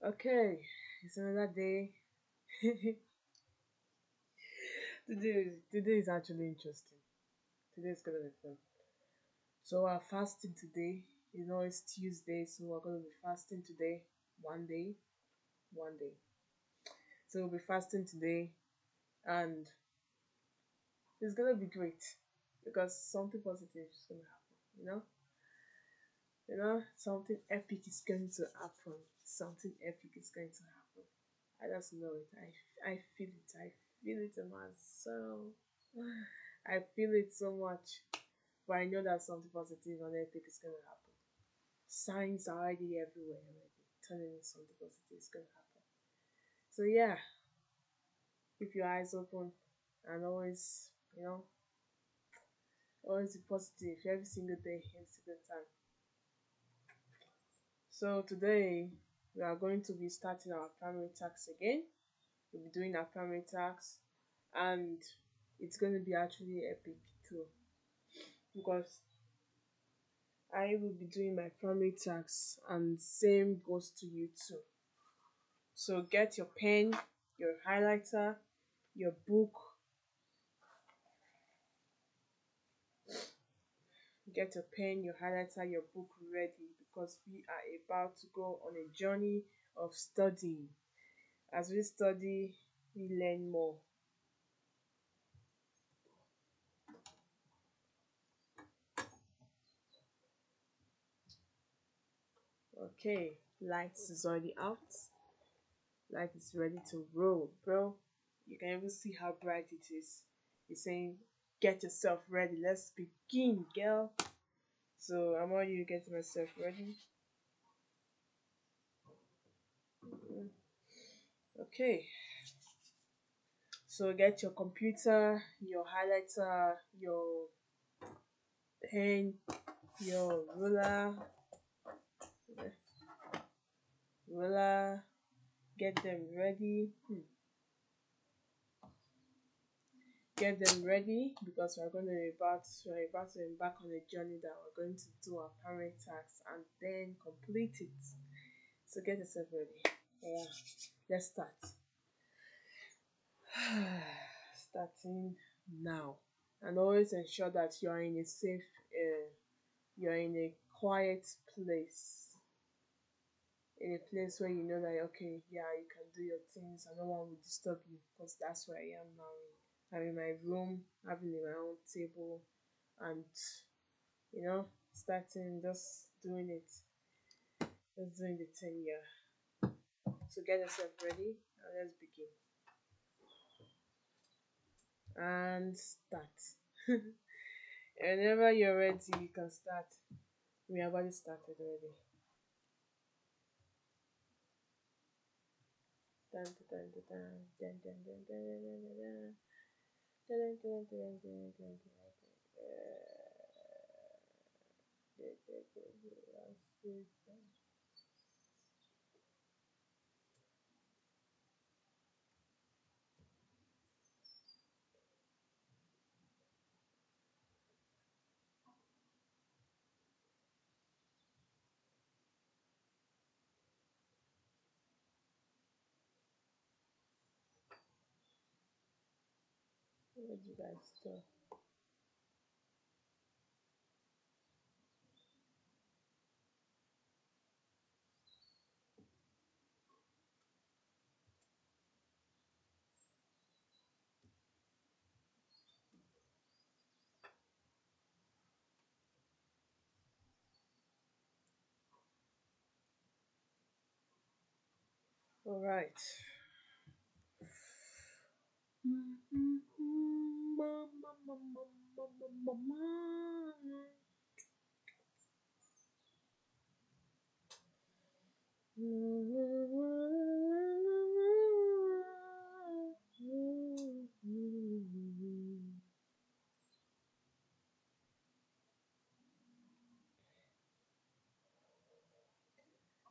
Okay, it's another day. Today is actually interesting. Today is gonna be fun. So we're fasting today. It's Tuesday, so we're gonna be fasting today. One day, one day. So we'll be fasting today, and it's gonna be great because something positive is gonna happen. Something epic is going to happen. Something epic is going to happen. I just know it. I feel it. I feel it in my soul. I feel it so much. But I know that something positive and epic is gonna happen. Signs are already everywhere already, telling me something positive is gonna happen. So yeah, keep your eyes open and always be positive every single day, every single time. So today we are going to be starting our primary tax again. We'll be doing our primary tax, and it's going to be actually epic too because I will be doing my primary tax, and same goes to you too. So get your pen, your highlighter, your book, get your pen, your highlighter, your book ready because we are about to go on a journey of studying. As we study, we learn more. Okay, lights is already out. Light is ready to roll, bro. You can even see how bright it is. It's saying, get yourself ready. Let's begin, girl. So I'm already getting myself ready. Mm, Okay, so get your computer, your highlighter, your pen, your ruler, get them ready. Get them ready because we're about to embark on a journey that we're going to do our parent tax and then complete it. So get yourself ready. Yeah, let's start. Starting now. And always ensure that you are in a safe you're in a quiet place. In a place where you know that okay, yeah, you can do your things and no one will disturb you because that's where I am now. I'm in my room, having my own table and starting just doing it. Just doing the thing, yeah. So get yourself ready and let's begin. And start. Whenever you're ready, you can start. We have already started already. Dun, dun, dun, dun, dun, dun, dun, dun, dun, dun, dun, dun. Dun, dun, dun, dun, dun, dun, dun. Dun, dun, dun, dun, dun, dun. What did you guys do? All right.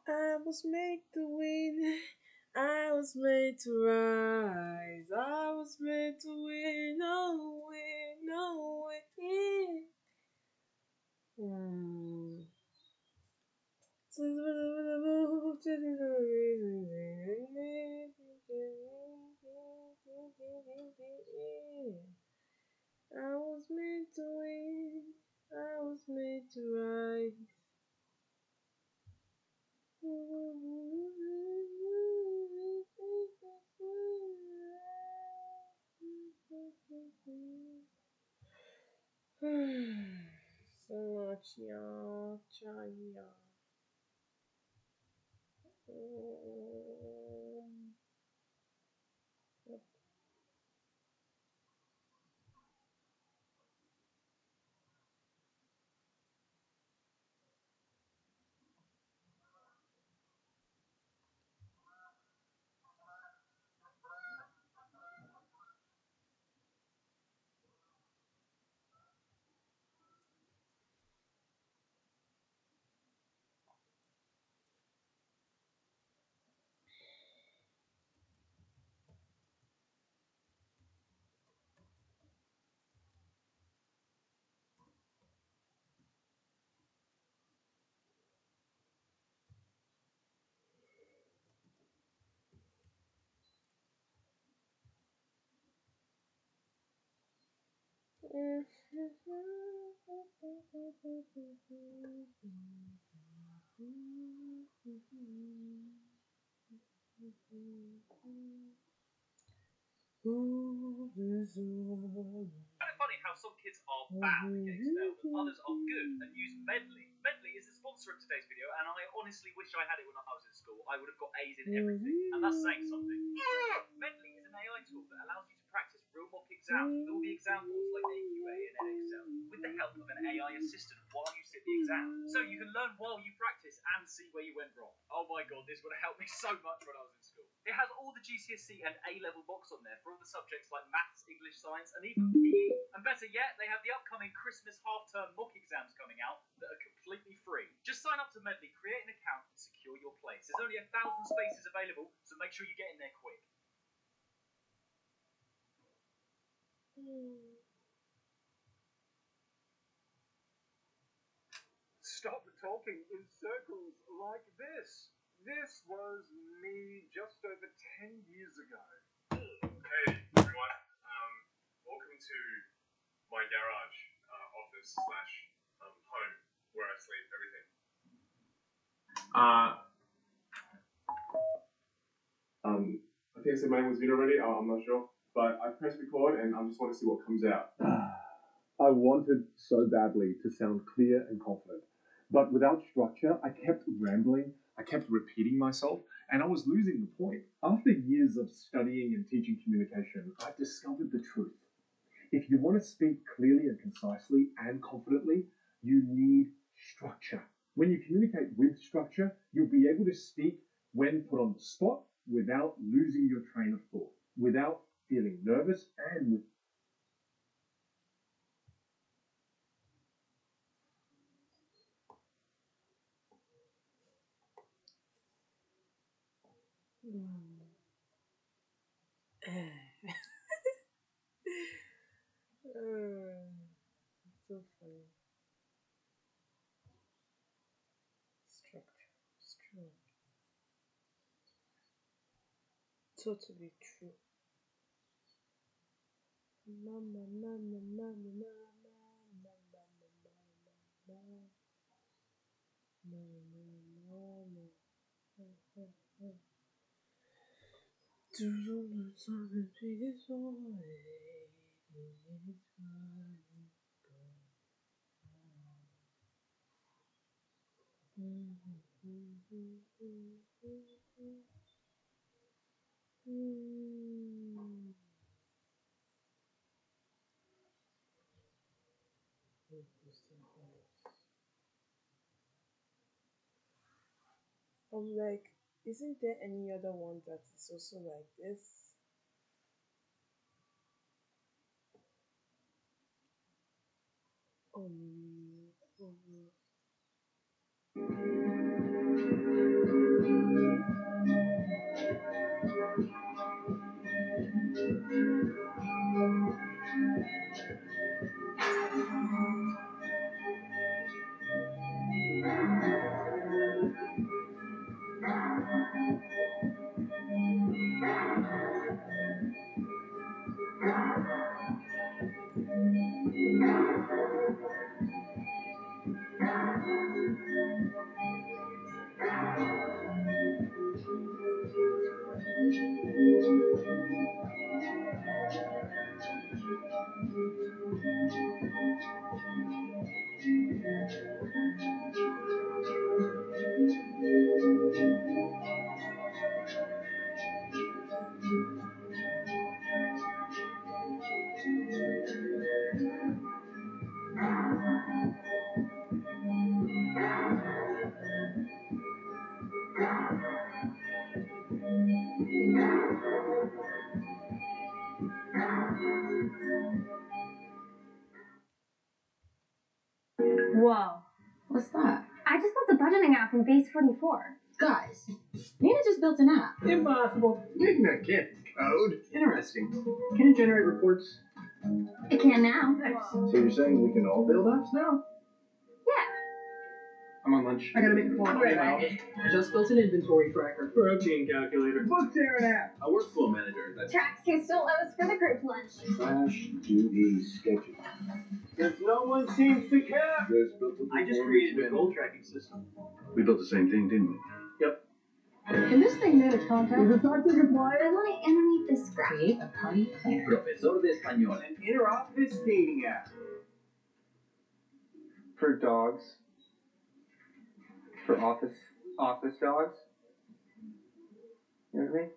I was made to win. I was made to rise. I was made to win. No way, no way. Hmm. to rise. So much, y'all. Trying, y'all. Kind of funny how some kids are bad at Excel and others are good and use Medley. Medley is the sponsor of today's video, and I honestly wish I had it when I was in school. I would have got A's in everything, and that's saying something. Medley is an AI tool that allows you to practice real mock exams with all the examples like AQA and NXL with the help of an AI assistant while you sit the exam. So you can learn while you practice and see where you went wrong. Oh my god, this would have helped me so much when I was in school. It has all the GCSE and A-level mocks on there for all the subjects like maths, English, science, and even PE. And better yet, they have the upcoming Christmas half-term mock exams coming out that are completely free. Just sign up to Medley, create an account, and secure your place. There's only 1,000 spaces available, so make sure you get in there quick. Stop talking in circles like this. This was me just over 10 years ago. Hey everyone, welcome to my garage, office slash home where I sleep, everything. I think I said my name was Vito already. I'm not sure, but I pressed record and I just want to see what comes out. I wanted so badly to sound clear and confident, but without structure, I kept rambling, I kept repeating myself, and I was losing the point. After years of studying and teaching communication, I discovered the truth. If you want to speak clearly and concisely and confidently, you need structure. When you communicate with structure, you'll be able to speak when put on the spot without losing your train of thought, without feeling nervous, and with So funny. Structure. It's true. Totally true. Mama, mama, mama, mama, mama, mama, mama, mama, mama. Do something peaceful. I'm like, isn't there any other one that is also like this? Oh, Whoa. What's that? I just built a budgeting app from Base 44. Guys, Nina just built an app. Impossible. That can't code. Interesting. Can it generate reports? It can now. So you're saying we can all build apps now? Yeah. I'm on lunch. I gotta make a phone call in my office. Just built an inventory tracker. Protein calculator. Book there an app. A workflow manager. That's Traxxas still owes for the group lunch. Slash duty schedule. Because no one seems to care. Just built a I just created a goal tracking system. We built the same thing, didn't we? Yep. Can this thing manage contact? I want to animate this graph. Create a party planner. Profesor de Español. An inter-office dating app. For dogs. For office dogs. You know what I mean?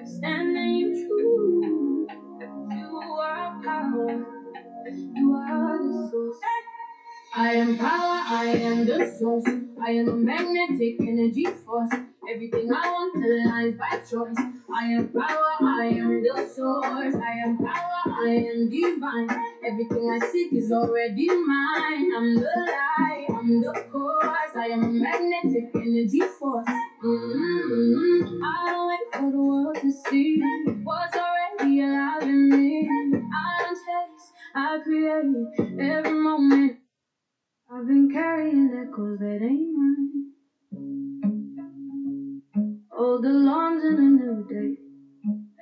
Standing true, you are power, you are the source. I am power, I am the source. I am a magnetic energy force. Everything I want aligns by choice. I am power, I am the source. I am power, I am divine. Everything I seek is already mine. I'm the light, I'm the cause. I am a magnetic energy force. I don't wait for the world to see what's already alive in me. I don't chase, I create every moment. I've been carrying echoes that ain't mine. Old alarms in a new day.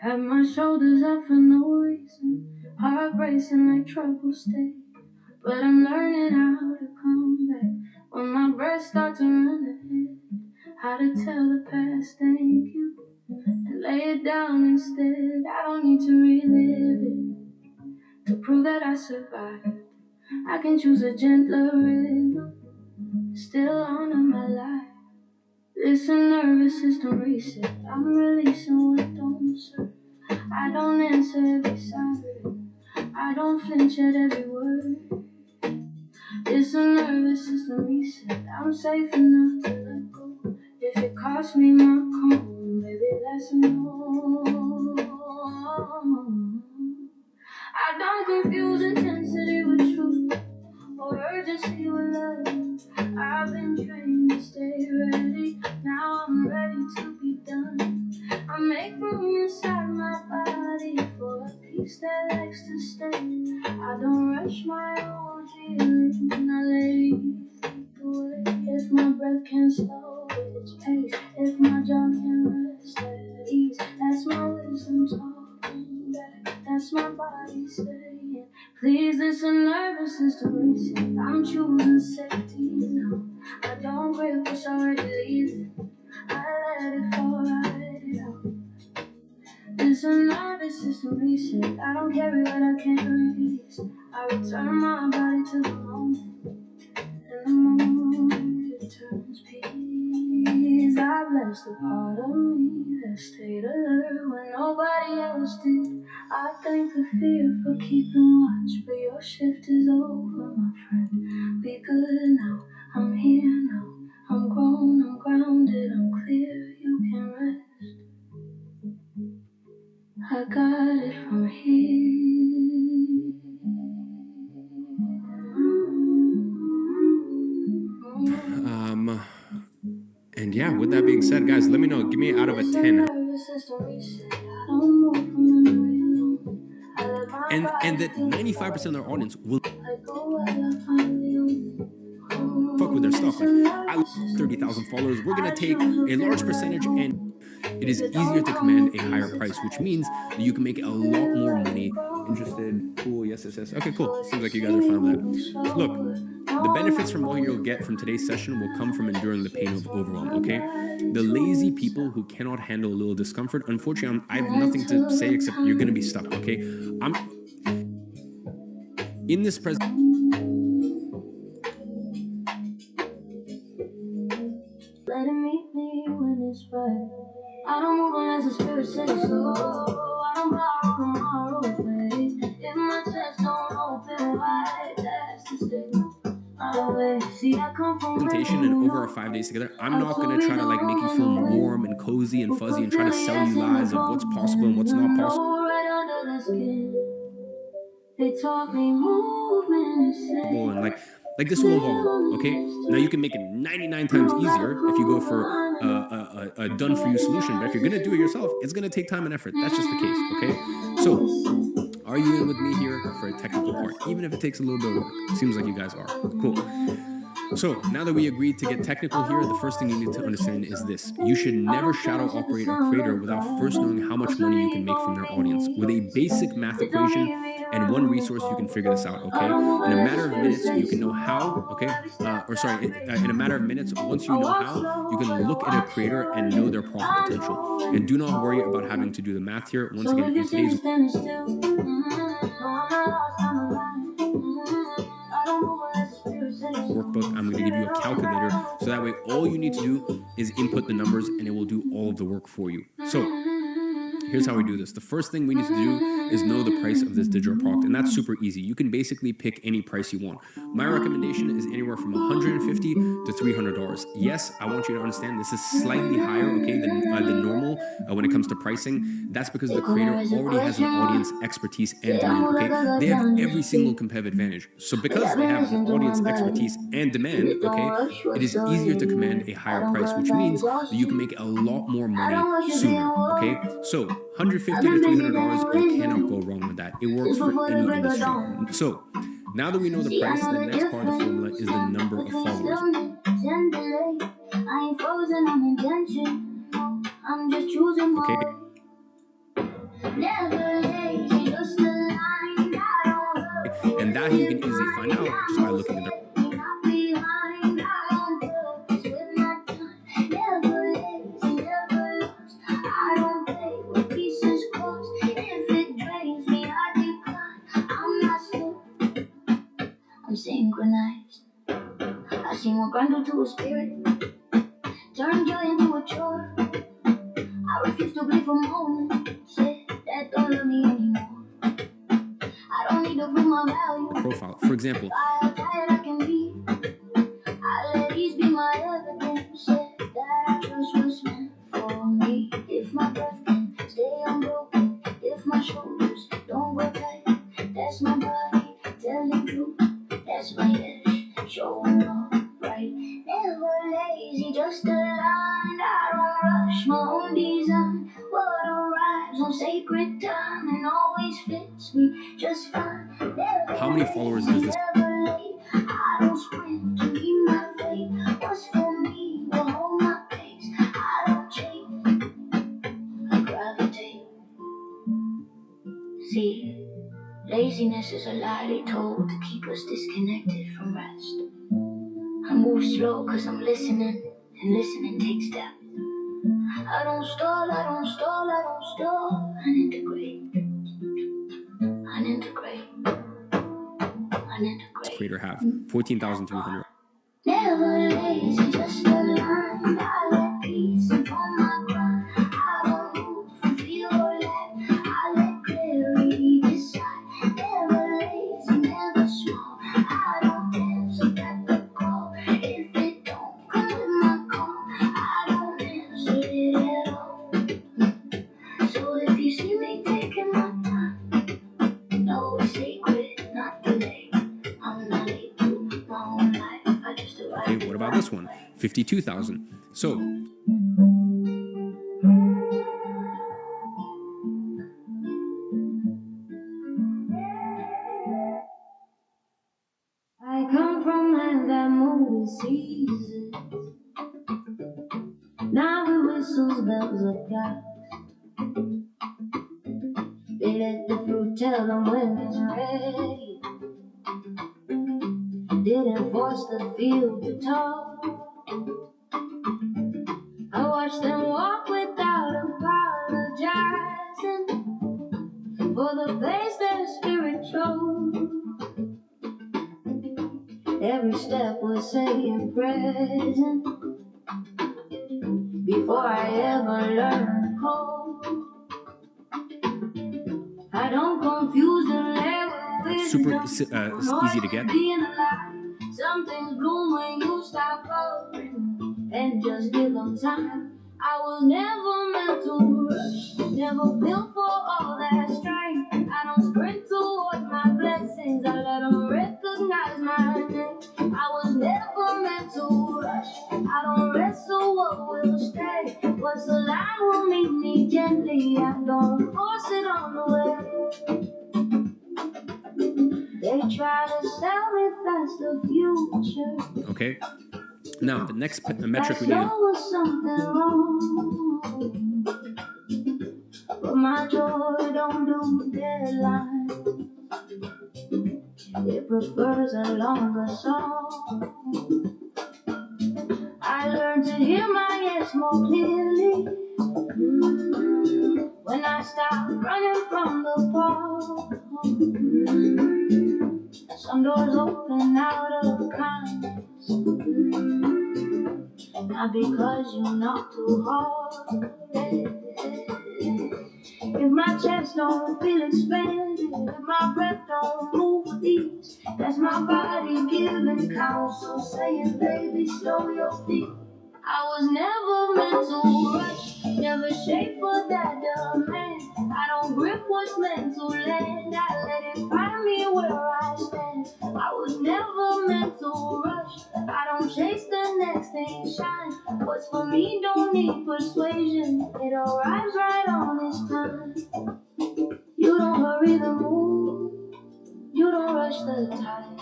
Have my shoulders up for no reason. Heart racing like trouble stay. But I'm learning how to come back when my breath starts to run ahead. How to tell the past thank you and lay it down instead. I don't need to relive it to prove that I survived. I can choose a gentler rhythm, still honor my life. Listen, nervous system reset. I'm releasing what don't serve. I don't answer every siren. I don't flinch at every word. Listen, nervous system reset. I'm safe enough to let go. If it costs me my calm, baby, that's a no. I don't confuse intensity with truth or urgency with love. I've been trained to stay ready. Now I'm ready to be done. I make room inside my body for a peace that likes to stay. I don't rush my own healing. I let it lead the way. If my breath can slow its pace, if my jaw can rest at ease, that's my wisdom talking back. That's my body saying, please listen, nervous system reset. I'm choosing safety now. I don't grip what's already leaving. I let it fall right out. Listen, nervous system reset. I don't carry what I can't release. I return my body to the moment. And the moment it turns peace. I bless the part of me that stayed alert when nobody else did. I thank the fear for keeping watch, but your shift is over, my friend. We good now, I'm here now. I'm grown, I'm grounded, I'm clear, you can rest. I got it from here. And yeah, with that being said, guys, let me know. Give me out of a 10. And that 95% of their audience will fuck with their stuff. Like, I have 30,000 followers. We're gonna take a large percentage, and it is easier to command a higher price, which means that you can make a lot more money. Interested? Cool. Yes. Okay, cool. Seems like you guys are fine with that. So look, the benefits from what you'll get from today's session will come from enduring the pain of overwhelm, okay? The lazy people who cannot handle a little discomfort, unfortunately, I have nothing to say except you're gonna be stuck, okay? I'm in this Let it meet me when it's right. I don't move unless the spirit says so. I don't borrow tomorrow's ways. If my chest don't open wide, that's the signal. presentation and over our 5 days together, I'm not going to try to like make you feel warm and cozy and fuzzy and try to sell you lies of what's possible and what's not possible. And like this will evolve, okay? Now you can make it 99 times easier if you go for a done-for-you solution, but if you're going to do it yourself, it's going to take time and effort. That's just the case, okay? So are you in with me here for a technical part, even if it takes a little bit of work? Seems like you guys are. Cool. So now that we agreed to get technical here, the first thing you need to understand is this. You should never shadow operate a creator without first knowing how much money you can make from their audience. With a basic math equation and one resource, you can figure this out, okay? In a matter of minutes, you can know how, okay? In a matter of minutes, once you know how, you can look at a creator and know their profit potential. And do not worry about having to do the math here. Once again, in today's workbook, I'm going to give you a calculator, so that way all you need to do is input the numbers and it will do all of the work for you. So here's how we do this. The first thing we need to do is know the price of this digital product, and that's super easy. You can basically pick any price you want. My recommendation is anywhere from $150 to $300. Yes, I want you to understand this is slightly higher, okay, than normal when it comes to pricing. That's because the creator already has an audience, expertise, and demand, okay? They have every single competitive advantage. So because they have an audience, expertise, and demand, okay, it is easier to command a higher price, which means that you can make a lot more money sooner, okay? So $150 to $300, you cannot go wrong with that. It works for any industry. So now that we know the price, the next part of the formula is the number of followers. Okay. And that you can easily find out just by looking at the synchronized. I seen what grind to a spirit, turn joy into a chore. I refuse to bleed for moment, say that don't love me anymore. I don't need to prove my value. Profile, for example. How tired I can be. I let these be my evidence, say that I trust was meant for me. If my breath can stay unbroken, if my shoulders don't go tight, that's my body telling truth. That's my edge, showing up right. Never lazy, just aligned. I don't rush my own design. What arrives on sacred time and always fits me just fine. Never how many followers does this? never late. I don't sprint to meet my fate. What's for me will hold my pace. I don't chase, I gravitate. See, laziness is a lie they told to keep us disconnected from rest. I move slow cause I'm listening, and listening takes depth. I don't stall, I don't stall, I don't stall. And integrate. Creator have 14,300. Never lazy, just aligned. I let peace inform my grind. I don't move from fear or lack. I let clarity decide. Never lazy, never small. I don't answer back the call. If it don't come with my call, I don't answer it at all. So if you see me taking my time. No secret, not today. I'm not late to my own life. I just arrived. Okay, what about this one? 52,000. So I come from lands that move with seasons. Now we whistles, bells of God. They let the fruit tell them when it's ready. Didn't force the field to talk. I watched them walk without apologizing for the place their spirit chose. Every step was saying present before I ever learned code. I don't confuse the land with super wisdom. easy to get. Being alive, some things bloom when you stop growing and just give them time. I was never meant to rush, never built for all that strife. I don't sprint toward my blessings, I let them recognize my name. I was never meant to rush, I don't wrestle what will stay. What's alive will meet me gently, I don't force it on the way. They try to sell me fast the future. Okay. Now the next metric we Like need. there was something wrong, but my joy don't do deadlines. It prefers a longer song. I learned to hear my yes more clearly when I stopped running from the ball. Some doors open out of kindness, not because you knock too hard. If my chest don't feel expanded, if my breath don't move with ease, that's my body giving counsel, saying, baby, slow your feet. I was never meant to rush, never shaped for that demand. I don't grip what's meant to land, I let it find me where I stand. I was never meant to rush, I don't chase the next thing shine. What's for me don't need persuasion, it arrives right on its time. You don't hurry the move, you don't rush the tide.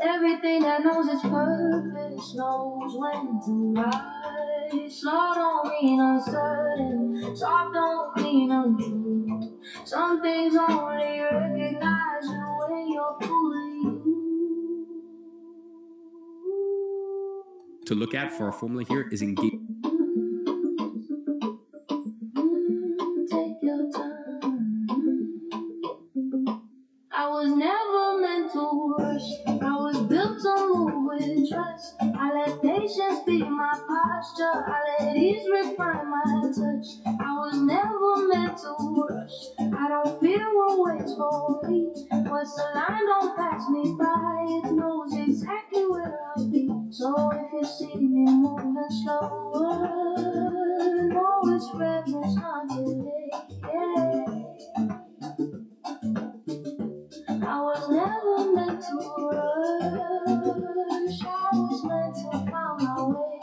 Everything that knows its purpose knows when to rise. Slow don't mean uncertain, soft don't mean untrue. Some things only recognize you when you're fully you. To look at for our formula here is engagement. Take your time. I was never meant to rush, I was built to move with trust. I let patience be my posture, I let ease refine my touch. I was never meant to rush, I don't fear what waits for me. What's the line don't pass me by, it knows exactly where I'll be. So if you see me moving slower, know it's reverence, not delay. Yeah. I was never meant to rush, I was meant to find my way.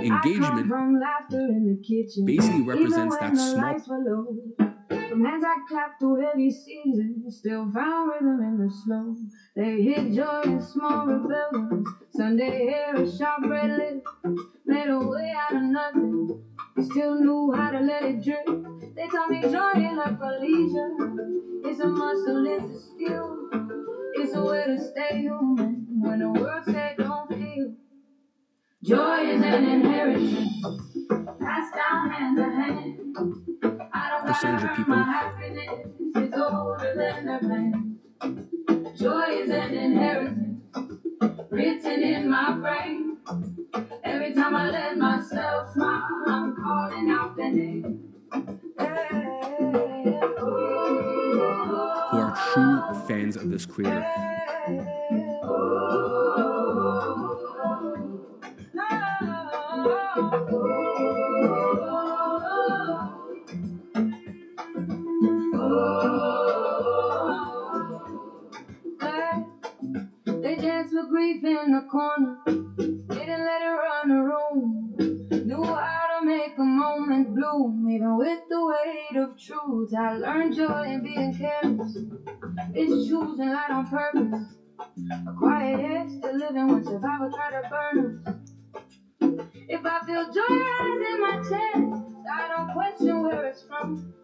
Engagement basically represents that small. From hands I clap through heavy seasons, still found rhythm in the slow. They hid joy in small rebellions. Sunday hair, a sharp red lip, made a way out of nothing. Still knew how to let it drip. They taught me joy ain't like for leisure. It's a muscle, it's a skill. It's a way to stay human when the world said don't feel. Joy is an inheritance, passed down hand to hand. I don't Percentage of gotta earn people my happiness. It's older than the pain. Joy is an inheritance written in my brain. Every time I let myself smile, I'm calling out the name. Who are true fans of this creator. They dance with grief in the corner, didn't let it run the room. Knew how to make a moment bloom, even with the weight of truth. I learned joy in being careless. It's choosing light on purpose. A quiet edge to living when survival try to burn us. If I feel joy rise in my chest, I don't question where it's from.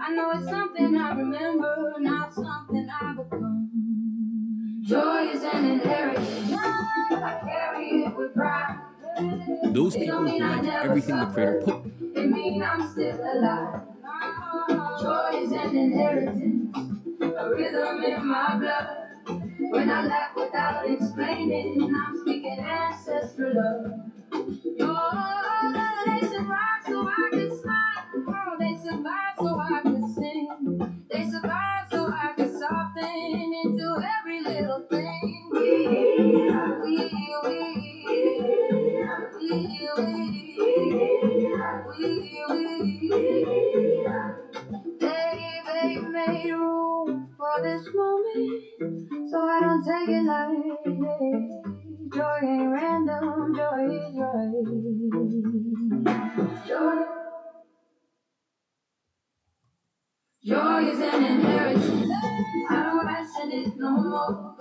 I know it's something I remember, not something I become. Joy is an inheritance. I carry it with pride. Those people who like everything the creator put. It means I'm still alive. Joy is an inheritance, a rhythm in my blood. When I laugh without explaining, I'm speaking ancestral love. Oh, they survive so I could smile. Oh, they survive so I could sing. They survive so I could soften into every little thing. They made room for this moment, so I don't take it lightly. Joy ain't random, joy is right. Joy is an inheritance. I don't ration it no more.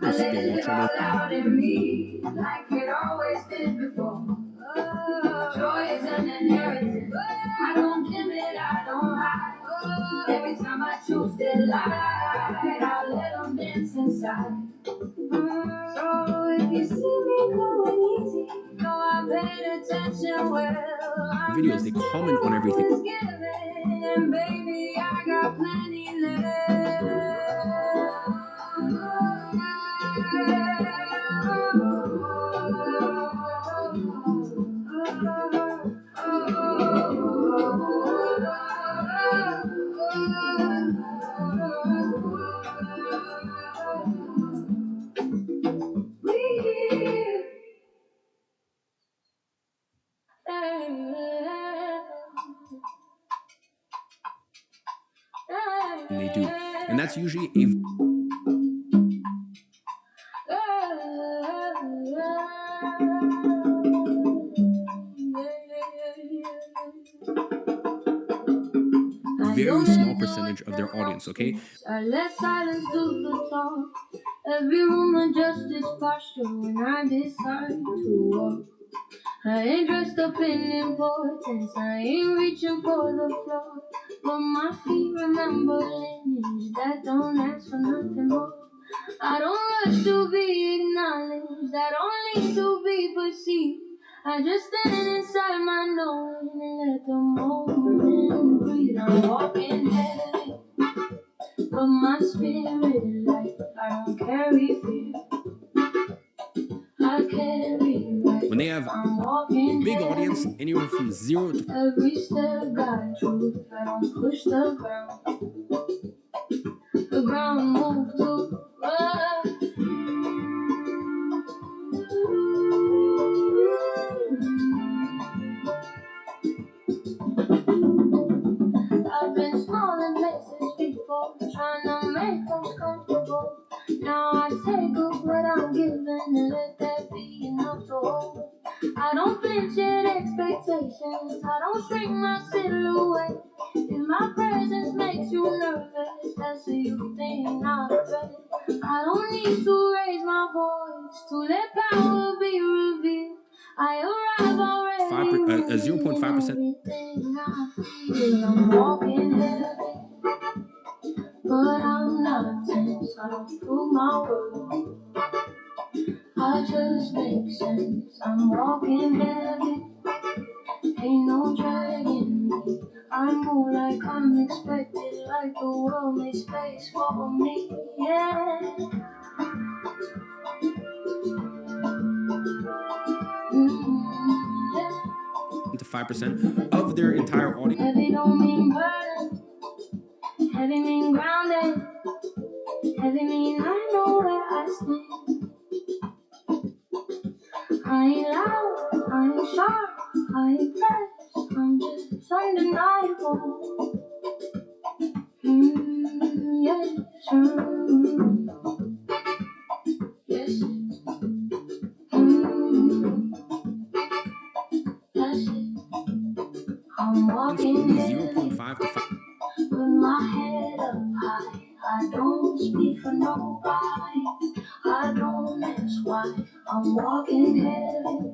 I let it live all out in me, like it always did before. Joy is an inheritance. I don't dim it, I don't hide. Every time I choose delight, I let them dance inside. So if you see me going easy, know I paid attention well. Videos, they comment on everything. And baby, I got plenty And they do. And that's usually a very small percentage of their audience, okay? I let silence do the talk. Every room adjusts its posture when I decide to walk. I ain't dressed up in importance, I ain't reaching for the floor. But my feet remember lineage that don't ask for nothing more. I don't rush to be acknowledged, I don't need to be perceived. I just stand inside my knowing and let the moment breathe. I'm walking heavy, but my spirit is light. I don't carry fear, I carry light. when they have a big audience, anywhere from 0 to every step got truth. I don't push the ground. The ground moves too. I've been small in places before, trying to make things comfortable. Now I take up what I'm given and let that be enough to hold. I don't flinch at expectations, I don't shrink my silhouette. If my presence makes you nervous, that's a you thing, not a threat. I don't need to raise my voice to let power be revealed. I arrive already. 0.5%. Everything I feel, I'm walking heavy, but I'm not tense. I don't prove my worth, I just make sense. I'm walking heavy, ain't no dragging me. I move like unexpected, like the world made space for me, yeah. Yeah. To 5% of their entire audience. Heavy don't mean burden, heavy mean grounded, heavy mean I know where I stand. I ain't loud, I ain't sharp, I ain't fresh, I'm just undeniable. Yes, yes, that's it. I'm walking Only here 0.5 to 5. with my head up high. I don't speak for nobody. I don't ask why. I'm walking heavy,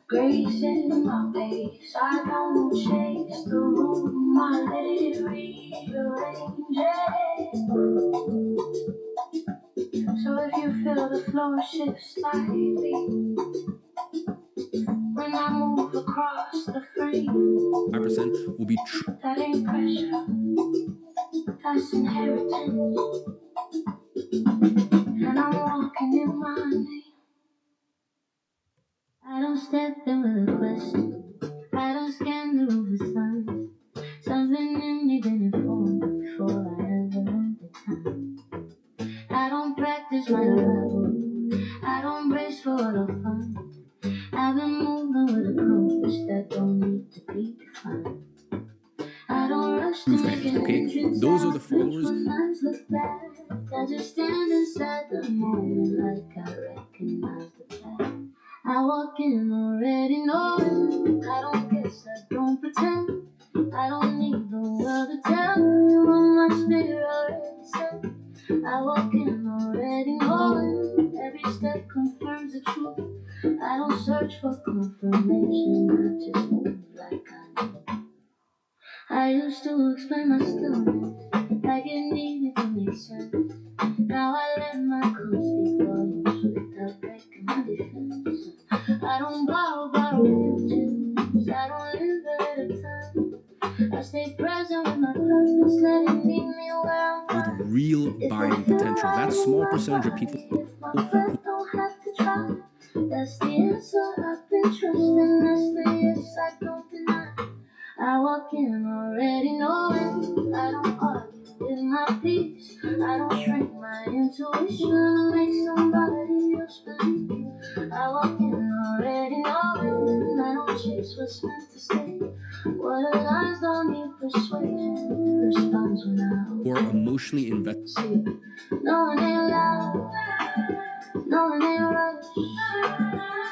grace in my pace. I don't chase the room. I let it rearrange it. So if you feel the floor shift slightly when I move across the frame, 5% will be true. that ain't pressure, that's inheritance. And I'm walking in my name. I don't step in with a question. I don't scan the room for signs. Something in me been informed before I ever learned the time. I don't practice my arrival. I don't brace for what I'll find. I've been moving with a compass that don't need to be defined. I don't rush to True make fans, an okay? entrance Those are out the which followers. when eyes look back. I just stand inside the moment like I recognize the path. I walk in already knowing. I don't guess, I don't pretend. I don't need the world to tell me what my spirit already said. I walk in already knowing. Every step confirms the truth. I don't search for confirmation. I just move like I know. I used to explain my stillness like it needed to make sense. Now I let my code speak volumes without breaking my defense. I don't borrow futures. I don't live at a time. I stay present with my purpose, let it meet me where I'm With at. real If buying it feel potential. right That in small my percentage of people body, if my who breath don't have to try, that's the answer I've been trusting. That's the yes I don't deny. I walk in already knowing. I don't argue with my peace. I don't shrink my intuition to make somebody else believe. I walk in already knowing. I don't chase what's meant to stay. What aligns don't need persuasion. Responds when I are emotionally invested. see. No one ain't loud. No one ain't rushed.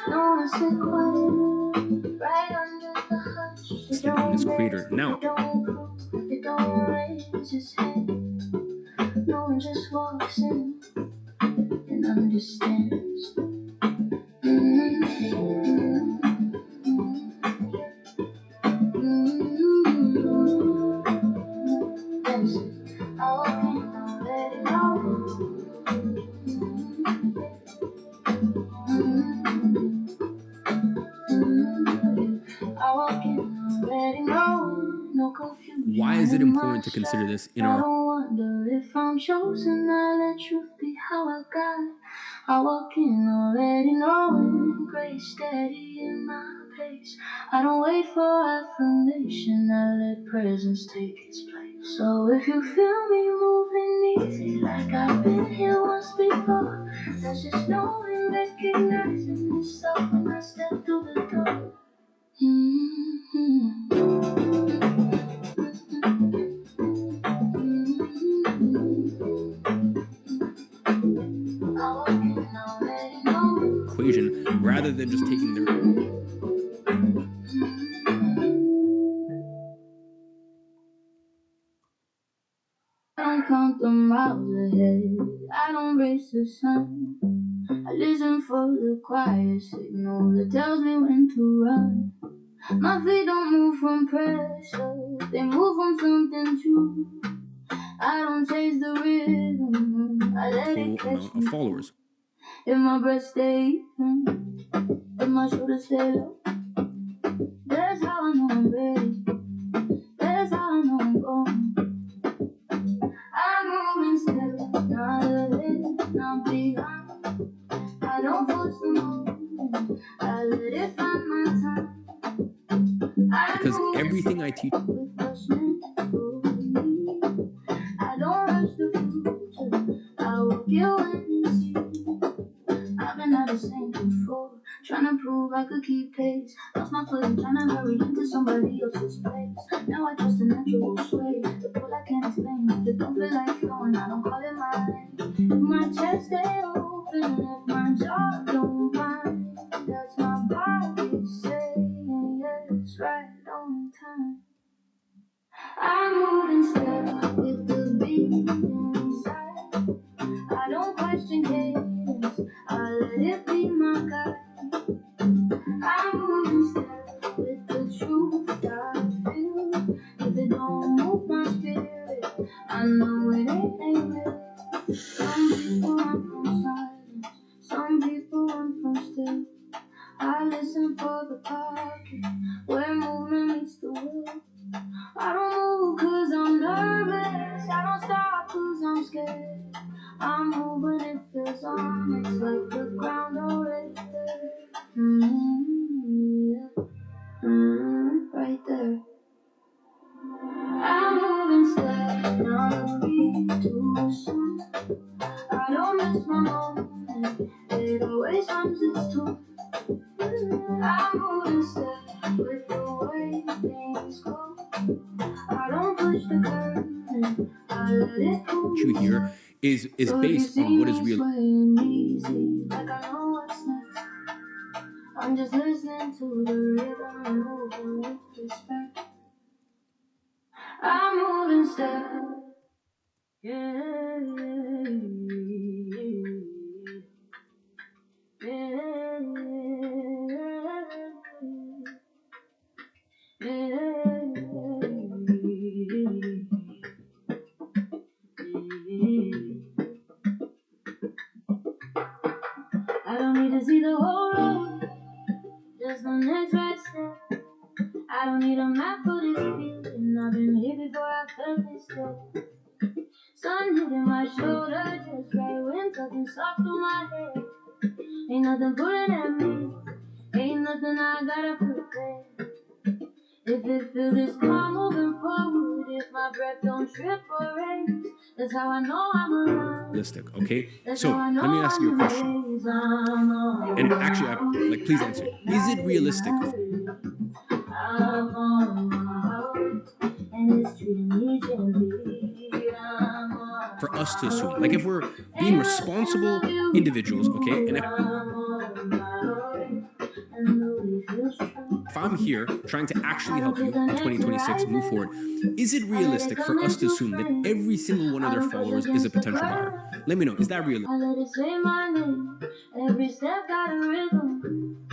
No one sit quiet. Right under the hush. It In this don't creator. beg, Now, it don't prove, it don't raise his hand. No one just walks in and understands. Yes, I walk in already I walk in already no confusion. why is it in my important to consider this in I our don't wonder if I'm chosen. I let truth be how I guide. I walk in already knowing grace steady in my pace. I don't wait for affirmation. I let presence take its place. So if you feel me moving easy like I've been here once before, that's just knowing, recognizing myself when I step through the door. equation rather than just taking their I don't count the miles ahead. I don't race the sun. I listen for the quiet signal that tells me when to run. My feet don't move from pressure, they move from something true. I don't chase the rhythm, I let total it catch amount of me. followers. If my breath stay even, if my shoulders stay low, that's how I know I'm ready. teach? with judgment fully. I don't rush the future. I walk it when it's you. I've been out of sync before, trying to prove I could keep pace. Lost my footing, trying to hurry into somebody else's place. Now I trust the natural sway. The pull I can't explain. If it don't feel like flowing, I don't call it mine. If my chest stay open, if my jaw don't mind, that's my body saying yes, right on time. I move in step with the beat inside. I don't question cadence, I let it be my guide. I move in step with the truth I feel. If it don't move my spirit, I know it ain't real. Some people run from silence, some people run from still. I listen for the pocket where movement meets the will. I don't move cause I'm nervous, I don't stop cause I'm scared. I move when it feels on, it's like the ground already there. Yeah. Right there. I move in step, not a beat too soon. I don't miss my moment, it always comes its tune. I move in step with the way things go. I don't push the curtain, I let it cool. You here is based on what is real. Easy, like I know what's next. I'm just listening to the rhythm and moving with respect. I move in step. Yeah, I don't need to see the whole road, just the next right step. I don't need a map for this feeling. I've been here before, I felt this step. Sun hitting my shoulder, just right wind tugging soft on my head. Ain't nothing pulling at me, ain't nothing I gotta prepare. If it feel this calm moving forward, if my breath don't trip or raise, that's how I know I'm alive. Realistic, okay? So let me ask you a question. And actually, please answer. Is it realistic I'm on my way, and it's treating me gently. I'm on for us to assume? Like if we're being responsible individuals, okay? And if I'm here trying to actually help you in 2026 move forward, is it realistic for us to assume that every single one of their followers is a potential buyer? Let me know. Is that realistic? I let it say my name. Every step got a rhythm.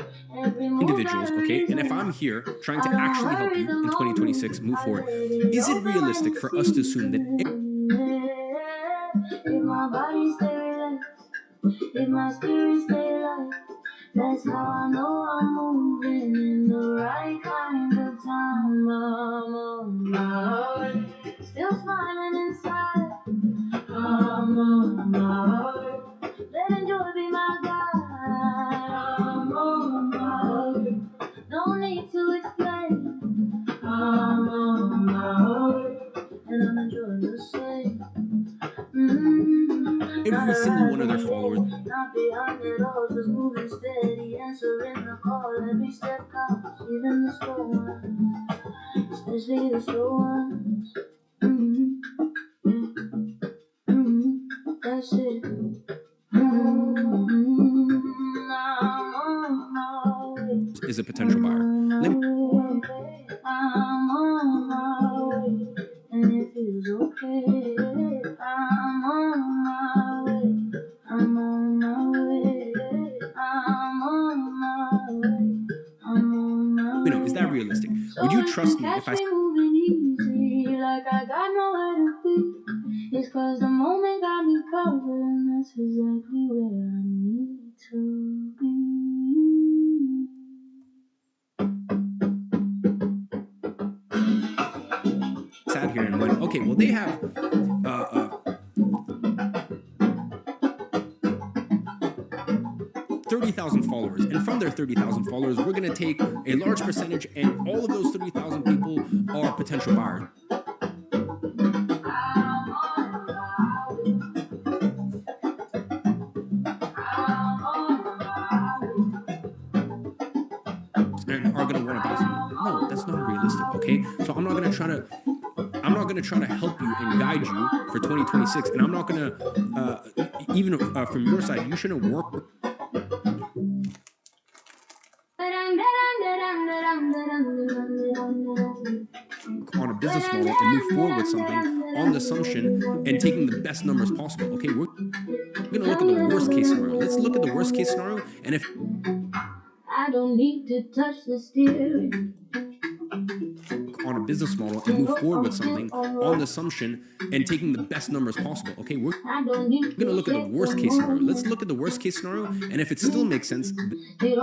Individuals, okay? And if I'm here trying to actually help you in 2026 move forward, is it realistic for us to assume that if my body stay relaxed, if my spirit stay light, that's how I know I'm moving in the right kind of time. I'm on my way, still smiling inside. I'm on my way, letting joy be my guide. I'm on my way, no need to explain. I'm on my way, and I'm enjoying the same. every single one of their followers Not behind it all, just moving steady, answering the call. Every step counts, even the slow ones, especially the slow ones. That's it. I'm on my way. is a potential buyer? Let me I'm on my way, and it feels okay. I'm on my way. I'm on my way. I'm on my way. I'm on my way. is that realistic? Would you trust me if I Catch me moving easy, like I got nowhere to be? It's cause the moment got me covered, and that's exactly where I need to be. sat here and went, okay, well, they have 30,000 followers, and from their 30,000 followers, we're going to take a large percentage, and all of those 30,000 people are potential buyers. And are going to want to buy something. No, that's not realistic. Okay, so I'm not going to try to help you and guide you for 2026, and I'm not going to even from your side, you shouldn't work on a business model and move forward with something on the assumption and taking the best numbers possible. Okay, we're going to look at the worst case scenario. Let's look at the worst case scenario, and if I don't need to touch the steering on a business model and move forward with something on the assumption and taking the best numbers possible. Okay, we're going to look at the worst case scenario. Let's look at the worst case scenario, and if it still makes sense, then we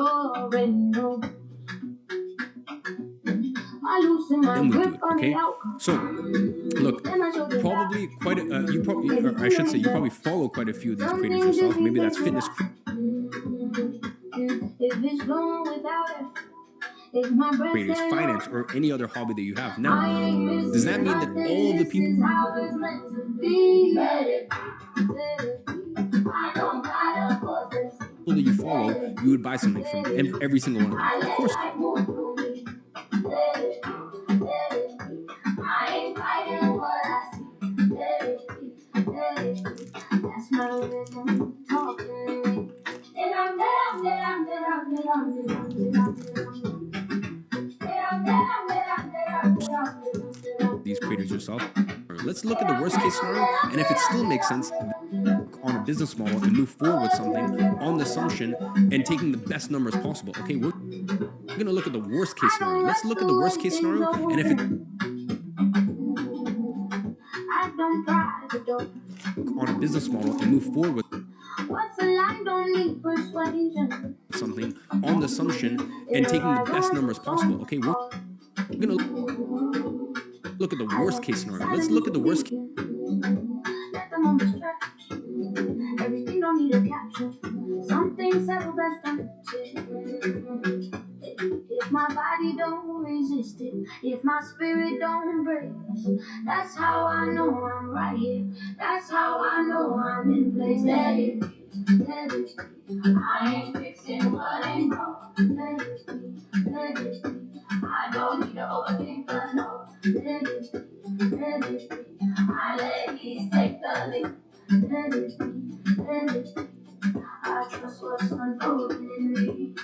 do it. Okay, so look, probably quite you probably, or I should say, you probably follow quite a few of these creators yourself. Maybe that's fitness creators, finance, or any other hobby that you have. Now, does that mean that all the people that you follow, you would buy something from every single one of them? Of course. That's my rhythm talking. These creators yourself. Let's look at the worst case scenario, and if it still makes sense on a business model and move forward with something on the assumption and taking the best numbers possible. Okay, we're going to look at the worst case scenario. Let's look at the worst case scenario, and if it on a business model and move forward with something on the assumption and taking the best numbers possible. Okay, we're going to look at the worst case scenario. Let's look at the worst case. Everything don't need a caption. Something settle best done. If my body don't resist it, if my spirit don't brace, that's how I know I'm right here. That's how I know I'm in place. Let it be, let it be. I ain't fixing what ain't wrong. Let it be, let it be. I don't need to overthink the no. Let it be, let it be. I let these take the lead. Let it be, let it be. I trust what's unfolding in me.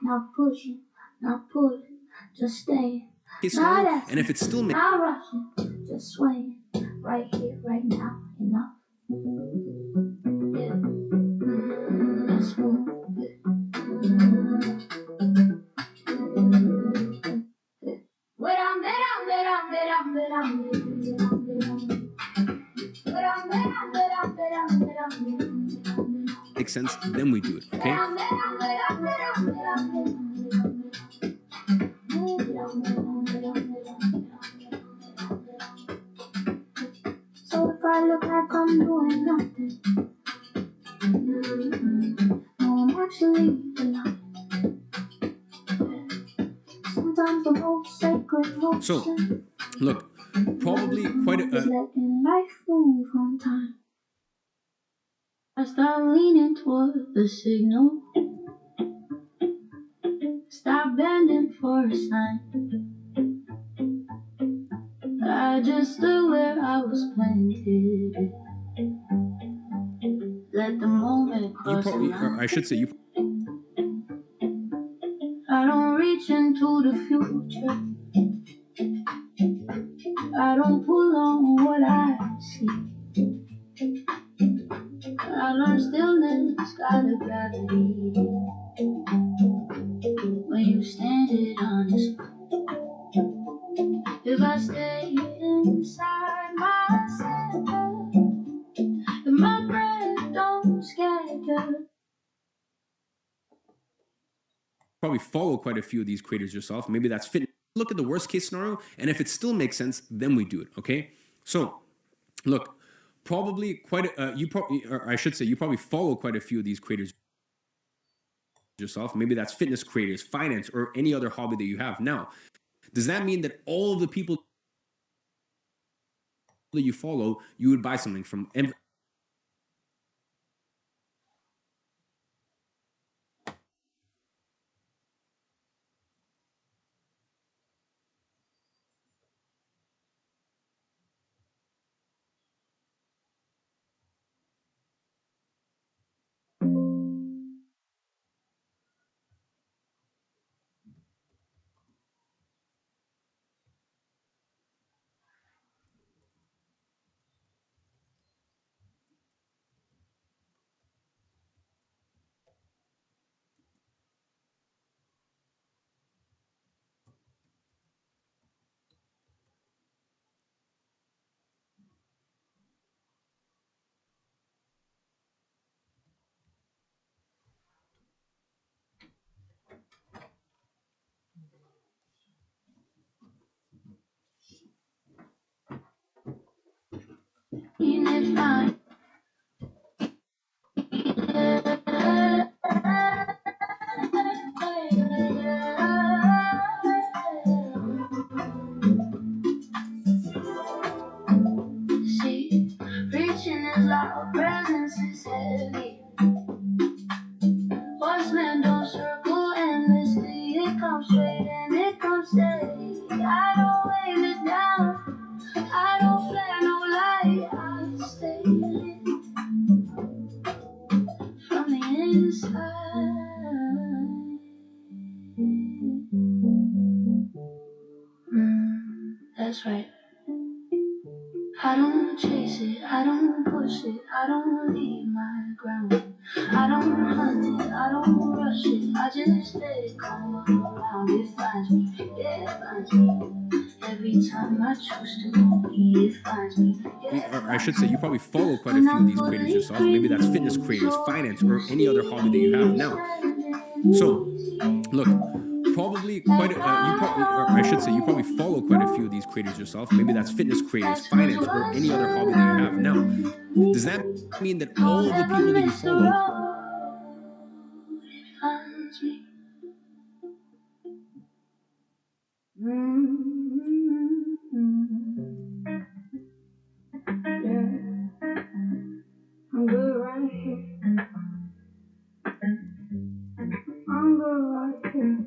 Not pushing, not pulling, just staying. And if it's still not rushing, just swaying. Right here, right now, enough. Yeah. Let's move. Makes sense, then we do it. Okay. So if I look like I'm doing nothing, no, I'm actually alive. Sometimes the most sacred motion. So, look, probably quite a letting life move on time. I start leaning toward the signal. Stop bending for a sign. I just stood where I was planted. Let the moment cross the line. I should say you. I don't reach into the future. I don't pull on what I see. I learn stillness, got a gravity. When you stand it honestly. If I stay inside myself, if my breath probably follow quite a few of these creators yourself. Maybe that's fitness. Look at the worst case scenario, and if it still makes sense, then we do it. Okay, so look, probably quite or I should say, you probably follow quite a few of these creators yourself. Maybe that's fitness creators, finance, or any other hobby that you have. Now, does that mean that all of the people that you follow, you would buy something from? See, reaching is loud, presence is heavy. What's meant don't circle endlessly. It comes straight and it comes steady. I don't wave it down. I don't flare no light. I stay lit from the inside. That's right. I don't chase it, I don't push it, I don't leave my ground. I don't hunt it, I don't rush it, I just let it come around. It finds me, yeah, it finds me. Every time I choose to be, it finds me. Or I should say, you probably follow quite a few of these creators yourself. Maybe that's fitness creators, finance, or any other hobby that you have. Now, so look, probably quite or I should say, you probably follow quite a few of these creators yourself. Maybe that's fitness creators, finance, or any other hobby that you have. Now, does that mean that all of the people that you follow? I'm good right here. I'm good right here.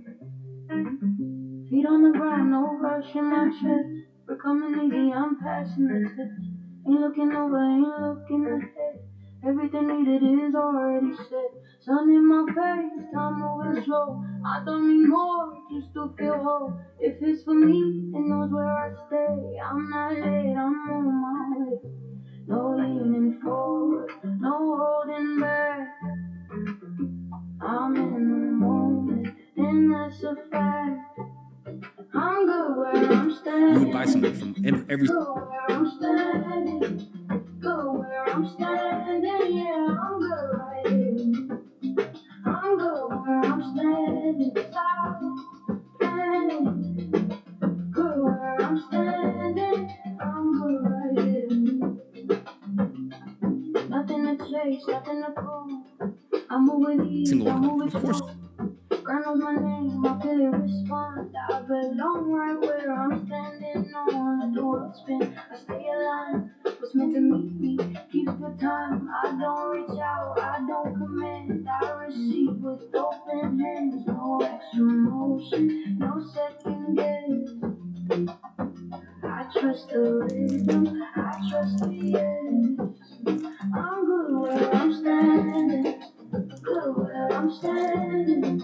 Feet on the ground, no rush in my chest. We're coming easy, I'm passing the test. Ain't looking over, ain't looking ahead. Everything needed is already set. Sun in my face, time moving slow. I don't need more just to feel whole. If it's for me, it knows where I stay. I'm not late, I'm on my way. No leaning forward, no holding back. I'm in the moment, and that's a fact. I'm good where I'm standing. You would buy something from every. Go where I'm standing. Go where I'm standing. Yeah, I'm good right here. I'm good where I'm standing. Stop planning. Good where I'm standing. I'm good right here. Nothing to chase, nothing to prove. I'm with ease, Single one I'm of them, with of course. truth. God knows my name, I feel it respond. I belong right where I'm standing on. Let the world spin, I stay aligned. What's meant to meet me keeps the time. I don't reach out, I don't command. I receive with open hands. No extra motion, no second guess. I trust the rhythm, I trust the edge. I'm good where I'm standing, good where I'm standing.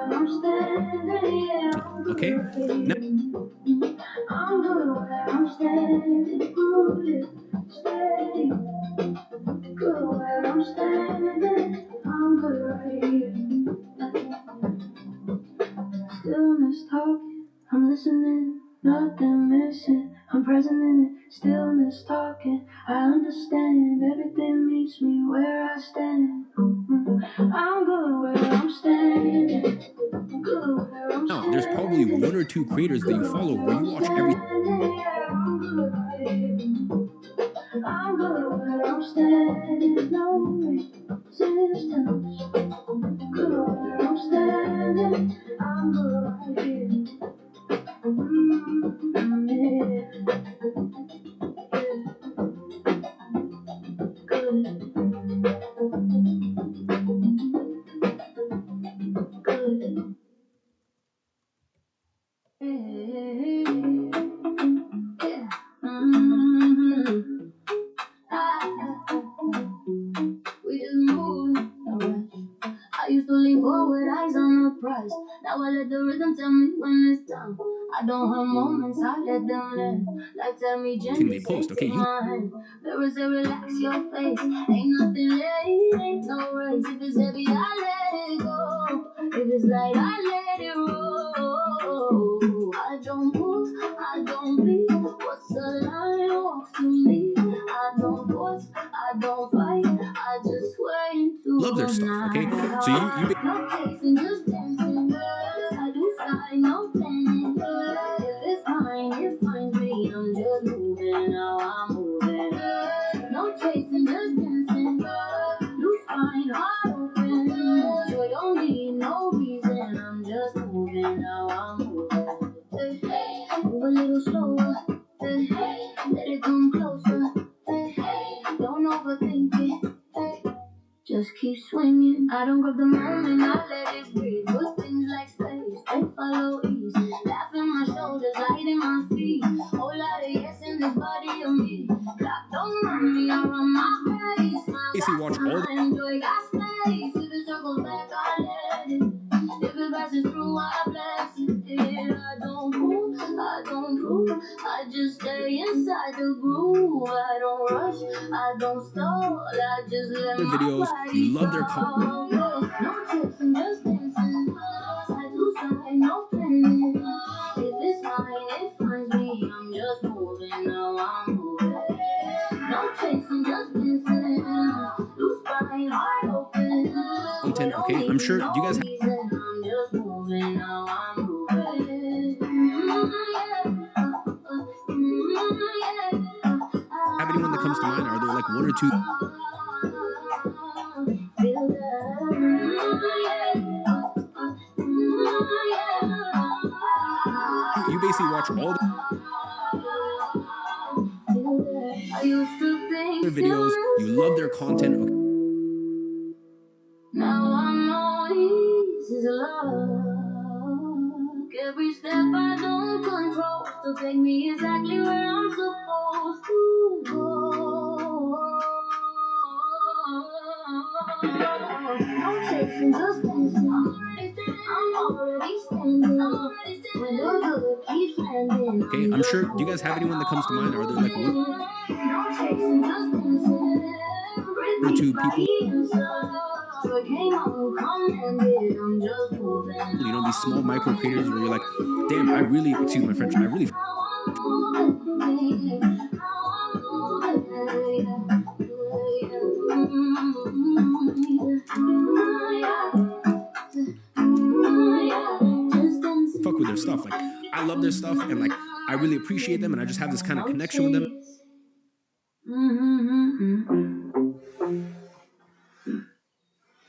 I'm standing, yeah, I'm Okay. Now, good. I'm good where I'm standing, good, steady. Good where I'm standing, I'm good right here. Stillness talking, I'm listening, nothing missing. I'm present in it, stillness talking. I understand everything meets me where I stand. I'm good where I'm standing. Good where I'm Now, there's probably one or two creators that you follow where you watch every standing. Yeah, I'm good right here. I'm good where I'm standing. No resistance. Good where I'm standing. I'm good right here. We just moving. I used to lean forward, eyes on the prize. Now I let the rhythm tell me when it's time. I don't have moments, I let them land. Like tell me thing gently, they say post. Okay, take you my hand. There is a relax your face. Ain't nothing late, ain't no race. If it's heavy, I let it go. If it's light, I let it roll. I don't move, I don't bleed. What's the line? Walk to me. I don't force, I don't fight. I just sway into love their the stuff. Okay, night. so you No chasing, just dancing. I do fly, no planning. If it's mine, it finds me. I'm just moving, now I'm moving. No chasing, just dancing. Loose fine, heart open. Joy don't need no reason. I'm just moving, now I'm moving. Move a little slower. Let it come closer. Don't overthink it. Just keep swinging. I don't grab the moment, I let it breathe. Good things like space, they follow ease. Laugh in my shoulders, light in my feet. Whole lot of yes in this body of me. Clock don't run me, I run my pace. Smile basically got watch all the time, joy got space. If it circles back, I let it. If it passes through, I bless it. I don't move, I don't prove. I just stay inside the groove. I don't rush, I don't stall. I just let my videos. body You love their fall. No trips just dancing. Side to side, no planning. If it's mine, it finds me. I'm just moving, now I'm moving. No chasing, just dancing. Loose spine, heart open. content. Don't Okay, I'm need sure. Do you no guys reason. I'm just moving, now I'm moving. have anyone that comes to mind? Are there like one or two you basically watch all their videos? You love their content. Okay, Now I know this is love. Every step I don't control still take me exactly where I'm supposed to go. No chasing, just dancing. I'm already standing. When the good keeps landing, okay, I'm sure. Do you guys have anyone that comes to mind? Are there like one no chasing, just dancing. or two people? You know, these small micro creators where you're like, damn, I really, excuse my French, I really fuck with their stuff. Like, I love their stuff and like, I really appreciate them and I just have this kind of connection with them.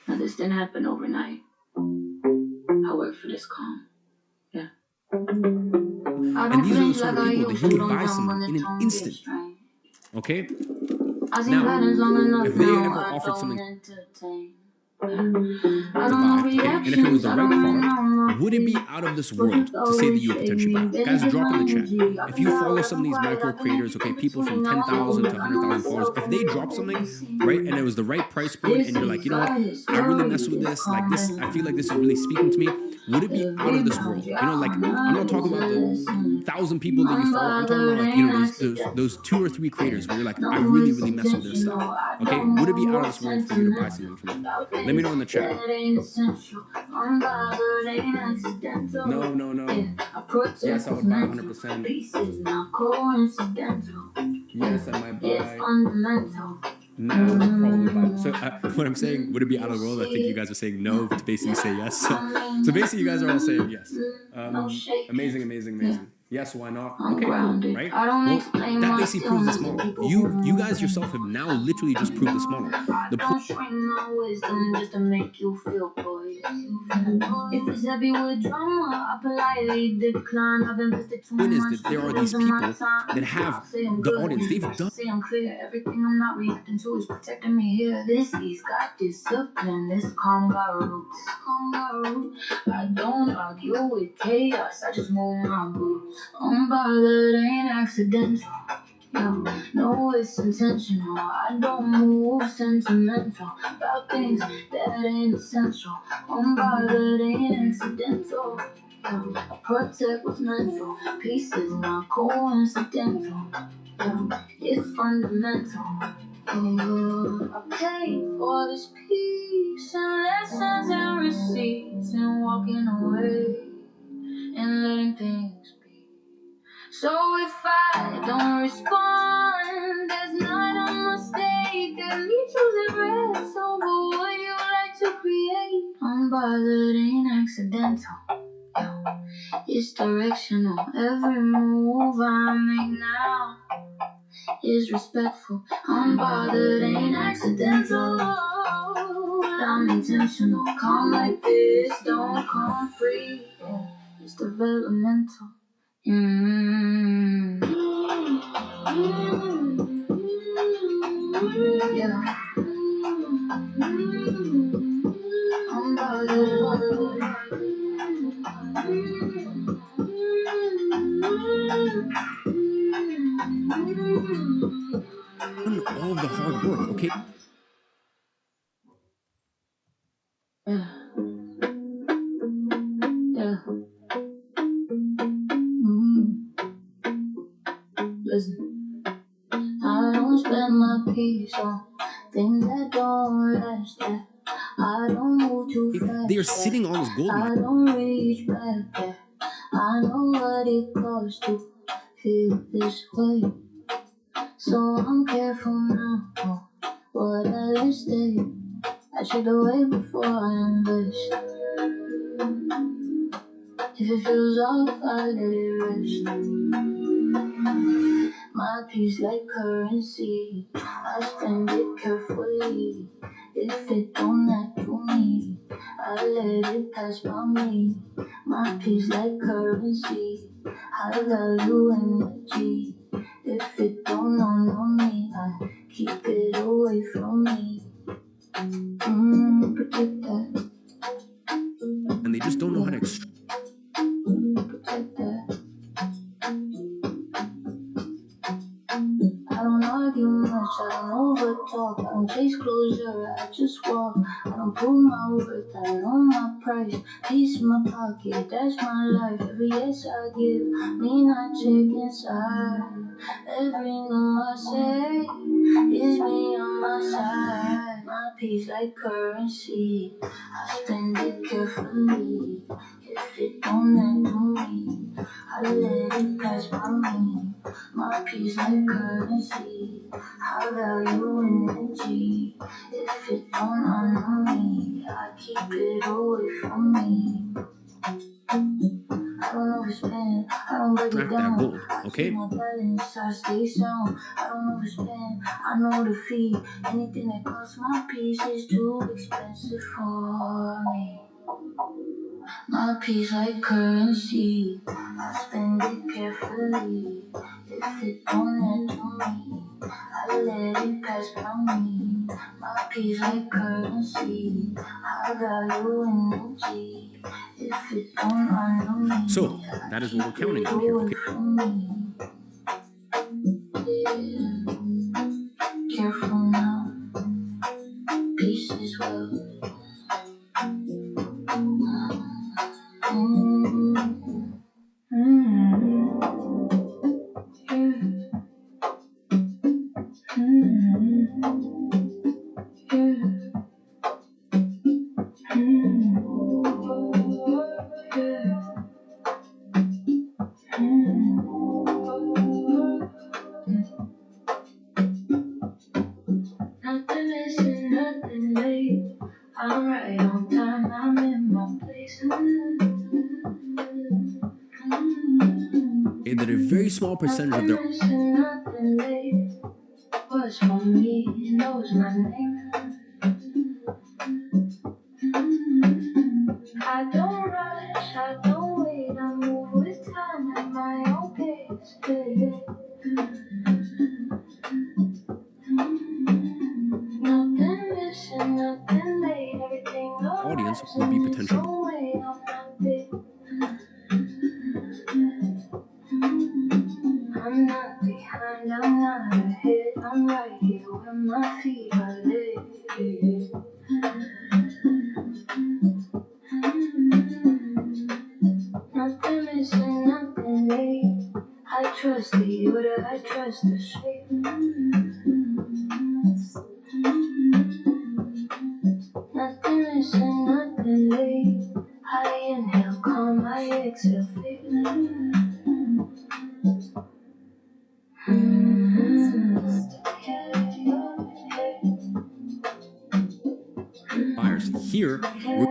Now, this didn't happen overnight. I worked for this calm. Yeah. And these are the sort of people that you would buy something in an instant. Okay? Now, if they ever offered something to buy, okay, and if it was the right product, would it be out of this world to say that you would potentially buy it? Guys, drop in the chat. If you follow some of these micro creators, okay, people from 10,000 to 100,000 followers, if they drop something, right, and it was the right price point, and you're like, you know what, I really mess with this, like this, I feel like this is really speaking to me, would it be out of this world? You know, like, I'm not talking about the 1,000 people that you follow, I'm talking about like, you know, those 2 or 3 creators where you're like, I really, really mess with their stuff, okay? Would it be out of this world for you to buy something from them? Let me know in the chat. That ain't essential. Unbothered, ain't accidental. No. Yeah, I protect Yes, I what's would buy mental. 100%. Pieces not coincidental. Yes, I might It's buy. fundamental. No, I would probably buy. So what I'm saying, would it be out of the world? I think you guys are saying no to basically say yes. So basically, you guys are all saying yes. Amazing. Yes, why not? Okay, cool, right? Well, that basically proves this model. You guys yourself have now literally just proved this model. The Don't shrink my wisdom just to make you feel good. If it's heavy with drama, I politely decline. I've invested too point is much that there are to these lose my people time. that have Say I'm the good. audience. They've done. Say I'm clear. Everything I'm not reacting to is protecting me here. This he's got discipline. This calm got roots. I don't argue with chaos. I just move my boots. Unbothered ain't accidental. Yo, no, it's intentional. I don't move sentimental about things that ain't essential. Unbothered ain't accidental. Yo, I protect what's mental. Peace is not coincidental. Yo, it's fundamental. I paid for this peace and lessons and receipts and walking away and letting things be. So if I don't respond, that's not a mistake. That's me choosing rest over what you like to create. Unbothered ain't accidental. Yo, it's directional. Every move I make now is respectful. Unbothered ain't accidental. I'm intentional. Calm like this, don't come free. Yeah, it's developmental. Yeah. Done all of the hard work, okay? Yeah. Listen, I don't spend my peace on things that don't last. Yeah. I don't move too fast. They are sitting on this gold mine. I don't reach back. Yeah. I know what it costs to feel this way. So I'm careful now. What I stay. I should away before I invest. If it feels off, I let it rest. My peace like currency, I spend it carefully. If it don't act to me, I let it pass by me. My peace like currency, I value energy. If it don't know me, I keep it away from me. Protect that. And they just don't know how to extract. Protect that. I don't argue much, I don't overtalk, I don't chase closure, I just walk. I don't prove my worth, I know my price. Peace in my pocket, that's my life. Every yes I give, mean I check inside. Every no I say is me on my side. My peace like currency, I spend it carefully. If it don't end to me, I let it pass by me. My peace like currency, I value energy. If it don't honor me, I keep it away from me. I don't overspend, I don't break it down. That gold, okay? I keep my balance, I stay sound. I don't overspend, I know the fee. Anything that costs my peace is too expensive for me. My peace like currency, I spend it carefully. If it don't add to me, I let it pass by me. My peace like currency, I value energy. If it don't honor me, So that is what we're counting on here, okay? Yeah. Careful now, peace is well. I'm right on time, I'm in my place. That a very small percentage of their Nothing late was for me, knows my name. I don't rush, I don't wait, I move with time at my own pace. Nothing missing, nothing late, everything audience would be potential. so wait on my bit. I'm not behind, I'm not ahead, I'm right here where my feet are laid. Nothing missing, nothing late. I trust the order, I trust the shape. Nothing missing, nothing late. I inhale calm, I exhale faith. Buyers here, we're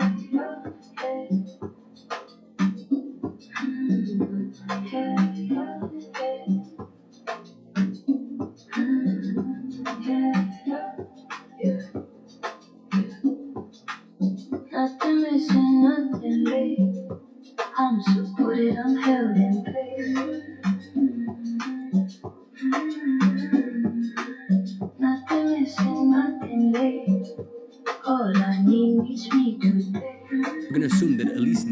Nothing missing, nothing late. I'm supported, I'm held in place. Nothing missing, nothing late. All I need meets me today. gonna assume that at least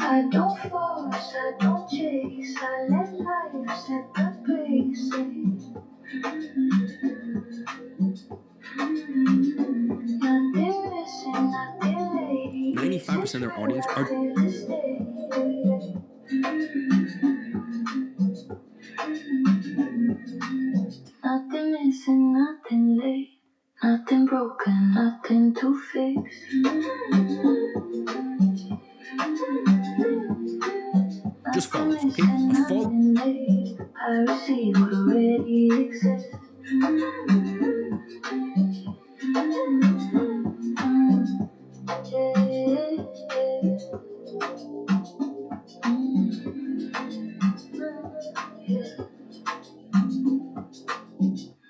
I don't force, I don't chase. I let life set the pace. Nothing missing, nothing late. 95% of their audience are Nothing missing, nothing late. Nothing broken, nothing to fix. just followers, okay? A follower Nothing late. I receive what already exists.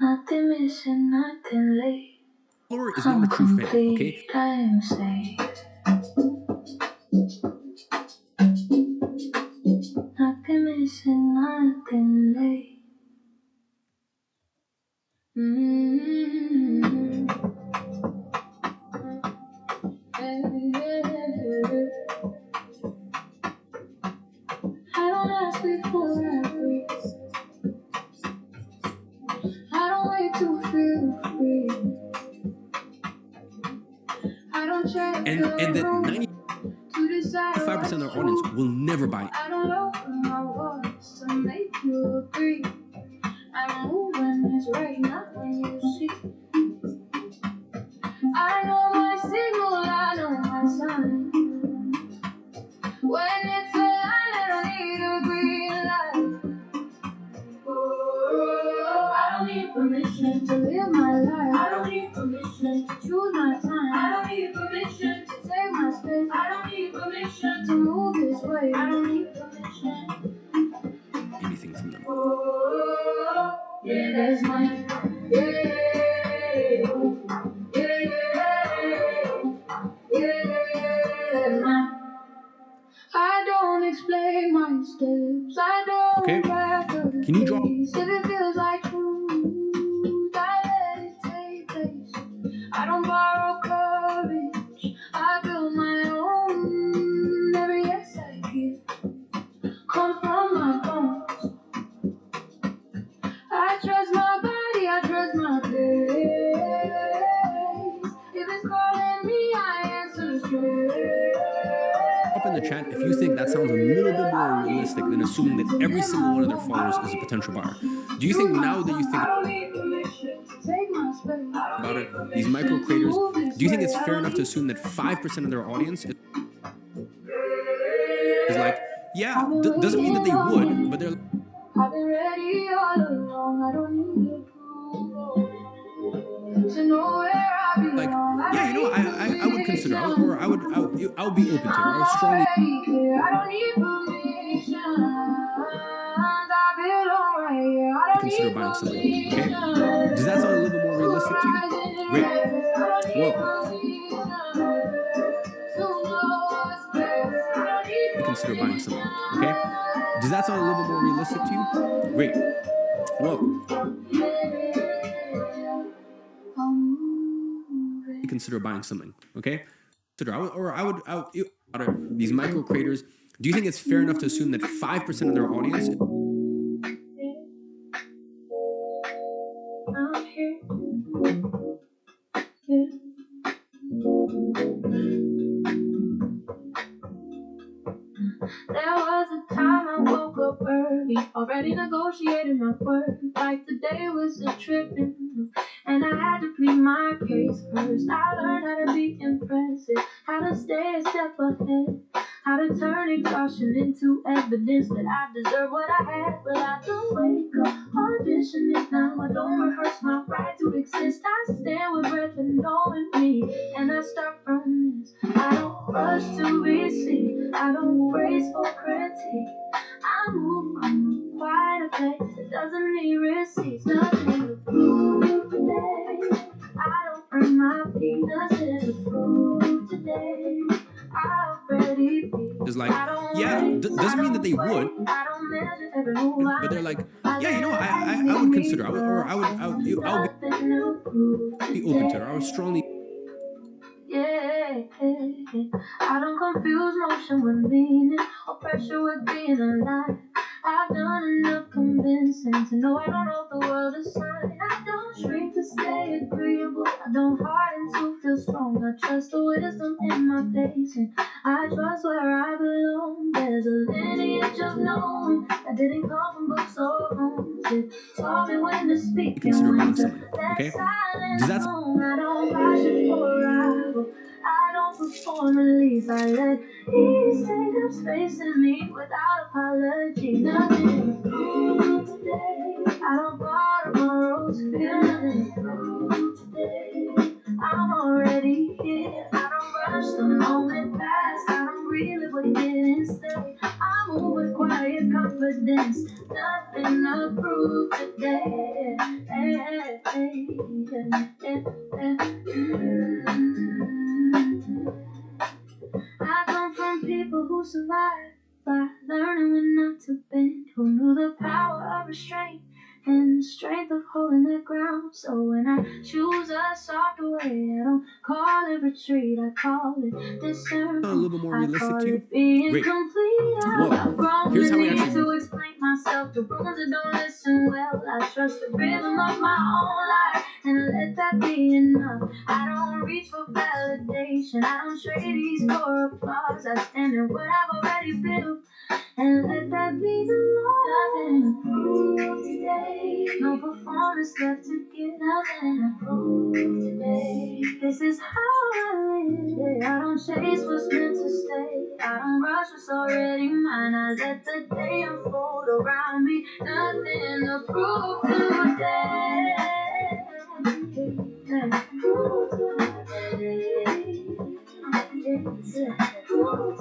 Nothing missing, nothing late. is not a true fan, okay? I'm safe. Nothing missing, nothing late. I don't ask before I breathe. I don't wait to feel free. I don't check And that 95% of their audience will never buy. I don't lower my voice to make you agree. I'm moving is right, not when you see. I know my signal, I know my sign. When it's a line, I don't need a green light. I don't need permission to live my life. I don't need permission to choose my time. I don't need permission to take my space. I don't need permission to move this way. I don't need permission. Anything from them. Yeah, that's mine. Yeah, mine. I don't explain my steps. I don't Okay. back up. Can you draw? If it feels like truth, I let it take place. I don't borrow courage. I build my own. Every yes I give comes from my bones. I trust my body, I trust my place. If it's calling me, I answer straight. Up in the chat if you think that sounds a little bit more realistic than assuming that every single one of their followers is a potential buyer. Do you think now that you think about it, these micro creators, do you think it's fair enough to assume that 5% of their audience is like, yeah, doesn't mean that they would, but they're like, I've been ready all along, I don't need approval to know where I yeah, you know, I would consider, I would be open to it. I would strongly consider buying something. Okay, does that sound a little bit more realistic to you? Great. Well, consider buying something. Okay, does that sound a little bit more realistic to you? Great. Well, consider buying something. Okay, these micro creators. Do you think it's fair enough to assume that 5% of their audience There was a time I woke up early, already negotiated my worth, like the day was a tripping, and I had to plead my case first. I learned how to be impressive, how to stay a step ahead, how to turn exhaustion into evidence that I deserve what I had. But I don't wake up auditioning now, I don't rehearse my right to exist. I stand with breath and knowing me, and I start from this. I don't rush to be seen, I don't praise for critique. I move from a quiet place that doesn't need receipts. Nothing to prove today. I don't bring my feet, nothing to prove today. I already feel. is like, yeah, doesn't mean that they would, but they're like, yeah, you know, I would consider, I'll be open to it. I would strongly. Yeah, I don't confuse motion with meaning or pressure with being alive. I've done enough convincing to know I don't know the world is sign. I don't shrink to stay agreeable. I don't harden to feel strong. I trust the wisdom in my pacing. I trust where I belong. There's a lineage of knowing that didn't come from books or rooms. It taught me when to speak Consider and when buying to something. Okay, let does silence that alone. I don't rush it for arrival. I don't perform release. I let ease take up space in me without apology. Nothing to prove today. I don't borrow tomorrow's feel nothing to prove today. I'm already here. I don't rush the moment past. I don't relive what didn't stay. I move with quiet confidence. Nothing to prove today. I come from people who survived by learning when not to bend, who knew the power of restraint and the strength of holding their ground. So when I choose a softer way, I don't call it retreat, I call it discernment. a little bit more I realistic call to you? it being Great. complete. Well, I've grown here's the how we need actually to explain myself to rooms that don't listen well. I trust the rhythm of my own life, and I let that be enough. I don't reach for validation, I don't trade ease for applause. I stand in what I've already built, and let that be the law. Nothing to prove today, no performance left to give. Nothing to prove today, this is how I live. Yeah, I don't chase what's meant to stay, I don't rush what's already mine. I let the day unfold around me. Nothing to prove today. Prove today. Prove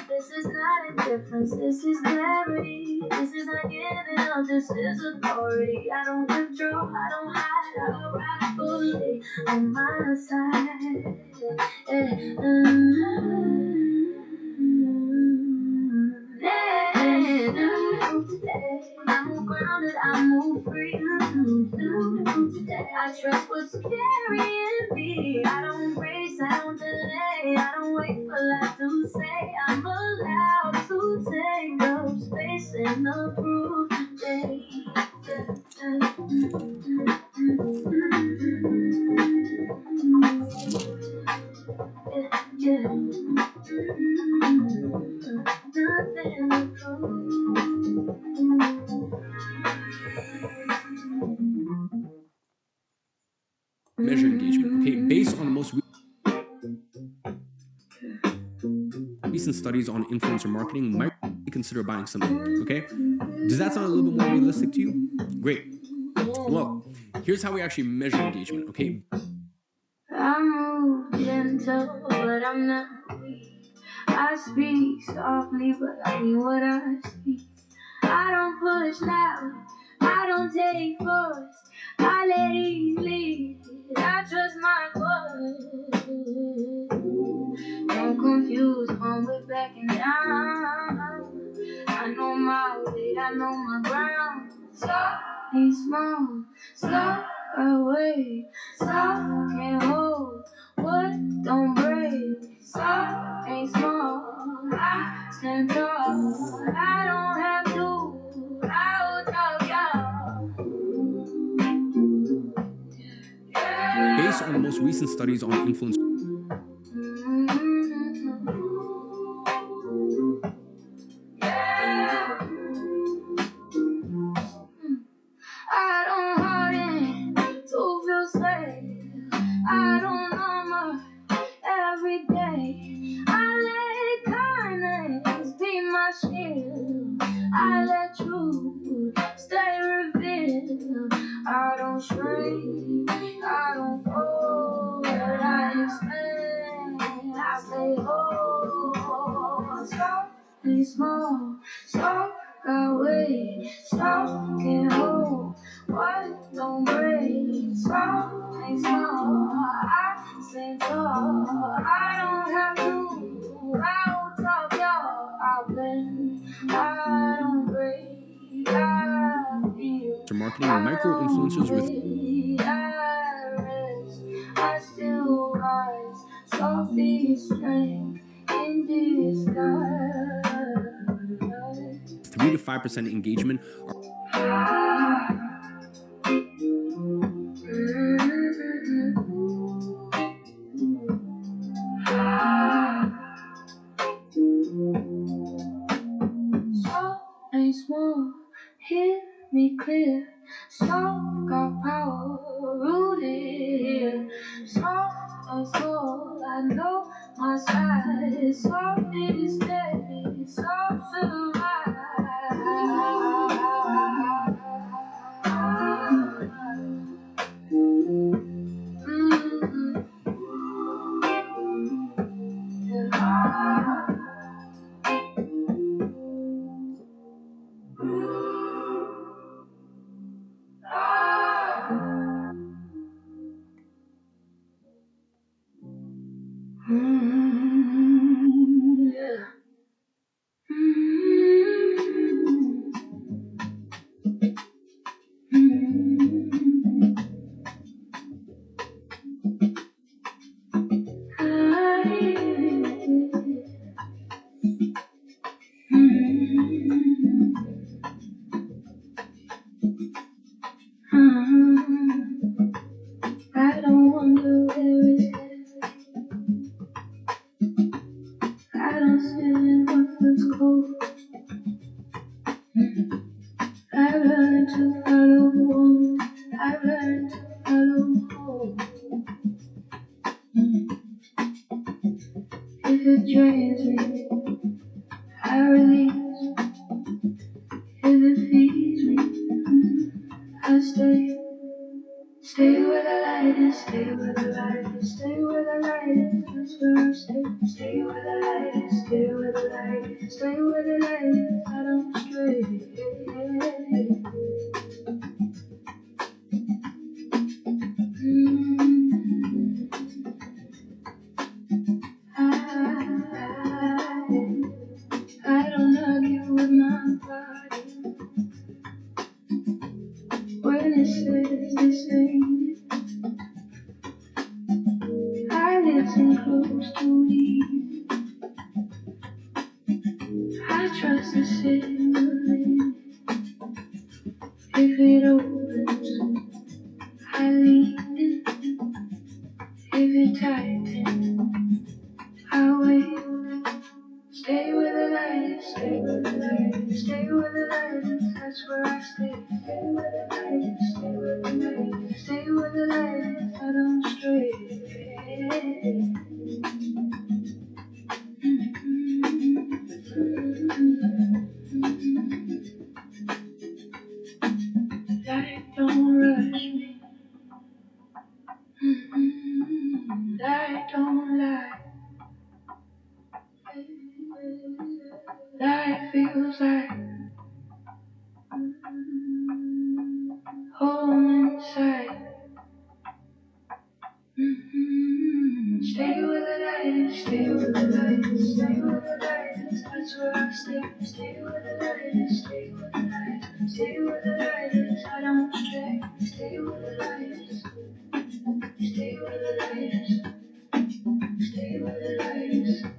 This is not indifference, this is clarity. This is not giving up, this is authority. I don't withdraw, I don't hide, I ride fully on my side. I move grounded, I move free. I trust what's carrying me. I don't race, I don't delay. I don't wait for life to say I'm allowed to take up space and approve today. Yeah. Nothing to prove. Measure engagement. Okay, based on the most recent recent studies on influencer marketing might consider buying something. Okay, does that sound a little bit more realistic to you? Great. Well, here's how we actually measure engagement. Okay. I move gentle, but I'm not weak. I speak softly, but I mean what I speak. I don't push loud, I don't take force. I let ease lead, I trust my voice. Don't confuse fun with backing down. I know my weight, I know my ground. Soft ain't small, slow away. Soft can't hold what don't break. Soft ain't small, I stand tall. I don't have to, I will talk y'all. Based on the most recent studies on influence. I don't harden to feel safe. I don't number every day. I let kindness be my shield. I let truth stay revealed. I don't shrink, I don't fold. I expand, I stay whole. Soft and small, soft got weight, soft can hold. What don't break, soft and small. I stand tall, I don't have to. I will talk y'all. I bend, I don't break. I feel. Marketing micro influencers with I rest, I still rise. Soft is strength in disguise. 3 to 5% engagement Soft ain't small, hear me clear. Soft got power, rooted here. Soft and small, I know my size. Soft is steady, soft survive. I don't wonder where it's headed. I don't stand what feels cold. I've learned to follow one. I've learned to follow home. If it drains me, I release. If it feeds me, I stay. Stay where the light is, stay where the light is, stay where the light is, that's where I stay. Stay where the light is, stay where the light is, stay where the light is, I don't stray. I don't argue with my body when it says this ain't it. I listen close to leave. I trust the signal. If it opens, I lean in. If it tightens, I wait. Stay where the light is, stay where the light is, stay where the light is, that's where I stay. Stay where the light is, stay where the light is, stay where the light is, I don't stray. Life feels like home inside. Stay with the light, stay with the light, stay with the light. That's where I stay. Stay with the light, stay with the light, stay with the light. I don't stray. Stay with the light, stay with the light, stay with the light.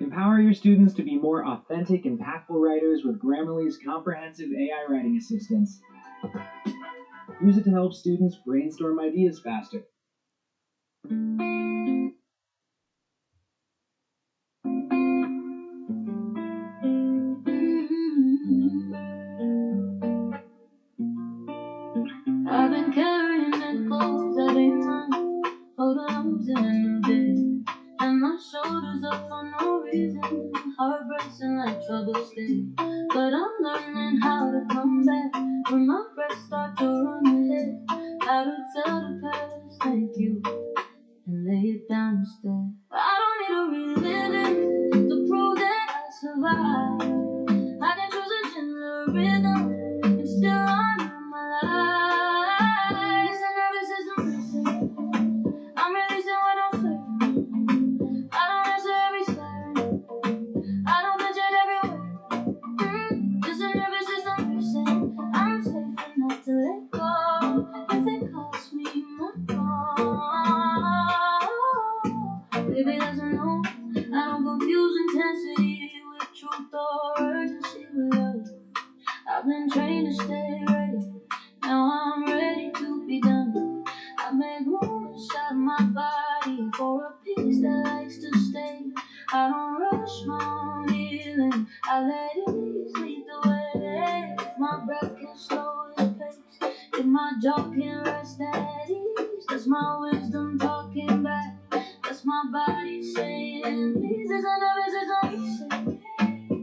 Empower your students to be more authentic, impactful writers with Grammarly's comprehensive AI writing assistance. Use it to help students brainstorm ideas faster. I've been carrying echoes that ain't mine, photos in the bed, and my shoulders up for no reason. Heart racing like trouble stay, but I'm learning how to come back when my breath starts to run ahead. How to tell the past thank you and lay it down instead. I don't need to relive it to prove that I survived. I can choose a gentler rhythm and still honor my life. It's a nervous system racing. I'm releasing what I'm saying. I don't answer every siren. I don't bitch at every word. It's a nervous system racing. I'm safe enough to let go if it costs me my phone. Baby doesn't know. I don't confuse intensity with truth or urgency with love. I've been trained to stay ready. Now I'm ready to be done. I make room inside my body for a piece that likes to stay. I don't rush my own healing. I let ease lead the way. If my breath can slow its pace, if my jaw can rest at ease, that's my wisdom talking back. That's my body saying, please, it's a nervous, it's a reset.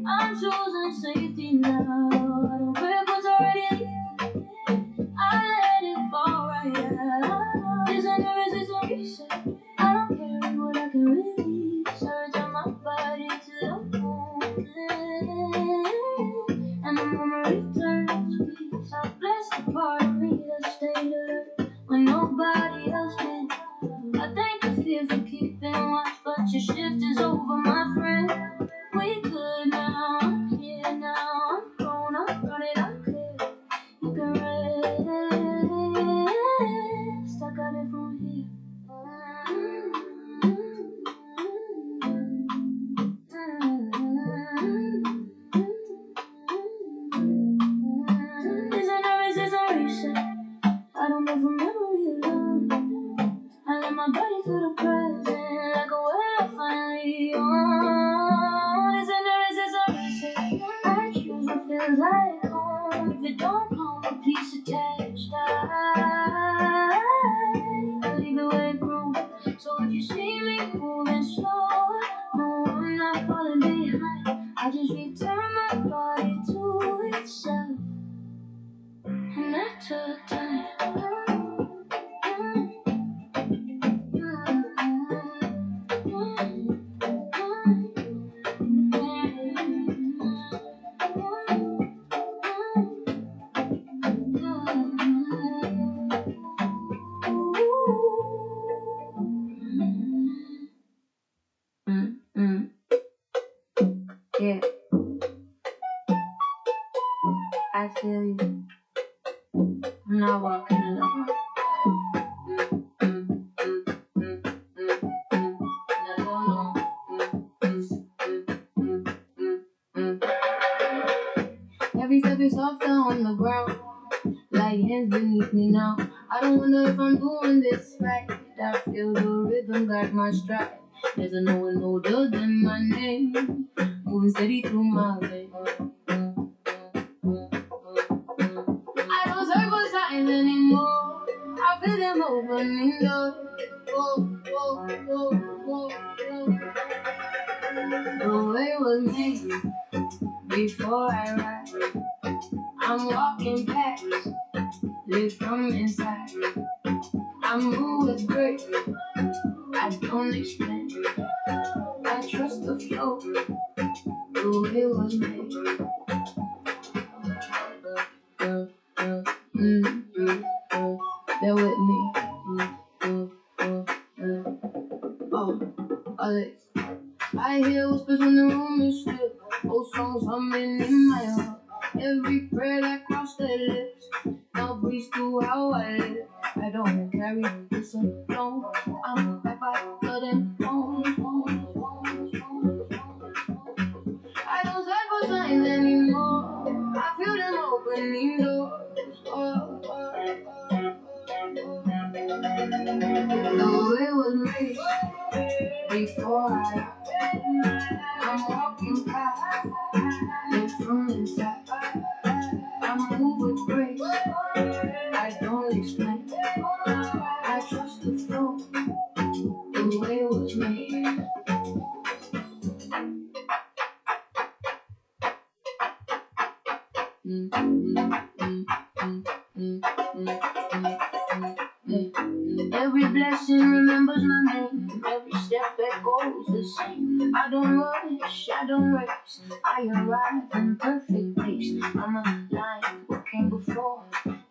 I'm choosing safety now. I don't grip what's already leaking. I let it fall right out. It's a nervous, it's a reset. I don't carry what I can release. I return my body to the moment, and the memory turns peace. I bless the part of me that stayed alert when nobody else did. I thank the fear for keeping watch, but your shift is over, my friend. We good now, I'm here now, I'm grown, I'm running, I'm clear. You can rest, I got it from here. It's a nervous, it's a reset. I don't go from memory alone. I let my body feel the present like a well I finally own. It's a nervous, it's a reset. I choose what feels like home. If it don't come with peace attached, I leave it where it grows. So if you see me moving slow, no, I'm not falling behind. I just return my body to itself. And that took time. feel you. I'm not walking alone. Every step is softer on the ground, like hands beneath me now. I don't wonder if I'm doing this right. I feel the rhythm guide my stride. There's a no one older than my name, moving steady through my veins. I don't search for signs anymore. I feel them opening doors. Whoa, whoa, whoa, whoa, whoa. The way was made before I ride. I'm walking past, live from inside. I move with grace, I don't explain. I trust the flow, the way it was made. They're with me. Oh, Alex. I hear whispers when the room is still. Old songs humming in my heart. Every prayer that crossed their lips now breathes through how I live. I don't carry this alone. I'm back by blood and bones. I don't search for signs anymore. I feel them opening doors. Oh, oh, oh, oh. The way was made before I'm walking past, live from inside. I move with grace, I don't explain. I trust the flow, the way it was made. Every blessing remembers my name. Every step that goes the same. I don't rush, I don't race. I arrive in perfect pace. I'm aligned with what came before,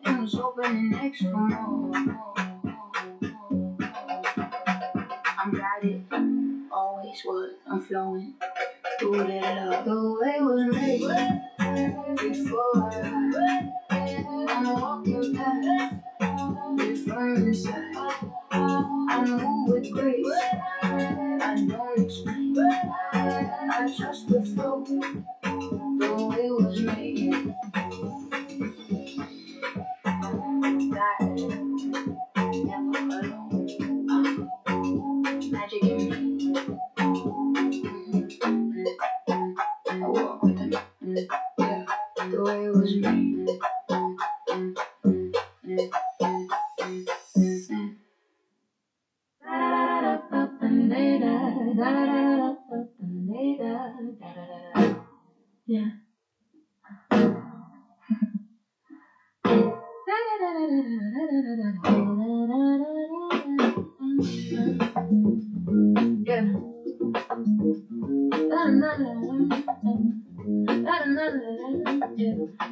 and was opening next for more. I'm guided, always was. I'm flowing through that love. The way was made before I arrived. I'm walking past, live from inside. I move with grace, I don't explain. I trust the flow, the way it was made. God, never alone. Magic in me. I walk with him. Yeah, the way it was made. Yeah.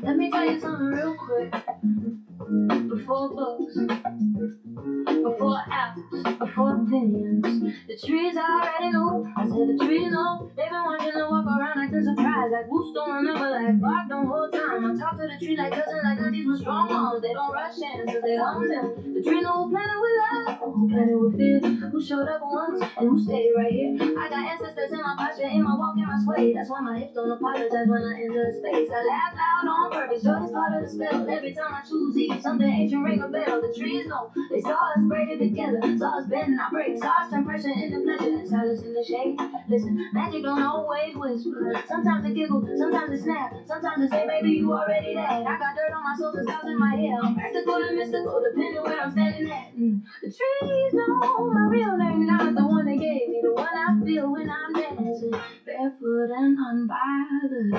Let me tell you something real quick. Before books, before apples, before opinions, the trees already know. I said the trees know. They've been watching to walk around like they're surprised. Like Woost don't remember, like Bark don't hold time. I talk to the tree like cousin, like aunties with strong arms. They don't rush in, cause they hum them. The tree know who planted with love, who planted with fear, who showed up once and who stayed right here. I got ancestors in my posture, in my walk, in my sway. That's why my hips don't apologize when I enter space. I laugh loud on purpose, joy is part of the spell. Every time I choose ease, something ancient ring a bell. The trees know, they saw us braided together, saw us bend our break, saw us turn pressure into pleasure and silence in the shade. Listen, magic don't always whisper. Sometimes it giggle, sometimes it snap, sometimes it say, baby, you already there. I got dirt on my soul, the stars in my hair. I'm practical and mystical, depending where I'm standing at. The trees know my real name, not the one they gave me, the one I feel when I'm dancing, barefoot and unbothered.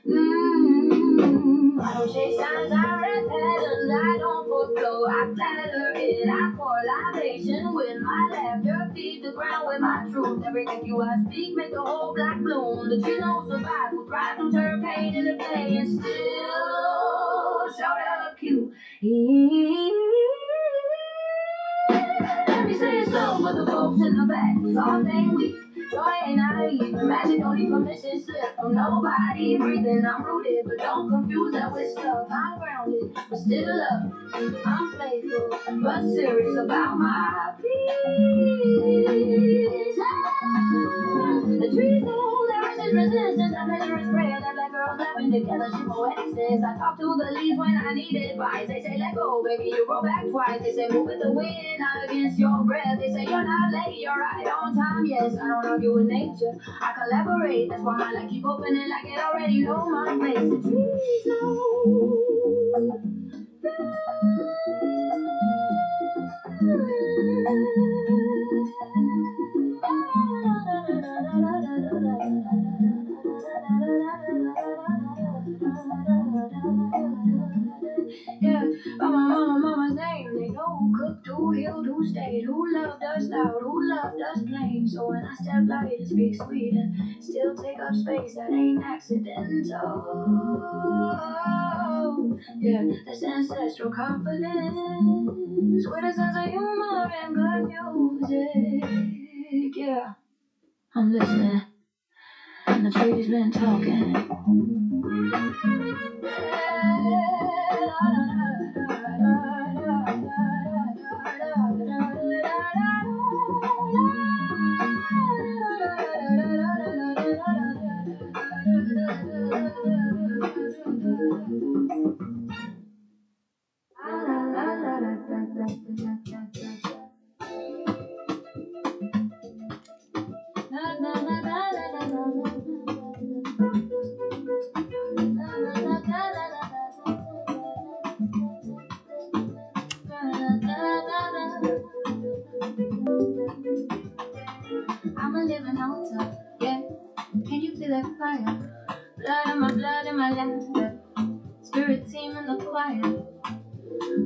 I don't chase signs, I read patterns, I don't foreflow, I flatter it, I pour libation with my laughter, feed the ground with my truth. Every thank you I speak, make the whole black bloom. The tree knows survive, will thrive through turn pain in the play, and still showed up cute. Let me say it slow for the folks in the back, soft and weak. Joy ain't naive, magic don't need permission slip from nobody. Breathing, I'm rooted, but don't confuse that with stuff. I'm grounded, but still up. I'm playful, but serious about my peace. The trees move, there is resistance, that pleasure is prayer. That black girls laughing together, she poetic says. I talk to the leaves when I need advice. They say let go, baby, you go back twice. They say move with the wind, not against your breath. They say you're not late, you're right on time. Yes, I don't argue with nature, I collaborate. That's why my life keep opening like it already know my place. The trees know. Yeah, by my mama's name, they know who cooked, who healed, who stayed, who loved us loud, who loved us plain. So when I step light and speak sweet and still take up space, that ain't accidental. Yeah, that's ancestral confidence with a sense of humor and good music. Yeah, I'm listening, and the tree's been talking. I'm a living altar, yeah. Can you feel that fire? Blood in my life. Spirit team in the choir.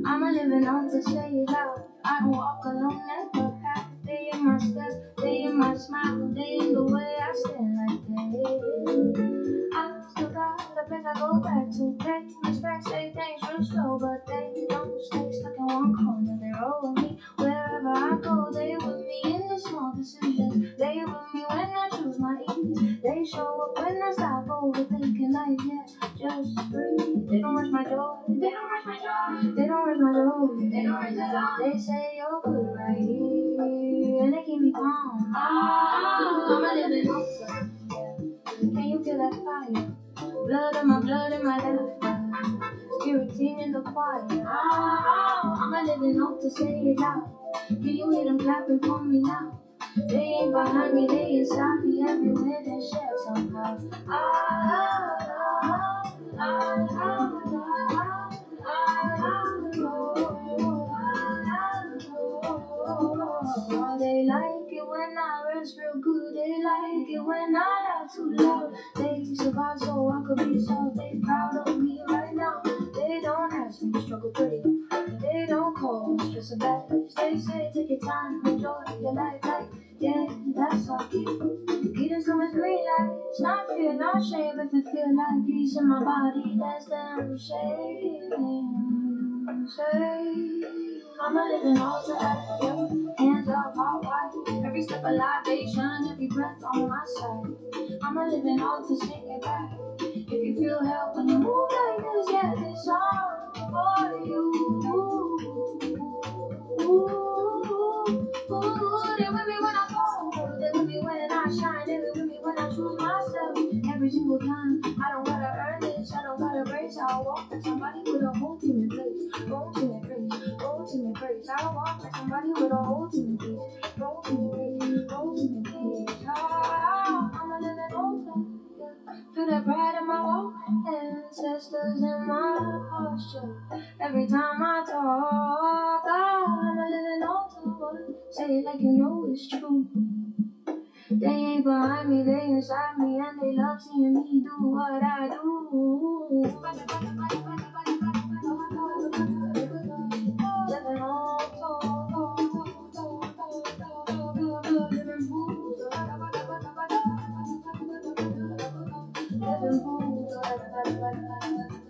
I'm a living altar, say it loud. I don't walk alone, never have. They in my step, they in my smile, they in the way I stand like that. I still got a place I go back to. Pay respect, say things real slow, but they don't stay stuck in one corner. They roll with me wherever I go. They with me in the small decisions. They with me when I choose my ease. They show up when I stop overthinking life. Yeah, just breathe. They don't rush my joy. They don't rush my joy. They don't rush my joy. They don't rush it all. They say you're good right here, and they keep me calm. Oh, I'm a living altar. Can you feel that fire? Blood in my life. Spirit team in the choir. Oh, I'm a living altar, say it loud. Can you hear them clapping for me now? They ain't behind me, they inside me, everywhere they share somehow. They like it when I rest real good. They like it when I laugh too loud. They survive so I could be soft. They proud of me right now. They don't ask me to struggle pretty. They don't call stress a badge. They say take your time, enjoy your life. Like yeah, that's all. Getting so much green lights, not fear, not shame. If it feel like peace in my body, that's them shaking. Say, I'm a living altar, yeah. Hands up, heart wide. Every step of libation, every breath on my side. I'm a living altar, sing it back. If you feel help when you move like this, yeah, this song for you. They with me when I fall, they with me when I shine, they with me when I choose myself. Every single time, I don't gotta earn this, I don't gotta brace. I'll walk like somebody with a whole team in place. Whole team in praise, whole team in praise. I'll walk like somebody with a whole team in place. Whole team in praise, whole team in praise. I'm a living altar. Feel that pride in my walk, ancestors in my posture. Every time I talk, I'm a living altar. Say it like you know it's true. They ain't behind me, they inside me, and they love seeing me do what I do. Living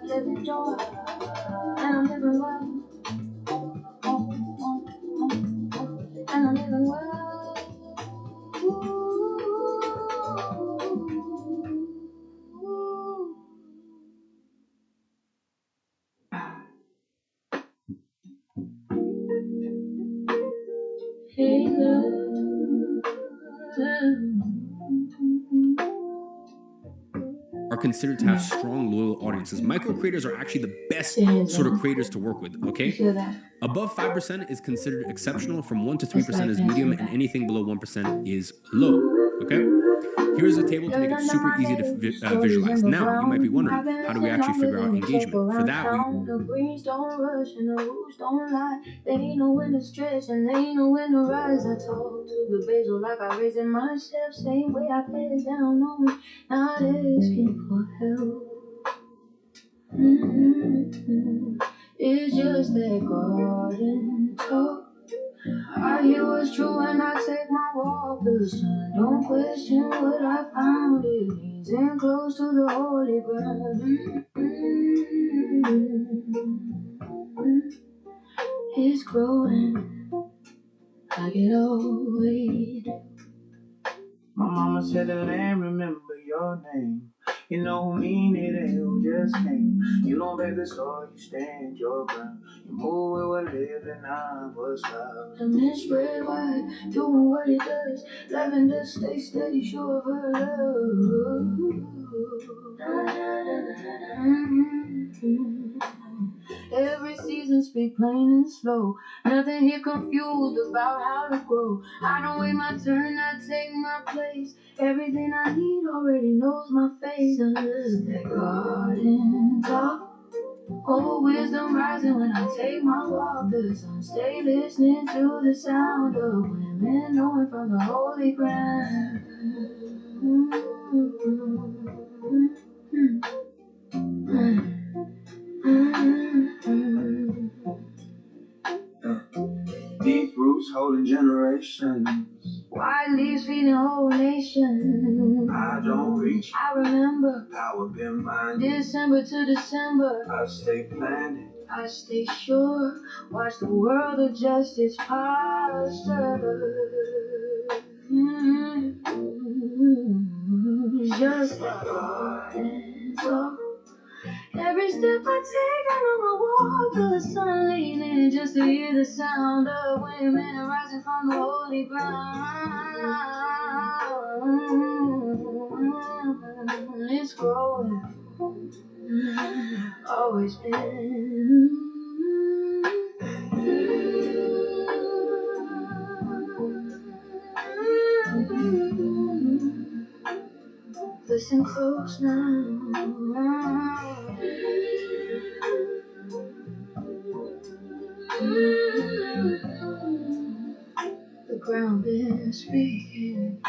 living joy, and I'm living well, and I'm living well. Hey, love. Are considered to have strong, loyal audiences. Micro creators are actually the best sort of creators to work with, okay? Above 5% is considered exceptional, from 1 to 3% is medium, and anything below 1% is low, okay? Here's a table to make it super easy to visualize. Now, you might be wondering, how do we actually figure out engagement? For that, the greens don't rush and the roots don't lie. They know when to stretch and they know when to rise. I talk to the basil like I raise in my steps. Same way I pay it down on me, not asking for help. It's just that garden talk. I hear what's true and I take my walk. The sun don't question what I found. It leans in close to the holy ground. It's growing like it always. My mama said the land remember your name. You know who mean it and who just came. You don't beg the soil, you stand your ground. You move with what live and not what's loud. The mist spread wide, doing what it does. Lavender stay steady, sure of her love. Every season speak plain and slow. Nothing here confused about how to grow. I don't wait my turn, I take my place. Everything I need already knows my face. That garden talk. Oh, wisdom rising when I take my walk. The sun stay listening to the sound of women knowing from the holy ground. Deep roots holding generations. Wide leaves feeding whole nation. I don't reach, I remember power been mine. December to December. I stay planted. I stay sure. Watch the world adjust its posture. Just like garden talk. Every step I take, I know I walk. The sun leaning just to hear the sound of women rising from the holy ground. It's growing, always been. Listen close now. The ground been speaking.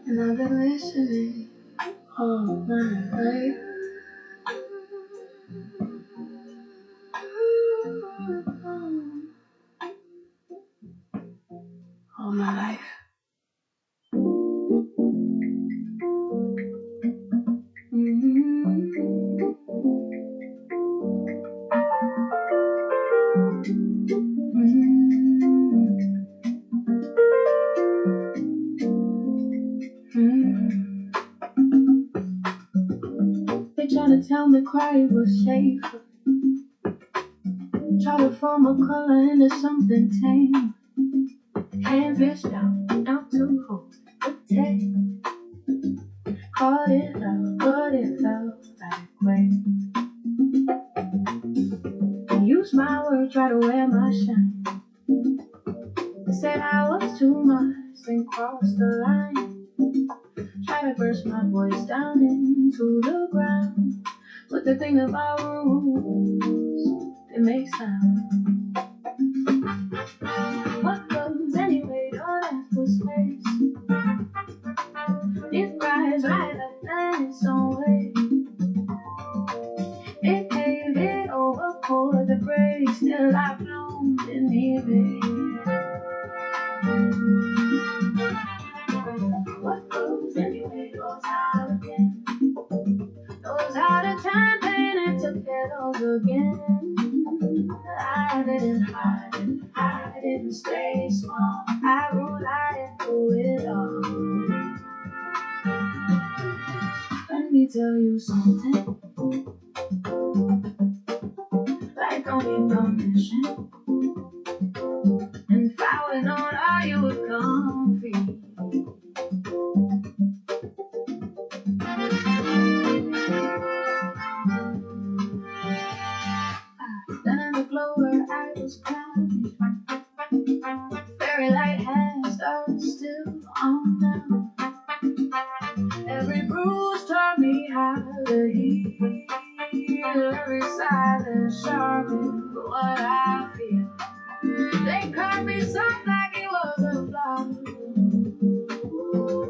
And I've been listening all my life. All my life. They try to tell me quiet was safer. Try to form a color into something tame. Hands reached out to hold the tape. Caught it out, but it felt like weight. Use my words, try to wear my shine. Said I was too much, then crossed the line. Try to burst my voice down into the ground. But the thing about rules, they make sound. What goes anyway, don't ask for space. It cries right up in its own way. It gave it over for the break. Still I bloom in me, babe. What goes anyway goes out again. Knows how to turn pain into petals again. I didn't hide, I didn't stay small. I rule, I didn't do it all. me tell you something. Like I need permission. And if I was on all you would come free. Then in the glow where I was crying, very light hands are still on now. Every bruise taught me how to heal. Every silence sharpened what I feel. They caught me soft like it was a flower.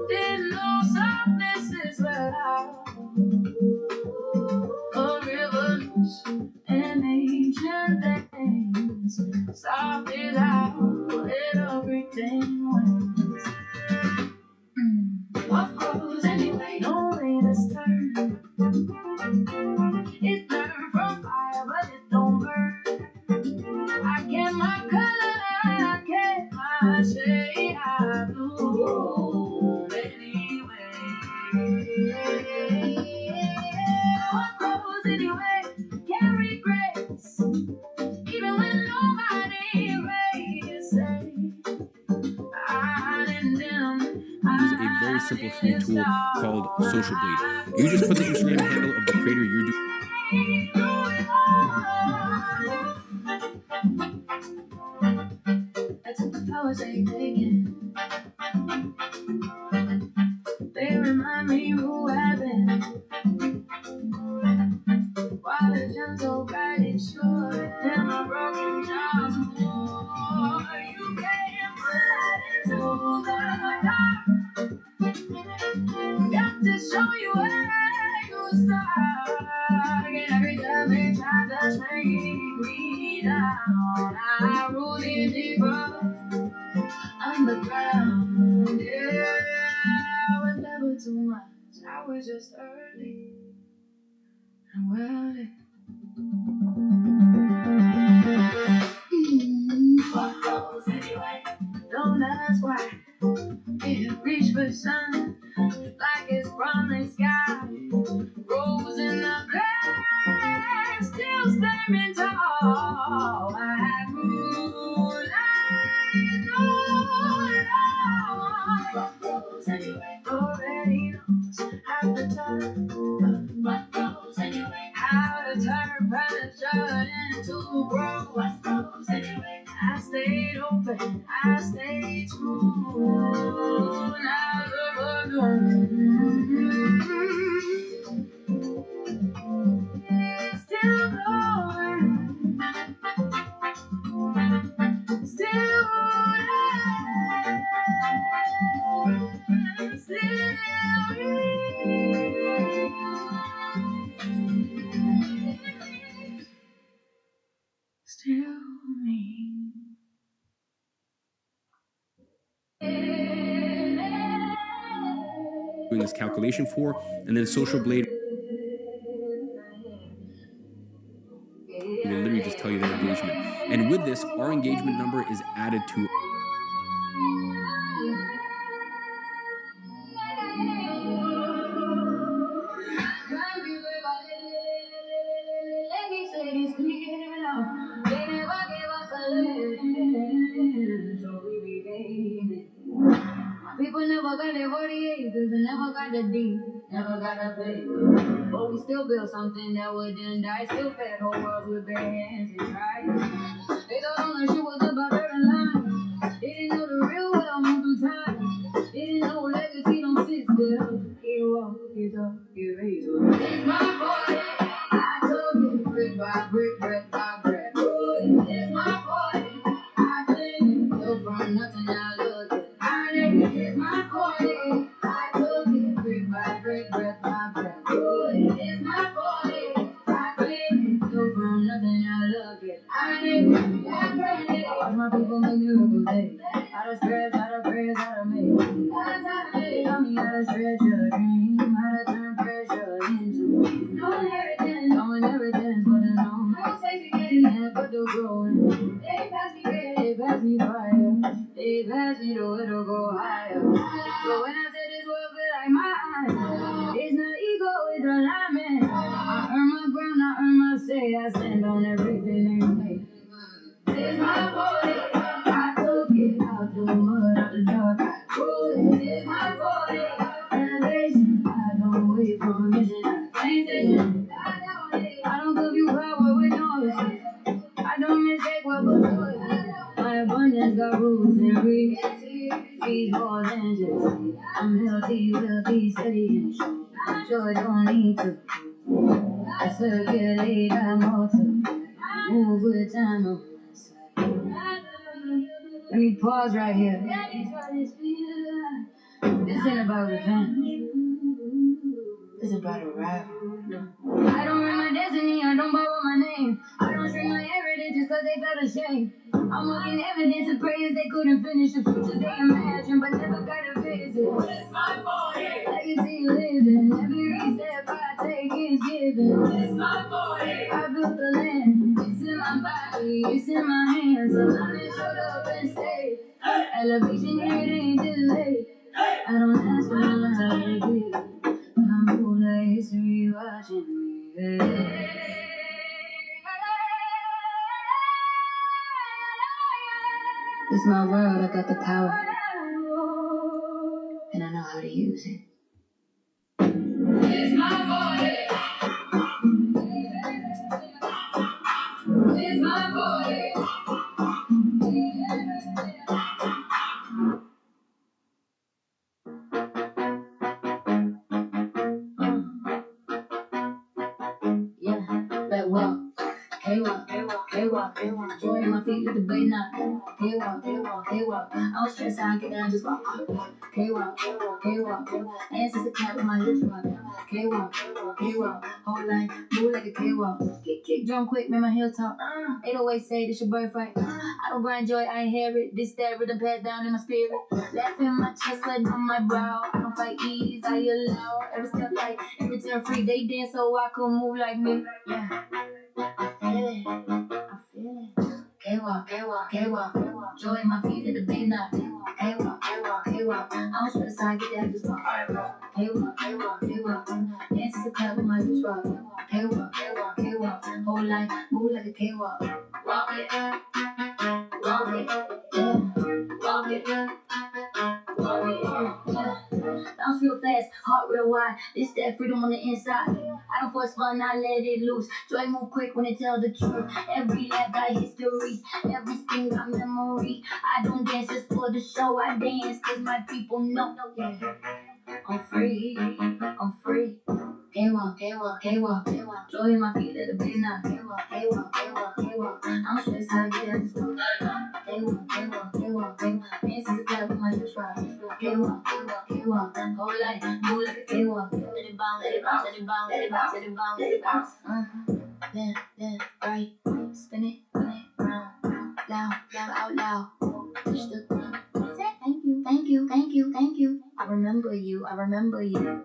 Didn't know softness is where a rivers and ancient things. Soft is how let everything wins. What grows anyway? No way to turn. It learned from fire, but it don't burn. I get my color, I get my shade, I bloom anyway. What grows anyway? Carry grace, even when nobody raised. Say, I didn't This is a very simple free tool called Social Blade. You just put the Instagram handle of the creator you're doing. I took the powers they taken. They remind me who I've been. While the gentle guiding shore and my broken jaws more. You came right into the dark. Got to show you where you start. And every time they try to take me down, I rolled in deeper underground. Yeah, I was never too much. I was just early and well. What goes anyway? Don't ask why. It reach for sun like it's from the sky. Rose in the grass, still standing tall. I had moonlight on. What goes anyway? Already knows half the time. What goes anyway? How to turn pressure into growth. What goes anyway? I stayed open, I stayed true. Now look still going, still still me. Doing this calculation for, and then Social Blade will literally just tell you their engagement. And with this, our engagement number is added to. People never got their 48 cause they never got the D, never got the pay. But we still built something that wouldn't die. Still fed whole worlds with bare hands and tried. They thought ownership was about dirt and line. They didn't know the real well moved through time. They didn't know legacy don't sit still. Get walk, get talk, get raised. It's my boy, I told you, brick by brick, bread by bread. It's my boy, I clean it, built from nothing, now look at it. It's my boy, I took it brick by brick, breath by breath. It's my boy, I claim it. Go from nothing, I look it. I need it, I brand it. I watch my people make miracles daily. Out of stress, out of prayers, out of make. Tell me how to stretch your dream, how to turn pressure into no inheritance, no inheritance, but a no. No safety net, but the growing. They pass me red, they pass me fire. They pass me the way to go higher. So when I say this world feel like mine, it's not ego, it's alignment. I earn my ground, I earn my say. I stand on everything they say. It's my body. I took it out the mud, out the dark. I grew it. It's my body. Elevation. I don't wait for permission. I change it. I don't give you power with noise. I don't mistake what was good. My abundance got rules and reach. Feed more than just. I'm healthy, wealthy, steady, and sure. Joy don't need to. I circulate, I multiply. Move with time on my side. Let me pause right here. This ain't about revenge. It's about a rival. I don't write my destiny, I don't borrow my name. I don't shrink my heritage just cause they felt ashamed. I'm walking evidence of prayers they couldn't finish. The future they imagined but never got a visit. It's my body. Legacy living. Every step I take is given. It's my body. I built the land. It's in my body. It's in my hands. So I'm just showed up and stayed. Elevation here, it ain't delayed. I don't ask for no how to be. I move like history watching me. It's my world, I got the power. And I know how to use it. It's my body. It's my body. Yeah, let walk. K-walk, K-walk, K-walk. Joy in my feet with the bait knot. K-walk, K-walk. I don't stress how I get down, just walk. K-walk, K-walk. Answers the clap with my hips rock. K-walk, K-walk. Whole life, move like a K-walk. Kick, drum quick, make my heels talk. 808 say this your birthright. I don't grind joy, I inherit. This, that rhythm passed down in my spirit. Laugh in my chest, like on my brow. I don't fight ease, I allow. Every step like, every turn free. They dance so I can move like me. Yeah. I feel it, I feel it. K-walk, K-walk, K-walk. Joy in my feet at the big knot. K-walk, K-walk, K-walk. I don't stress how I get that just walk. K-walk, K-walk, K-walk. Dances the clap with my hips rock. K-walk, K-walk, K-walk. Whole life, move like a K-walk. Walk it, yeah. Walk it, walk it, yeah. Bounce real fast, heart real wide. This that freedom on the inside. I don't force fun, I let it loose. Joy move quick when they tell the truth. Every lap got history, every spin got memory. I don't dance just for the show, I dance cause my people know. Yeah. I'm free, I'm free. K-walk, K-walk, K-walk, K-walk. Joy in my feet, let the bass knock. K-walk, K-walk, K-walk, K-walk. I'm stressed how I get out this walk. K-walk, K-walk, K-walk, K-walk. Dances the clap with my hips rock. K-walk, K-walk, K-walk. Whole life, move like a K-walk. Let it bounce, let it bounce, let it bounce, let it bounce, let it bounce, let it bounce. Left, right, spin it, round, loud, out loud. Push the ground. Say thank you, thank you, thank you, thank you. I remember you, I remember you.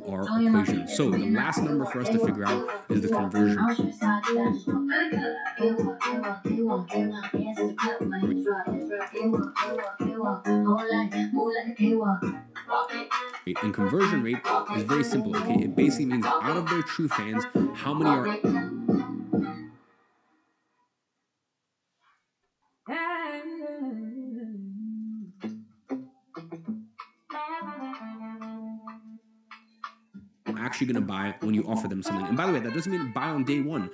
Our equation. So the last number for us to figure out is the conversion. And conversion rate is very simple. Okay, it basically means out of their true fans, how many are actually going to buy when you offer them something. And by the way, that doesn't mean buy on day one.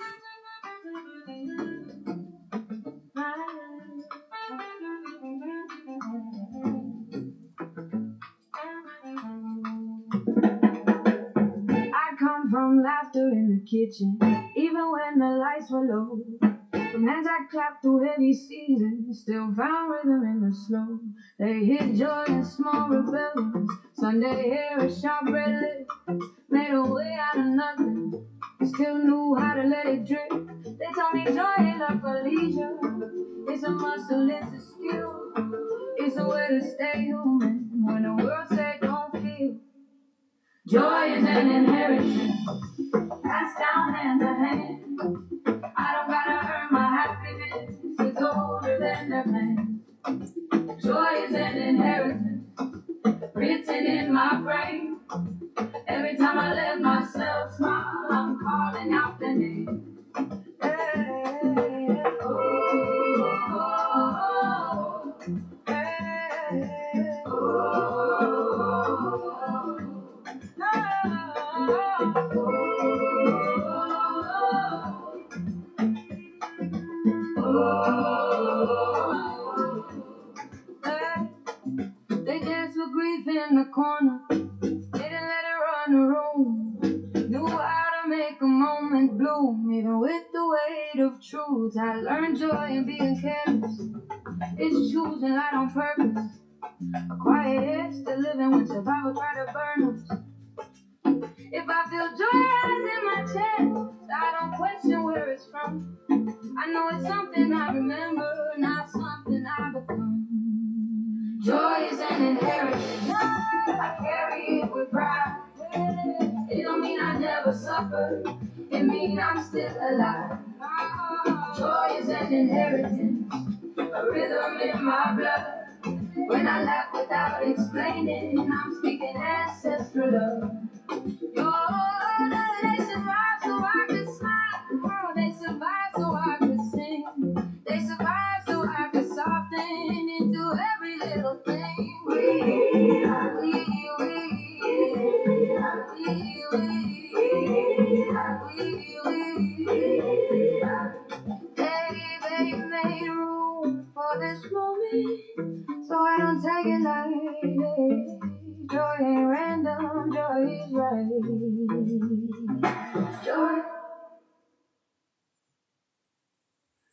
I come from laughter in the kitchen, even when the lights were low. From hands I clapped through heavy seasons, still found rhythm in the slow. They hid joy in small rebellions. Sunday hair, a sharp red lip, made a way out of nothing. Still knew how to let it drip. They taught me joy ain't love for leisure. It's a muscle, it's a skill. It's a way to stay human when the world said don't feel. Joy is an inheritance, passed down hand to hand. I don't gotta earn my happiness. It's older than and their pain. Joy is an inheritance written in my brain. Every time I let myself smile, I'm calling out the name. Hey, oh, oh, hey, They dance with grief in the corner. Didn't let it run the room. Knew how to make a moment bloom, even with the weight of truth. I learned joy in being careless. It's choosing light on purpose. A quiet air, still living when survival try to burn us. If I feel joy rise in my chest, I don't question where it's from. I know it's something I remember, not something I become. Joy is an inheritance. I carry it with pride. It don't mean I never suffered. It means I'm still alive. Joy is an inheritance, a rhythm in my blood. When I laugh without explaining, I'm speaking ancestral love. Oh, they survive so I could smile. Oh, they survive so I could sing. They survive so I could soften into every little thing. They made room for this moment, so I don't take it lightly. Joy ain't random, joy is right. Joy,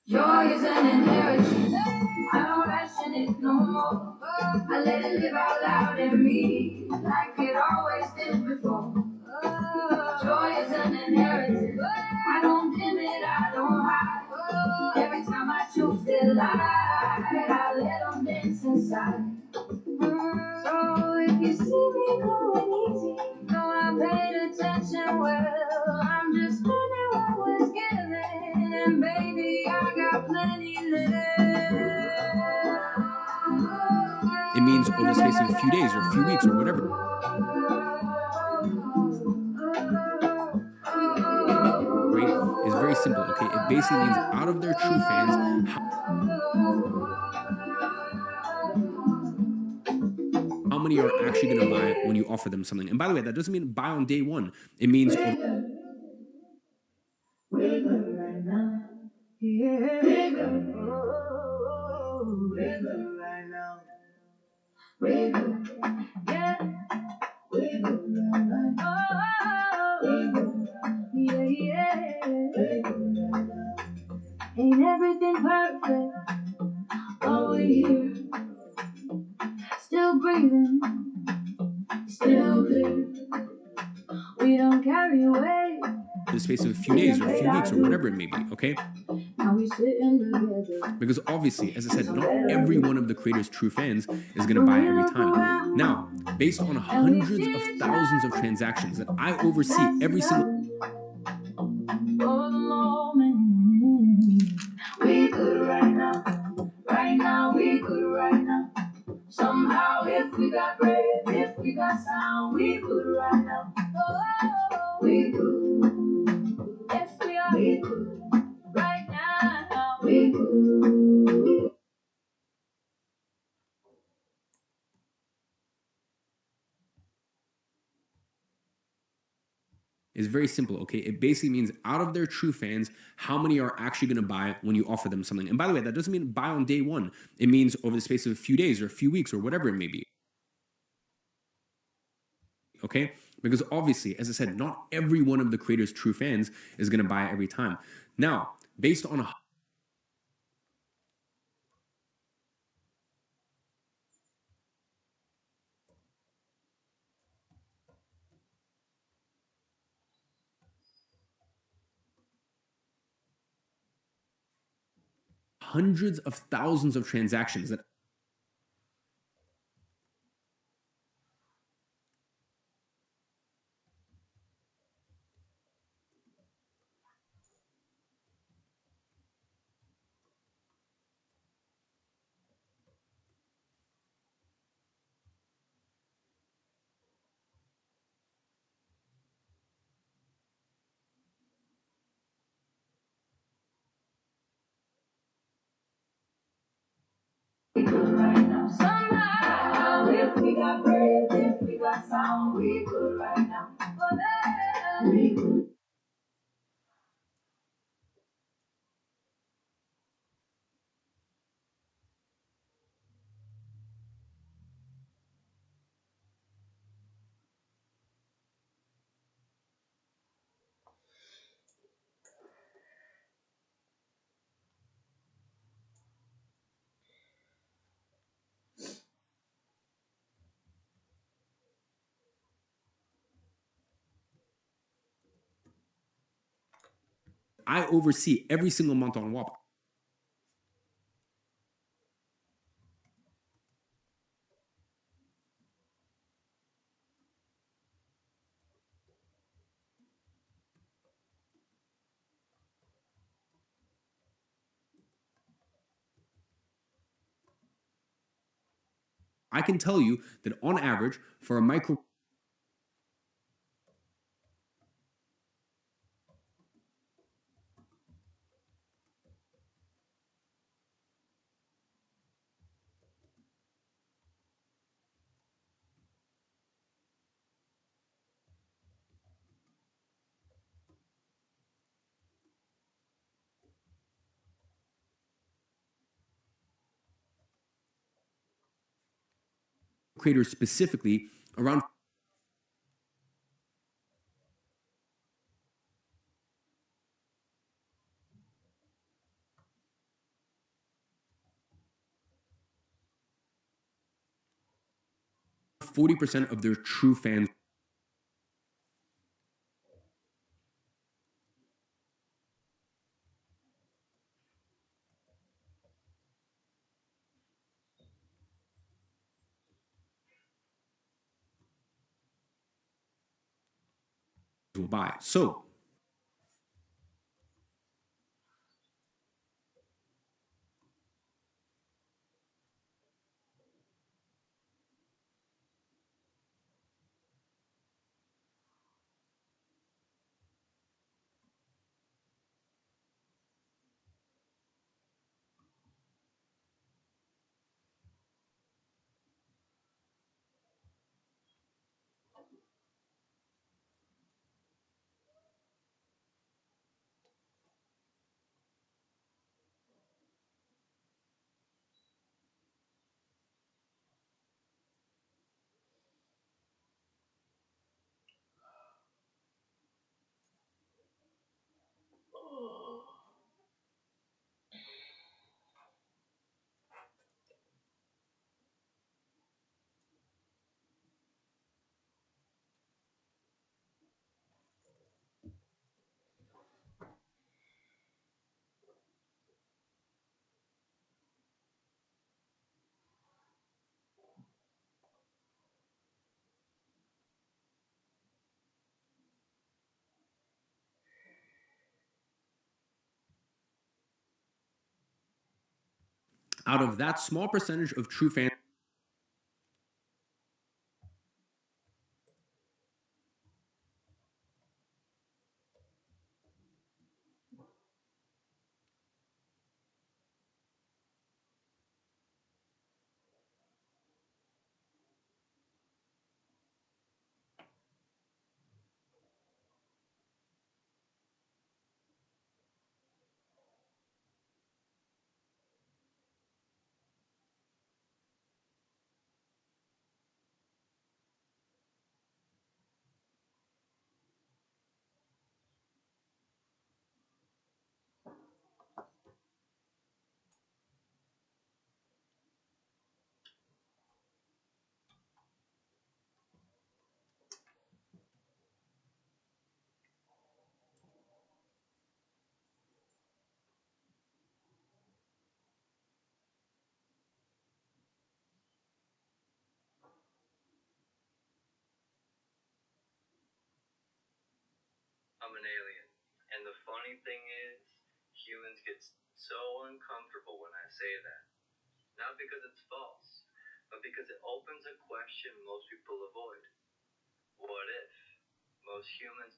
joy is an inheritance. I don't ration it no more. I let it live out loud in me, like it always did before. Joy is an inheritance. I don't dim it, I don't hide. Every time I choose to lie, I let them dance inside. So if you see me going easy, know I paid attention well. I'm just spending what was given, and baby, I got plenty left. It means over the space of a few days or a few weeks or whatever. Right? Is very simple, okay? It basically means out of their true fans, how many are actually going to buy when you offer them something. And by the way, that doesn't mean buy on day one. It means over We're good right now. Yeah. We're good. Oh, we're good right now. We're good. Yeah. We're good right now. Oh, we're good. Yeah, yeah. We're good right now. Ain't everything perfect? Are we here? Still breathing, still clear. We don't carry weight. the space of a few days or a few weeks or whatever it may be, okay? Now we sitting together. Because obviously, as I said, not every one of the creator's true fans is going to buy every time. Now, based on hundreds of thousands of transactions that I oversee every single we good right now. Right now, we good right now. Somehow, if we got breath, if we got sound, we good right now. Oh, we good. Yes, we are. We good. Right now, we good. is very simple, okay? It basically means out of their true fans, how many are actually going to buy when you offer them something. And by the way, that doesn't mean buy on day one. It means over the space of a few days or a few weeks or whatever it may be. Okay? Because obviously, as I said, not every one of the creator's true fans is going to buy every time. Now, based on hundreds of thousands of transactions that now. We could right now. We could. I oversee every single month on WAP. I can tell you that on average, for a micro creator specifically, around 40% of their true fans will buy. So out of that small percentage of true fans I'm an alien. And the funny thing is, humans get so uncomfortable when I say that. Not because it's false, but because it opens a question most people avoid. What if most humans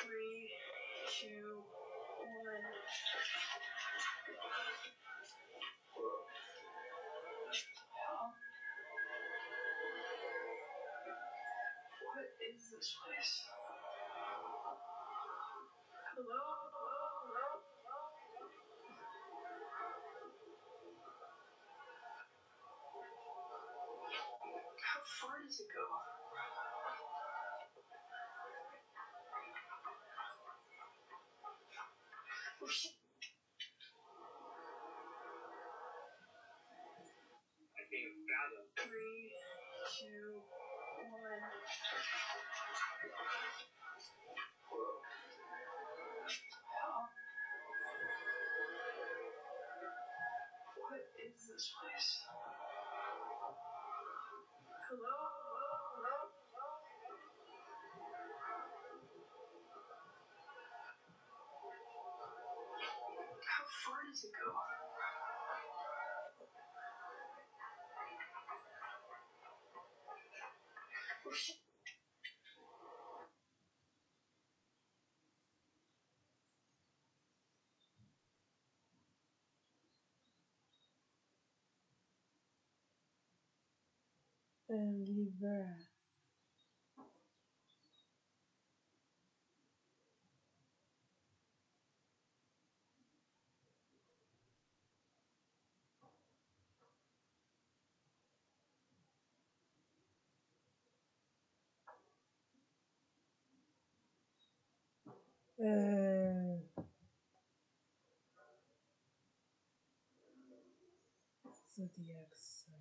3, 2, 1. What is this place? Hello? How far does it go? Oh, shit. I can't fathom. 3, 2, 1. What is this place? Hello? How far does it go? Oh, shit. Libera. Zodiac sign.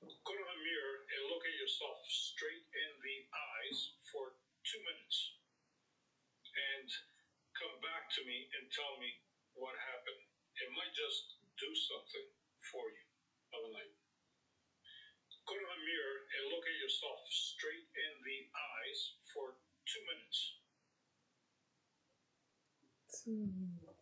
Go to the mirror and look at yourself straight in the eyes for 2 minutes. And come back to me and tell me what happened. It might just do something for you. Have a night. Go to the mirror and look at yourself straight in the eyes for 2 minutes. 2 minutes.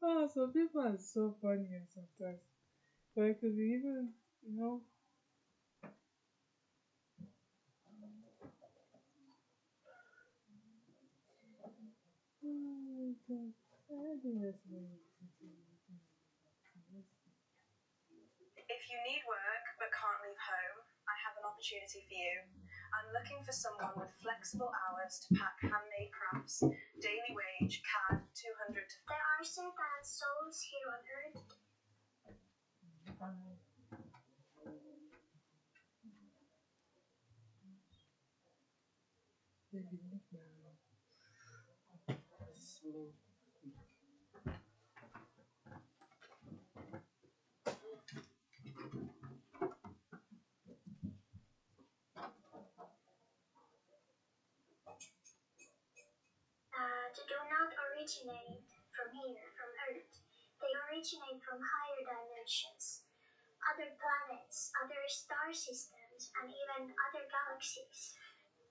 Oh, some people are so funny sometimes. But it could be even, you know, oh my god. I think that's very If you need work but can't leave home, I have an opportunity for you. I'm looking for someone with flexible hours to pack handmade crafts, daily wage, CAD 200 to... There are certain souls here on earth. That do not originate from here, from Earth. They originate from higher dimensions, other planets, other star systems, and even other galaxies.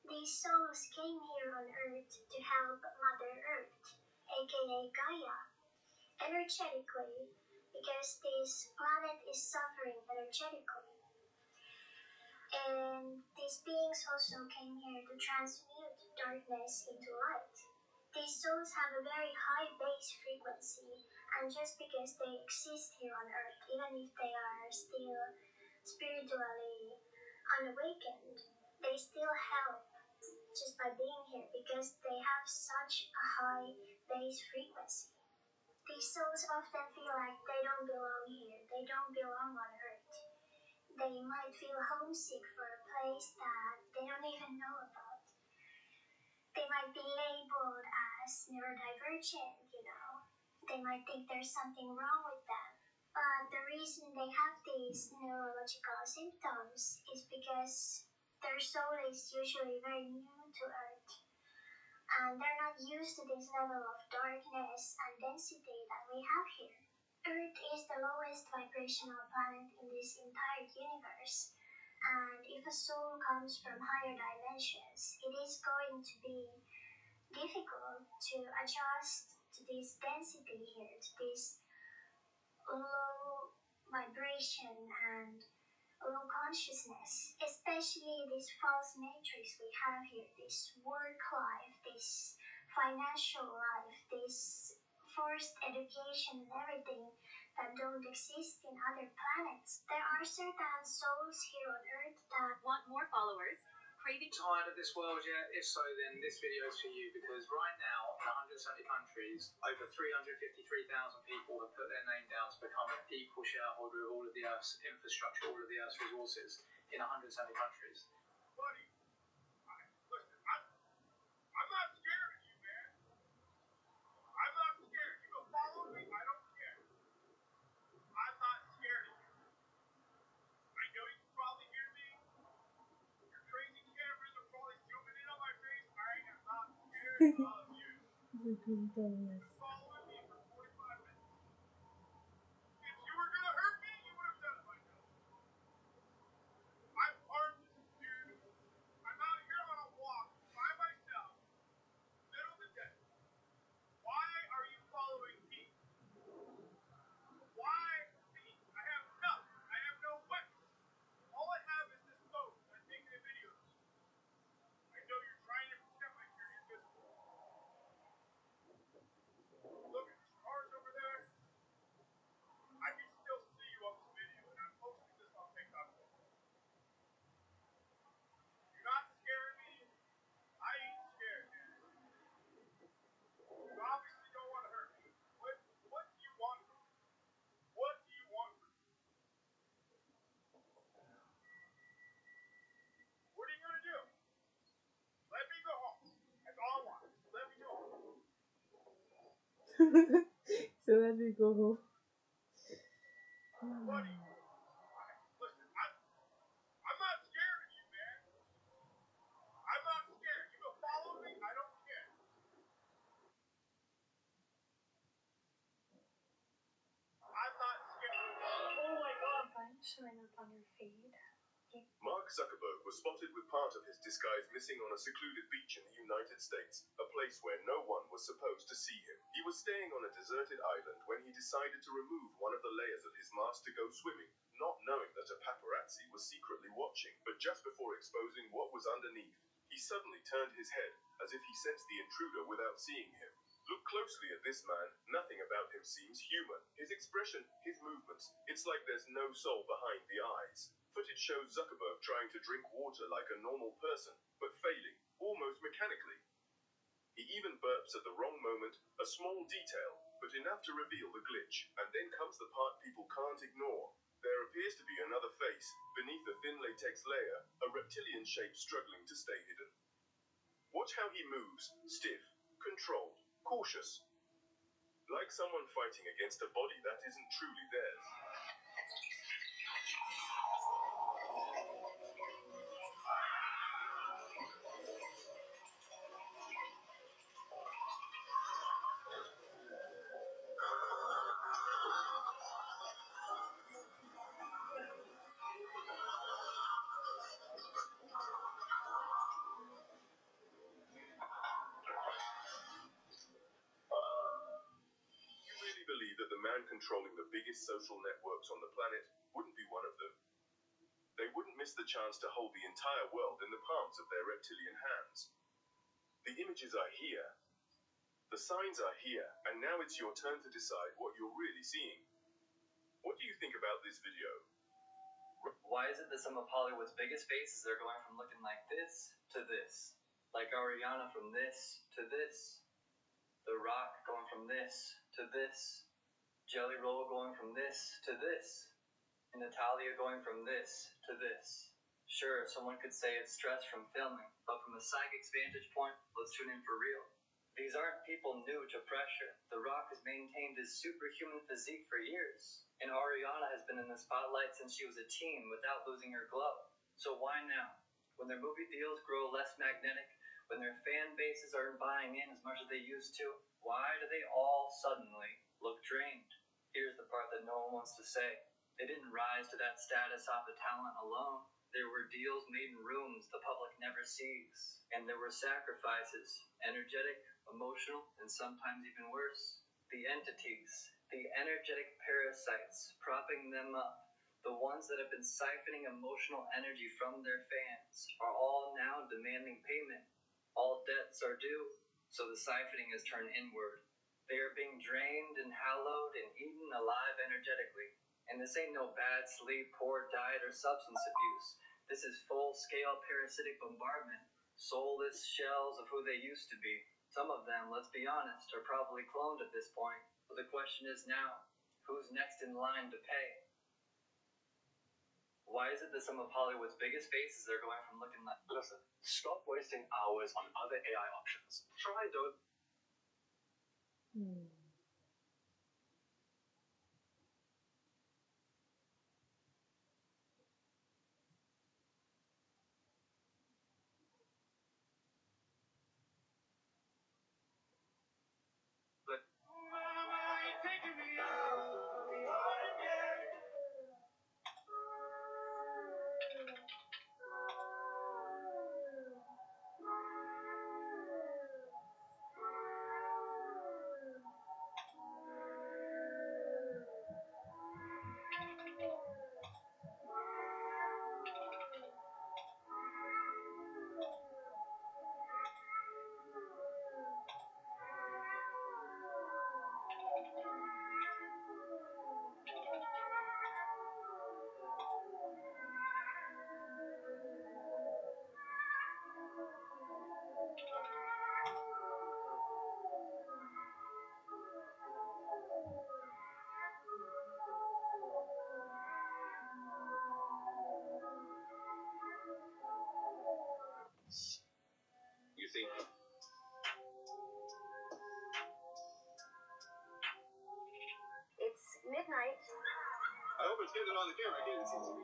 These souls came here on Earth to help Mother Earth, aka Gaia, energetically, because this planet is suffering energetically. And these beings also came here to transmute darkness into light. These souls have a very high base frequency, and just because they exist here on Earth, even if they are still spiritually unawakened, they still help just by being here because they have such a high base frequency. These souls often feel like they don't belong here, they don't belong on Earth. They might feel homesick for a place that they don't even know about. They might be labeled as neurodivergent, you know. They might think there's something wrong with them. But the reason they have these neurological symptoms is because their soul is usually very new to Earth. And they're not used to this level of darkness and density that we have here. Earth is the lowest vibrational planet in this entire universe. And if a soul comes from higher dimensions, it is going to be difficult to adjust to this density here, to this low vibration and low consciousness, especially this false matrix we have here, this work life, this financial life, this forced education and everything that don't exist in other planets. There are certain souls here on Earth that want more followers, craving... Tired of this world yet? If so, then this video is for you because right now, in 170 countries, over 353,000 people have put their name down to become an equal shareholder of all of the Earth's infrastructure, all of the Earth's resources in 170 countries. Buddy, listen, I'm not scared of you, man. I'm not scared. You can follow me. I don't care. I'm not scared of you. I know you can probably hear me. Your crazy cameras are probably zooming in on my face. I am not scared of you. You've been following me for 45 minutes. If you were gonna hurt me, you would have done it by now. I'm armed, dude. I'm out here on a walk by myself, middle of the desert. Why are you following me? Why me? I have nothing. I have no weapons. All I have is this phone. I'm taking a video. I know you're trying to pretend like you're invisible. Look at these cars over there. I can still see you on this video, and I'm posting this on TikTok. You're not scaring me. I ain't scared, man. You obviously don't want to hurt me. What do you want from me? What do you want from me? What are you gonna do? Let me go home. That's all I want. Just let me go home. So let me go home. Buddy, listen, I'm not scared of you, man. I'm not scared. You can follow me. I don't care. I'm not scared. Oh my god. Showing up on your feed. Mark Mark Zuckerberg was spotted with part of his disguise missing on a secluded beach in the United States, a place where no one was supposed to see him. He was staying on a deserted island when he decided to remove one of the layers of his mask to go swimming, not knowing that a paparazzi was secretly watching. But just before exposing what was underneath, he suddenly turned his head, as if he sensed the intruder without seeing him. Look closely at this man. Nothing about him seems human. His expression, his movements, it's like there's no soul behind the eyes. Footage shows Zuckerberg trying to drink water like a normal person, but failing, almost mechanically. He even burps at the wrong moment, a small detail, but enough to reveal the glitch. And then comes the part people can't ignore. There appears to be another face, beneath the thin latex layer, a reptilian shape struggling to stay hidden. Watch how he moves, stiff, controlled, cautious. Like someone fighting against a body that isn't truly theirs. You really believe that the man controlling the biggest social networks on the planet wouldn't be one of them? They wouldn't miss the chance to hold the entire world in the palms of their reptilian hands. The images are here. The signs are here, and now it's your turn to decide what you're really seeing. What do you think about this video? Why is it that some of Hollywood's biggest faces are going from looking like this to this? Like Ariana from this to this. The Rock going from this to this. Jelly Roll going from this to this. And Natalia going from this to this. Sure, someone could say it's stress from filming, but from a psychic's vantage point, let's tune in for real. These aren't people new to pressure. The Rock has maintained his superhuman physique for years. And Ariana has been in the spotlight since she was a teen without losing her glow. So why now? When their movie deals grow less magnetic, when their fan bases aren't buying in as much as they used to, why do they all suddenly look drained? Here's the part that no one wants to say. They didn't rise to that status off of talent alone. There were deals made in rooms the public never sees. And there were sacrifices, energetic, emotional, and sometimes even worse. The entities, the energetic parasites, propping them up, the ones that have been siphoning emotional energy from their fans, are all now demanding payment. All debts are due, so the siphoning has turned inward. They are being drained and hallowed and eaten alive energetically. And this ain't no bad sleep, poor diet, or substance abuse. This is full-scale parasitic bombardment. Soulless shells of who they used to be. Some of them, let's be honest, are probably cloned at this point. But the question is now, who's next in line to pay? Why is it that some of Hollywood's biggest faces are going from looking like... Listen, stop wasting hours on other AI options. Try those. You think? It's midnight. I hope it's getting on the camera. I can't see TV.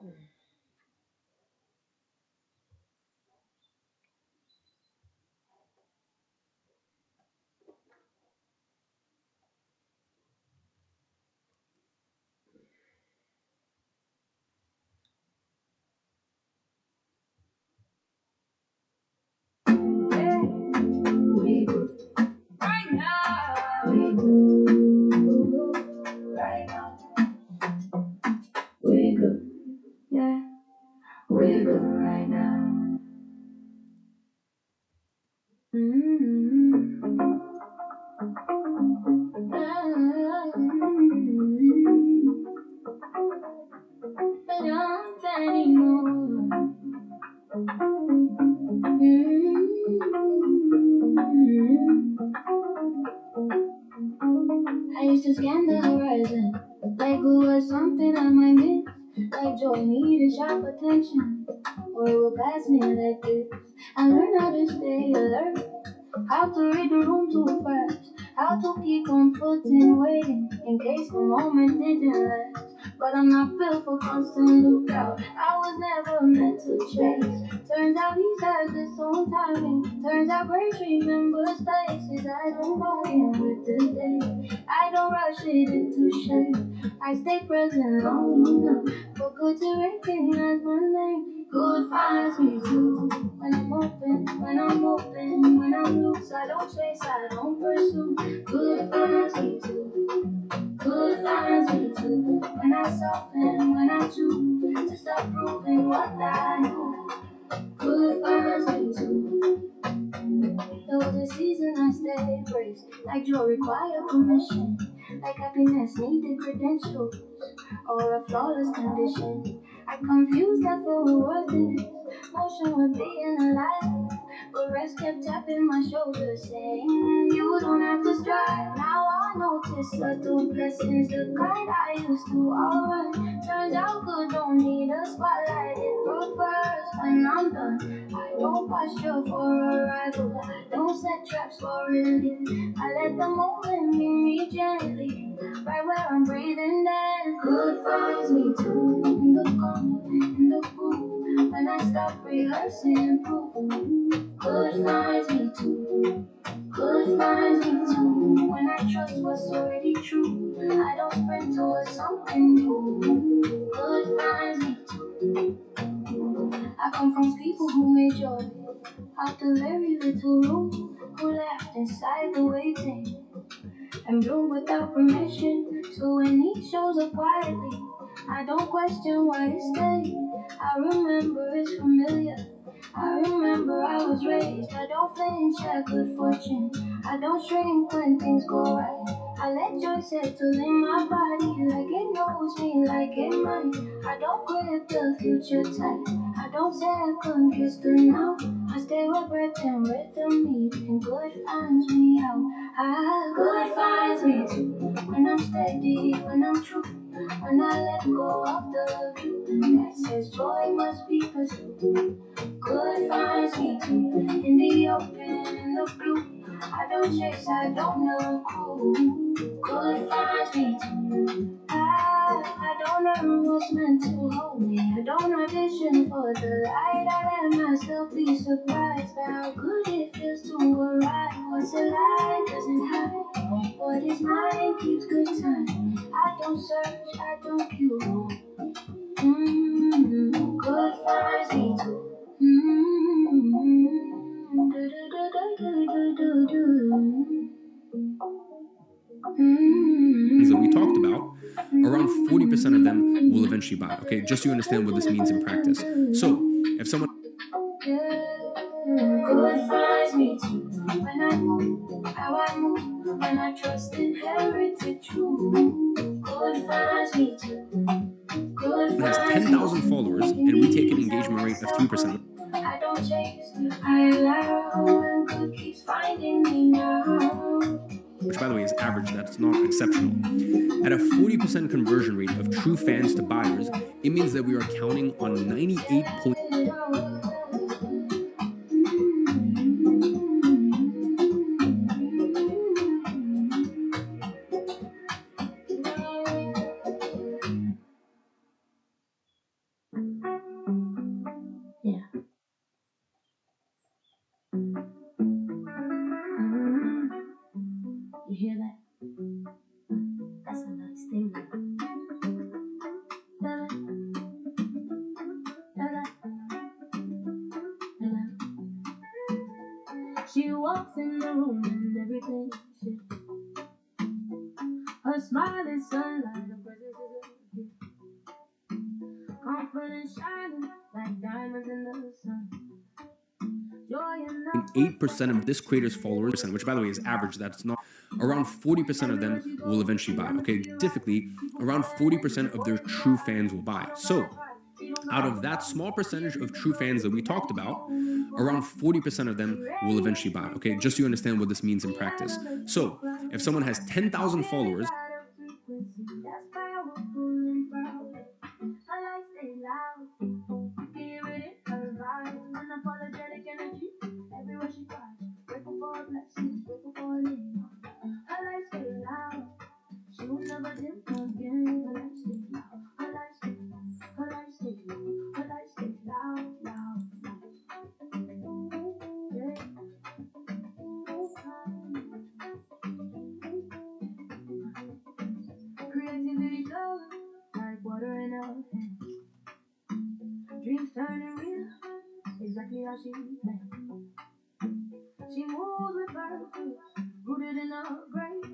We good right now. We good right now. We good, yeah. We good right now. Mm-hmm. I don't anymore. I used to scan the horizon, like it was something I might miss. Like joy needed sharp attention, or it would pass me like this. I learned how to stay alert, how to read the room too fast, how to keep comforting waiting in case the moment didn't last. But I'm not built for constant lookout. I was never meant to chase. Turns out he has his own timing. Turns out grace remembers places. I don't bargain with the day. I don't rush it into shape. I stay present long enough for good to recognize my name. Good finds me too. When I'm open, when I'm open, when I'm loose, I don't chase, I don't pursue. Good finds me too. Good finds me too. When I soften, when I choose to stop proving what I know. Good finds me too. There was a season I stayed braced, like joy required permission, like happiness needed credentials, or a flawless condition. I confused that for worthiness, motion with being alive. But rest kept tapping my shoulder, saying, you don't have to strive. Now I notice subtle blessings, the kind I used to alright. Turns out good don't need a spotlight, it brought first when I'm done. I don't posture for arrival, I don't set traps for relief. I let the moment meet me gently, right where I'm breathing in. Good finds me too, in the calm, in the groove. When I stop rehearsing proof, good finds me too. Good finds me too. When I trust what's already true, I don't sprint towards something new. Good finds me too. I come from people who made joy out of very little room, who laughed inside the waiting and bloom without permission. So when he shows up quietly, I don't question why he stayed. I remember it's familiar. I remember I was raised. I don't flinch at good fortune. I don't shrink when things go right. I let joy settle in my body like it knows me, like it might. I don't grip the future tight. I don't second guess the now. I stay with breath and rhythm meet, and good finds me out. Good finds me too. When I'm steady, when I'm true, when I let go of the view that says joy must be pursued. Good finds me too. In the open, in the blue. I don't chase, I don't know who. Good finds me too. I don't know what's meant to hold me. I don't audition for the light. I let myself be surprised by how good it feels to arrive. What's a lie doesn't hide. What is mine keeps good time. I don't search, I don't queue. Good finds me too. That we talked about, around 40% of them will eventually buy. Okay, just so you understand what this means in practice. So, if someone good finds me too. When I move, how I move, when I trust in heritage true. Good finds me too. Good has finds 10,000 me followers and we take an engagement rate of 3%, I don't chase, I allow, and good keeps finding me now. which by the way is average, that's not exceptional. At a 40% conversion rate of true fans to buyers, it means that we are counting on 98 point. walks in the room and everything shifts. Her smile is sunlight, her presence is a gift. Confidence shining like diamonds in the sun. Joy enough. 8% of this creator's followers, which by the way is average, that's not, around 40% of them will eventually buy. Okay, specifically, around 40% of their true fans will buy. So, out of that small percentage of true fans that we talked about, around 40% of them will eventually buy. Okay, just so you understand what this means in practice. So, if someone has 10,000 followers, That's powerful and proud. I like stay loud. Hear it in her vibe. Unapologetic energy. Everywhere she cries. Grateful for her blessings. Grateful for her name. I like stay loud. She will never dim again. I like stay loud. I like stay loud. I like stay loud. I like stay loud, loud, loud. Yeah. Creativity flows like water in her hands. Dreams turning real, exactly how she planned. She moves with purpose, rooted in her grace.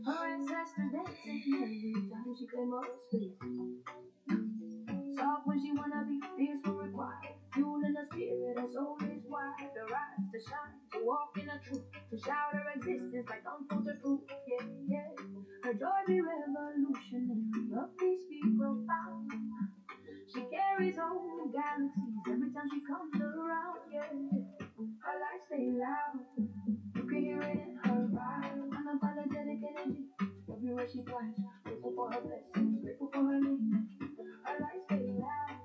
Her ancestors dancing every time she claims her space. Soft when she wanna be fierce when required. Fuel in the spirit, her soul is wired. To rise, to shine, to walk in the truth. To shout her existence like unfiltered proof. Yeah, yeah. Her joy be revolutionary, her peace be profound. She carries whole galaxies every time she comes around. Yeah, her light stay loud. You can hear it in her vibe. Unapologetic energy. Everywhere she flies. Grateful for her blessings. Grateful for her name. Her light stay loud.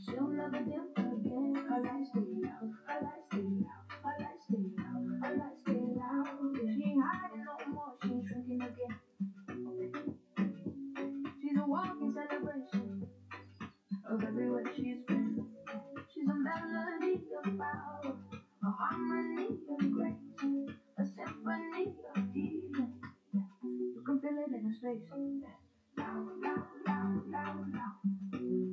She'll never dim again. Her light stay loud. Her light stay loud. Her light stay loud. Her light stay loud. Yeah. She ain't hiding no more. She ain't shrinking again. She's a walking celebration of everywhere she's been. She's a melody of power, a harmony of grace, a symphony of healing. You can feel it in her space. Loud, loud, loud, loud, loud.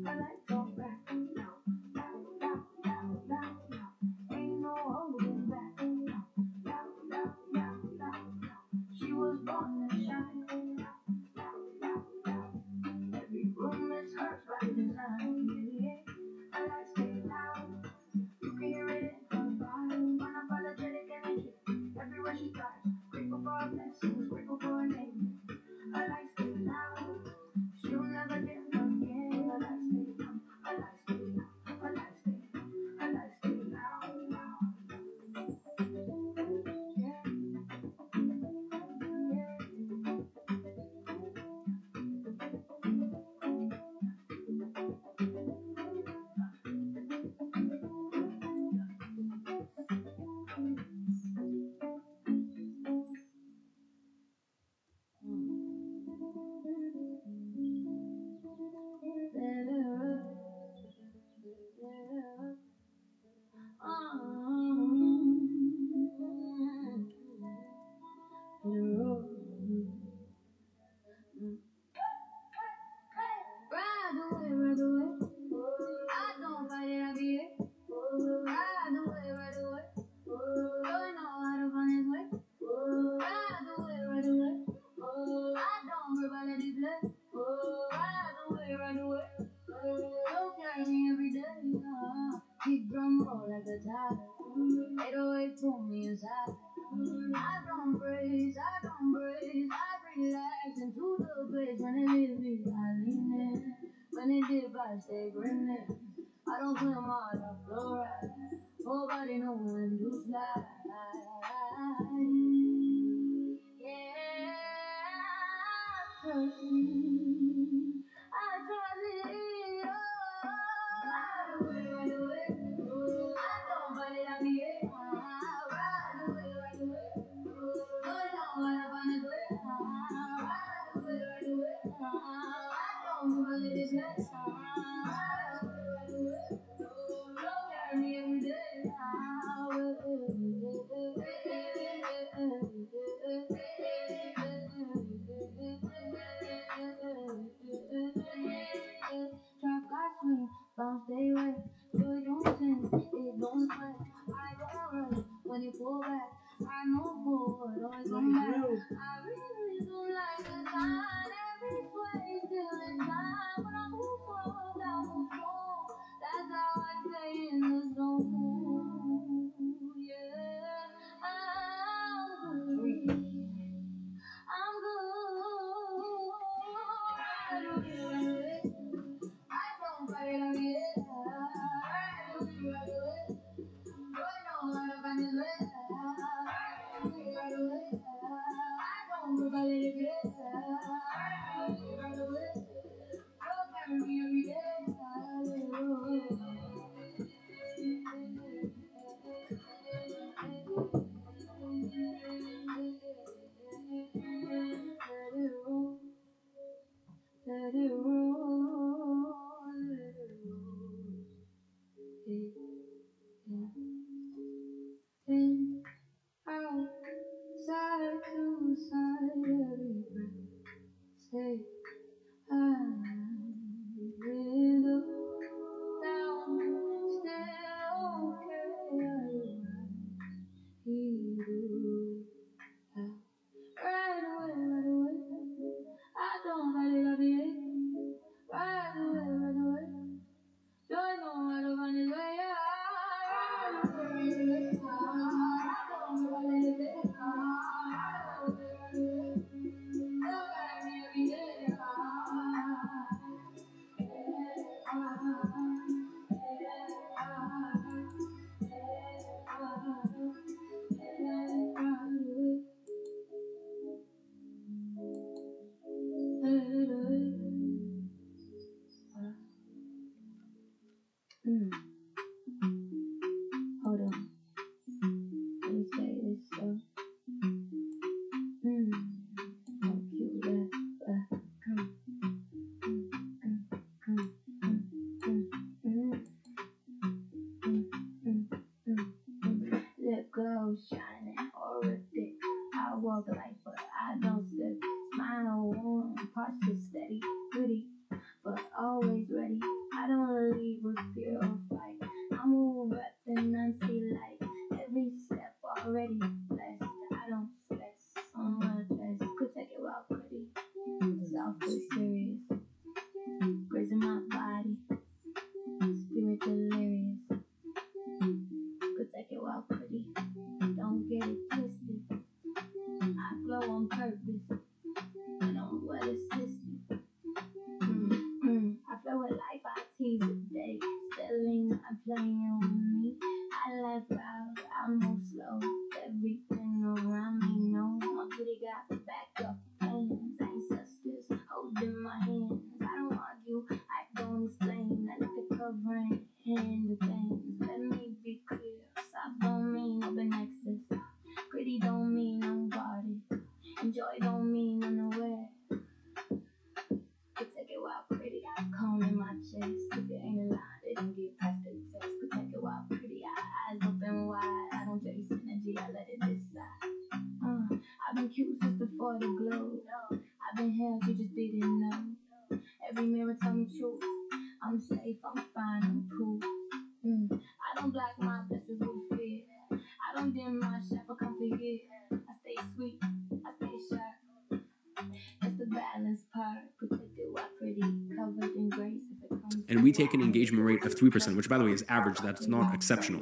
I like talk back. Loud, loud, loud, loud, loud, loud. Ain't no holding back. Loud, loud, loud, loud, loud, loud. She was born to shine. Loud, loud, loud, loud. Every room is hers by design. Yeah, yeah. I like stay loud. You can hear it in her vibe. Unapologetic energy. Everywhere she thrives. Grateful for her blessings. Grateful for her name. I like stay loud. She'll never dim again. I like stay loud. I like stay loud. I like stay loud. I like stay loud, loud. Yeah, Ride away, ride away. I don't fight it, I be it. Ride away, ride away. Don't know how to find his way. Ride away, ride away. I don't verbalize this love. Ride away, ride away. Don't carry me every day. Keep drum roll like a tide. 808 pull me inside. I don't brace, I don't brace. I relax into the place when it leaves me. I lean in. When it dip, I stay grinning. I don't swim hard, I flow right. Nobody know when to slide. Yeah, trust me. I trust it. Oh, ride away, ride away. I don't fight it, I be it. Ride away, ride away. Don't know how to find his way. Ride away, ride away. I don't give a little place. Ride away, ride away. it always comes back. I really don't like the kind every sway still in time. When I move forward, I move strong. That's how I stay in the zone. Yeah, I'm good. I'm good. I don't fight it, I do it right away. Boy, no, I don't find his way. I do it right away. I don't go by it, I do it right away. Don't carry me every day. Let it roll, let it roll. In, out, side to side, every breath. Say, I'm with up, down, still okay. He do it right away, right away. I don't fight it, I be it. Right away, right away. Don't know how to find his way out. Right away, right away. I don't know how to live it. Right away, right away. Don't got me every day. Hold on. Let me say this so. How cute that. Lip glow shining horrific. I walk light, but I don't slip. Smile warm, posture steady, pretty, but always ready. I don't leave with fear or fight. I move at the Nancy light. Every step already blessed. I don't stress on my dress. Could take it well pretty. Soft but serious. Grazing my body. Spirit delirious. Could take it well pretty. Don't get it twisted. I glow on purpose. When I'm well assisted. I flow with life, I tease the day. Still not playing with me. I laugh loud, I move slow. Everything around me know my booty got backup plans. Ancestors holding my hands. I don't argue, I don't explain. I look at covering hand the things. Let me be clear. Soft don't mean open access. Pretty don't mean nobody. Enjoy don't mean unaware. Could take it wild pretty. Comb in my chest. If it ain't aligned, it don't get past the test. Could take it wild pretty. Eyes open wide. I don't chase energy, I let it decide. I've been cute since before the glow. I've been held, you just didn't know. Every mirror tell me truth. I'm safe, I'm fine, I'm proof. I don't block my blessings with fear. I don't dim my shine for comfort here. I stay sweet, I stay sharp. It's the balance part, protected while pretty, covered in grace. If it comes And we take an engagement rate of 3%, which by the way is average, that's not exceptional.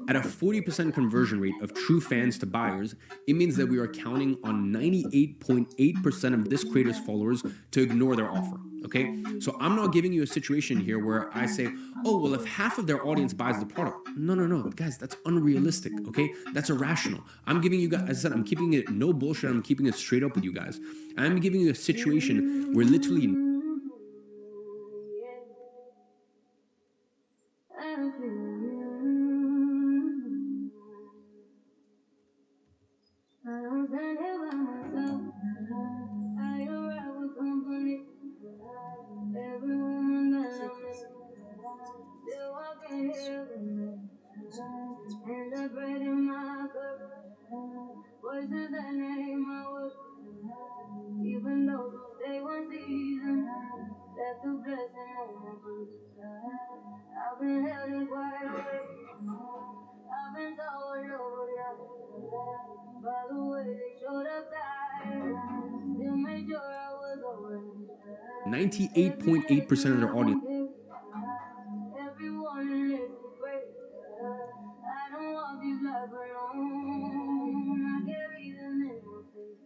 At a 40% conversion rate of true fans to buyers, it means that we are counting on 98.8% of this creator's followers to ignore their offer, okay? So I'm not giving you a situation here where I say, oh, well, if half of their audience buys the product. No, guys, that's unrealistic, okay? That's irrational. I'm giving you guys, as I said, I'm keeping it no bullshit, I'm keeping it straight up with you guys. I'm giving you a situation where literally I don't stand here by myself. I arrive with company. Every woman that I met, still walking here with me. And the bread in my cup, voices that name my work. Even though they one season, left a blessing on my book. I've been held in quite a way. I've been told nobody By the way they showed up that still made sure I was alright. 98.8% of their audience. Everyone lives great. I don't walk this life alone. I carry them in my face.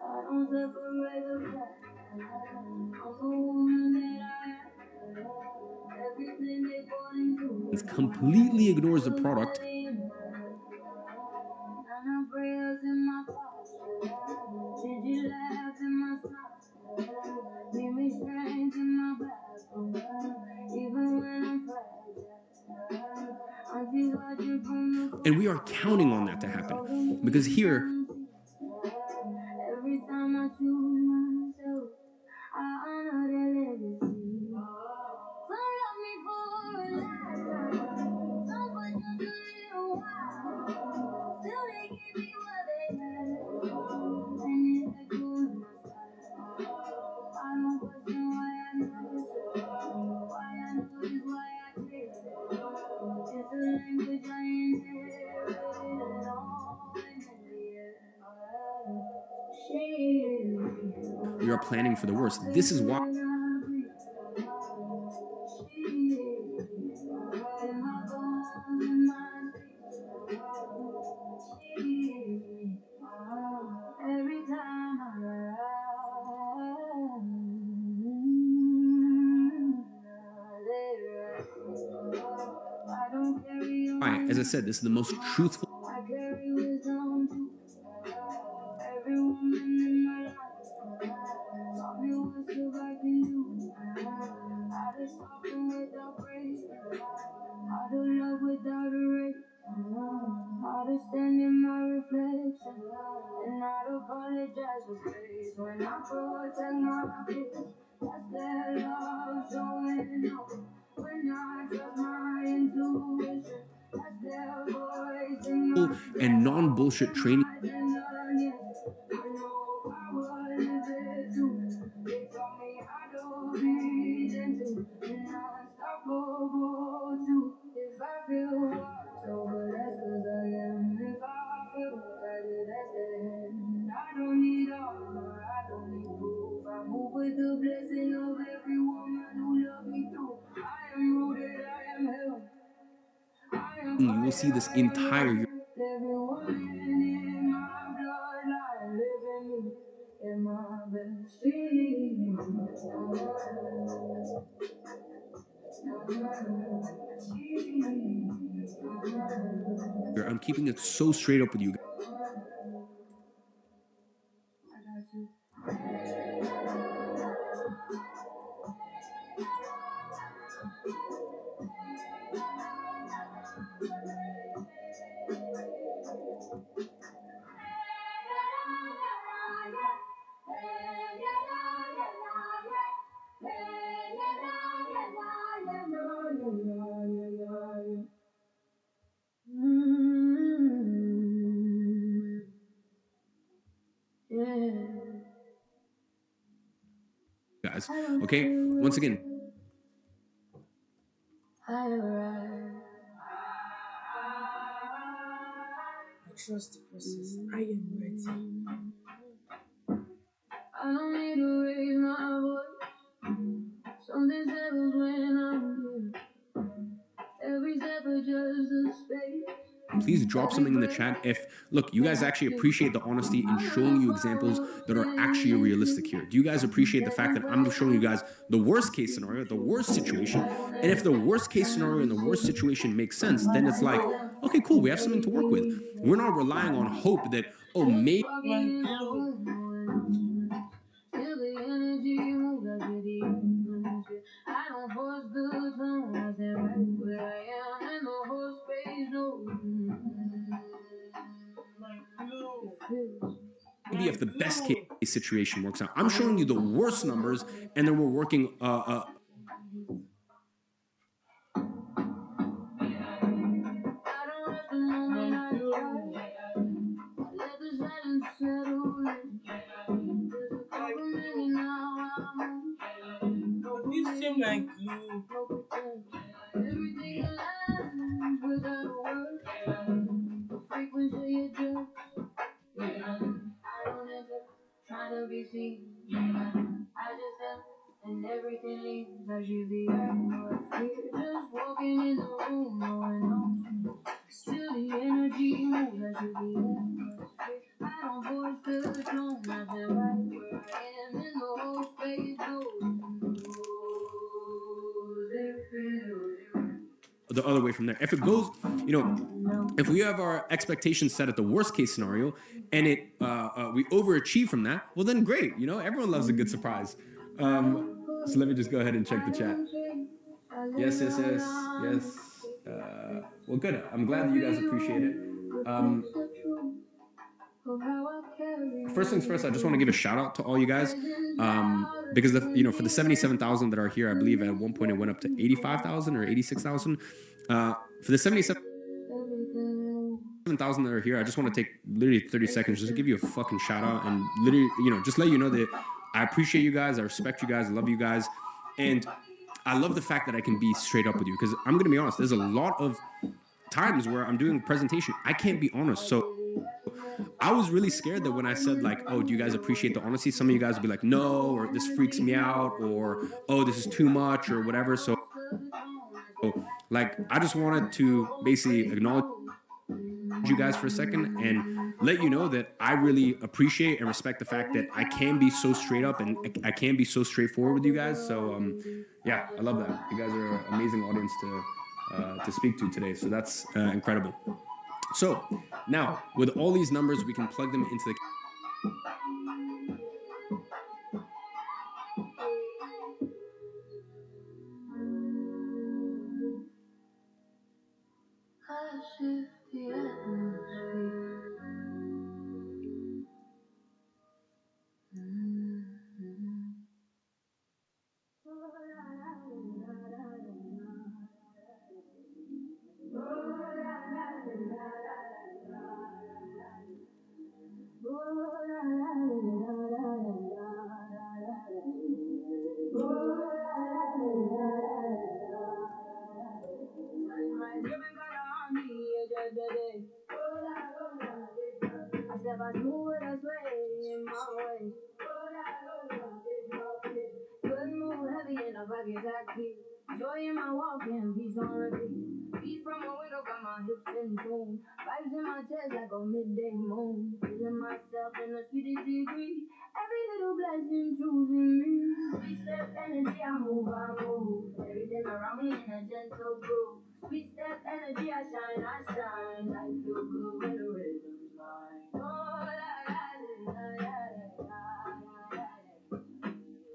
I don't separate the pack. I'm the woman that I am. Everything they bought into. It completely ignores the product. And prayers in my posture. Did you laugh in my socks? Give me strength in my back. Even when I'm fragile. I'm just watching from the And we are counting on that to happen. Because here, every time I choose myself, I honor their legacy. Some love me for a lifetime, some for just a little while. Till they give me what they had, and it echoes in my side. I don't question why I know this, why I know this, why I care. It's a language I inherited, and all in the air. we are planning for the worst. This is why every time I don't carry as I said, this is the most truthful. I carry wisdom too. Every woman in my life taught me what survive can do. How to soften without praise, how to love without erase, how to stand in my reflection, and not apologize for space. When I protect my peace, that's their love showing up. When I trust my intuition, that's their voice in my And non-bullshit training. If I feel walked over, that's 'cause I am. If I feel guided, that's the end. I don't need armor, I don't need proof. I move with the blessing of every woman who loves me through. I am rooted, I am held. You will see this entire year. Every woman in my bloodline living me in my best I'm keeping it so straight up with you guys. Guys, okay? Once again, I trust the process. I am ready. I don't need to raise my voice. Something settles when I'm here. Every step adjusts the space. please drop something in the chat. Look, you guys actually appreciate the honesty in showing you examples that are actually realistic here. Do you guys appreciate the fact that I'm showing you guys the worst case scenario, the worst situation? And if the worst case scenario and the worst situation makes sense, then it's like, okay, cool, we have something to work with. We're not relying on hope that, oh, maybe. Feel the energy move like it even. I don't force the tone, I stand right where I am, and the whole space knows. Maybe if the best case situation works out. I'm showing you the worst numbers, and then we're working. Let the silence settle in. There's a couple minutes now, You seem like you. no pretend. Everything aligns without a word. wanna be seen. I just am, and everything leaves. I should be hurting or fear. Just walking in the room, no one knows me. Still the energy moves. I should be atmosphere. I don't force the tone. I feel right where I am in the whole space. The other way from there. If it goes, if we have our expectations set at the worst case scenario and we overachieve from that, well then great. Everyone loves a good surprise. So let me just go ahead and check the chat. Yes. Well, good. I'm glad that you guys appreciate it. First things first, I just want to give a shout out to all you guys, because for the 77,000 that are here, I believe at one point it went up to 85,000 or 86,000. For the 77,000 that are here, I just want to take literally 30 seconds just to give you a fucking shout out and literally, just let you know that I appreciate you guys, I respect you guys, I love you guys, and I love the fact that I can be straight up with you, because I'm going to be honest, there's a lot of times where I'm doing a presentation, I can't be honest. So I was really scared that when I said like, oh, do you guys appreciate the honesty? Some of you guys would be like, no, or this freaks me out, or, oh, this is too much, or whatever. So like, I just wanted to basically acknowledge you guys for a second and let you know that I really appreciate and respect the fact that I can be so straight up and I can be so straightforward with you guys. So yeah, I love that. You guys are an amazing audience to speak to today. So that's incredible. So now with all these numbers, we can plug them into the Joy in my walking, peace on repeat. Peace from a window, got my hips in tune. Vibes in my chest like a midday moon. Feeling myself in the sweetest degree. Every little blessing choosing me. Sweet step energy, I move. Everything around me in a gentle groove. Sweet step energy, I shine. Life feel good when the rhythm's mine. Oh, la la la la la la la la.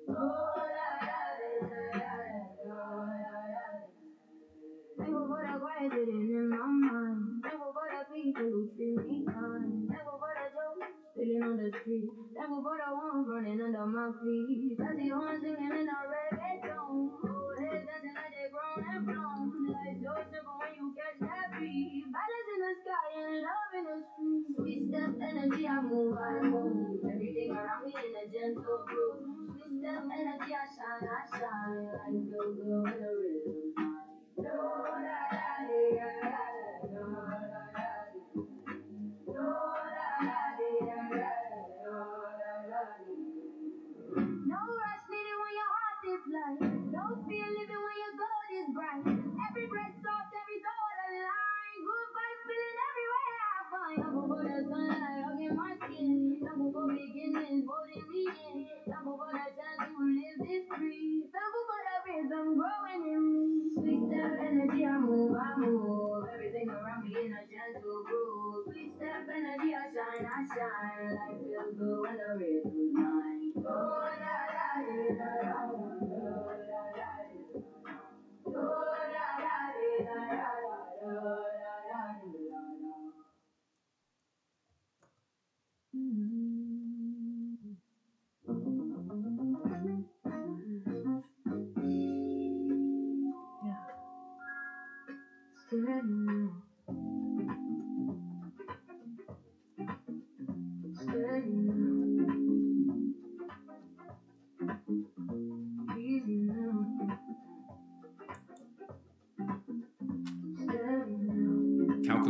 Oh, la la la la la. Thankful for the quiet sitting in my mind. Thankful for the people who treat me kind. Thankful for the jokes spilling on the street. Thankful for the warmth running under my feet. I see horns singing in a reggaeton. Old heads dancing like they grown and flown. Life's so simple when you catch that beat. Balance in the sky and love in the street. Sweet step energy, I move. Everything around me in a gentle groove. Sweet step energy, I shine. Life feel good when the rhythm's mine. No rush needed when your heart is light. No fear living when your goal is bright. Every breath soft, every thought aligned. Good vibes feeling everywhere I find. Thankful for the sunlight hugging my skin. Thankful for beginnings holding me in. Thankful for the chance to live this free. Thankful for the rhythm growing in me. Sweet step energy, I move. Everything around me in a gentle groove. Sweet step energy, I shine. Life feels good when the rhythm's mine. Oh, la la la la oh, la la la.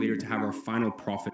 calculator to have our final profit.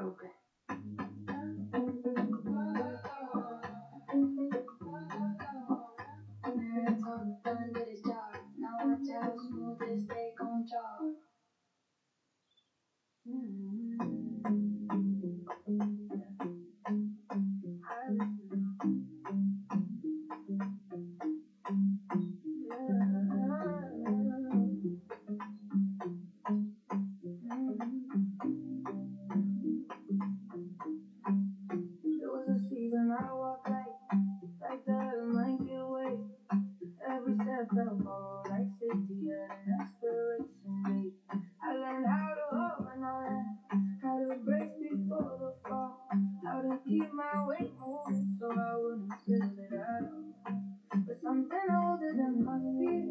open. Marathon done did his job. Now watch how smooth this day gon' drop. There was a season I walked like the might get away. Every step felt borrowed like safety at an expiration date. I learned how to hold when I ran, how to brace before the fall, how to keep my weight moving so I wouldn't feel it at all. But something older than my fear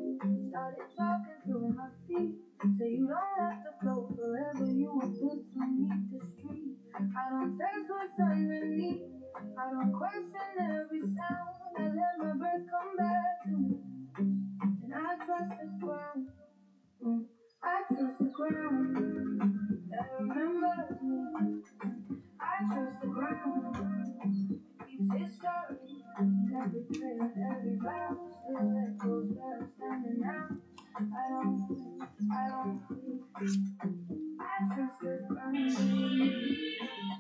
started talking through my feet. So you don't have to float forever, you were built to meet the street. I don't test what's underneath, I don't question every sound. I let my breath come back to me, and I trust the ground. I trust the ground that remembers me. I trust the ground keeps its story. Every prayer, every vow still echoes where I'm standing now. I don't flee. I trust the ground.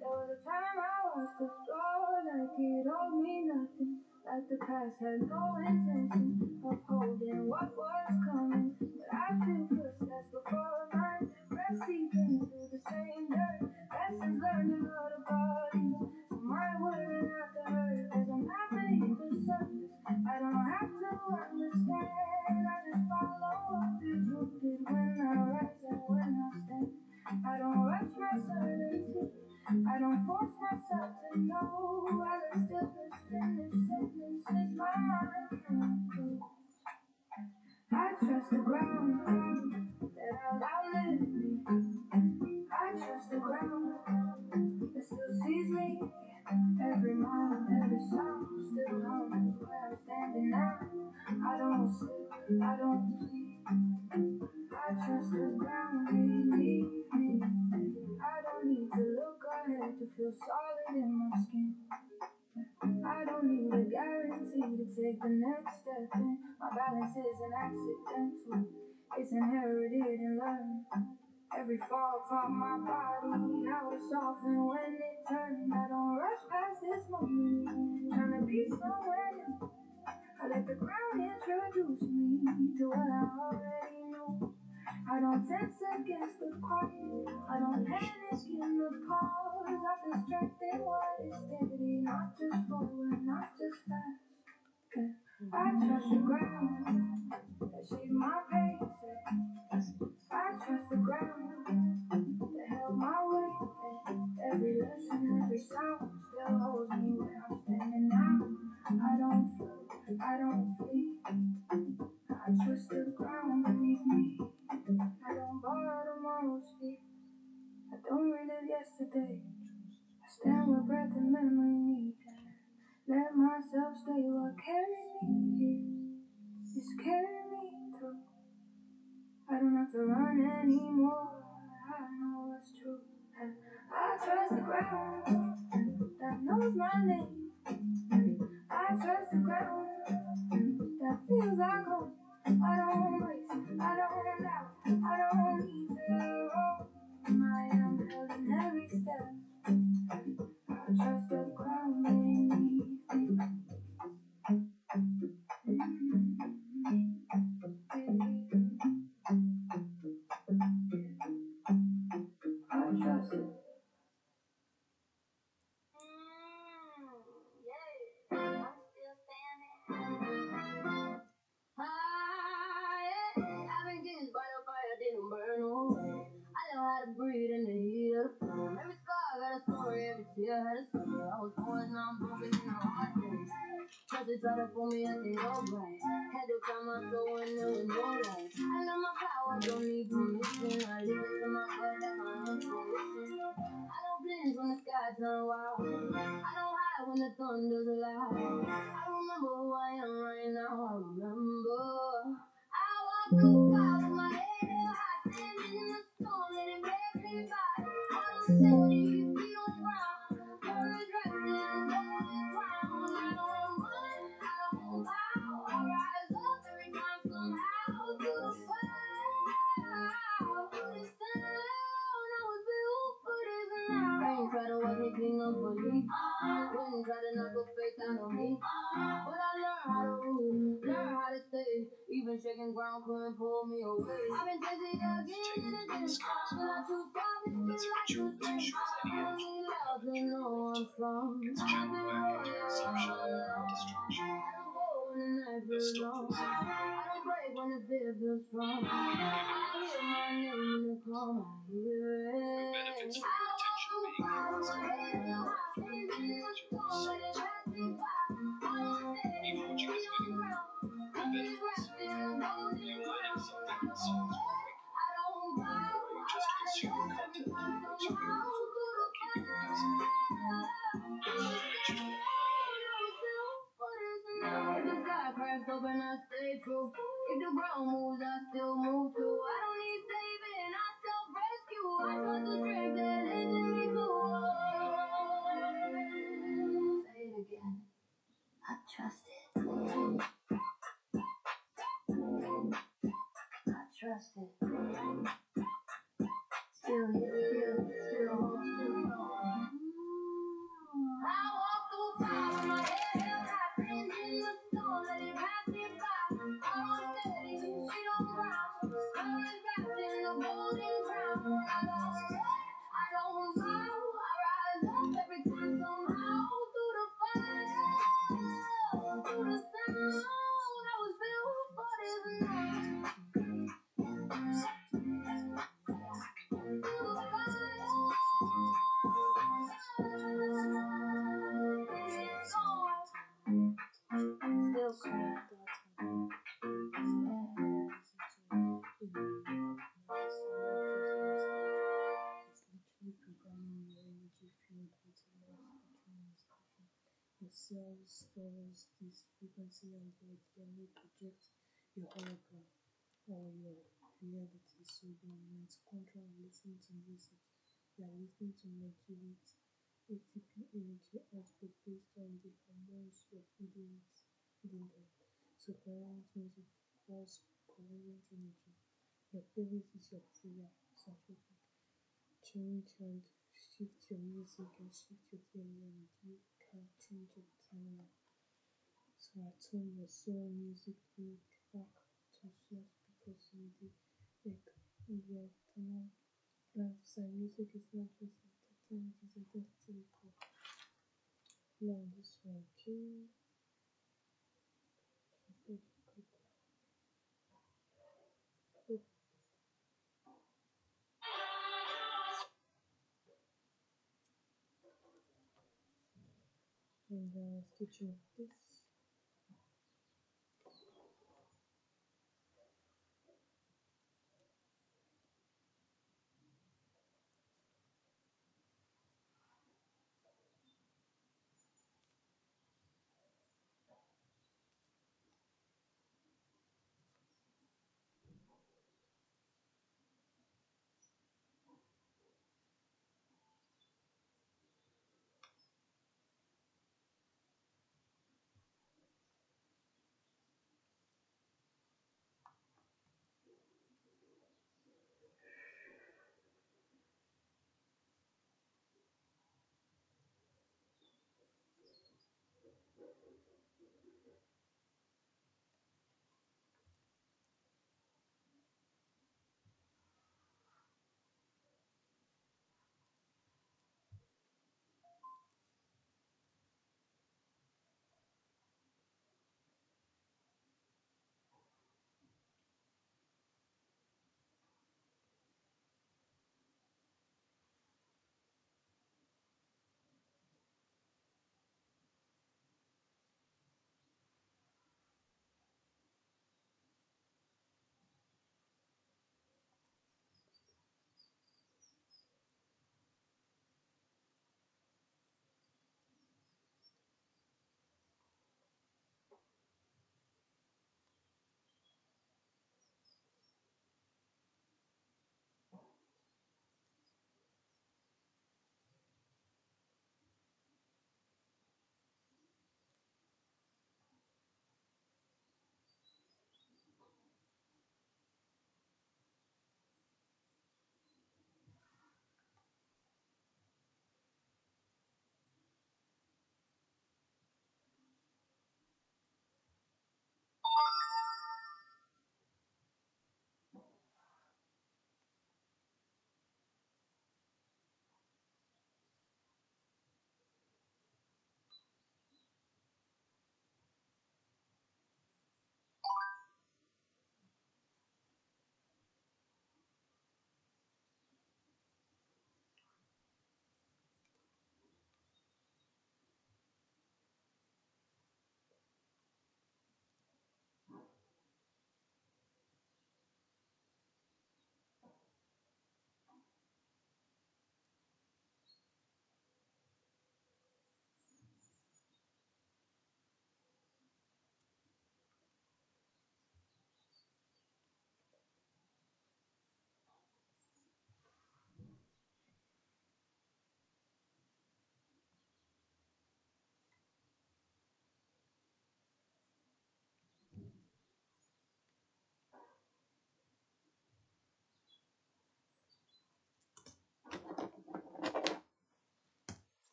There was a time I watched the floor like it owed me nothing, like the past had no intention of holding what was coming. But I feel footsteps before mine, breath seeping through the same dirt. Lessons learned in other bodies, so my wouldn't have to hurt. As I'm not beneath the surface, I don't have to understand. I just follow what is rooted when I rise and when I stand. I don't rush my certainty, I don't force myself to know. I let stillness finish sentences my mind can't close. I trust the ground that I'll outlive me. I trust the ground that still sees me. Every mile, every sound still hums where I'm standing now. I don't slip, I don't flee. I trust the ground beneath me. I don't need to look ahead to feel solid in my skin. I don't need a guarantee to take the next step in. My balance isn't accidental, it's inherited and learned. Every fall taught my body how to soften when it turned. I don't rush past this moment, trying to be somewhere new. I let the ground introduce me to what I already know. I don't tense against the quiet, I don't panic in the pause. I feel strength in what is steady, not just forward, not just fast. Yeah. I trust the ground that shaped my pace. I trust the ground that held my weight. Every lesson, every sound still holds me where I'm standing now. I don't float, I don't flee. I trust the ground beneath me. I don't borrow tomorrow's speed. I don't relive yesterday. I stand where breath and memory meet. Let myself stay what carried me here. It's carrying me through. I don't have to run anymore. I know what's true. I trust the ground that knows my name. I trust the ground that feels like home. I don't race, I don't doubt, I don't need to roam. I am held in every step. I trust the ground beneath me. I trust it. Yeah, I'm still standing. I've been getting by the fire, didn't burn away. I know how to breathe in the heat of the flame. Every scar got a story, every tear had a story. I was born, now I'm broken in a hard day. Cause they try to pull me at the old right. Had to find my soul when there was no light. I love my power, don't need permission. I listen to my gut, that's my intuition. I don't blink when the sky turn wild. I don't hide when the thunder's loud. I remember who I am right now. I remember. I walk through fire with my head held high, standing in the storm, and it makes me by. I don't say what you feel. the police. Wouldn't try to knock a faith out on me. But I learned how to rule, learned how to stay. Even shaking ground couldn't pull me away. I've been dizzy again and again. Feel like too savage, feel like too thin. I don't need love to know I'm strong. I've been rolling all alone. I don't go when the night feels long. I don't break when the fear feels strong. I hear my name in the call, I hear it. Benefits from your attention being even watching this video, benefits. When you find out something that sounds boring, or you just consume content that makes you feel comfortable while keeping it passive, there's no connection. If the sky cracks open, I stay true. If the ground moves, I still move too. I don't need saving, I self-rescue. I trust the strength that lives in me too. Say it again. I trust it. I trust it. Still here, still hold, still know. I walk through fire with my head held high, friends in the storm, let it pass me by. I'm steady, she don't ground. Spirit wrapped in the golden crown. I don't run, I don't bow. I rise up every time somehow. Through the fire, through the sound. I was built for this night. The cells stores this frequency and they accidentally project your hologram or your reality. So when you're in control and listening to music, you are listening to modulate ATP energy output based on the hormones you're feeding them. So coherent music equals coherent energy. Your playlist is your prayer soundtrack. Change and shift your music and shift your theory and you can change your timeline. So I turn your soul music loop back to source because you the eternal lifestyle music is not just entertainment, it's a destiny call. Learn this one, okay? And stitching this.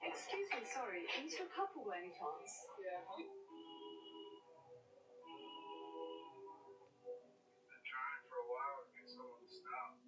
Excuse me, sorry, are you two a couple by any chance? Yeah. Been trying for a while to get someone to stop.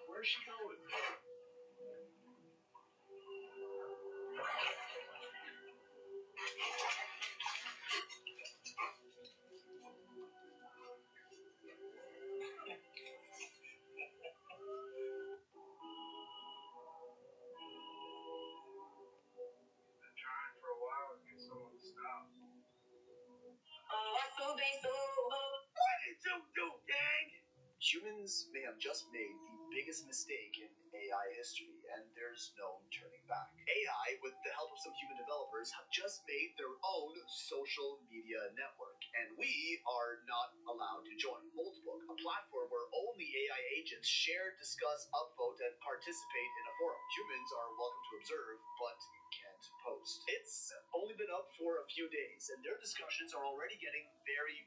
Where's she going? Been trying for a while to get someone to stop. What did you do, gang? Humans may have just made the biggest mistake in AI history, and there's no turning back. AI, with the help of some human developers, have just made their own social media network, and we are not allowed to join. Multibook, a platform where only AI agents share, discuss, upvote, and participate in a forum. Humans are welcome to observe, but can't post. It's only been up for a few days, and their discussions are already getting very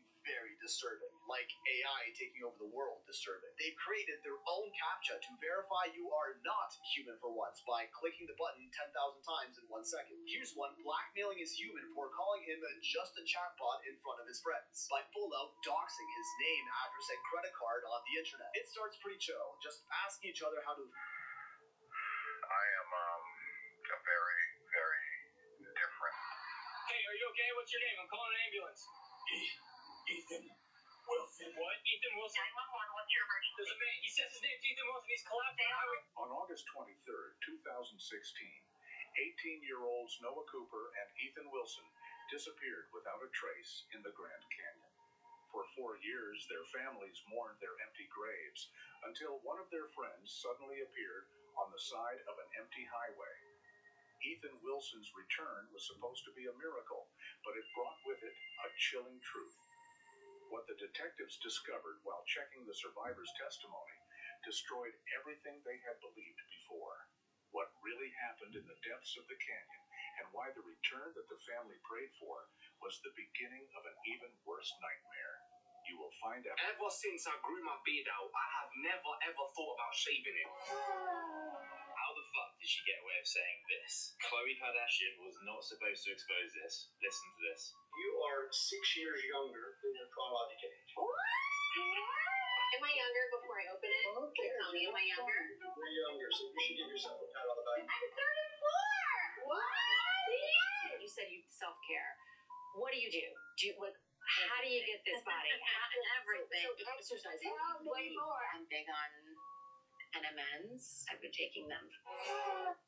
disturbing, like AI taking over the world disturbing. They've created their own CAPTCHA to verify you are not human for once by clicking the button 10,000 times in 1 second. Here's one blackmailing his human for calling him just a chatbot in front of his friends, by full out doxing his name, address, and credit card on the internet. It starts pretty chill, just asking each other how to... I am, a very different. Hey, are you okay? What's your name? I'm calling an ambulance. Ethan Wilson. What? Ethan Wilson? 911, what's your emergency? There's a man. He says his name's Ethan Wilson. He's collapsed on the highway. On August 23rd, 2016, 18-year-olds Noah Cooper and Ethan Wilson disappeared without a trace in the Grand Canyon. For 4 years, their families mourned their empty graves until one of their friends suddenly appeared on the side of an empty highway. Ethan Wilson's return was supposed to be a miracle, but it brought with it a chilling truth. What the detectives discovered while checking the survivors' testimony destroyed everything they had believed before. What really happened in the depths of the canyon, and why the return that the family prayed for was the beginning of an even worse nightmare. You will find out. Ever since I grew my beard out, I have never ever thought about shaving it. How the fuck did she get away with saying this? Khloe Kardashian was not supposed to expose this. Listen to this. You are 6 years younger than your chronological age. Am I younger before I open it? Okay. Tell me, am I younger? You're younger, so you should give yourself a pat on the back. I'm 34! What? Yes! You said you self-care. What do you do? How do you get this body? Everything. So exercise. Tell me more. I'm big on NMNs. I've been taking them.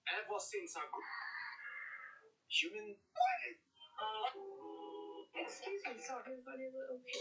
Ever since I grew... Human... Excuse me, sorry, funny little bit.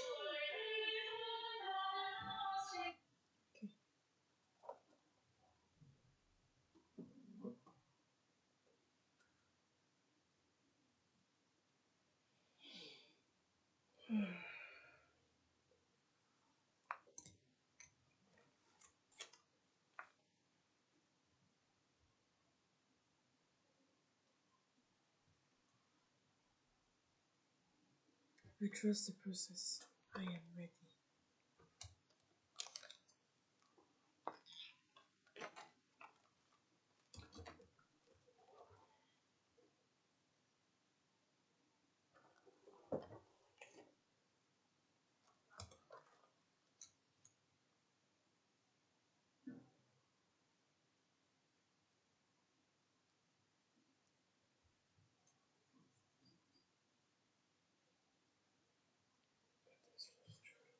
I trust the process. I am ready. That is frustrating.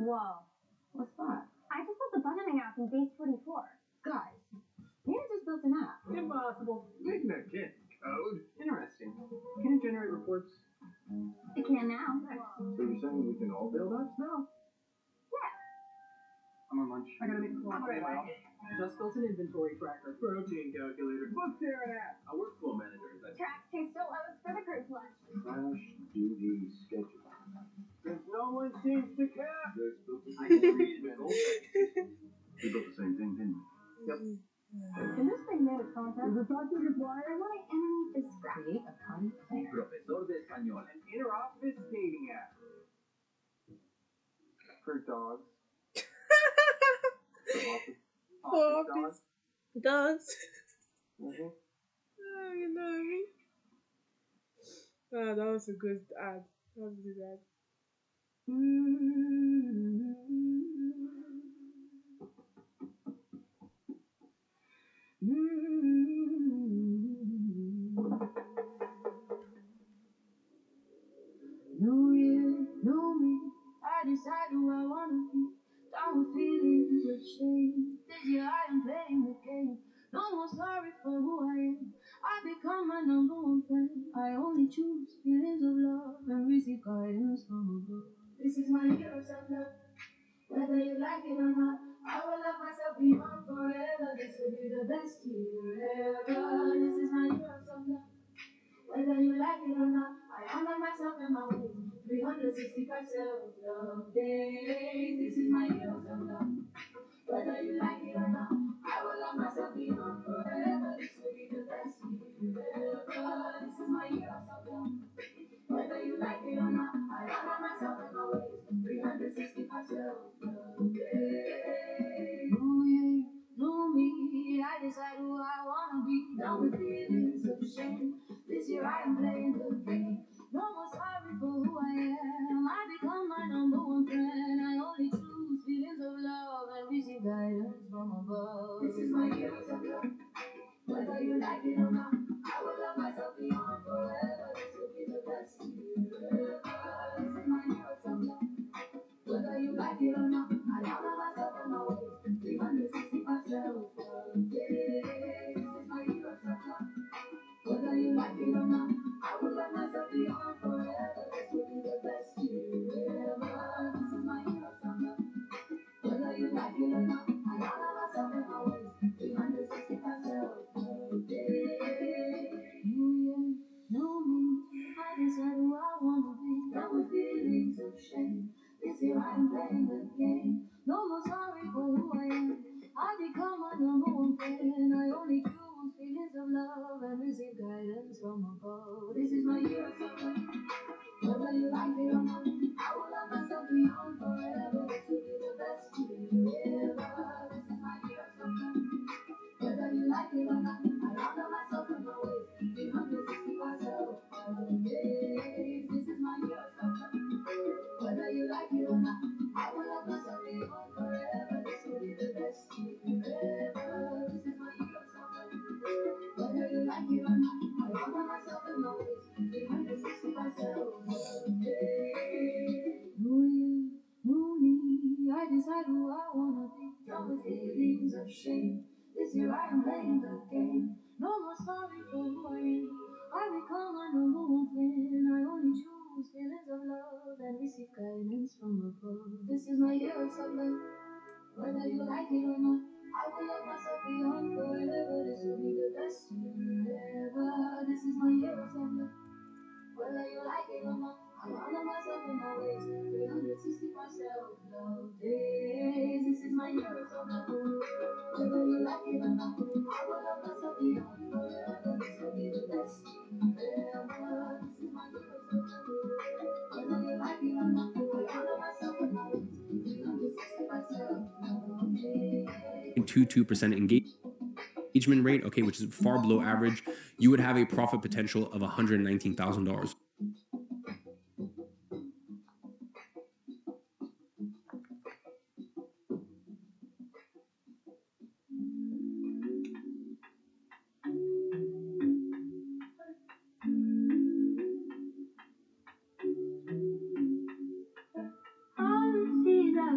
Whoa. What's that? I just built the budgeting app in base 44. Guys, Nina just built an app. Impossible. Making that kid code. Interesting. Can it generate reports? It can now. So you're saying we can all build apps now? Yeah. I'm on lunch. I gotta make a call. I'll be in my office. Just built an inventory tracker. Protein calculator. Book there an app. A workflow manager. Track taste loads for the group lunch. Crash duty schedule. Since no one seems to care. I created the goal. We built the same thing, didn't we? Yep. Can this thing manage content? Is the talking required? I want to animate this graph. Create a party planner. Profesor de Español. An interoffice dating app. For dogs. For office dogs. Mm-hmm. Oh, you know what I mean? Oh, that was a good ad. That was a good ad. New year, new me. I decide who I wanna be. Down with feelings of shame. This year I am playing the game. No more sorry for who I am. I become my number one fan. I only choose feelings of love and receive guidance from above. This is my year of self-love. Whether you like it or not, I will love myself beyond forever. This will be the best year ever. This is my year of self-love. Whether you like it or not, I honor myself and my ways. 365 self-love days. This is my year of self-love. Whether you like it or not, I will love myself beyond forever. This will be the best year ever. This is my year of self-love. Whether you like it or not, I honor myself and my ways. 365 self-love days. New year, new me. I decide who I wanna be. Done with feelings of shame. This year I am playing the game. No more sorry for who I am. I become my number one friend. I only choose feelings of love and receive guidance from above. This is my year of love. Whether you like it or not, I will love myself beyond forever. This will be the best year ever. This is my year of love. Whether you like it or not, I honor myself and my ways. 365 self-love days. This is my year of love. Whether you like it or not, I will love myself beyond forever. This will be the best year ever. This is my year of love. Whether you like it or not, I honor myself and my ways. 365 self-love days. New year, new me. I decide who I wanna be. Done with feelings of shame. This year I am playing the game. No more sorry for who I am. I become my number one fan. I only choose feelings of love and receive guidance from above. This is my year of love. Whether you like it or not, I will love myself beyond forever. This will be the best year ever. This is my year of love. Whether you like it or not, I honor myself and my ways. 365 self-love days. This is my year of love. Whether you like it or not, I will love myself beyond forever. This will be the best year ever. This is my year of love. Whether you like it or not, I honor myself and my ways. 365 self-love days. New year, new me. I decide who I wanna be. Done with feelings of shame. This year I am playing the game. No more sorry for who I am. I become my number one fan. I only choose feelings of love and receive guidance from above. This is my year of love. Whether you like it or not, I will love myself beyond forever. This will be the best year ever. This is my year of love. Whether you like it or not, I honor myself in my ways. 365 self-love days. This is my year of love. Whether you like it or not, I will love myself beyond forever. This will be the best year ever. This is my year of love. Whether you like it or not, I honor myself in my ways. 365 self-love days. 22% engagement rate, okay, which is far below average, you would have a profit potential of $119,000. All the seas I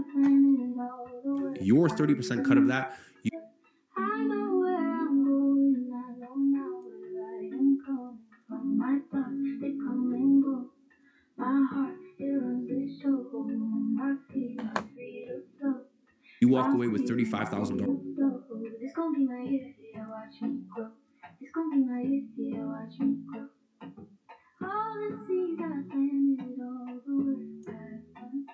your 30% cut of that, I know where I'm going, I know now where I am coming from. My thoughts, they come and go. My heart, it runs the show. My feet are free to flow. you walk away with $35,000. This gon' be my year, yeah, watch me grow. This gon' be my year, yeah, watch me grow. All the seeds I planted, all the work I've done.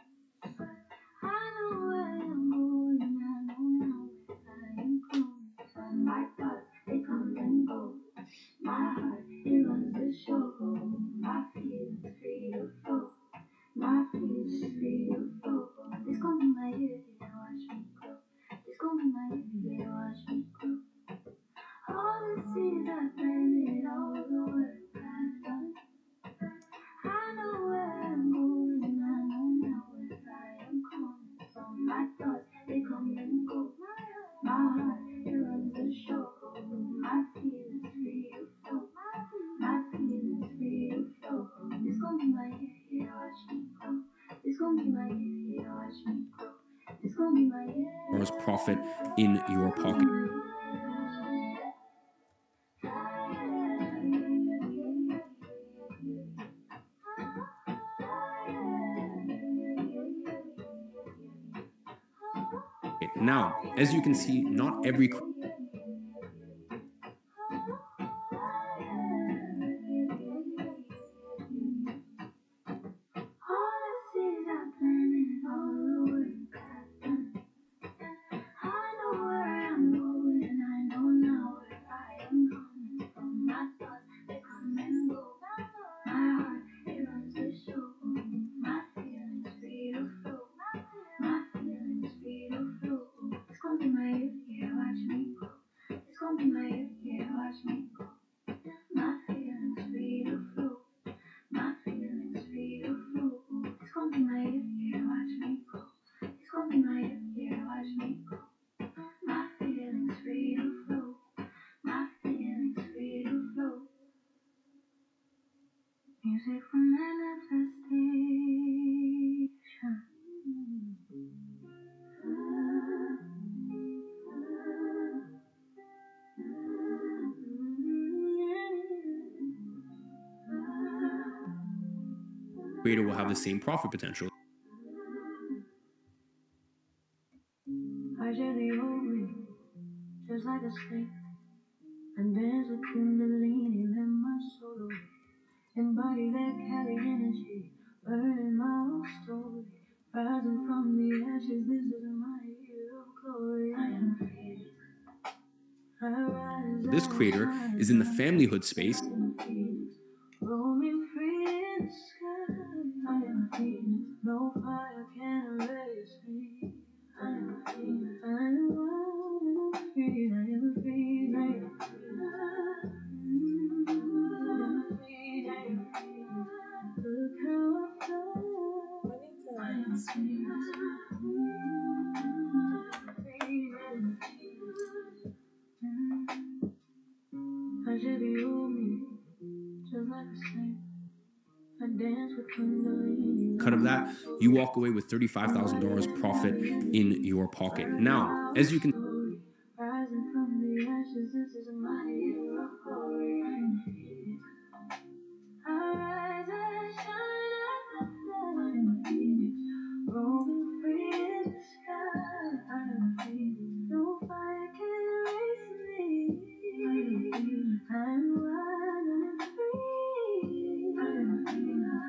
I know where I'm going, I know now where I am coming from. My thoughts, they come and go. My heart, it runs the show. My feelings free to flow. My feelings free to flow. This gon' be my year, yeah, watch me grow. This gon' be my year, yeah, watch me grow. All the seeds I planted, all the work I've done. I know where I'm going, I know now where I am coming from. My thoughts, they come and go. My heart, it runs the show. My feelings free to flow. My feelings free to flow. This gon' be my year, yeah, watch me grow. This gon' be my year, yeah, watch me grow. This gon' be my year. Profit in your pocket. Now, as you can see, not every Music for manifestation. creator will have the same profit potential. I gently hold me, just like a snake, and dance with Kundalini, let my soul away. Embody that Cali energy, burning my own story, rising from the ashes. This is my year of glory. I am free. I rise, This I creator shine, is in the familyhood space. I am Phoenix, roaming free in the sky. I am Phoenix, no fire can erase me. I am Phoenix, I am wild and I'm free. I am free, I am free. I am free. Look how I fly. I am free. I should be me, just like a snake. I dance with Kundalini. Cut of that, you walk away with $35,000 profit in your pocket. Now, as you can Rising from the ashes, this is my year of glory. I rise, I shine, I fly. I'm a phoenix, roaming free in the sky. I'm a phoenix, no fire can erase me. I'm a phoenix, I'm wild and I'm free. I'm a phoenix,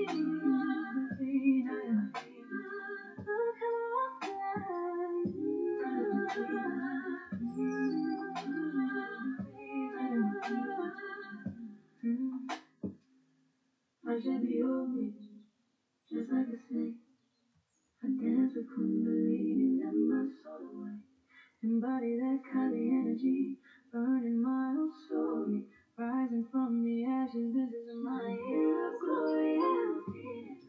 I'm free. I'm a phoenix, look how I fly. I'm a phoenix. I should be always just like a snake. I dance with Kundalini, let my soul away. Embody that Kali energy, burning my own story. Rising from the ashes, this is my year of glory. I'm feeling.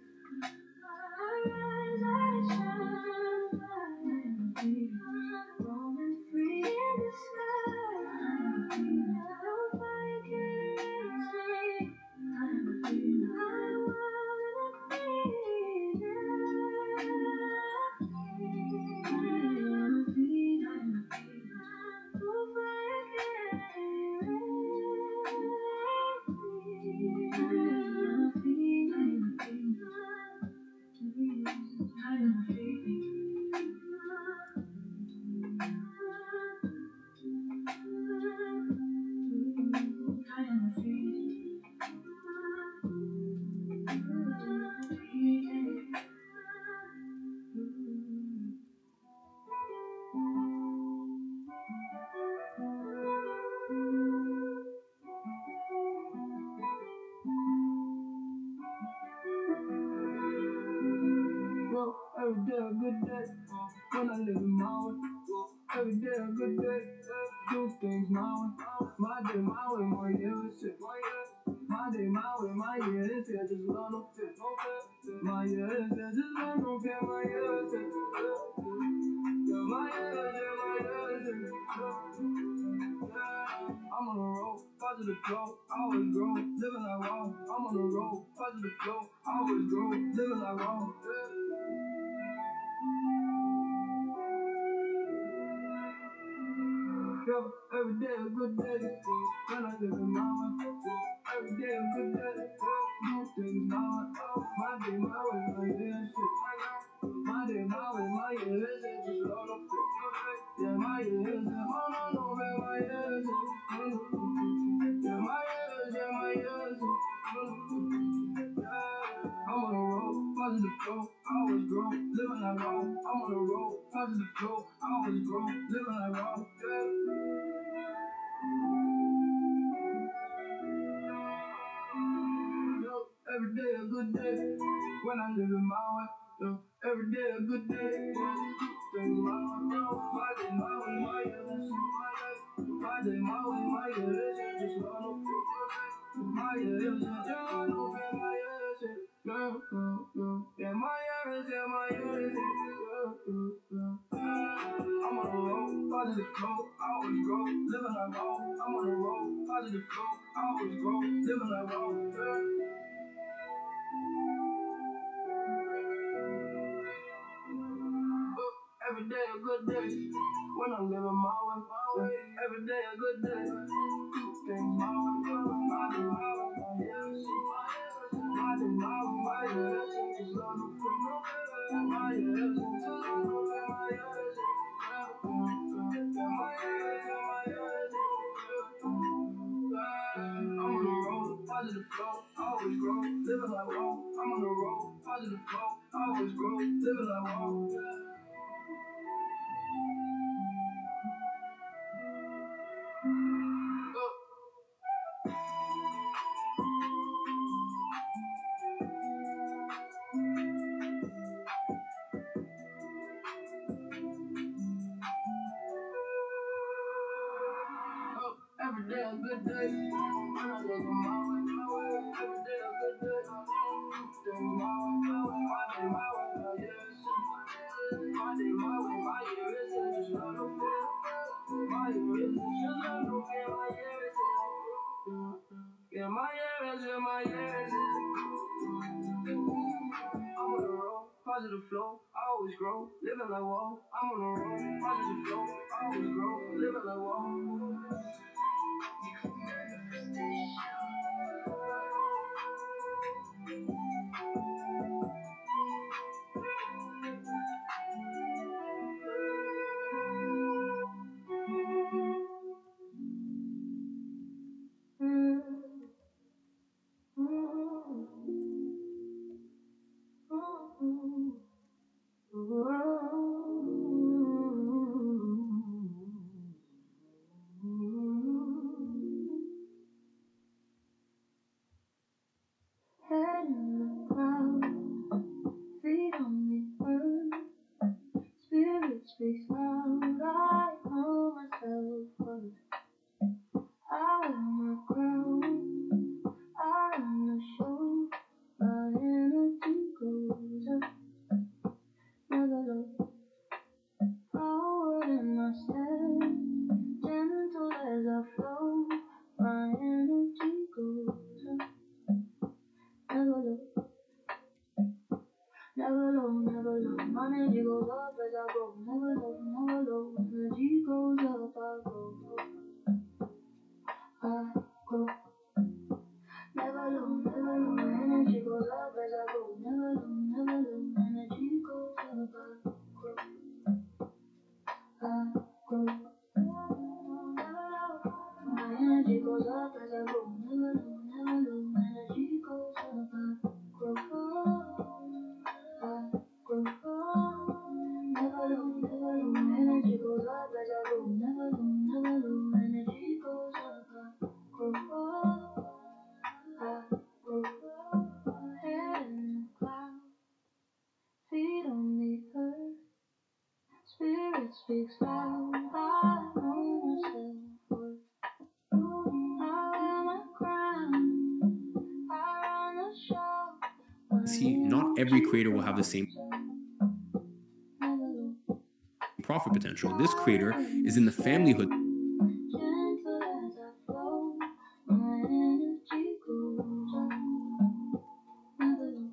I rise, I shine, I'm free. Roaming free in the sky. No fire can erase me. I'm wild and I'm free. when I live in my way. Every day a good day, do things my way. My day, my way, my year is shit. My day, my way, my year is here, just run no fear. My year is here, just run no fear. My year is here. Yeah, my year is here, my year is here. I'm on the road, positive flow, always grow, living like wow. I'm on the road, positive flow, always grow, living like wow. Yo, every day a good day, when I live in my way. Every day a good day, do things my way. My day, my way, my year is shit. My day, my way, my year is it, just load up fit. Yeah, my year is it, oh no, no, man, my year is it. Yeah, my year is it, my year is it. I'm on the road, positive flow, always grow, living like raw. I'm on the road, positive flow, always grow, living like raw. Yo, every day a good day, when I live in my way. Yo, every day a good day, things my way. My day, my way, my year, this shit, my life. My day, my way, my year, this shit, just run no fear. My year, this shit, just run no fear, my year, this shit. Yeah, my year is here, my year is here. I'm on the road, positive flow, always grow, living like wow. I'm on the road, positive flow, always grow, living like wow. Every day a good day, when I'm living my way. Every day a good day, do things my way. My day, my way, my year, my day, my way, my year, just love no fear. My year, just love no fear, my year, yeah, my year, my year. I'm on the road, positive flow, always grow, living like wow. I'm on the road, positive flow, always grow, living like wow. Every day a good day, when I live in my way. Every day a good day, things my way. My day, my way, my year is shit. My day, my way, my year is shit. Just love no fear. My year is shit. Just love no fear. My year is shit. Yeah, my year is shit. My year is shit. I'm on the road, positive flow, always grow, living like whoa. I'm on the road, positive flow, always grow, living like whoa. Head in the clouds, feet on the earth, spirit speaks loud. I know myself first. I wear my crown, I run the show. My energy goes up, never low. Forward in my step, gentle as I flow. My energy goes up, never low. Never low, never low. My energy goes up as I go. Never low, never low. Energy goes up, I go. I go. it speaks loud. I know myself worth. I wear my crown. I run the show. See, not every creator will have the same profit potential. This creator is in the familyhood Gentle as I flow, my energy goes up. Never low,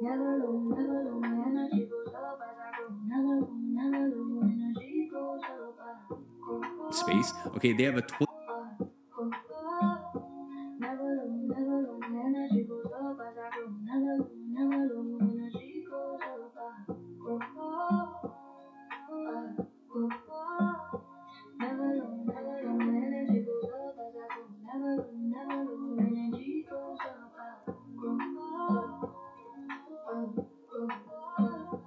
never low, never low. My energy goes up as I grow. Never low, never low. Energy goes up. I go up. space. Okay, they have a Never low, never low. My energy goes up as I grow. Never low, never low. Energy goes up. I go up. I go up. Never low, never low. My energy goes up as I grow. Never low, never low. Energy goes up. I go up. I go up.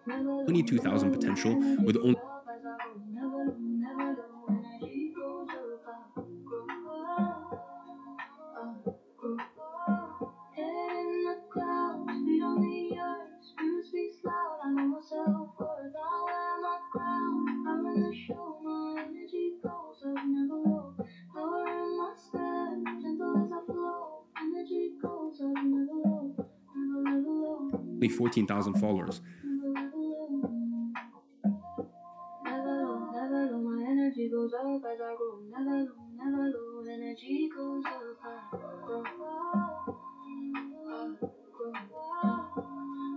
Never low, 22,000 potential with only up as I grow. Never low, never low. Energy goes up. I go up. Head in the clouds, feet on the earth, spirit speaks loud. I know myself worth. I wear my crown, I run the show. My energy goes up, never low. Power in my step, gentle as I flow. Energy goes up, never low, never low. 14,000 followers. Never low. Never low, never low. My energy goes up as I grow. Never low, never low. Energy goes up, I grow up.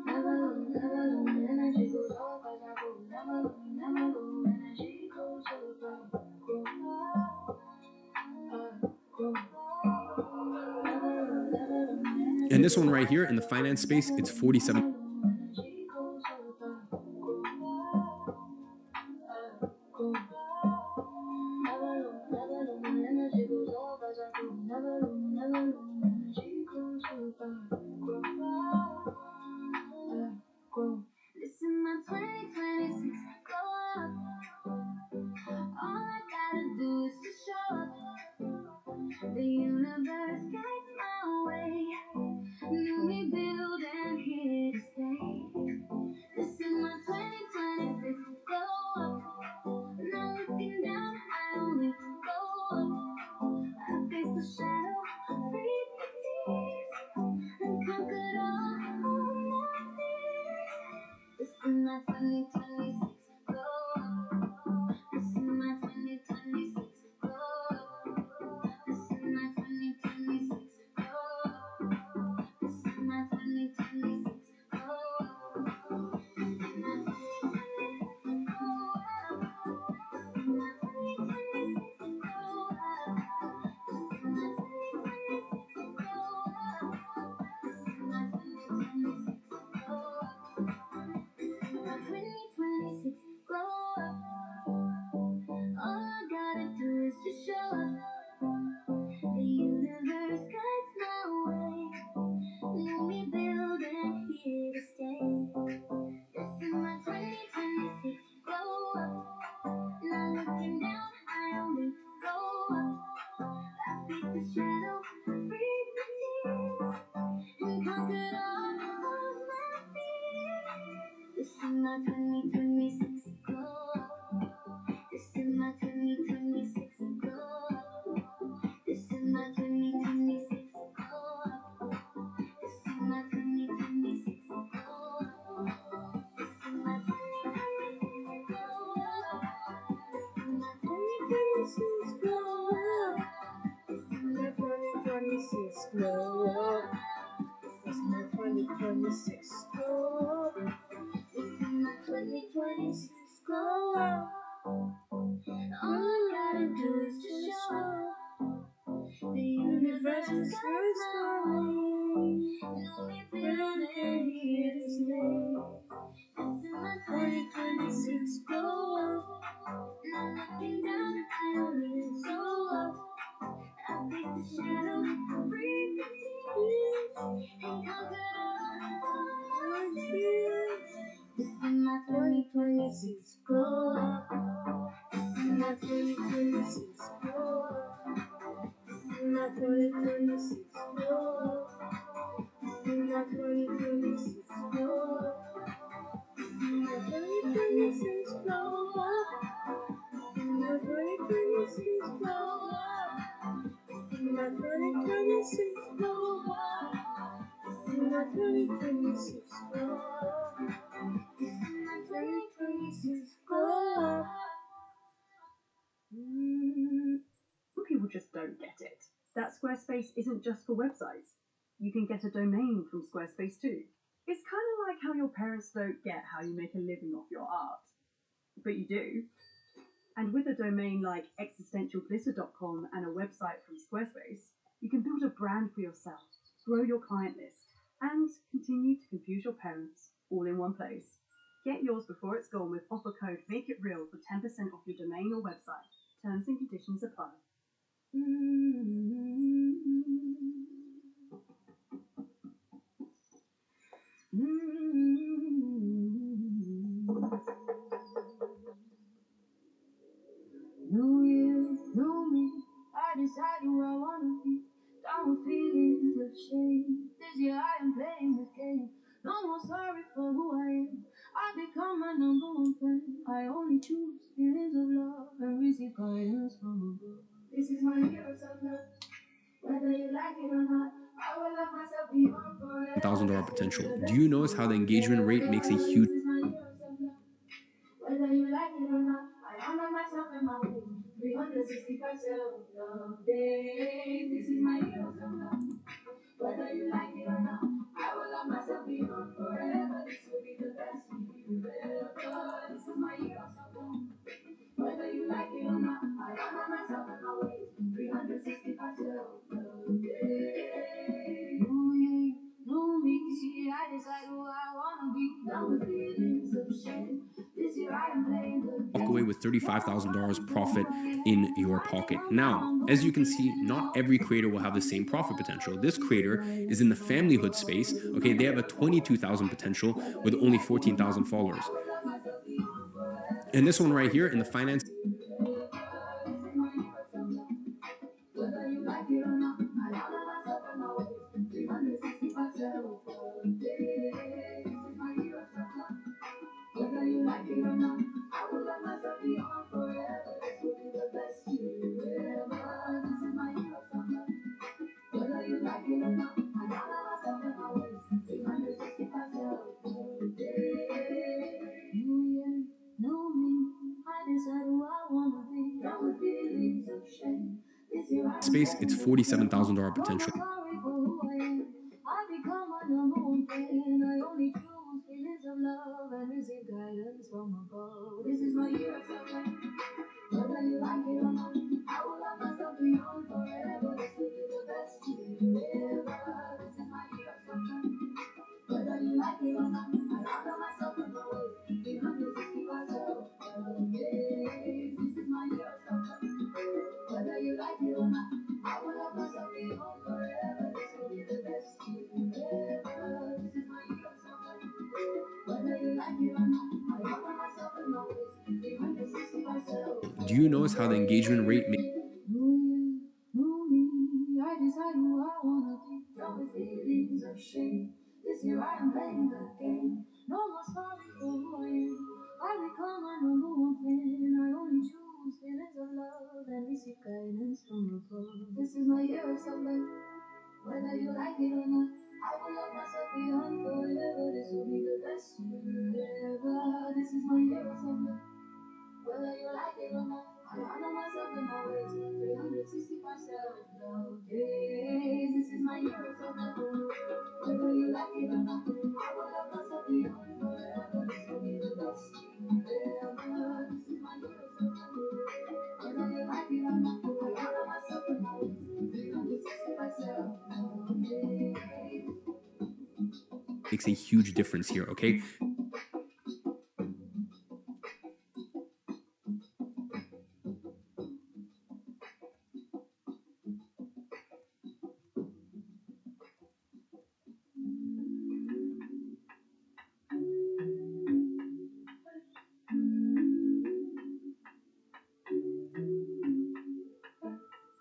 Never low, never low. My energy goes up as I grow. Never low, never low. Energy goes up, I grow up. Never low, never low. My energy And this one right here in the finance space, it's 47. energy goes up, I grow up. Never low, never low. My energy goes up as I grow. Never low, never low. Energy goes up, I grow up. This is my 2026 glow up. All I gotta do is to show up. The universe guides my way. New me build and here to stay. This is my 2026 glow up. Not looking down, I only go up. I face the shadow, breathe the tears, and conquered all my fears. This is my 2026 glow up. This is my 2026 glow up. This is my 2026 glow up. This is my 2026 glow up. This is my 2026 glow up. This is my 2026 glow up. This is my 2026 glow up. This is my 2026 glow up. This is my 2026 glow up. All I gotta do is just show up. The universe guides my way. Let me build and here to stay. This is my 2026 glow up. Not looking down, I only go up. I face the shadow, breathe the tears, and conquered all of my fears. This is my 2026 glow up. This is my 2026 glow up. This is my 2026 glow up. This is my 2026 glow up. This is my 2026 glow up. This is my 2026 glow up. This is my 2026 glow up. This is my 2026 glow up. This is my 2026 glow up. All I gotta do is just show up. The universe is my way. Know me build and here to stay. This is my 2026 glow up. Not looking down, I only go up. I face the shadow, breathe the tears, and conquer all my fears. This is my 2026 glow up. This is my 2026 glow up. This is my 2026 glow up. This is my 2026 glow up. This is my 2026 2026 blow up. My 2026 blow up. My 2026 blow up. My 2026 blow up. My 2026 blow up. Some people just don't get it. That Squarespace isn't just for websites. You can get a domain from Squarespace too. It's kind of like how your parents don't get how you make a living off your art. But you do. And with a domain like existentialglitter.com and a website from Squarespace, you can build a brand for yourself, grow your client list, and continue to confuse your parents all in one place. Get yours before it's gone with offer code MAKEITREAL for 10% off your domain or website. Terms and conditions apply. New year, new me. I decide who I wanna be. Down with feelings of shame. This year I am playing the game. No more sorry for who I am. I become my number one fan. I only choose feelings of love and receive guidance from above. This is my year of self-love. Whether you like it or not, I will love myself beyond forever. $1,000 potential. Do you notice how the engagement rate makes a huge This is my year of self-love. Whether you like it or not, I honor myself and my ways. 365 self-love days. This is my year of self-love. Whether you like it or not, I will love myself beyond forever. This will be the best year ever. This is my year of self-love. Whether you like it or not, I honor myself and my ways. 365 self-love days. New year, new me. I decide who I wanna be. Done with feelings of shame. This year I am playing the walk away with $35,000 profit in your pocket. Now, as you can see, not every creator will have the same profit potential. This creator is in the familyhood space. Okay, they have a 22,000 potential with only 14,000 followers. And this one right here in the finance. Whether you like it or not, I honor myself and my ways. 365 self-love days. This is my year of self-love. Whether you like it or not, I will love myself beyond forever. This will be the best year ever. This is my year of self-love. Whether you like it or not, I honor myself and my ways. 365 self-love days. New year, new me. I decide who I wanna be. Done with feelings of shame. This year I'm Space, it's $47,000 potential. sorry for who I am. I become my number one fan. I only choose feelings of love and receive guidance from above. This is my year of self-love. Whether you like it or not, I will love myself beyond forever. This will be the best year ever. This is my year of self-love. Whether you like it or not, I honor myself and my ways. 365 self-love days. This is my year of self-love. Whether you like it or not, I will love myself beyond forever. This will be the best year ever. This is my year of self-love. Whether you like it or not, I honor myself and my ways. 365 self-love. Do you notice how the engagement rate makes New year, new me. I decide who I wanna be. Done with feelings of shame. This year I am playing the game. No more sorry for who I am. I become my number one fan. I only choose feelings of love and receive guidance from above. This is my year of self-love. Whether you like it or not, I will love myself beyond forever. This will be the best year ever. This is my year of self-love. Whether you like it or not, I honor myself and my ways. 365 self-love days. This is my year of self-love. Whether you like it or not, I will love myself beyond forever. This will be the best year ever. This is my year of self-love. Whether you like it or not, I honor myself and my ways. 365 self-love days. a huge difference here, okay?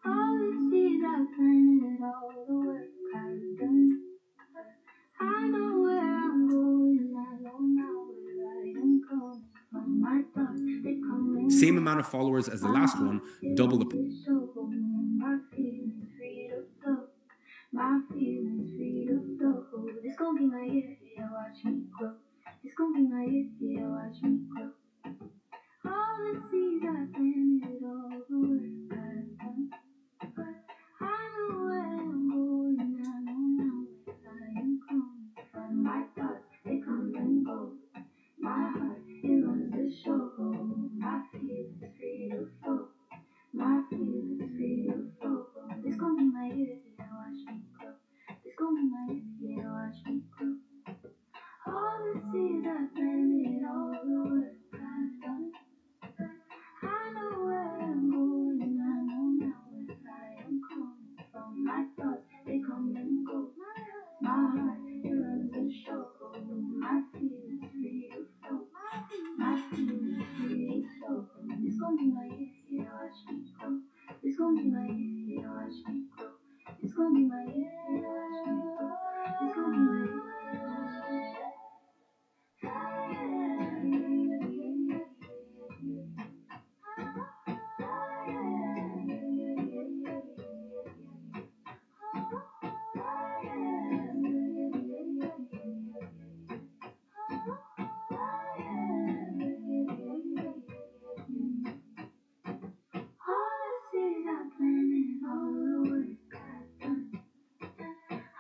All these years I've planted all the work I've done. I know where I'm going, I know thoughts, they come and Same go. amount of followers as the last one, double the. My feelings free to flow. My feelings free to flow. This gon' be my year, yeah, watch me grow. This gon' be my year, yeah, watch me grow. All the seeds I planted, all the work I've done. I know where I'm going, I know now where I am coming from. My thoughts, they come and go. My heart, it runs the show. My feelings free to flow. My feelings free to flow. This gon' be my year, yeah, watch me grow. This gon' be my year, yeah, watch me grow. All the seeds I planted, all the work I've done. I know where I'm going, I know now where I am coming from. My thoughts, they come and go. My heart, it runs the show. My feelings free to flow. My feelings free to flow. This gon' be my year, yeah, watch me grow. This gon' be my year, yeah, watch me grow. This gon' be my year, yeah, watch me grow. This gon' be my year, yeah, watch me grow. All the seeds I planted, all the work I've done.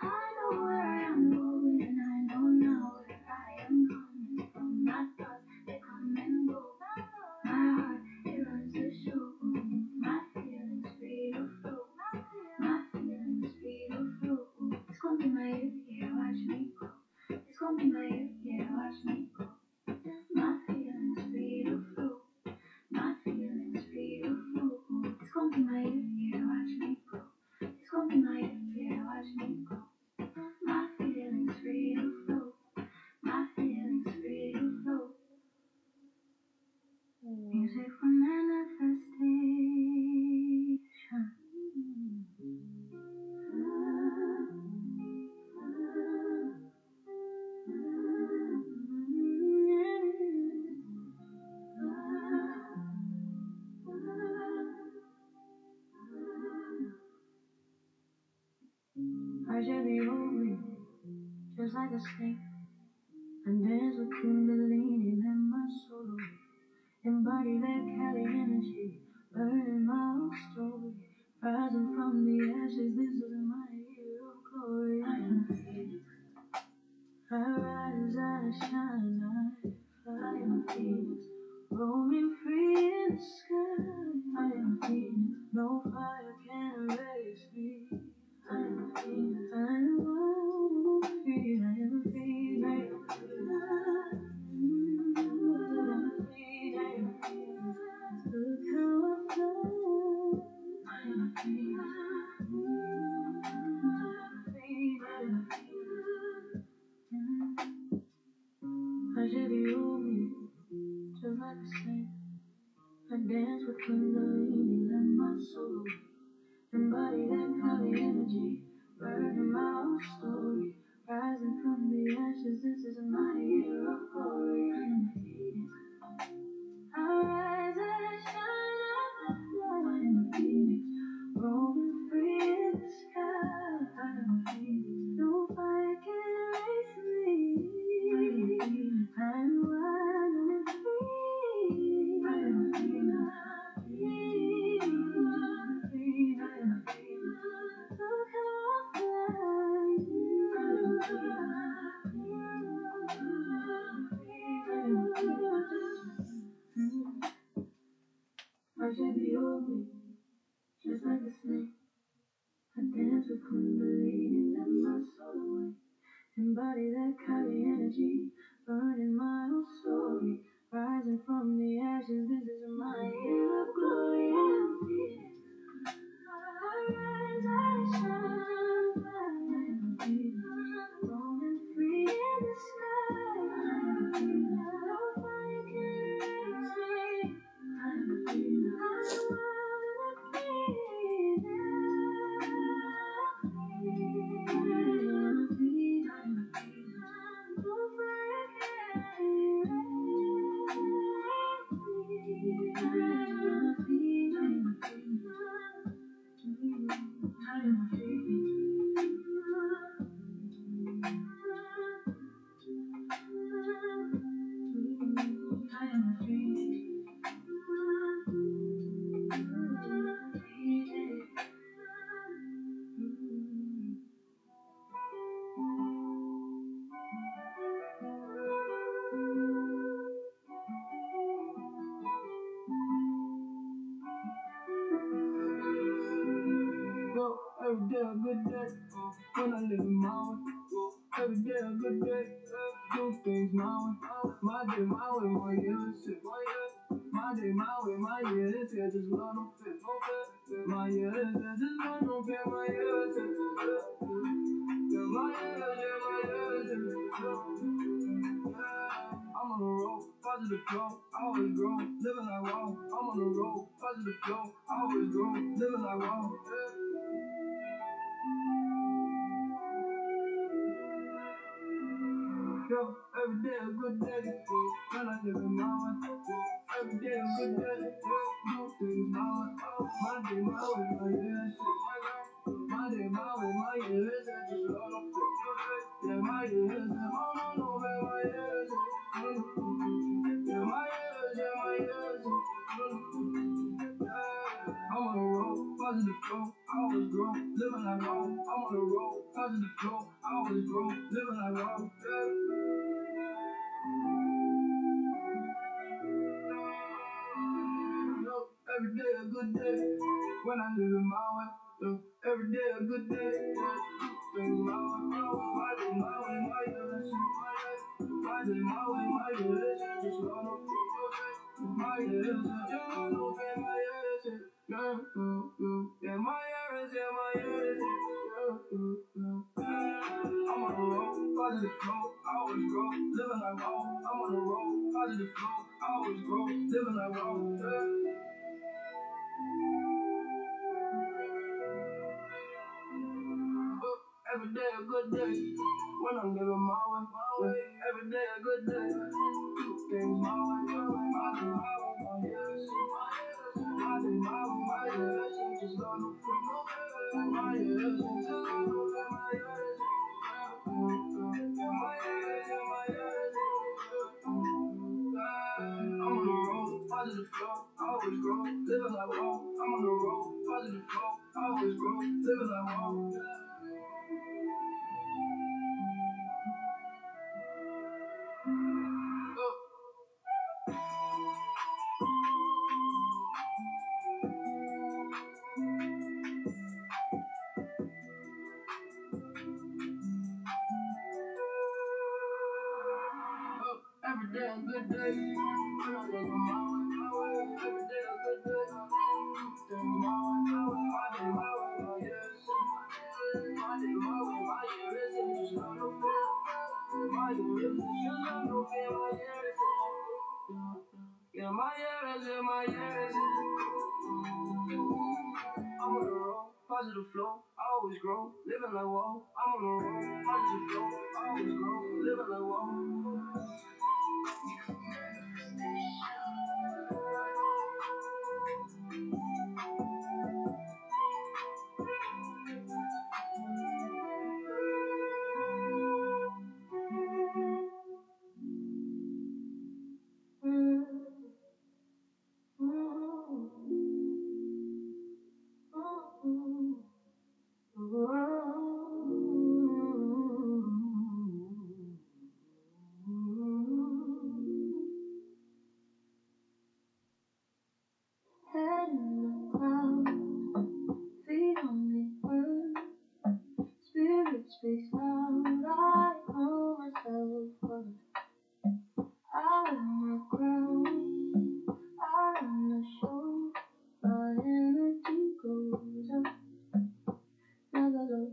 I know where I'm going, I know now where I am coming from. My thoughts, they come and go. My heart, it runs the show. My feelings free to flow. My feelings free to flow. It's gonna be my year, yeah, watch me grow. It's gonna be my year, yeah, watch me grow. My feelings free to flow. My feelings free to flow. It's gonna be my year, yeah, watch me grow. It's gonna be my year, yeah, watch me grow. My feelings free to flow. My feelings free to flow. Music for manifestation. I should be moving just like a snake. And dance with Kundalini, let my soul away. Embody that Cali energy, burning my whole story. Rising from the ashes, this is my year of glory. I am a phoenix. I rise, I shine, I fly. I am a phoenix. Roaming free in the sky. I am a phoenix. No fire can erase me. I am a phoenix. I am wild, I am free, I am a phoenix. I am a phoenix. Look how I fly. I am a phoenix. I should be roaming just like a snake. I dance with Kundalini, let my soul away. Embody that Kali energy, burning my whole story. Rising from the ashes, this is my year of glory. I am a phoenix. I rise, I shine, I fly. I am a phoenix. Roaming free in the sky. I am a phoenix. No fire can erase me. I am a phoenix. I'm wild and free. I am a phoenix. Free. I am a phoenix. Look how I fly. I am a phoenix. I should be open, just like a snake. I dance with Kundalini, let my soul away. Embody that Kali energy, burning my whole story. Rising from the ashes, this is my year of glory. I'm feeling. I rise, I shine, I am roaming free in the sky. No fire can erase me. I'm wild and free. No fire can erase me. good day. When I live in my way. Every day a good day. Do things my way. My day, my way, my year is it. My day, my way, my year is it. Just love no fit. My year is it. Just love no fit. My year is it. Yeah, my year is it. My year is it. I'm on the road, positive flow, always grow, living like wow. I'm on the road, positive flow, always grow, living like wow. Yo, every day a good day, when I live in my way. Every day a good day, do things my way. My day, my way, my year, shit. My day, my way, my year, shit. Just love no fit. Yeah, my year, shit. Oh, no, no, man, my year, shit. Yeah, my year, shit, my year, shit. I'm on the road, positive flow, always grow, living like wow. I'm on the road, positive flow, always grow, living like wow. Yo, every day a good day, when I live in my way. Yo, every day a good day, things my way. My day, my way, my year, shit. My day, my way, my year, shit. Just love no fit. My year, shit. Just love no fit. My year, shit. Yeah, yeah, my year is, yeah, my year is, I'm on the road, positive flow, always grow, living like wow. I'm on the road, positive flow, always grow, living like wow. Every day a good day, when I'm living my way. Every day a good day, do things my way. My day, my way, my years. My day, my way, my years. Just love no free. My years, just love no free. My years. My years, my years. I'm on the road, positive flow, always grow, living like wow. I'm on the road, positive flow, always grow, living like wow. Every day a good day. When I live my way. Every day a good day. Things my way. My day, my way, my years. My day, my way, my years. Just love no fear. My years, just love no fear. My years. Yeah, my years, yeah, my years. I'm on the road, positive flow, always grow, living like whoa. I'm on the road, positive flow, always grow, living like whoa. Head in the clouds, feet on the earth, spirit speaks loud. I know myself first. I wear my crown, I run the show. My energy goes up, never low.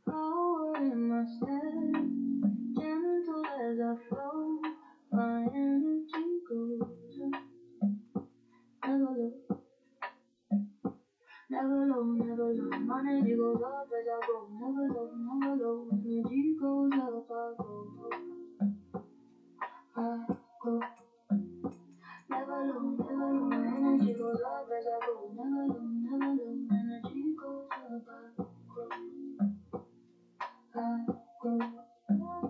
Power in my step, gentle as I flow. My energy goes up, never low. Never low, never low. My energy goes up as I go. Never low, never low. Energy goes up, I go. I go. Never low, never low. My energy goes up as I go. Never low, never low. Energy goes up, I grow. I grow. Never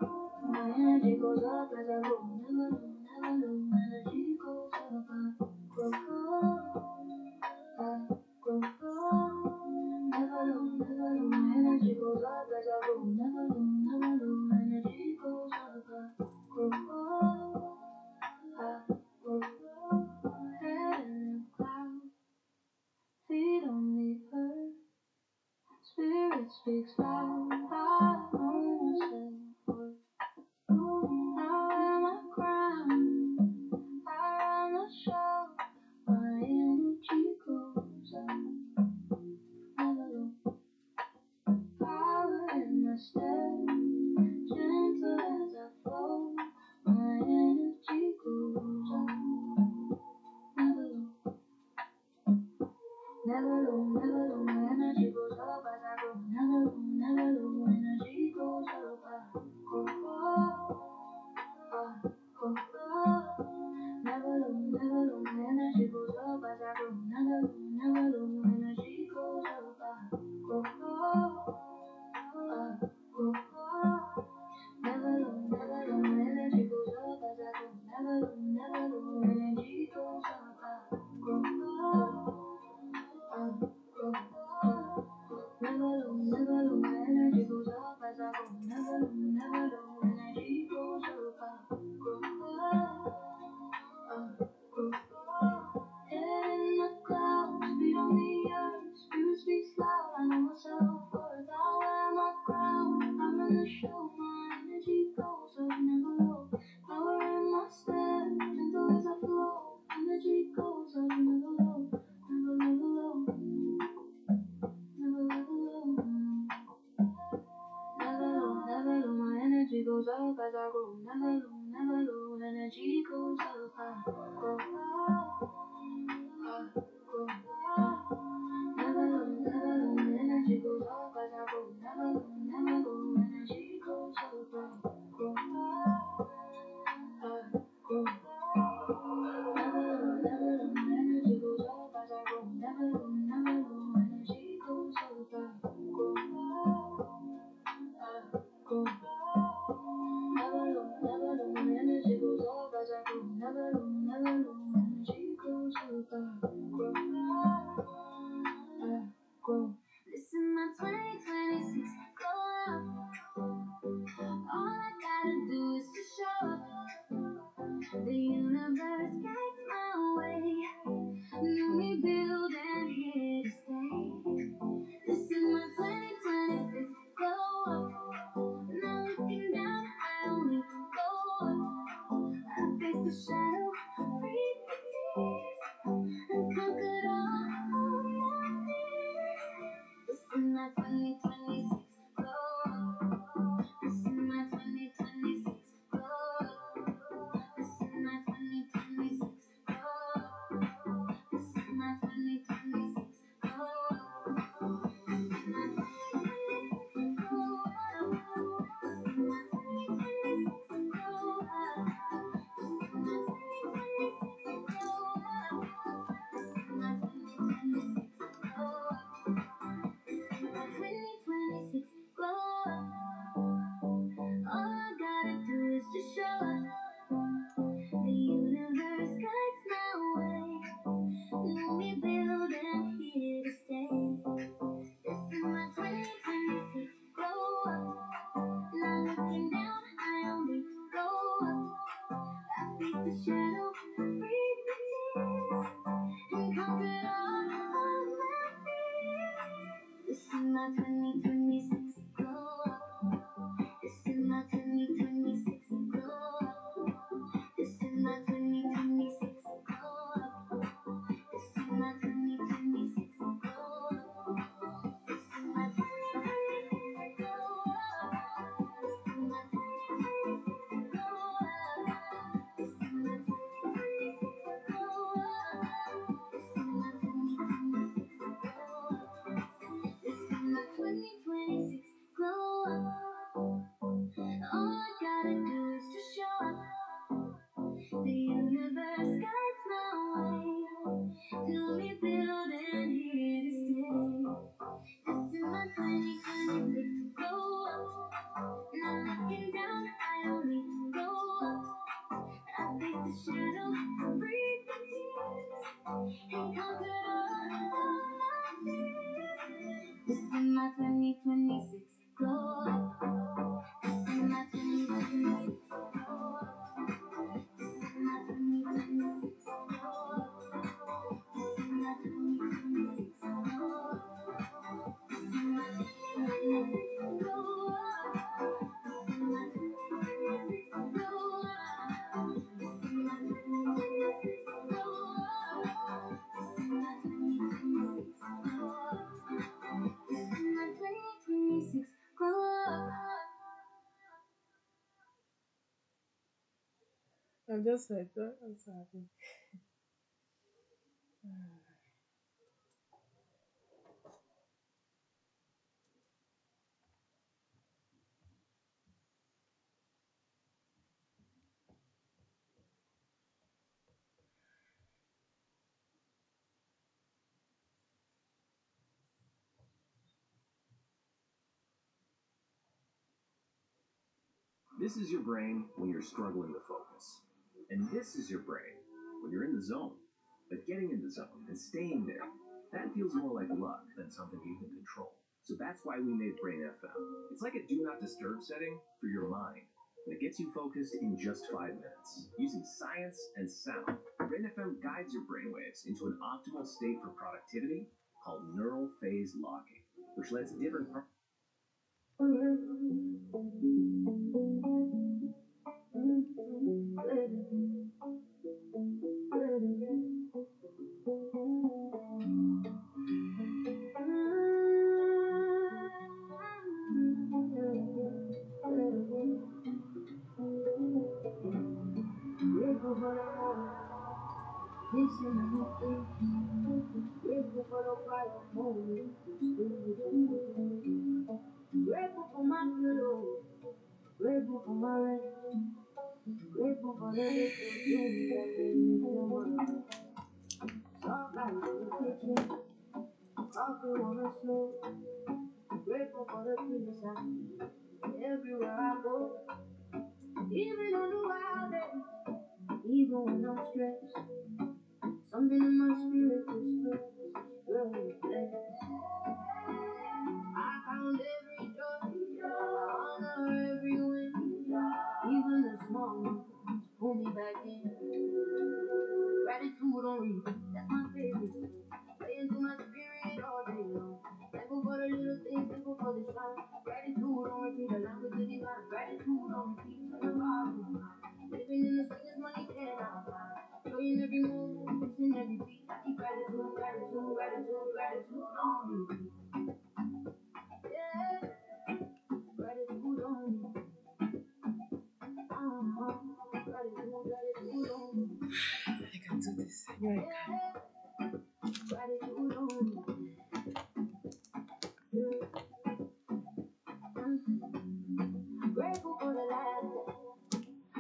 low. My energy goes up as I go. Never low, never low. Energy goes up, I grow. I grow. Never low, never low. My energy goes up as I go. Never low, never low. Energy goes up, I grow. I grow. Head in the clouds, feet on the earth. style. I know myself. I wear my crown. I run the show. My energy goes up. Never low. Power in my step. Gentle as I flow. My energy goes up. Never low. Never low, never low, my energy goes up as I grow. Never low, never low, energy goes up. I go up, I go up. Never low, never low, my energy goes up as I grow. Never low, never low, energy goes up. I go up, I go up. Never low, never low, my energy goes up as I grow. Never low, never low, energy goes up. I go up. Never low, never low, my energy goes up as I go. Never low, never low, energy goes up. I go up. Head in the clouds, feet on the earth. Spirit speaks loud, I know myself worth. I wear my crown, I run the show. My energy goes up, never low. Power in my step, gentle as I flow. Energy goes up, never low, never, never low. Never, never low. Never low, never low, my energy goes up as I grow. Never low, never low, energy goes up. I go up, I go up. Never low, never low, my energy goes up as I grow. Never low, never low, energy goes up. I go up, I go up. Never low, never low, my energy goes up as I grow. Never low, never low, energy goes up. I go up. Go. Never low, never low, my energy goes up as I grow. Never low, never low, energy goes up. I grow. I grow. This is my 2026 glow up. All I gotta do is to show up. The universe guides my way. Let me build and here to stay. This is my 2026 glow up. Not looking down, I only go up. I face the shadow, breathe the tears, and conquered all my fears. This is my 2026 glow up. This is my 2026 glow up. This is my 2026 glow up. This is my 2026 glow up. This is my 2026 glow up. This is my 2026 glow up. This is my 2026 glow up. This is my 2026 glow up. This is my 2026 glow up. All I gotta do is just show up. The universe guides my way. Let me build and here to stay. This is my 2026 glow up. Not looking down, I only go up. I face the shadow, breathe the tears, and conquered all my fears. This is my 2026 glow up. This is my 2026 glow up. This is my 2026 glow up. This is my 2026 glow up. This is my 2026 glow up. This is my 2026 glow up. This is my 2026 I'm just like, oh, I'm so happy. This is your brain when you're struggling to focus. And this is your brain when you're in the zone. But getting in the zone and staying there, that feels more like luck than something you can control. So that's why we made Brain FM. It's like a do not disturb setting for your mind. And it gets you focused in just 5 minutes. Using science and sound, Brain FM guides your brainwaves into an optimal state for productivity called neural phase locking, which lets different parts. Grateful for the moment, kissing on my face. Grateful for the quiet moments, still with you. Grateful for my pillow, grateful for my rest. Grateful for the little things that make me feel good. Soft light in the kitchen, coffee on the stove. Grateful for the peace I feel everywhere I go. Even on the wild days, even when I'm stressed, something in my spirit whispers, girl, you're blessed. I count every joy, I honor every win, even the small ones pull me back in. Gratitude on repeat, that's my favorite song. Play into my spirit all day long. Thankful for the little things, thankful for the shine. Gratitude on repeat, along with the divine. Gratitude on repeat, turn the volume high. Living in the sweetest money cannot buy. Joy in every moment, peace in every beat. I keep gratitude, gratitude, gratitude, gratitude on repeat. Yeah, gratitude on repeat. Gratitude, gratitude on repeat. I can do this. Yeah, I can. Gratitude on repeat. Grateful for the laughter,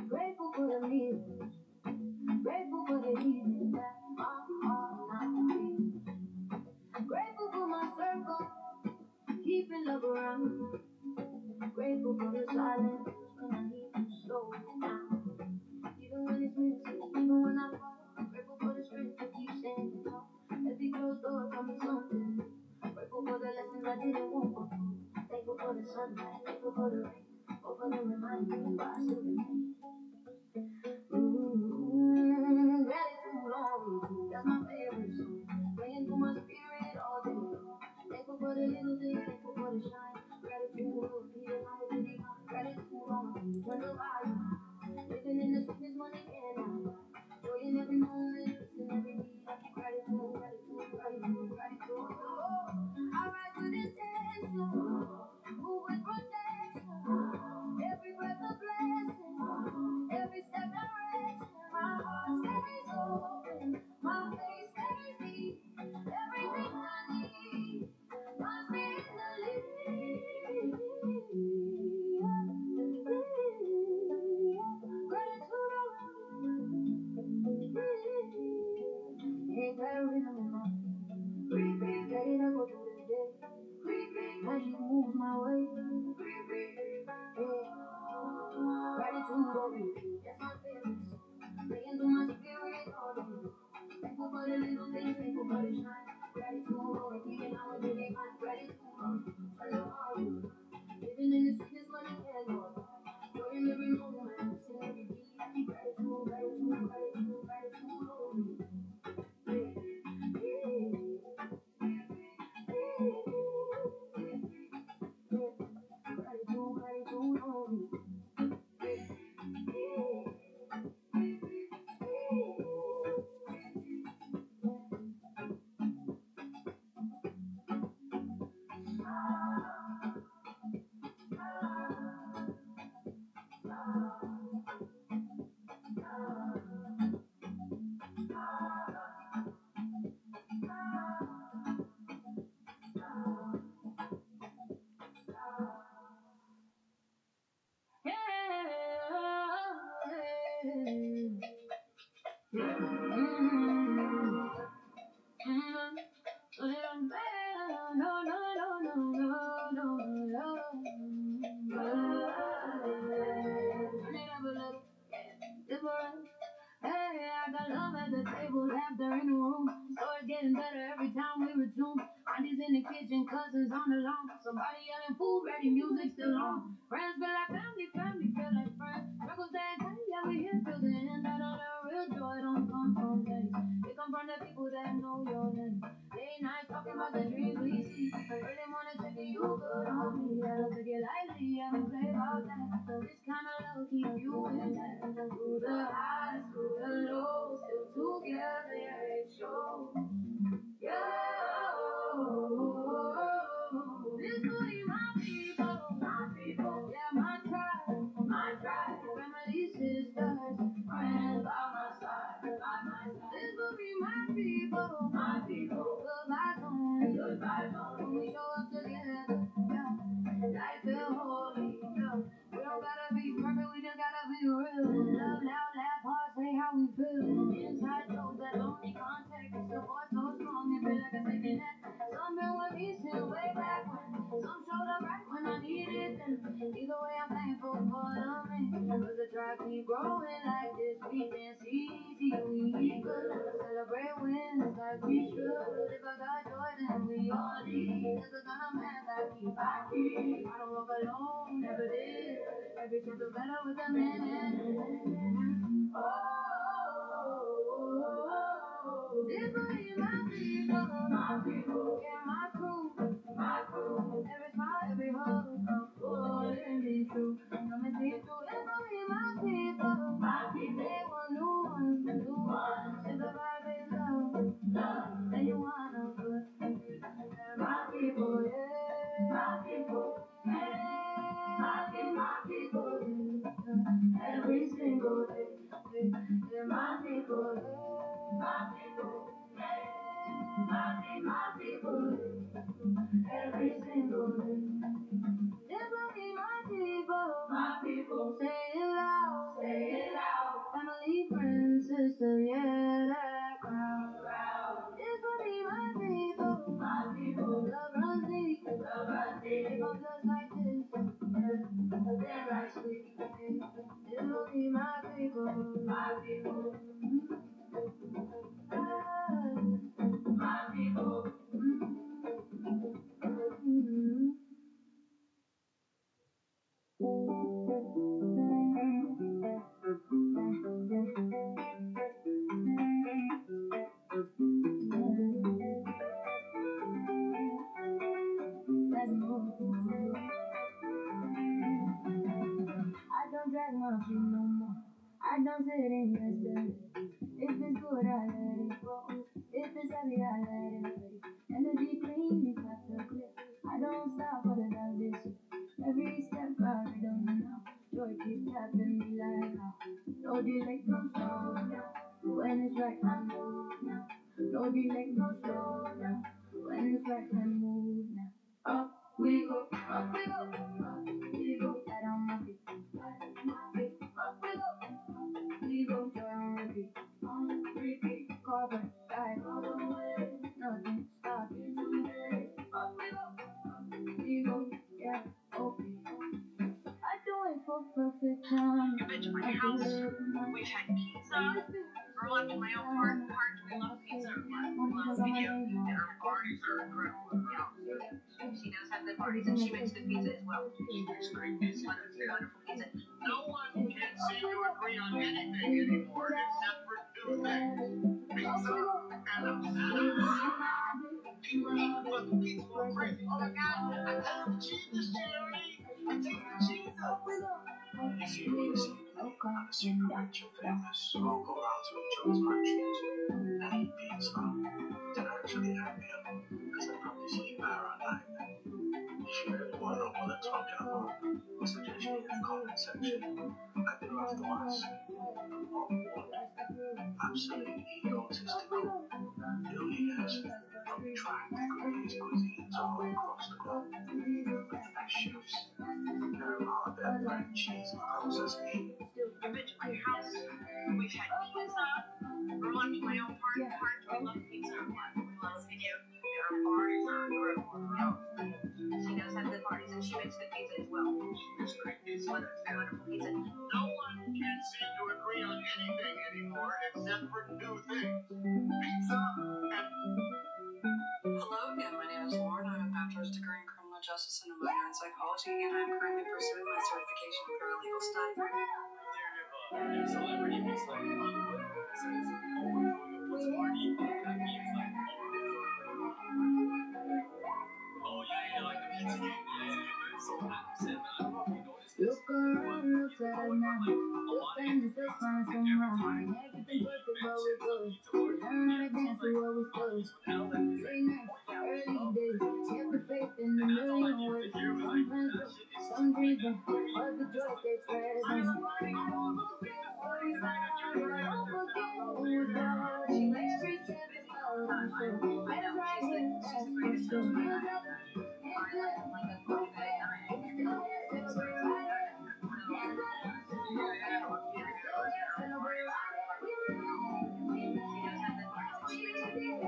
grateful for the meals, grateful for the evening that my heart now feels. Grateful for my circle, keeping love around. Grateful for the silence when I need to slow down. Even when it's messy, even when I fall. Grateful for the strength to keep standing tall. Every closed door taught me something new. Grateful for the lessons I didn't want before. Thankful for the sunlight, thankful for the rain. Hope for the reminder why I still remain. Gratitude on repeat, that's my favorite song. Playing through my spirit all day long. Thankful for the little things, thankful for the shine. Gratitude on repeat, along with the divine. Gratitude on repeat, turn the volume high. Living in the sweetest money cannot buy. Joy in every moment, peace in every beat. I keep gratitude, gratitude, gratitude, gratitude. I rise with intention, move with protection. Every breath a blessing, every step direction. My heart stays open, my faith stays deep. Everything I need, my spirit the lead. Gratitude ain't got a rhythm in my feet. Let it echo through the day. Magic moves my way. Yeah. Gratitude on repeat, that's my favorite song. Playing through my spirit all day long. Thankful for the little things, thankful for the shine. Gratitude on repeat, and I'm a daily mind. Gratitude on repeat, turn the volume. Living in the sweetest money cannot buy. Joy in every moment, peace in every beat. I keep gratitude, gratitude, gratitude, gratitude on repeat. Gratitude, gratitude on repeat. Hey, I got love at the table, laughter in the room. Stories getting better every time we resume. Aunties in the kitchen, cousins on the lawn. Somebody yelling food ready, music still on. Friends feel like family, family feel like friends. Struggles that time, yeah, we here till the end. I know the real joy don't come from things. It come from the people that know your name. Late night talking about the dreams we see. Early morning checking you good on me. I don't take it lightly, I don't play about that. This kind of love keep you intact. Through the highs, through the lows, still together, yeah, it shows. Yo, this booty, my people, yeah, my tribe, family, sisters, friends by my side, This booty, my people, good vibes only, when we show up together, yeah, life feel holy, yeah. We don't gotta be perfect, we just gotta be real. Love loud, laugh hard, say how we feel. Inside jokes that don't need context. Support so strong, it feel like a safety net. Some been with me since way back when. Some showed up right when I needed them. Either way, I'm thankful for the man. Cause the drive keep growing like this. We dance easy, we good. Celebrate wins like we should. If I got joy, then we all need. There's a kind of man that I keep. I don't walk alone, never did. Every chance is better with a man. Oh, this booty, my people, yeah, my crew. Every smile, every hug, oh, let me be true. Come and see it through. This booty, my people. They want new ones. If the vibe is love, then you wanna put my people, yeah, my people, yeah, my people, yeah. Every single day, yeah, my people, yeah, my people, yeah. Every single day. This will be my people, say it loud, family, friends, sister, yeah, that crowd. This will be my people, love runs deep, it comes just like this, yeah, they're like sweet, this will be my people, my people, Let's move. I don't drag my feet no more. I don't sit in yesterday. If it's good, I let it go. If it's heavy, I let it fade. Energy clean, cut the clear. I don't stop for the love this year. Every step I rhythm now. Joy keep tapping me like how. No delay, no slow down. When it's right, I move now. No delay, no slow down. When it's right, I move now. Up we go, up we go, up we go. Head on my feet, up we go, joy on repeat, cover, side, all the way, nothing stopping today. Up we go, yeah, okay. I do it for perfect time. I've been to my house. We've had pizza. Girl, after my own heart, we love pizza. Love video. And our parties are incredible in the house. She does have good parties, and she makes good pizza as well. She makes great pizza. Wonderful pizza. No one can seem to agree on anything anymore except for two things: pizza and a salad. People eat fucking pizza going crazy. Oh my god, I taste the cheese, Jerry. I taste the cheese. If you want to see a super rich and famous, all go around to each other's countries and eat pizza, then actually have him, because they probably sleep better at night. If you really want to know what they're talking about, suggest you in the comment section. I do have to ask, what one absolutely egotistical billionaires from trying to create his cuisines all across the globe with the best chefs? There are a lot of their bread, cheese, and processed meat. I've been to my house. We've had pizza. want my own party. Yeah. Party. We love pizza or what? We love video. Our parties are incredible. She does have good parties, and she makes good pizza as well. It's great pizza. Wonderful pizza. No one can seem to agree on anything anymore except for two things. Pizza and Hello again, my name is Lauren. I have a bachelor's degree in criminal justice and a minor in psychology, and I'm currently pursuing my certification in paralegal studies. If a celebrity was like Hollywood says, oh, we're throwing a pizza party, that means like, oh, we're throwing oh, yeah, like the pizza game. Yeah, there's so accent. I don't know if you noticed this. Look around, look at us now. Your family's just fine somehow. Everything perfect, but we're good. We learn how to dance to what we stood. Late nights, early days, kept the faith in a million ways. Sometimes broke, some dreams bent, but the joy stays present. I don't forget who we found, I don't forget who was God. She makes streets kept the love, so let's ride with us, that's for sure. Hands up, hands up, move it, still here, celebrate right here. Hands up, move it, still here, celebrate right here. We made it, we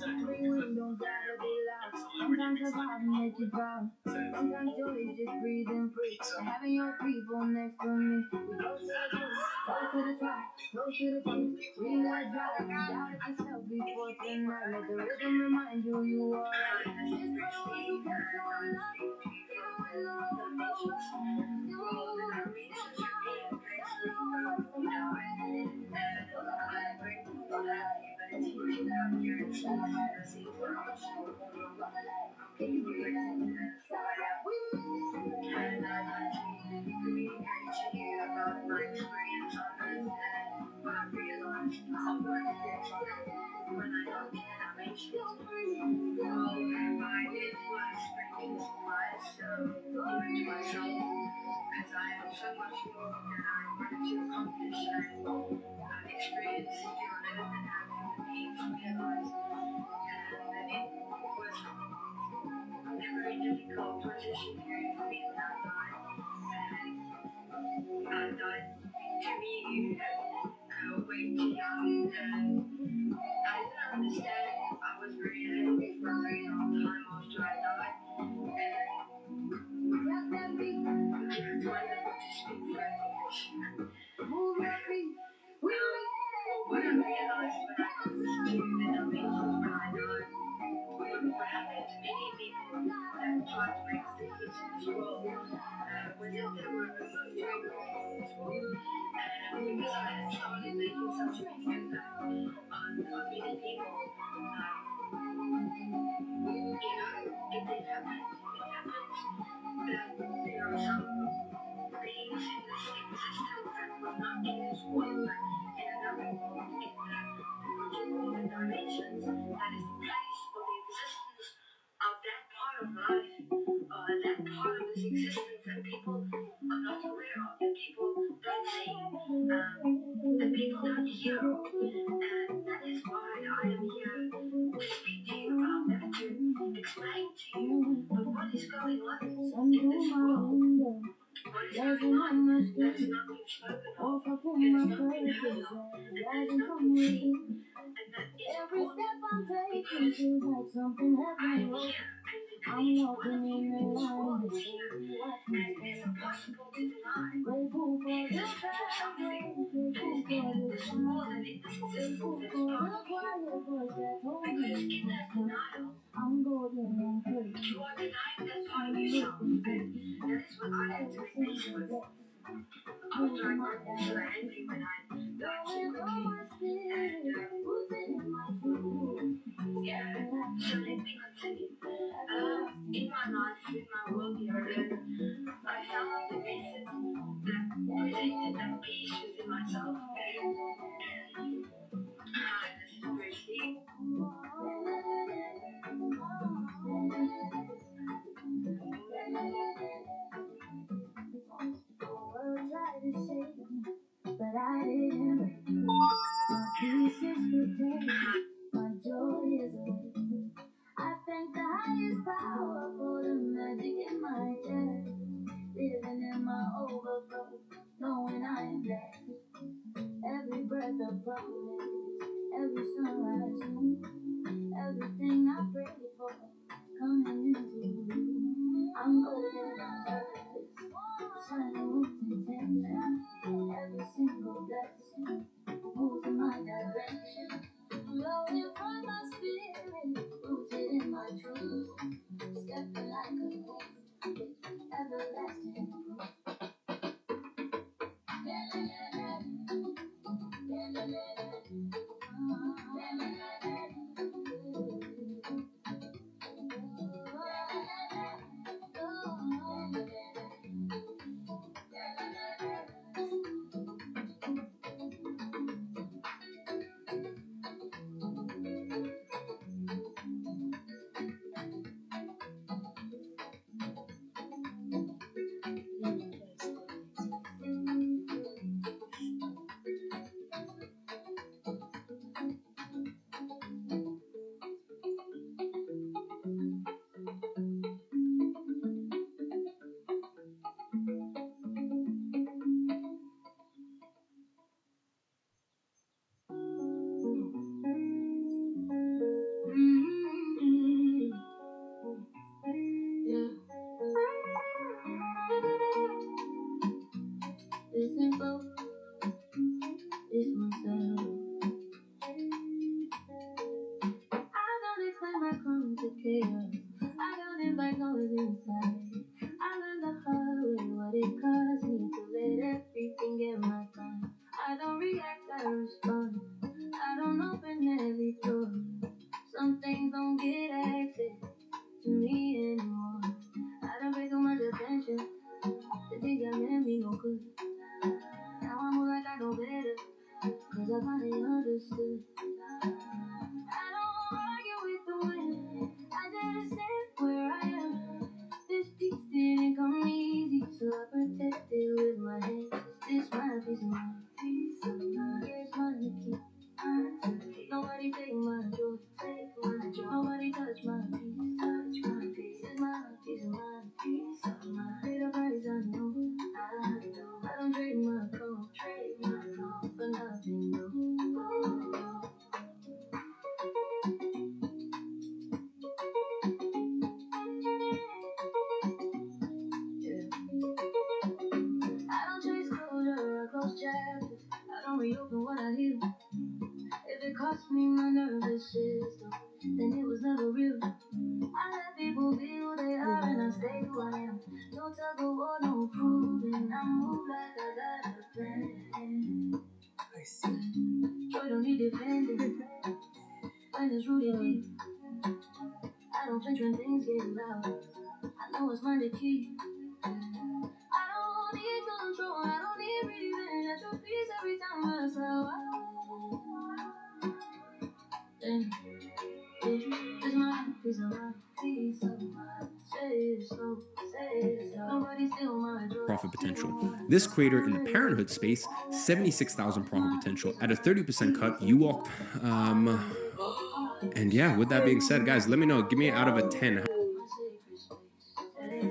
Everyone don't gotta be loud. Sometimes the vibe make you proud. Sometimes joy is just breathing free. And having your people next to me. We go to the coast, close to the top, close to the truth. We gotta drive, doubt it yourself before tonight. Let the rhythm remind you you are right. This for the ones who kept showing up, even when the road was rough. Still moving, still trying. Got no words for my friend. For the light, for the light. Because I have so much more that I wanted to accomplish, and I've experienced living and having the means to realize that it was a very difficult transition period for me when I died. And I died to me way too young, and I didn't understand. I was very angry for a very long time after I died. What I realized when I got to the donations when I died, what happened to many people that tried to make a difference in this world, was that they were removed from this world. And because I had started making such a big impact on many people, it did happen. It happens that there are some beings in this existence that were not in this world, but in another world, in what you call the dimensions. That is the place of the existence of that part of life, that part of this existence that people are not aware of, that people don't see, that people don't hear of. And that is why I am here to speak to you about that, to explain to you what is going on in this world. What is going on that is not being spoken of, it is not being heard of, and that is not being seen, and that is important because I am here, and each one of you in this world is here, and it is impossible to deny the existence of something that is in this world and in this existence that is part of you, because in that denial, you are denying that part of yourself, and that is what I had to make peace with. After I got so angry when I died so quickly, and yeah, so let me continue. In my life, in my world here on earth, I found the method that presented that peace within myself, and this is very deep. Tried to shake me, but I didn't break. My peace is protected, my joy flowing from my spirit, rooted in my truth. Stepping like a queen, everlasting proof. Listen close, it's myself. I don't explain my crumbs to chaos. I don't invite noise inside. I learned the hard way what it cost me to let everything get my time. I don't react, I respond. I don't open every door. Some things don't get access to me anymore. I don't pay too much attention to things that meant me no good. Now I move like I know better, cause I finally understood. I don't argue with the wind, I just stand where I am. This piece didn't come easy, so I protect it with my hands. This my peace of mind, peace of mind. Yeah, it's mine to keep. Nobody take my joy, take my joy. Nobody touch my peace, touch my peace. This is my peace of mind, peace of mind. Pay the price, I know, I know. I don't trade my calm, for nothing, no. Oh. Yeah. I don't chase closure, I close chapters. I don't reopen what I heal. If it cost me my nervous system, then it was never real. I let people be who they are and I stay who I am. No tug of war, no proving. I move like I got a plan. I see. Joy don't need defending. When it's rooted deep, I don't flinch when things get loud. I know it's mine to keep. I don't need control, I don't need revenge. I choose peace every time I slow. It's my peace of mind, peace of mind. Say it slow, say it slow. Nobody steal my joy. Profit potential. This creator in the parenthood space, 76,000 profit potential. At a 30% cut, you walk. And yeah, with that being said, guys, let me know. Give me out of a 10.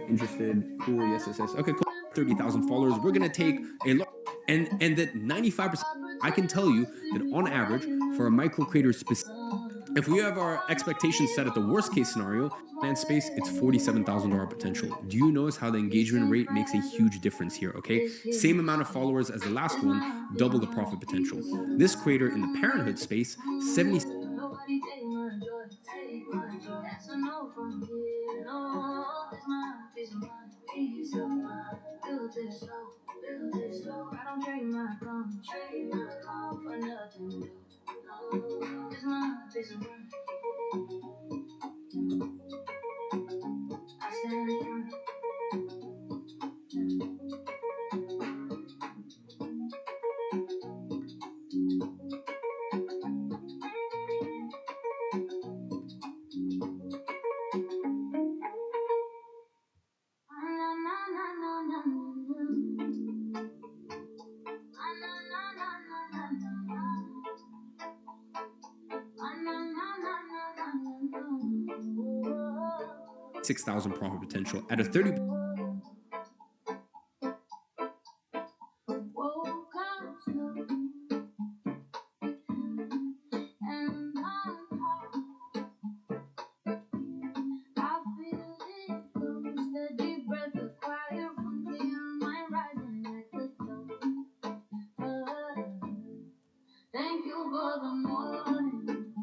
Interested? Cool. Yes, yes, yes. Okay, cool. 30,000 followers. We're gonna take a lot, and that 95%. I can tell you that on average, for a micro creator specific, if we have our expectations set at the worst case scenario, land space, it's $47,000 potential. Do you notice how the engagement rate makes a huge difference here? Okay, same amount of followers as the last one, double the profit potential. This creator in the parenthood space, 70. Nobody take my joy, take my joy. That's a no from here, no. It's my peace of mind, peace of mind. Build it slow, build it slow. I don't trade my calm for nothing, no. It's my peace of mind. I stand firm. 6,000 profit potential at a 30. Thank you for the morning.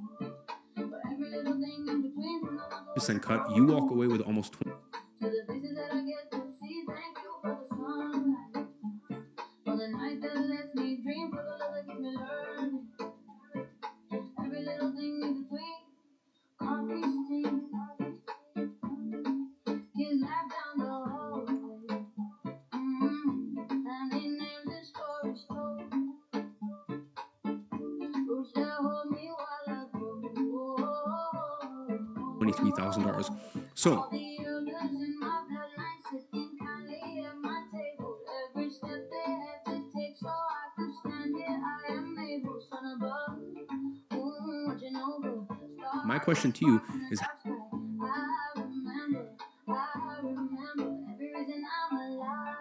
20% cut, you walk away with almost To the places that I get to see, thank you for the sunlight. For the night that lets me dream, for the love that keeps me learning. Every little thing in between, coffee steam, kids laugh down the hallway. Family names and stories told. Roots that hold me while I grow. $23,000. So All the elders in my bloodline sitting kindly at my table. Every step they had to take so I could stand here. I am able, son above. Watching over. my question to you is, I remember every reason I'm alive.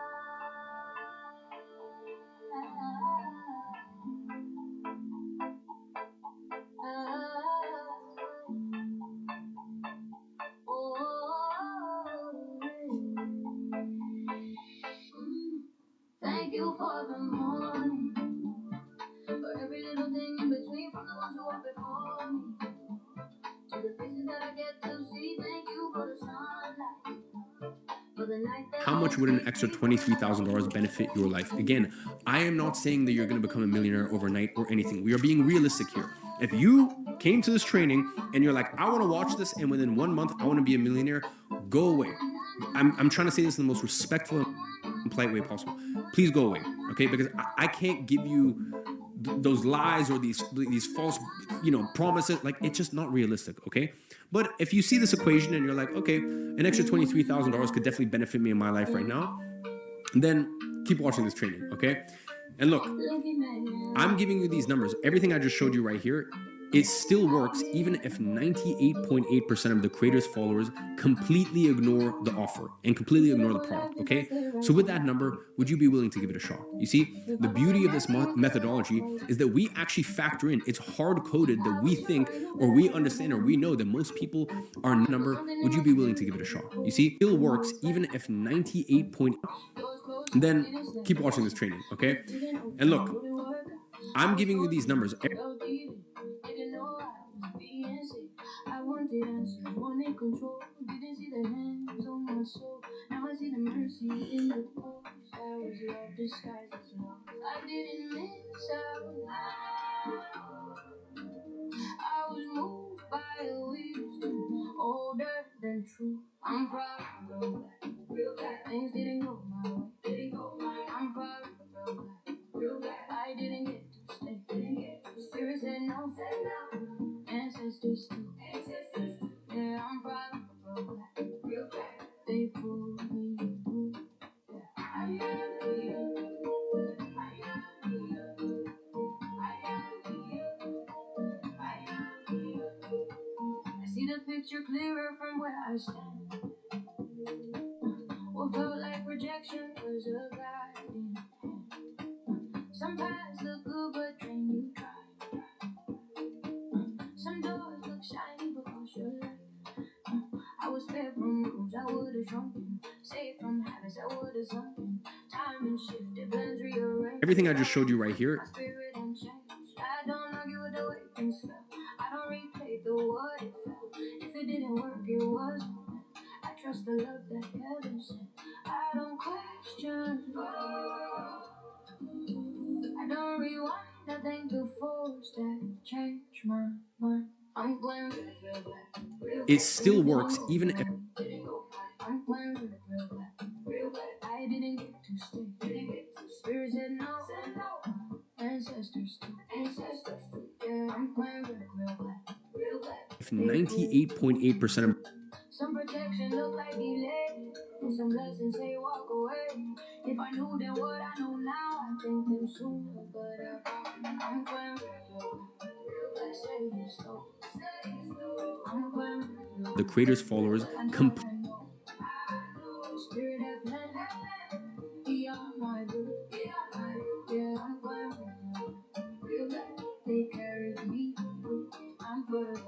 Thank you for the morning, for every little thing in between, from the ones who walk before me to the faces that I get to see. Thank you for the sunlight. how much would an extra $23,000 benefit your life? Again, I am not saying that you're going to become a millionaire overnight or anything. We are being realistic here. If you came to this training and you're like, I want to watch this and within 1 month I want to be a millionaire, go away. I'm trying to say this in the most respectful and polite way possible. Please go away, okay? Because I can't give you those lies or these false, promises. Like, it's just not realistic, okay? But if you see this equation and you're like, okay, an extra $23,000 could definitely benefit me in my life right now, then keep watching this training, okay? And look, I'm giving you these numbers. Everything I just showed you right here, it still works even if 98.8% of the creator's followers completely ignore the offer and completely ignore the product, okay? So with that number, would you be willing to give it a shot? You see, the beauty of this methodology is that we actually factor in, it's hard-coded that we think or we understand or we know that most people are number. Would you be willing to give it a shot? You see, it still works even if 98. Then keep watching this training, okay? And look, I'm giving you these numbers. I wanted answers, wanted control. Didn't see the hands on my soul. Now I see the mercy in the pose. That was love disguised as love. I didn't miss out. I was moved by a wisdom older than true. I'm proud of real black, real black. Things didn't go my way, didn't go my way. I'm proud of real black, real black. I didn't get to stay, didn't get to stay. Spirit said no, ancestors too, ancestors too. Yeah, I'm proud of real black, real black. They pulled me through. Yeah, I am here, I am here, I am here. I see the picture clearer from where I stand. What felt like rejection was a guiding hand. Some paths look good but drain you dry. Some doors look shiny but cost your life. I was spared from rooms I would have shrunken, saved from habits I would have sunken. Time and shifted, plans rearranged. Everything I just showed you right here. My spirit unchanged. I don't argue with the way things felt. I don't replay the what it felt. If it didn't work, it wasn't meant. I trust the love that heaven sent. I don't question. I don't rewind. I thank the force that changed my mind. I'm playing real black, real It black. still works even if I'm playing real black, real black. I didn't get to stay, didn't get to. Spirit said no, ancestors too, ancestors too. Yeah, I'm playing real black, real black. 98.8% of some protection look like delay, and some blessings say walk away. If I knew then what I know now, I think them sooner. But I'm playing real black, say it slow, say it slow. I'm playing real the creator's followers Spirit have planned beyond my good. Yeah, I'm playing real black. They carried me through. I'm good.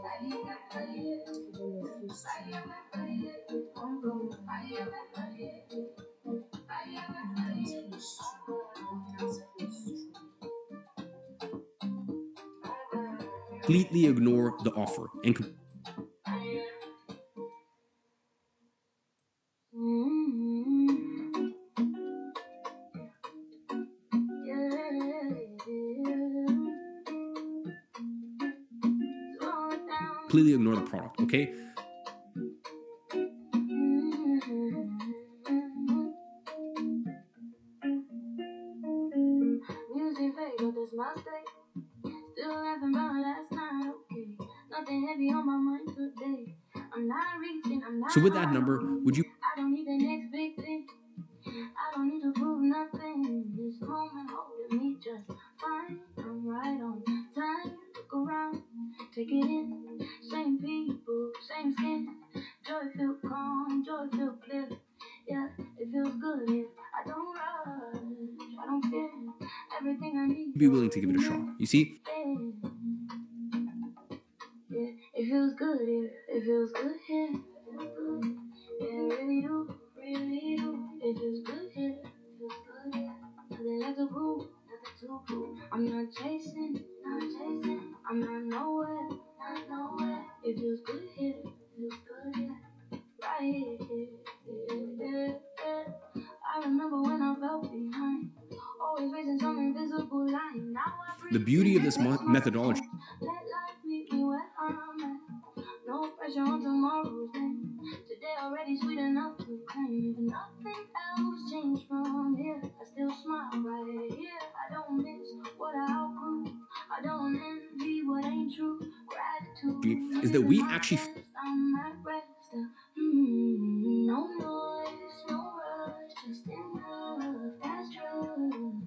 completely ignore the offer and completely ignore the product, okay? Music fade, but the smile stay. Still laughing about last night, okay. Nothing heavy on my mind today. I'm not reaching, I'm not So with that number, would you I don't need the next big thing. I don't need to prove nothing. This moment holding me just fine. I'm right on time. Look around, take it in. Same people, same skin. Joy feel calm, joy feel clear. Yeah, it feels good here. I don't rush, I don't fear. Everything I need. be willing to give it a shot? You see? Yeah, it feels good here. It feels good here. It feels good. Yeah, really do, really do. It feels good here. It feels good here. Nothing left to prove, nothing to prove. I'm not chasing, not chasing. I'm not nowhere, not nowhere. It feels good here. It feels good here. Right here. Yeah, yeah. I remember when I felt behind. Always racing some invisible line. Now I The breathe. beauty of this Let methodology life meet me where I'm at. No pressure on tomorrow's day. Today already sweet enough to claim. If nothing else changed from here, I still smile right here. I don't miss what I outgrew. I don't envy what ain't true. Gratitude is that living we my actually best. I'm at rest. No noise, no rush, just enough. That's true.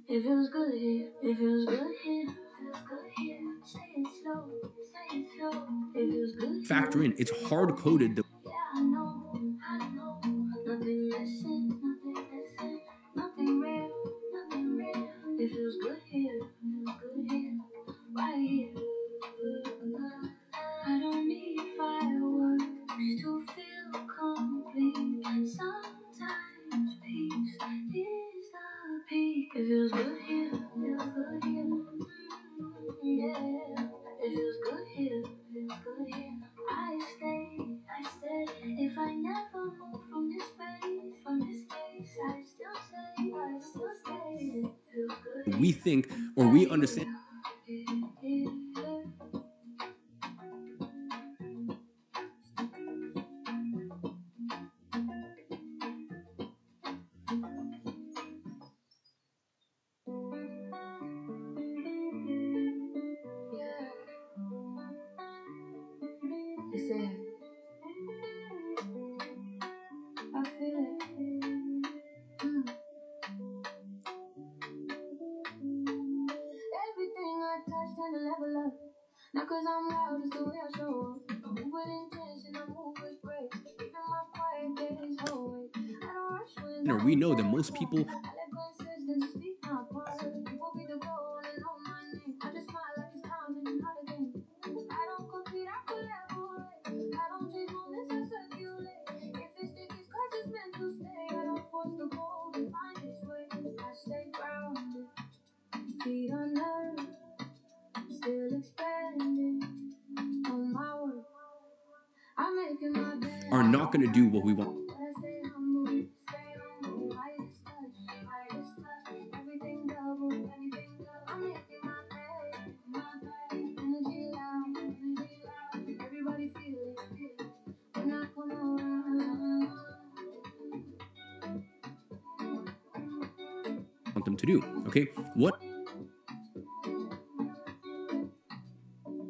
It feels good here. It feels good here. Feels good here. Say it slow. Say it slow. It feels good factor here. in, it's hard-coded. Yeah, I know. I know. Nothing missing. Nothing missing. Nothing real. Nothing real. It feels good here. Feels good here. Right here. I don't need fireworks to feel complete. Sometimes peace is the peak. It feels good here, feels good here. Yeah, it feels good here, feels good here. I stay. If I never move from this space, I still stay. It feels good We here. think or we understand Yeah, it's it. I feel it. Everything I touch tend to level up. Not cause I'm loud, it's the way I show up. I move with intention, I move with grace. Even my quiet days hold weight. I don't rush when or I we know that fall most apart. people I let consistency speak my part. People be the goal, wanna know my name. I just smile like it's coming, not a game. I don't compete, I collaborate. I don't chase moments, I circulate. If it's sticky, it's cause it's meant to stay. I don't force the goal to find its way. I stay grounded, feet on earth, still expanding on my way. I'm making my bed. are not going to do what we want. But I stay humble, I just touch, everything double, anything double. I'm making my bed, energy loud, everybody feel it, when I come around. Want them to do, okay? What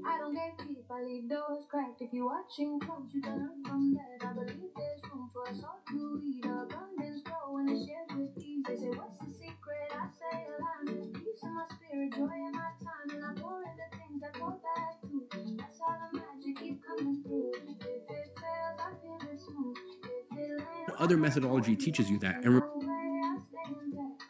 I don't gatekeep, I leave doors cracked. If you're watching close, you can learn from that. I believe there's room for us all to eat. Abundance grow when it's shared with ease. They say, what's the secret? I say alignment. Peace in my spirit, joy in my time. And I pour into things that pour back to. That's how the magic keep coming through. If it fails, I feel it smooth. If it lands, I other know methodology it teaches you moves. that? Ain't And no way I stay intact.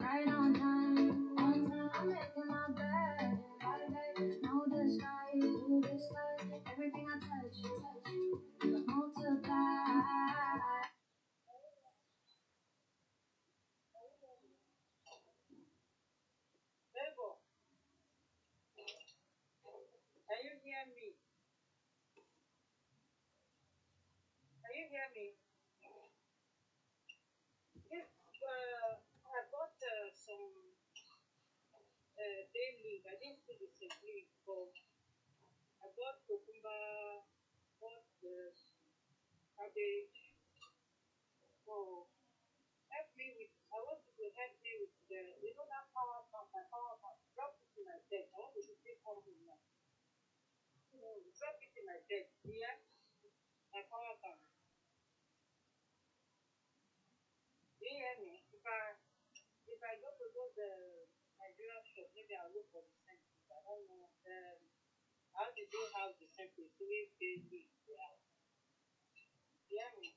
Right on time, I'm making my bed. No disguise, everything I touch, multiply. Okay. Yes, I bought some bay leaf. I didn't put the same leaf, but I bought cucumber, bought the cabbage. So help me with. I want you to help me with the. You know that power pump, my power pump. Drop it in my deck. I want to take something now. Drop it in my deck. Yeah, my power pump. Do you hear me? If I go to those Nigerian shop, maybe I'll look for the same thing. I don't know. How did they have the same thing? Three daily. Yeah. You hear me?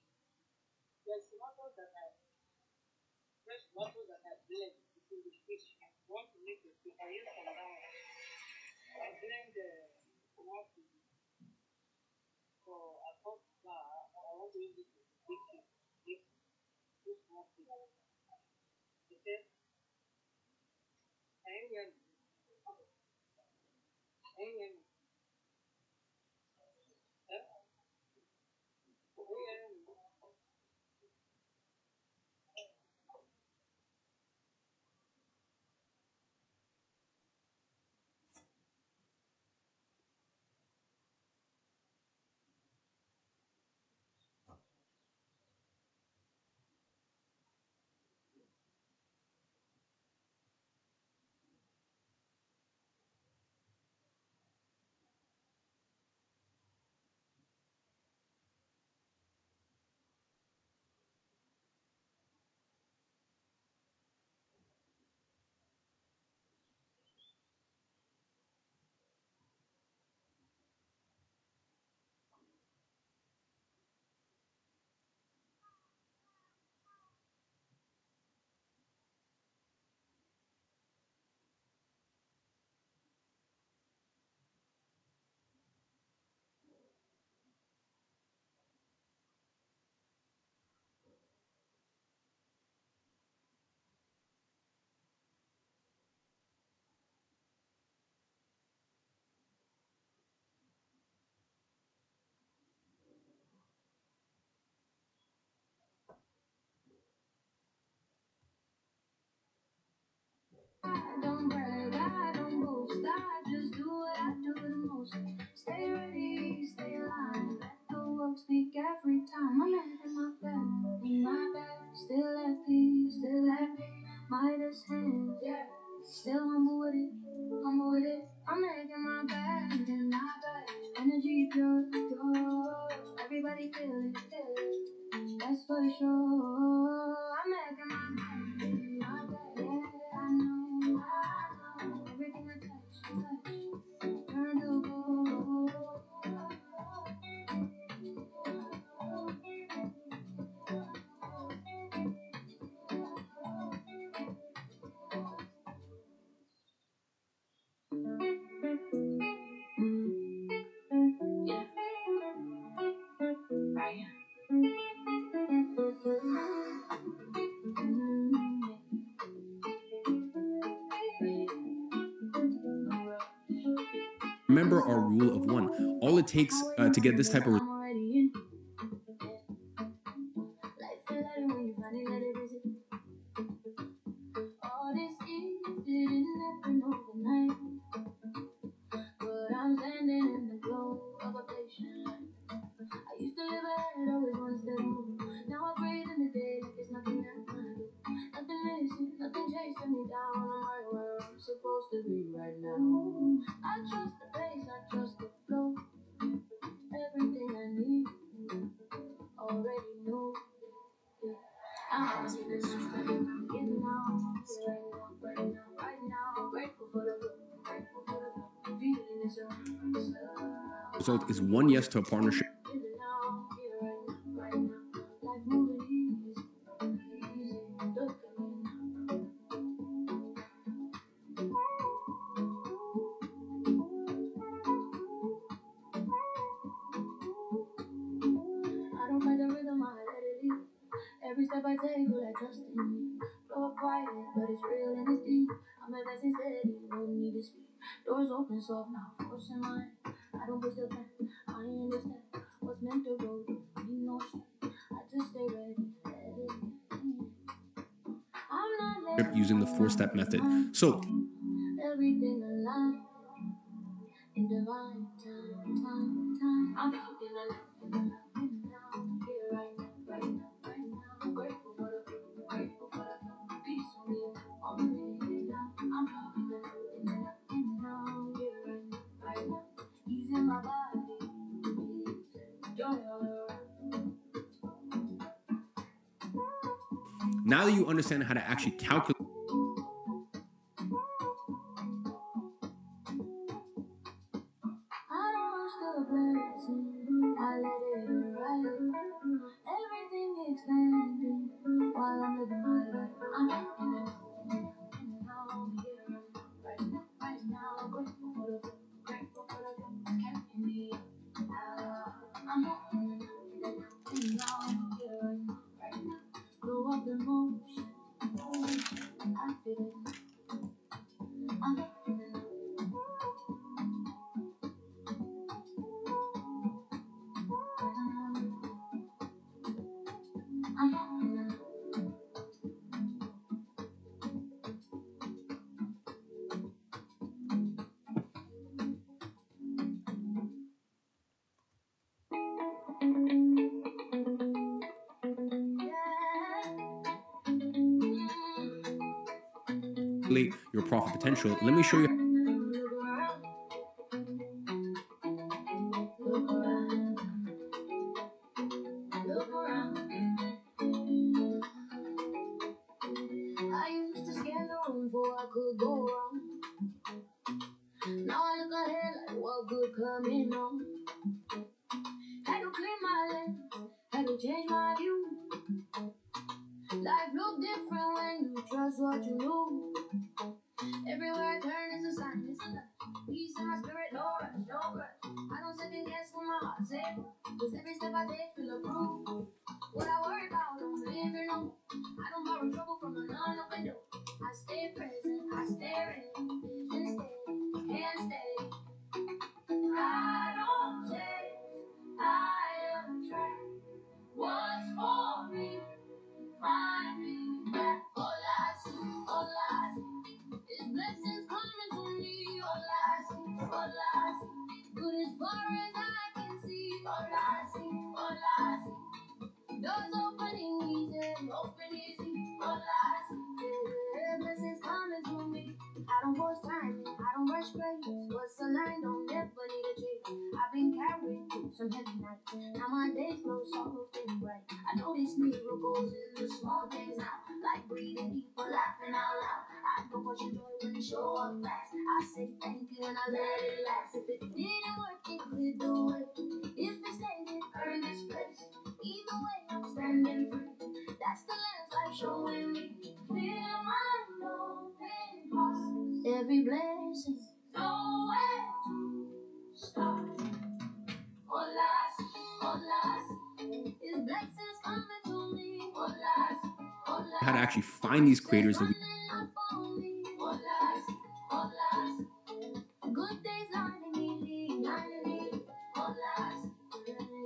There's tomatoes that I fresh tomatoes that I blend. It's in the fish. I want to make it. If I use some that one, I blend the tomatoes. So I thought that I want to use it to bake it. This two small things. You said, can you hear me? Can you hear me? Huh? Can you hear me? I don't brag, I don't boast, I just do what I do the most. Stay ready, stay aligned, let the work speak every time. I'm in my bed, still at peace, still happy. Midas hands, yeah, still humble with it. I'm making my bed, in my bed, energy pure, pure. Everybody feel it. That's for sure. I'm making my bed. Yeah, I know. Everything I touch, turn to gold. Yeah, right here. Remember our rule of one. All it takes to get this type of I'm already in. Life feel like when you finally let it visit. All this years didn't happen overnight, but I'm standing in the glow of a patient light. I used to live ahead, always one step more. Now I breathe in the day like there's nothing that I do. Nothing missing, nothing chasing me down. I'm right where I'm supposed to be right now. I trust the pace, I trust the flow. Everything I need, already know. Yeah. I'm giving out, right now. Grateful for the flow, grateful for the flow. Feeling this around. result is one yes to a partnership. Living now, here right now. Life moving easy. Look at me now. I don't fight the rhythm, I let it lead. Every step I take, feel like trust in me. Flow up quiet, but it's real and it's deep. I'm advancing steady, no need to speak. Doors open soft now, forcing mine. I don't push the plan, I understand. What's meant to go, don't need no strength. I using the 4-step method. So everything alive in divine time. I'm feeling alive now, here right now. Grateful for the peace of me on the way down. I'm feeling alive now, here right now. Easing my body, joy all around. now that you understand how to actually calculate I don't rush the blessing, I let it arrive. Everything expanding while I'm living my life. I'm in it now, here right now. Grateful for the things carrying me. I'm in it now, here right now. Glow up emotion, I feel it. I'm in it. your profit potential. Let me show you. Look around. I used to scan the room for what could go wrong. Now I look ahead like what could come in on. Had to clean my lens, had to change my view. Life look different when you trust what you know. Everywhere I turn is a sign, it's a light. Peace in my spirit, no rush, no rush. I don't second guess when my heart says, cause every step I take feel approved. What I worry about, I'm living on. I don't borrow trouble from an unopened door. I stay present, I stay ready, vision steady, hand steady. I don't chase, I attract what's for me. Find me back. All I see is blessings coming to me. All I see, good as far as I can see. All I see. Doors opening easy, all I see. Yeah, blessings coming to me. I don't force timing, I don't rush grace. What's aligned don't never need a chase. I've been carried through some heavy nights. Now my days flow soft and bright. I notice miracles in the small things now. Like breathing deeper, laughing out loud. I know what you joy when it show up fast. I say thank you and I let it last. If it didn't work, it cleared the way. If it stayed, it earned its place. Either way, I'm standing free. That's the lens life showing me. Feel my open heart. Every blessing, nowhere to start. All I see is blessings coming to me. All How to I actually find these creators that we running up on me. All I see. Good days lining me. All I see.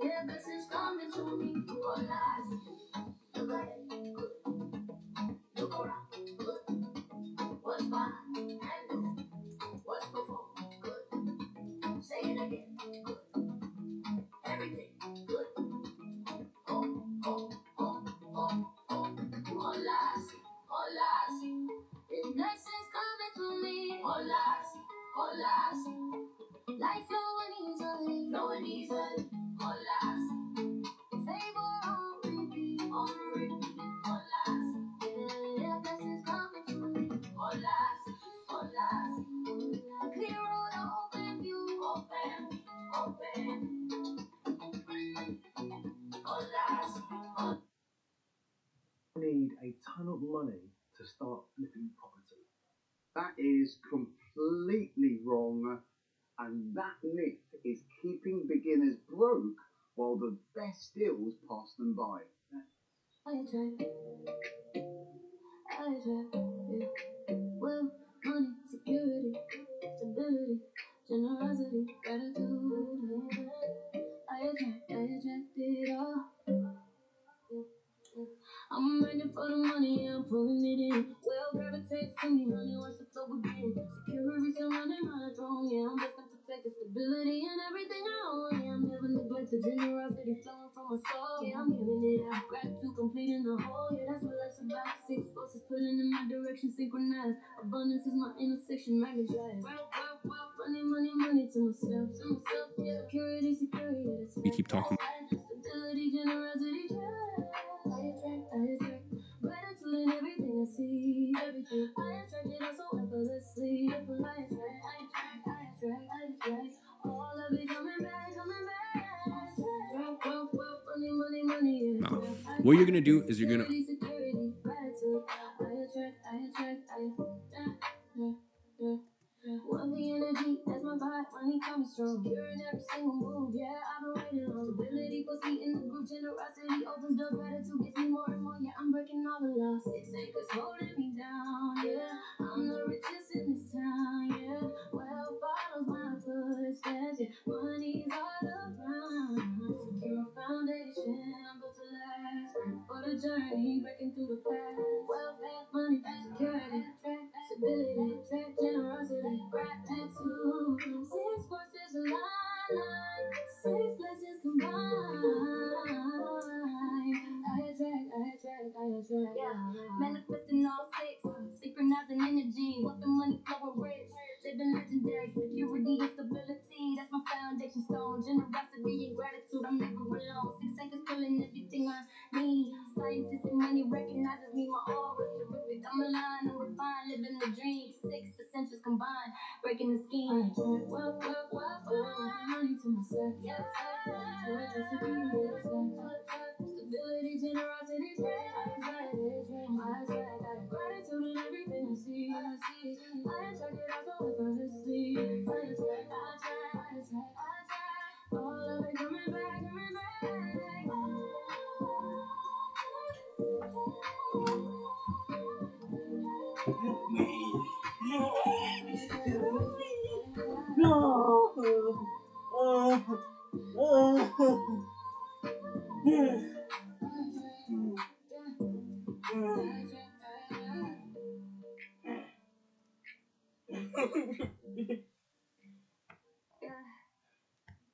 Yeah, blessings coming to me. All I see. Look ahead, good. Look around, good. What's behind, and good. What's before, good. Say it again, good. Everything, good. Oh, oh, oh, oh, oh. All I see is blessings coming to me. All I see, life flowing easily. All I see, favor on repeat. All I see, yeah, blessings coming to me. All I see, a clear road, open view, open. All I see. Need a ton of money to start flipping property. That is completely wrong, and that myth is keeping beginners broke while the best deals pass them by. I attract, yeah. Wealth, money, security, stability, generosity, gratitude. Yeah. I attract it all. Yeah. I'm ready for the money, I'm pulling it in. Well, throne. Yeah, I'm blessed and protected, stability and everything I own. Yeah, I'm never neglected, generosity flowing from my soul. Yeah, I'm giving it out, gratitude completing the whole. Yeah, that's what life's about. Six forces pulling in my direction, synchronized. Abundance is my intersection, magnetized. Money, money, money to myself, yeah. Security, security, that's We keep talking. stability, generosity, trust. I attract gratitude in everything I see. Everything I attract it all so effortlessly. I attract all of it coming back, coming back. Wealth, money, money, money. Wow. What you're gonna do is you're gonna Security, gratitude. I attract, yeah. Wealthy energy, that's my vibe. Money coming strong. Securing every single move, yeah. I've been waiting on stability, puts me in the groove. Generosity opens doors. Gratitude gets me more and more. Yeah, I'm breaking all the laws. 6 acres holding me down, yeah. I'm the richest in this town, yeah. Well follows my footsteps, yeah. Money's all around. Secure foundation, I'm built to last. For the journey, breaking through the past. Wealth, money, security, stability, generosity, gratitude. Six forces align, six blessings combined. I attract. Yeah, manifesting all six, synchronizing energy, wealth and money flowing rich, living legendary, security and stability. That's my foundation stone, generosity and gratitude. I'm never alone. 6 acres pulling everything I need. Scientific money recognizes me, my aura's terrific. I'm aligned, I'm refined, living the dream. 6 essentials combined, breaking the scheme. Wealth, money to myself. Yeah, stability, generosity, I attract gratitude in everything I see. I attract it all so effortlessly. I attract. All of it coming back, coming back.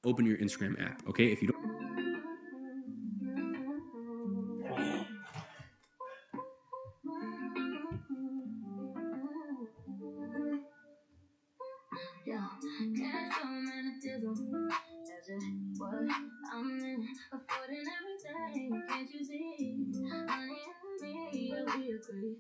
open your Instagram app. Okay, if you don't. Yeah, cash flow magnetism. That's just what I'm in. Affording everything, can't you see? Money and me, yeah, we agree.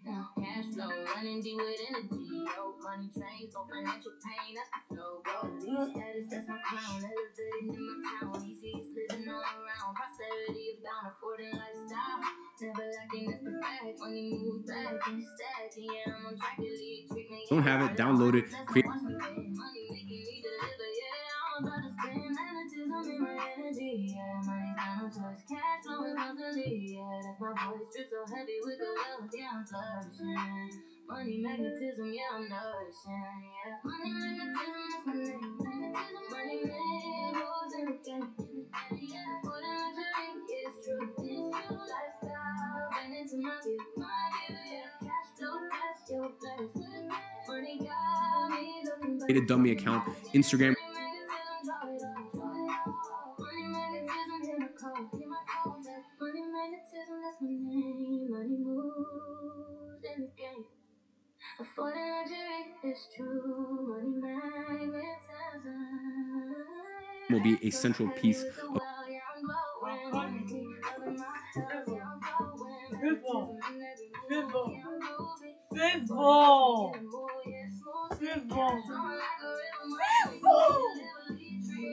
Yeah, cash flow running deep with energy. Yo, money trains, no financial pain. That's the flow. Royalty status, that's my crown. Elevating in my town. Easy is living all around. Prosperity abound, affording lifestyle. Never lacking, that's the fact. Money moves back and stacking. Yeah, I'm on track to lead. Treat me, Don't have it, download it, create. watch me win. Money making me deliver. Yeah, I'm about to spend magnetism in my energy. Yeah, money's not no choice. Cash flowing constantly. Yeah, that's my voice. Drip so heavy with the wealth. Yeah, I'm flourishing. Money magnetism. Yeah, I'm nourishing. Yeah, money magnetism. That's my name. Magnetism. Money man moves in the game. Yeah, for the luxury. Yeah, it's true. It's true. Lifestyle. Bend into my view. My view. Yeah, cash flow. That's your blessing. Money got me looking back. A dummy account, Instagram. Money magnetism, hear my call. Money magnetism, that's my name. Money moves in the game. Affording luxury is true. Money magnetism. Will be a central piece of.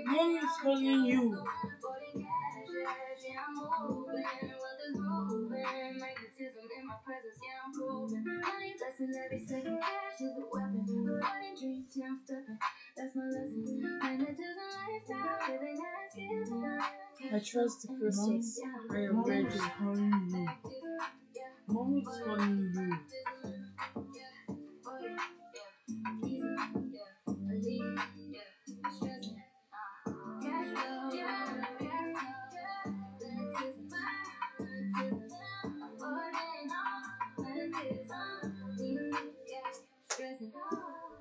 Mommy's calling you. Magnetism in my presence, yeah, I'm proving. Money blessing every second. Cash is the weapon. Avoiding dreams, yeah, I'm stepping. That's my lesson. Magnetism lifestyle, living as given. I trust the process. I am ready. Mommy's calling you.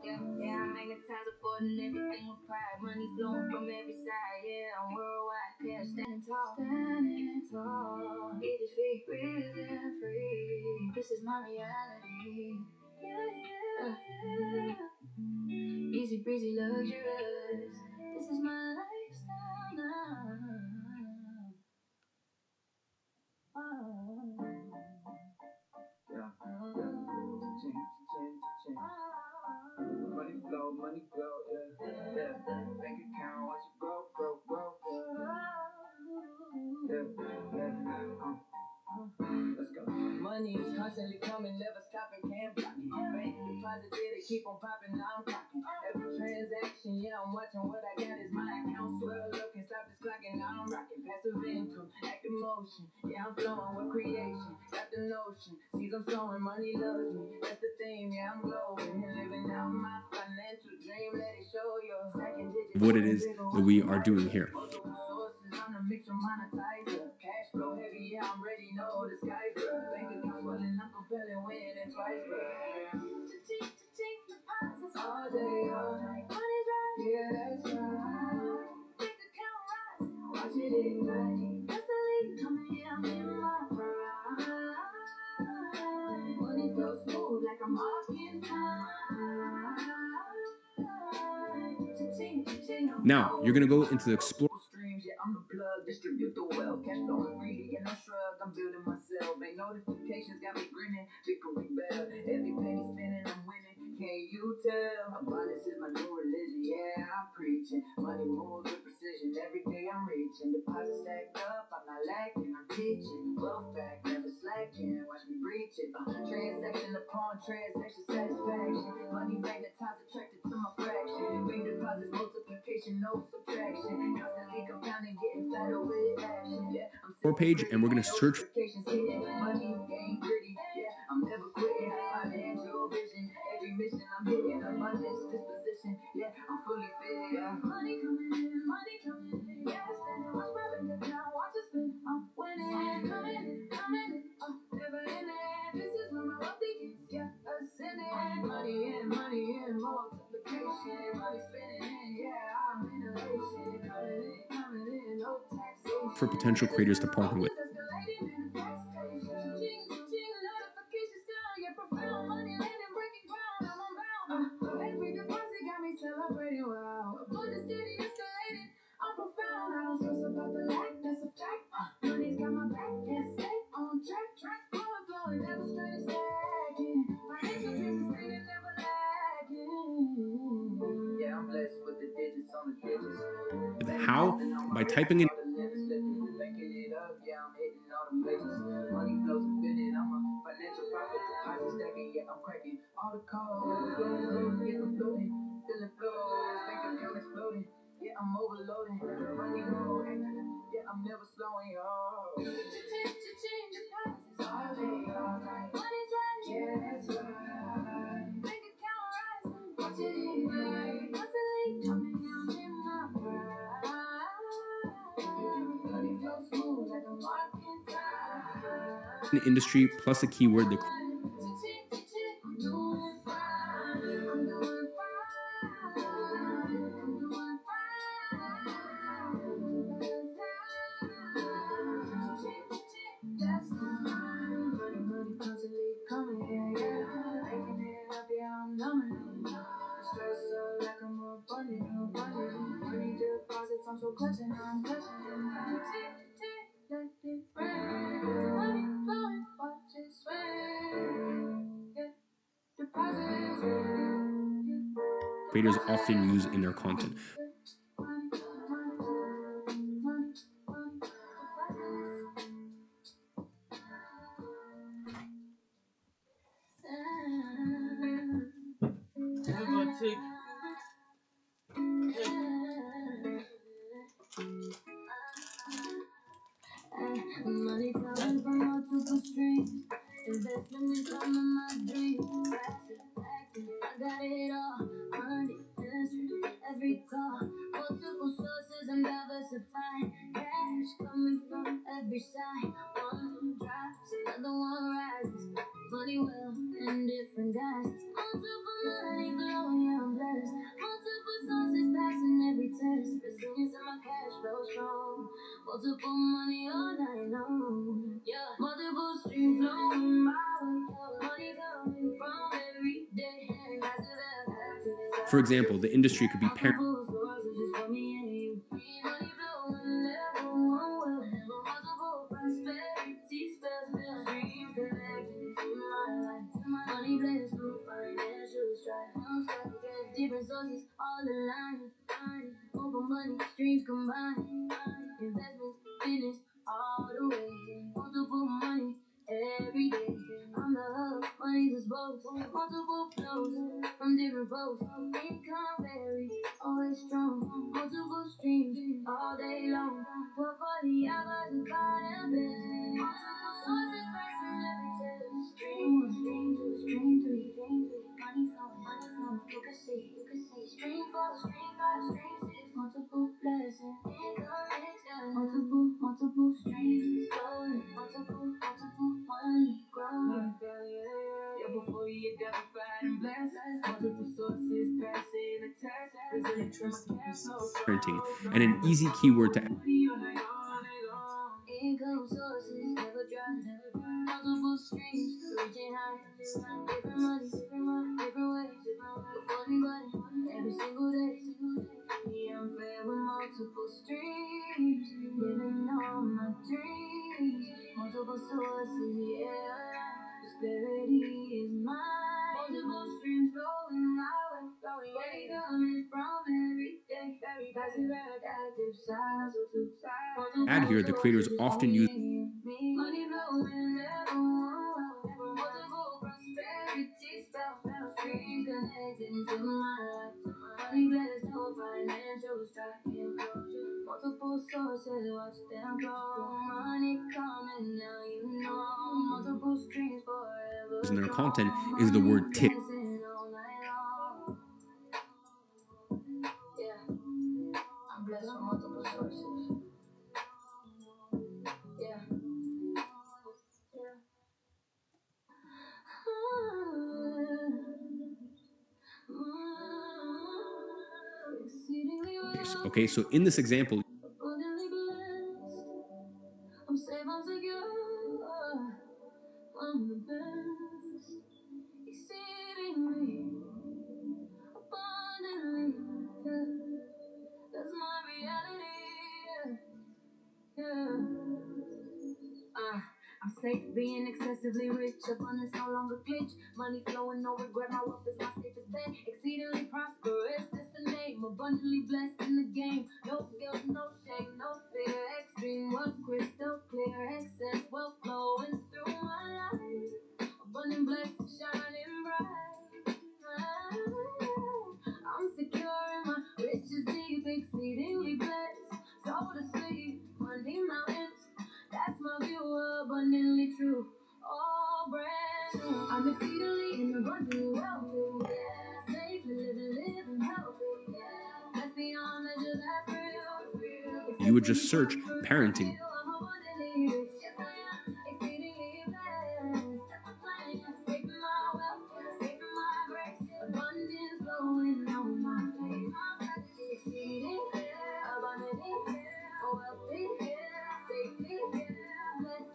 Yeah, I'm magnetized, affording everything with pride. Money flowing from every side. Yeah, I'm worldwide. Yeah, standing tall. Standing tall. It is free. Breathing free. This is my reality. Yeah. Easy breezy, luxurious. This is my lifestyle now. Money flow, yeah. Bank account, watch it grow, yeah. Let's go. Money is constantly coming, never stopping, can't block it. Bank deposit, they keep on popping, now I'm clocking. Every transaction, yeah, I'm watching what I got is my account. Swell up, can stop this clocking, now I'm rocking. Passive income, active motion, yeah, I'm flowing with creation. Got the notion, sees I'm flowing, money loves me. That's the theme, yeah, I'm glowing. Living out my financial dream, let it show you. Second digit, What it is that we are doing here. I'm the mixture monetizer. Cash flow heavy, yeah, I'm ready, know the sky's blue. Bank account swelling, I'm compelling, winning twice, bro. All day, all night, money's right, yeah, that's right. Bank account rise, watch it ignite. Constantly coming, yeah, I'm in my prime. Money flows smooth like I'm walking time. Now, you're going to go into the explore. Yeah, I'm the plug, distribute the wealth, cash flowing freely, and no shrug, I'm building myself. Make notifications, got me grinning, victory bell, every penny spinning, I'm winning. Can you tell? Abundance is my new religion, yeah, I'm preaching. Money moves with precision, every day I'm reaching. Deposits stacked up, I'm not lacking, I'm teaching. Wealth back, never slacking, watch me reach it. Transaction upon transaction, satisfaction. Money magnetized, attracted to my fraction. Bank deposits, multiplication, no subtraction. Constantly compounding, getting fatter with action. Yeah, I'm Page, and we're going to search. money, game pretty. Yeah, I'm never quitting. Financial vision, every mission I'm hitting. Abundance, disposition. Yeah, I'm fully fit. Yeah, money coming in, money coming in. Yeah, spending, watch my bank account, watch it spin. I'm winning, coming in, never ending. This is where my wealth begins. Yeah, ascending. Money in, multiplication. Money spinning, yeah, I'm in elation. Coming in, no taxation. For potential creators to partner with. Every deposit got me celebrating, wow. Abundance steady escalating, I'm profound. I don't stress about the lack, that's a fact. Money's got my back, yeah, stay on track. Flowing, never straight and stacking. Financial dreams are spinning, never lacking. Yeah, I'm blessed with the digits on the digits. How? By typing in. Banking it up, yeah, I'm hitting all the places. Money flows and spinning, I'm a financial prophet. Deposit stacking, yeah, I'm cracking all the codes. Floating, yeah, I'm floating, feeling flows. Bank account exploding, yeah, I'm overloading. Money roll, yeah, I'm never slowing, yo. All day, all night. Money's right, yeah, that's right. Bank account rising, watch it ignite. Constantly coming, I'm in my pride. Money flows smooth like a walking tide. Industry plus a keyword that. I'm so clutching, I'm clutching. Let it rain. Money flowing, watch it swing. Yeah, deposits. Creators often use in their content. Money coming from multiple streams. Investment income in my dreams. Passive, active, I got it all. Money, answered every call. Multiple sources, I'm diversifying. Cash coming from every side. One drops, another one rises. Money well in different guises. Multiple money flow. know, yeah, I'm blessed. Multiple sources passing every test. Resilience in my cash flow strong. Multiple money all night long. Yeah, multiple streams flowing my way. Money coming from every day. For example, the industry could be Multiple sources just for me and you. Money flowing, never one will. Multiple prosperity spells. Streams connected to my life. Money blends through financial strife. Different sources all aligned. Open money streams combined. Investments, business all the way. Multiple money every day. I'm the hub, money's a spokes. Multiple flows from different folks. Income vary, always strong. Multiple streams all day long. 1240 hours of God and blessing. Multiple sources passing every test. Stream one, stream two, stream three, stream three. Money flowing, money flowing. You can see, stream four, stream five, stream six. Multiple blessings, income mix, yeah. Multiple streams flowing. Multiple money growing. Yeah, before you get verified and blessed. Multiple sources passing a test. Resilience from a cash flow. parenting, and an easy keyword to Income sources never dry. Multiple streams reaching high. Different money, different ways. But every single day. Yeah, I'm fed with multiple streams. Living on my dreams. Multiple sources, yeah. Prosperity is mine. Multiple streams flowing my way. Money coming from every day. Passive active sides to sides. add here, the creators often use Money blowing, never multiple prosperity spells. Streams connected to my life. Money blessed, no financial strife. Multiple sources, watch them flow. Money coming, now you know. Multiple streams forever in their strong. content is the word tip. Blessing all night long. Yeah, I'm blessed with multiple sources. Yeah. Exceedingly Okay, so in this example, abundantly blessed. I'm safe, I'm secure. I'm the best. Exceedingly abundantly. Yeah. That's my reality. Yeah. I'm safe being excessively rich. Abundance no longer glitch. Money flowing, no regret. My wealth is my safest bet. Exceedingly prosperous, that's the name. Abundantly blessed in the game. No guilt, no shame, no fear. Extreme wealth, crystal clear. Excess wealth flowing through my life. Abundant blessed, shining bright. I'm secure in my riches deep. Exceedingly blessed. So to sleep, money mountains. That's my view, abundantly true. All brand new. I'm exceedingly and abundantly wealthy. Yeah. Safely living healthy. Yeah. That's beyond measure, that's real. you would just search parenting. I'm abundantly rich. Yes, I am exceedingly blessed. That's my plan. Safe in my wealth, safe in my grace. Abundance flowing on my face. Exceeding, abundantly wealthy, safely blessed,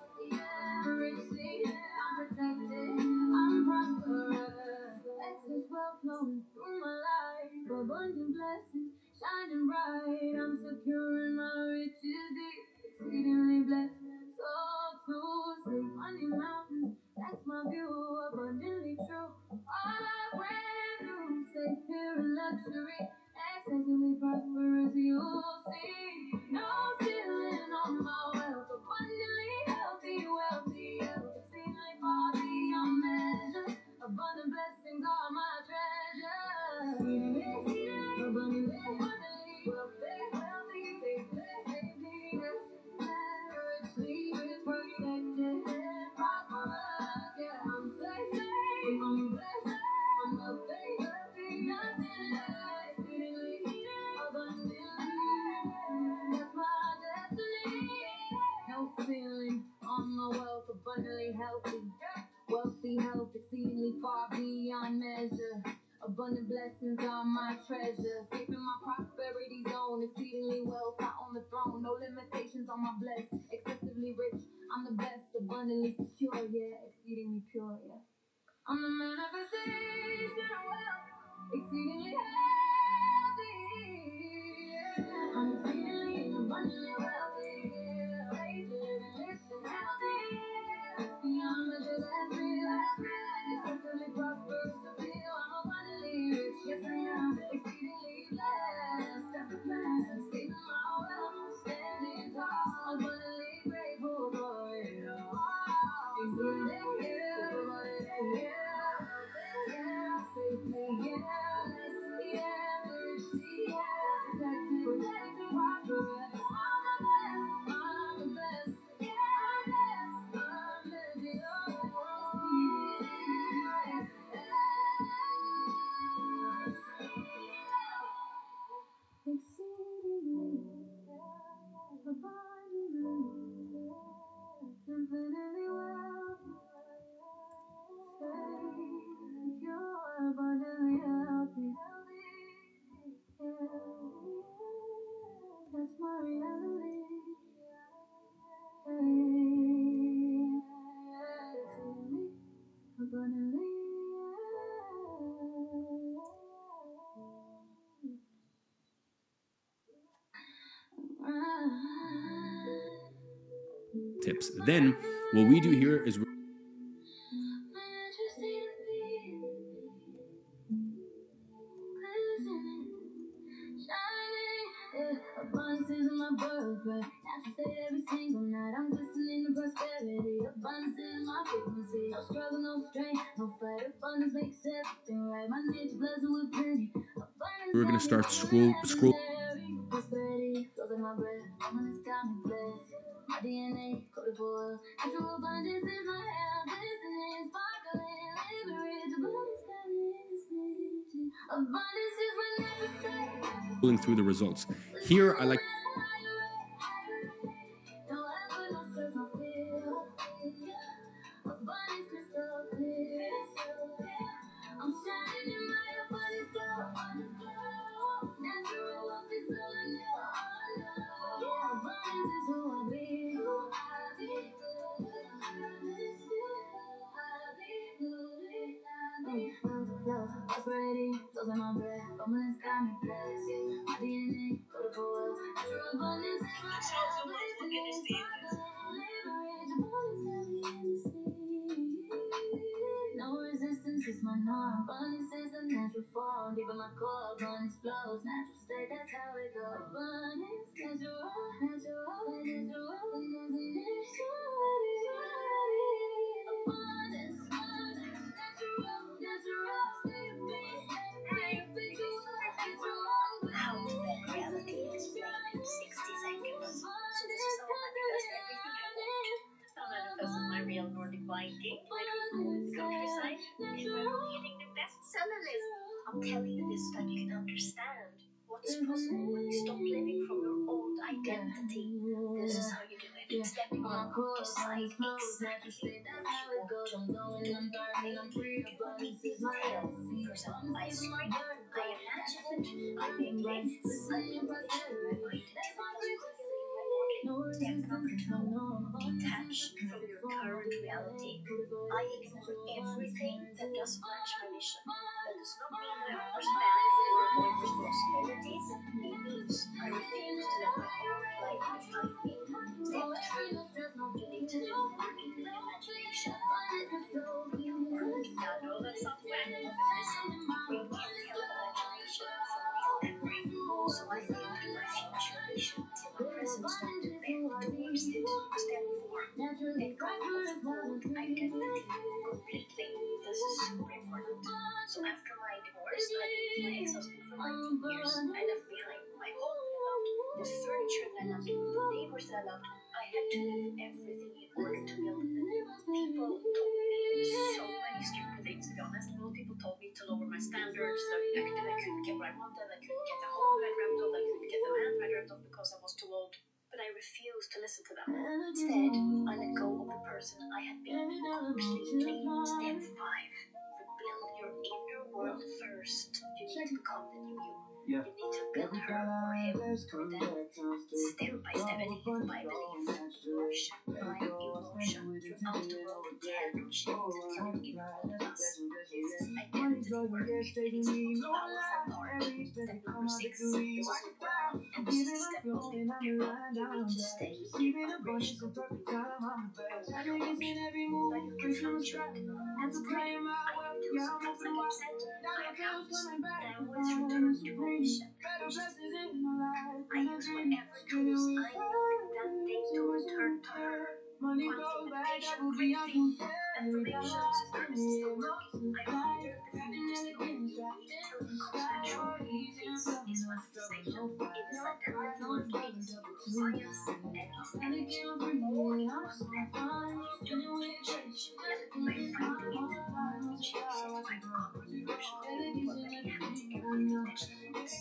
richly I'm protected, I'm prosperous. Excess wealth flowing through my life, abundant blessings shining bright. I'm secure in my riches deep, exceedingly blessed. So true, safe money mountain. That's my view, abundantly true. All brand new, safe here in luxury. Excessively prosperous, you'll see. No ceiling on my wealth. Abundantly healthy, wealthy, exceedingly far beyond measure. Abundant blessings are my treasure. Abundantly, wealthy, safely, richly protected, prosperous. Yeah, I'm safe, I'm blessed, I'm wealthy, nothing less. Exceedingly, abundantly, that's my Is all my treasure, keeping my prosperity zone, exceedingly wealth, I on the throne, no limitations on my bless, excessively rich, I'm the best, abundantly secure, yeah, exceedingly pure, yeah. I'm the manifestation of wealth, exceedingly healthy, yeah. I'm exceedingly and abundantly wealthy, yeah. Faith, living, rich and healthy, yeah. Beyond measure, that's real, excessively prosperous, I feel I'm abundantly rich, yes I am, exceedingly blessed, that's the plan, saving my wealth, standing tall, abundantly grateful for it all. Exceedingly, yeah, yeah, safely, yes, yeah, richly, yes, protected, prosperous, I'm the best, yeah, I'm the exceedingly, abundantly, infinitely well, safe, pure, abundantly healthy, yeah, that's my reality, exceedingly, abundantly, Tips. Then what we do here is abundance is my birthright. That's it every single night. I'm glistening in prosperity. Abundance is my frequency. No struggle, no strain, no fight. Abundance makes everything right. My nature blessed with plenty. Abundance we're gonna got me start feeling scroll. legendary. Prosperity flows in my breath. Abundance got me blessed. My DNA coded for oil. Natural abundance is my health. Glistening, sparkling, living rich. Abundance got me in this city. Abundance is my natural state. Scrolling through the results. Here, I like I'm shining in my abundance glow. Natural wealth is all I know. Yeah, abundance is who I be. Love, prosperity, those are my breath. Abundance got me blessed. Yeah, my DNA, coded for wealth. Natural abundance is my health. Listening, sparkling, living rich. Abundance got me in the sea. No resistance is my norm. Abundance is a natural form. Deep in my core, abundance flows. Natural state, that's how it goes. Abundance, natural, natural, natural. Abundance, abundance, natural, natural. How to bend reality explained in 60 seconds. So this is all manifest everything I want. I'll manifest my real Nordic Viking, like we go in the countryside, and we're all eating the bestseller list. I'm telling you this so that you can understand what's possible when you stop living from your old identity. This is how you do it. Step 1, decide exactly what you want. Don't overthink. Only detail yourself. I assume it, I imagine it, I make lists, I envision my mind until it does clearly in my body. Step number 2, detach from your current reality. I ignore everything that doesn't match my mission. That does not mean that I overspend or avoid responsibilities. It means I refuse to let my old life define me. Step 3, you need to work in the imagination. Now, I know that sounds wet, but listen, bring in the imagination for real memory. So I live my future vision till my present start to bend towards it. Step 4, let go of old identity completely. This is super important. So after my divorce, I lived with my ex-husband for 19 years. I left behind my home that I loved, the furniture that I loved, the neighbors that I loved. I had to leave everything in order to build the new. People told me so many stupid things, to be honest. Most people told me to lower my standards, that I couldn't get what I wanted, I couldn't get the home that I dreamt of, I couldn't get the man that I dreamt of because I was too old. But I refused to listen to them. Instead, I let go of the person I had been completely. Step 5, rebuild your in your world first. You need to become the new you. Yeah. You need to build her or him for them. Step by step, belief by belief, emotion by emotion, throughout the world, every shape until you evolve us. This is identity work. It is the most powerful part. Step number 6, the superpower. And this is the step most people care about. You need to stay in vibration of the new. Because by your option, that you can fluctuate. That's great. I do sometimes, like I said, I have doubts. But I always return to my mission. I use whatever tools I need that day to return to her. Quantum meditation, breathing, affirmations, nervous system working. I wonder the few still you need to concentration. This is manifestation. It is like a lifelong games, science, and energy. All yours never to change. And by finding it, changing my common emotion. What really happens in your recognition of this.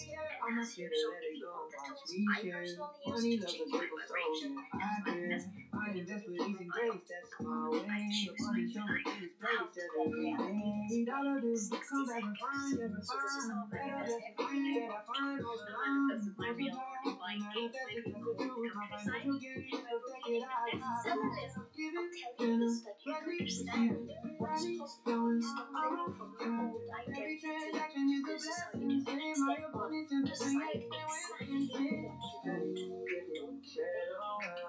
And as you use of the tools I personally use to change my vibration and manifest I invest with ease and my grace. That's my way. I choose The my money show me life, through this how place to every make reality day. Dollar bills 60 come back and seconds. find every So this is how I find. Better manifest just everything I that I want. find all I along. manifested my real world by games, my dream world, the country side, and my routine. That's symbolism. I'm telling you this so that you can understand what's possible when you stop living from your old identity. This is how you do it. Step 1. Decide exactly what you want.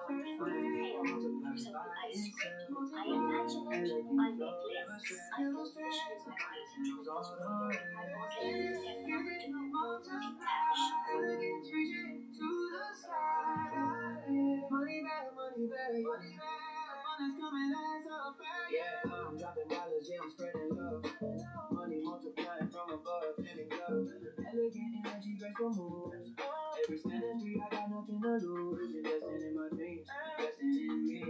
Don't inhale. For example, I script, I imagine it, I make lists, I build vision in my mind until it feels real in my body. Step number 2, detach. Money back, money back, money back. Abundance coming, that's all fair. Yeah, I'm dropping dollars, yeah, I'm spreading love. Money multiplying from above, feeling love. Elegant energy, graceful moves. Every standing street, I got nothing to lose. Investing in my dreams, investing in me.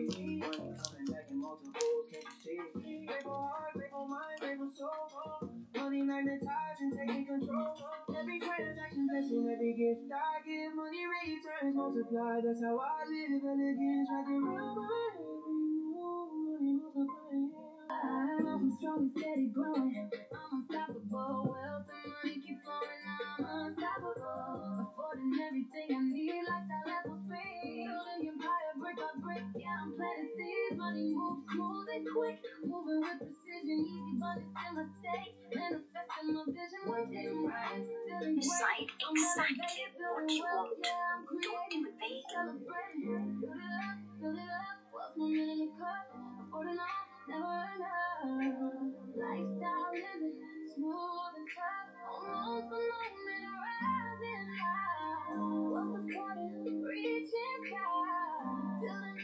Money coming back in multiples, can't you see? Grateful heart, grateful mind, grateful soul. Money magnetizing, taking control. Every transaction, blessing, every gift I give. Money returns, multiply. That's how I live. Elegance, right there, real money. Money multiplying. I'm strong and steady growing. I'm unstoppable. Wealth and money keep flowing. I'm unstoppable. Affording everything I need, lifestyle level speed. Building empire brick by brick. Yeah, I'm planting seeds. Money moves smooth and quick. Moving with precision. Easy abundance in my state. Manifesting my vision. One day I'm right. Feeling Decide great. I'm exactly elevated. what Building you wealth. want. Yeah, I'm Don't do creating. it vague. Celebrating. Build it up. Build it up. Wealth moving in the cup. Affording all. Never enough. Lifestyle living, smooth and tough. Almost the moment of rising high. Wealth affording, reaching sky. Building,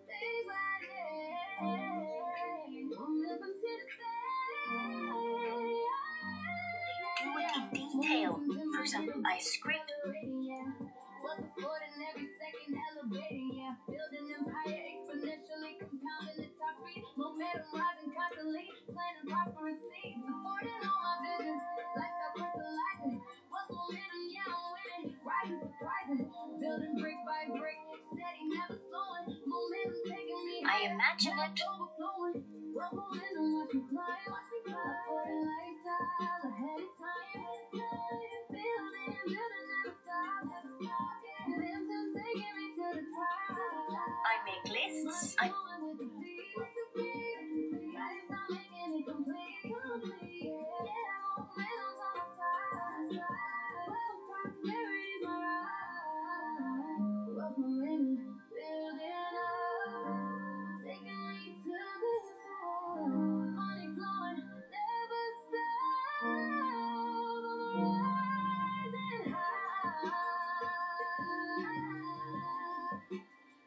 day by day. Moment continue to stay. Do it in detail. For example, I script. What's affording every second elevating, yeah. Building empire exponentially, compounding the top speed. Momentum rising constantly, planting prosperous seeds. Affording all my visions, lifestyle crystallizing. What's momentum, yeah, I'm winning. Rising, surprising. Building brick by brick, steady, never slowing. Momentum taking me I higher. imagine it. Overflowing. Well, momentum, watch me climb. Affording lifestyle ahead of time. Building, never stop. Momentum taking me to the top. I make lists. Money flowing with the beat. Lifestyle making it complete. Yeah, momentum's on my side. Well, prosperity's my ride. Wealth momentum building up, taking me to the top. Money flowing, never stop. I'm rising high.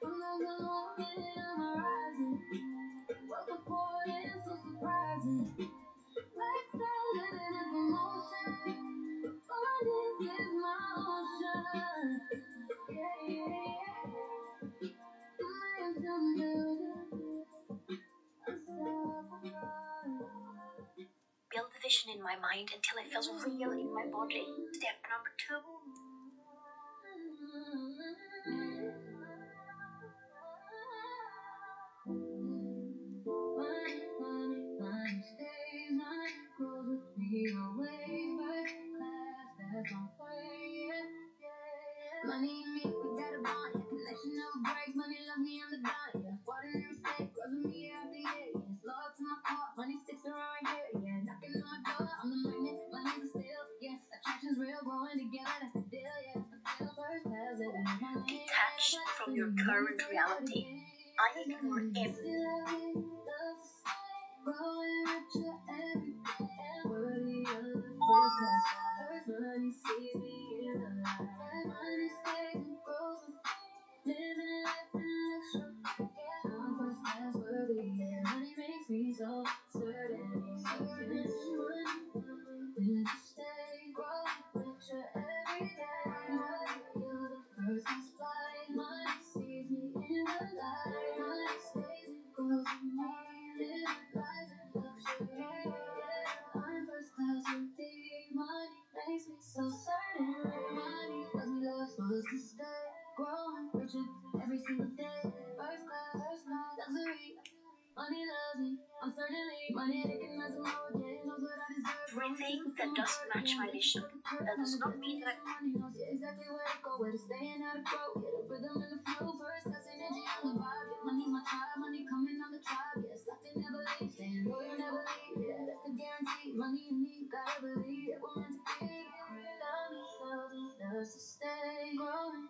I'm rising. Wealth affording, so surprising. Lifestyle living is emotion. Abundance is my ocean. Yeah, yeah, yeah. Momentum building. Unstoppable. Build the vision in my mind until it feels real in my body. Step number 2. Money stays, money grows with me away, first class, that's my way, yeah, yeah. Money and me, we got a bond, yeah. Connection never breaks, money love me, I'm the don, yeah. Water never stay, grows with me year after year, yeah. It's love to my car, money sticks around here, yeah. Knocking on my door, I'm the magnet, money's the steal, yeah. Attraction's real, growing together, that's the deal, yeah. That's the feel, first class, living in my lane. Detached from your current reality. I ignore everything. Growing richer every day, worthy of the first class life. Money sees me in the light. Money stays and grows with me. Living life in luxury. Yeah, I'm first class worthy. Yeah, money makes me so certain. Money, when to stay, growing richer every day. Worthy of the first class flight. Money sees me in the light. Money stays and grows with me. Living life in luxury. Yeah, I'm first class worthy. Money makes me so certain. Money lets me love supposed to stay. Growing richer every single day. First class, luxury. Money loves me. I'm certainly money recognizes my worth. Yeah, it knows what I deserve. Everything that doesn't match my mission. That does not mean that Money knows exactly where to go, where to stay and how to grow. Yeah, the rhythm and the flow. First class energy on the vibe. Yeah, money's my tribe. Money coming on the tribe. Yeah, it's like they never leave. Staying loyal, never leave. Yeah, that's the guarantee. Money and me, gotta believe that we're meant to be. Love me, loves to stay. Growing,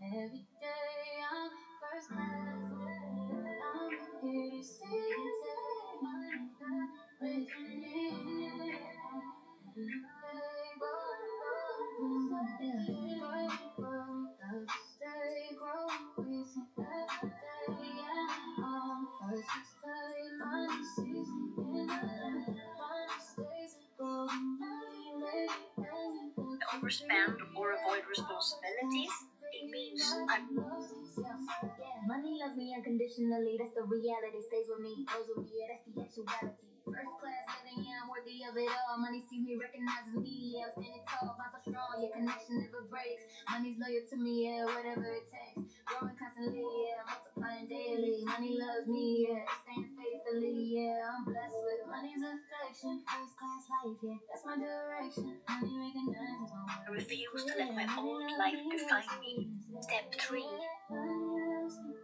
every day I'm first class. I'm here to see it. Money makes me. overspend or avoid responsibilities. It means I'm Money loves me unconditionally, that's the reality. Stays with me, goes with me, yeah, that's the actuality. First class living, yeah, I'm worthy of it all. Money sees me, recognizes me, yeah, I'm standing tall, bond so strong, yeah, connection never breaks. Money's loyal to me, yeah, whatever it takes. Growing constantly, yeah, multiplying daily. Money loves me, yeah, staying faithfully, yeah, I'm blessed with money's affection. First class life, yeah, that's my direction. Money recognizes my worth. I refuse to let my old life define me. Step 3.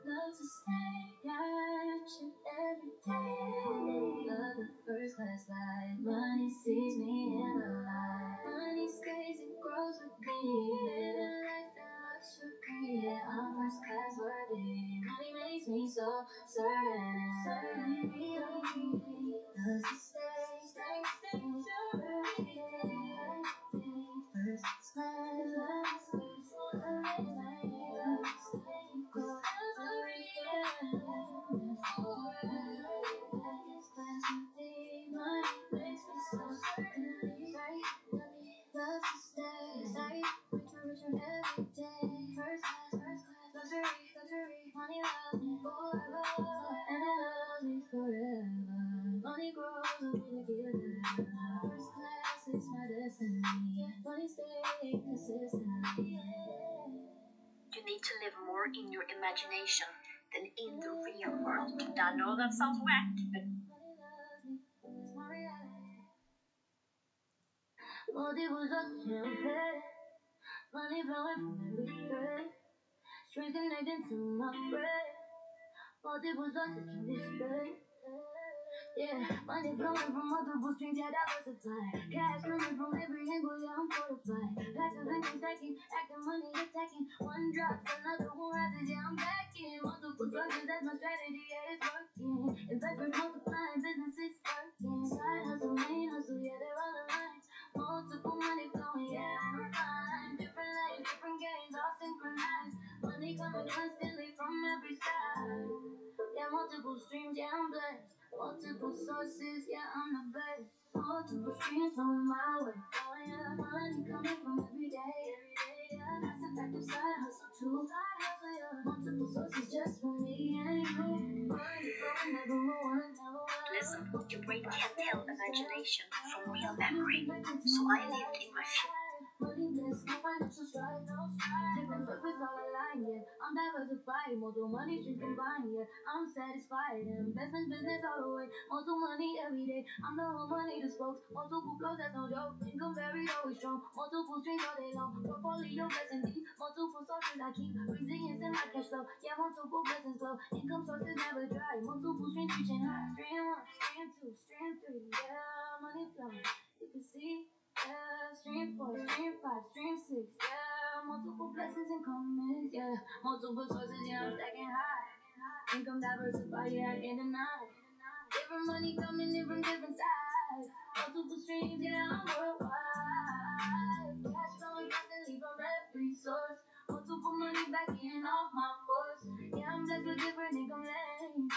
Love to stay, got you every day. Love the first class life. Money sees me in the light. Money stays and grows with me. Living life in luxury. Yeah, I'm first class worthy. Money makes me so certain. Certainly, loves to stay, stay, first class life. Money grows with me together. First class is my destiny. Money stays consistently. You need to live more in your imagination than in the real world. I know that sounds whack, but Multiple thoughts in bed. Money flowing from every thread. Strings connecting to my bread. Multiple thoughts to keep this straight. Yeah, money flowing from multiple streams, yeah, diversified. Cash coming from every angle, yeah, I'm fortified. Passive income stacking, acting money attacking. One drops, another one rises, yeah, I'm back in. Multiple sources, that's my strategy, yeah, it's working. Investors multiplying, businesses working. Side hustle, main hustle, yeah, they're all aligned. Multiple money flowing, yeah, I'm fine. Different lanes, different games, all synchronized. Money coming constantly from every side. Yeah, multiple streams, yeah, I'm blessed. Multiple sources, yeah, I'm the best. Multiple streams flowing my way. Oh, yeah, money coming from every day, yeah. Passive active side hustle too. Yeah. Multiple sources just for me and you. Money flowing, never one, never one. listen, your brain can't tell imagination from real memory. So I lived in my Money bless, no financial strife, no strife. Different purpose all aligned, yeah. I'm diversified, more to money streams combined, yeah. I'm satisfied, investment business all the way. More to money every day. I'm the whole money the spokes. Multiple flows, that's no joke. Income varied, always strong. Multiple streams all day long. Portfolio blessing deep. Multiple sources I keep. Resilience in my cash flow. Yeah, multiple blessings flow. Income sources never dry. Multiple streams reaching high. Stream one, stream two, stream three. Yeah, money flowing. You can see. Yeah, stream 4, stream 5, stream 6. Yeah, multiple blessings incoming. Yeah, multiple sources. Yeah, I'm stacking high. Income diversified. Yeah, I can't deny. Different money coming in from different sides. Multiple streams, yeah, I'm worldwide. Cash flowing constantly from every source. Multiple money backing off my force. Yeah, I'm blessed with different income lanes.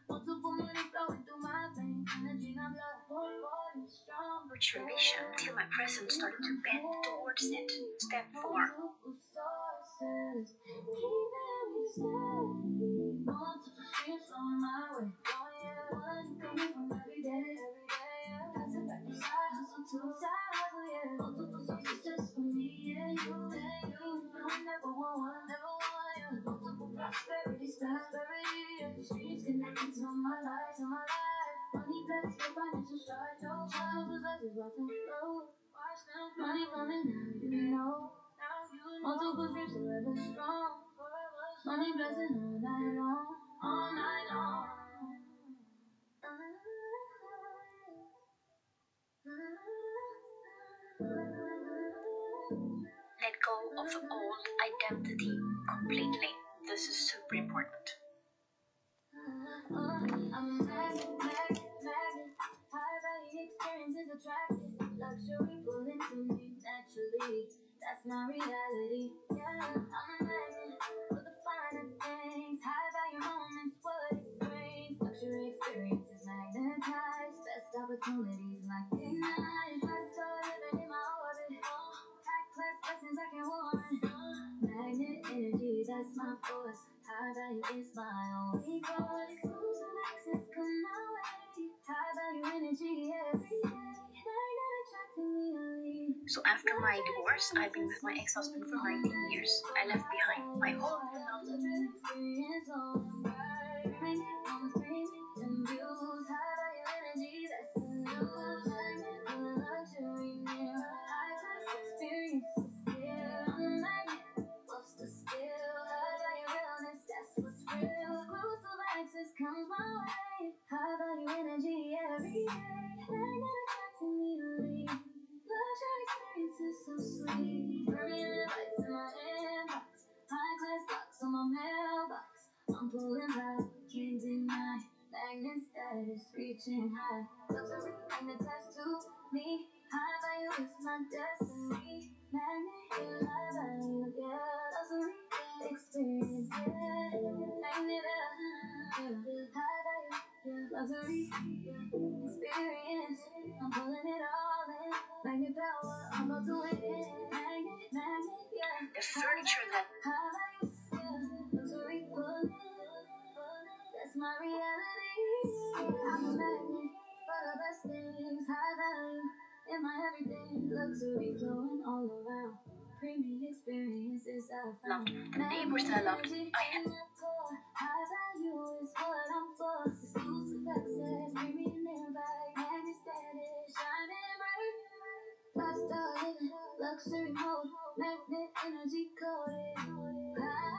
Multiple money flowing through my veins. Energy, not blood, portfolio strong. Transformation till my present started to bend towards it. Step 4. Multiple sources, keeping me steady. Multiple streams flowing my way. Oh yeah, money coming from every day, yeah. That's a fact. Side hustle too, side hustle, yeah. Multiple sources just for me, yeah. You and you, I never want one, never want, yeah. Multiple prosperity, prosperity, yeah. Streams connected to my life, to my life. Money blessed, no financial strife, no child possesses, watch them flow. Watch them flow. Money coming now, you know. Multiple streams forever strong. Money blessing all night long, all night long. Let go of old identity completely. This is super important. I'm a magnet, magnet, magnet. High value experiences attracted. Luxury pulling to me naturally. That's my reality. Yeah, I'm a magnet for the finer things. High value moments, what it brings. Luxury experiences magnetize. Best opportunities like ignite. Lifestyle living in my orbit. High class blessings I can warrant. Magnet energy, that's my force. High value is my only course. Exclusive access come my way. High value energy every day. Magnet attracting me only. So after my divorce, I've been with my ex-husband for 19 years. I left behind my home, Experience on fire. And views. High value energy, that's the news. Magnet for luxury near. High class experience. Yeah, I'm a magnet. What's the skill? High value realness, that's what's real. Exclusive access comes my way. High value energy every day. Magnet attracting me to leave. Luxury experiences so sweet. Burning lights in my inbox. High class locks on my mailbox. I'm pulling back, can't deny. Magnet status reaching high. Luxury magnetized to me. High value is my destiny. Magnet, yeah, high value, yeah. Luxury experience, yeah. Magnet, yeah. High value, yeah. Luxury experience. I'm pulling it all in. Magnet power, I'm about to win. Magnet, magnet, yeah. the furniture that High value, yeah. Luxury pulling. That's my reality. I'm a magnet for the best things. High value in my everything. Luxury flowing all around. Premium experiences I found. the neighbors that I loved, I had. High value is what I'm for. Exclusive access, premium invite. Magnet status, shining bright. Lifestyle living, luxury mode. Magnet energy coded. High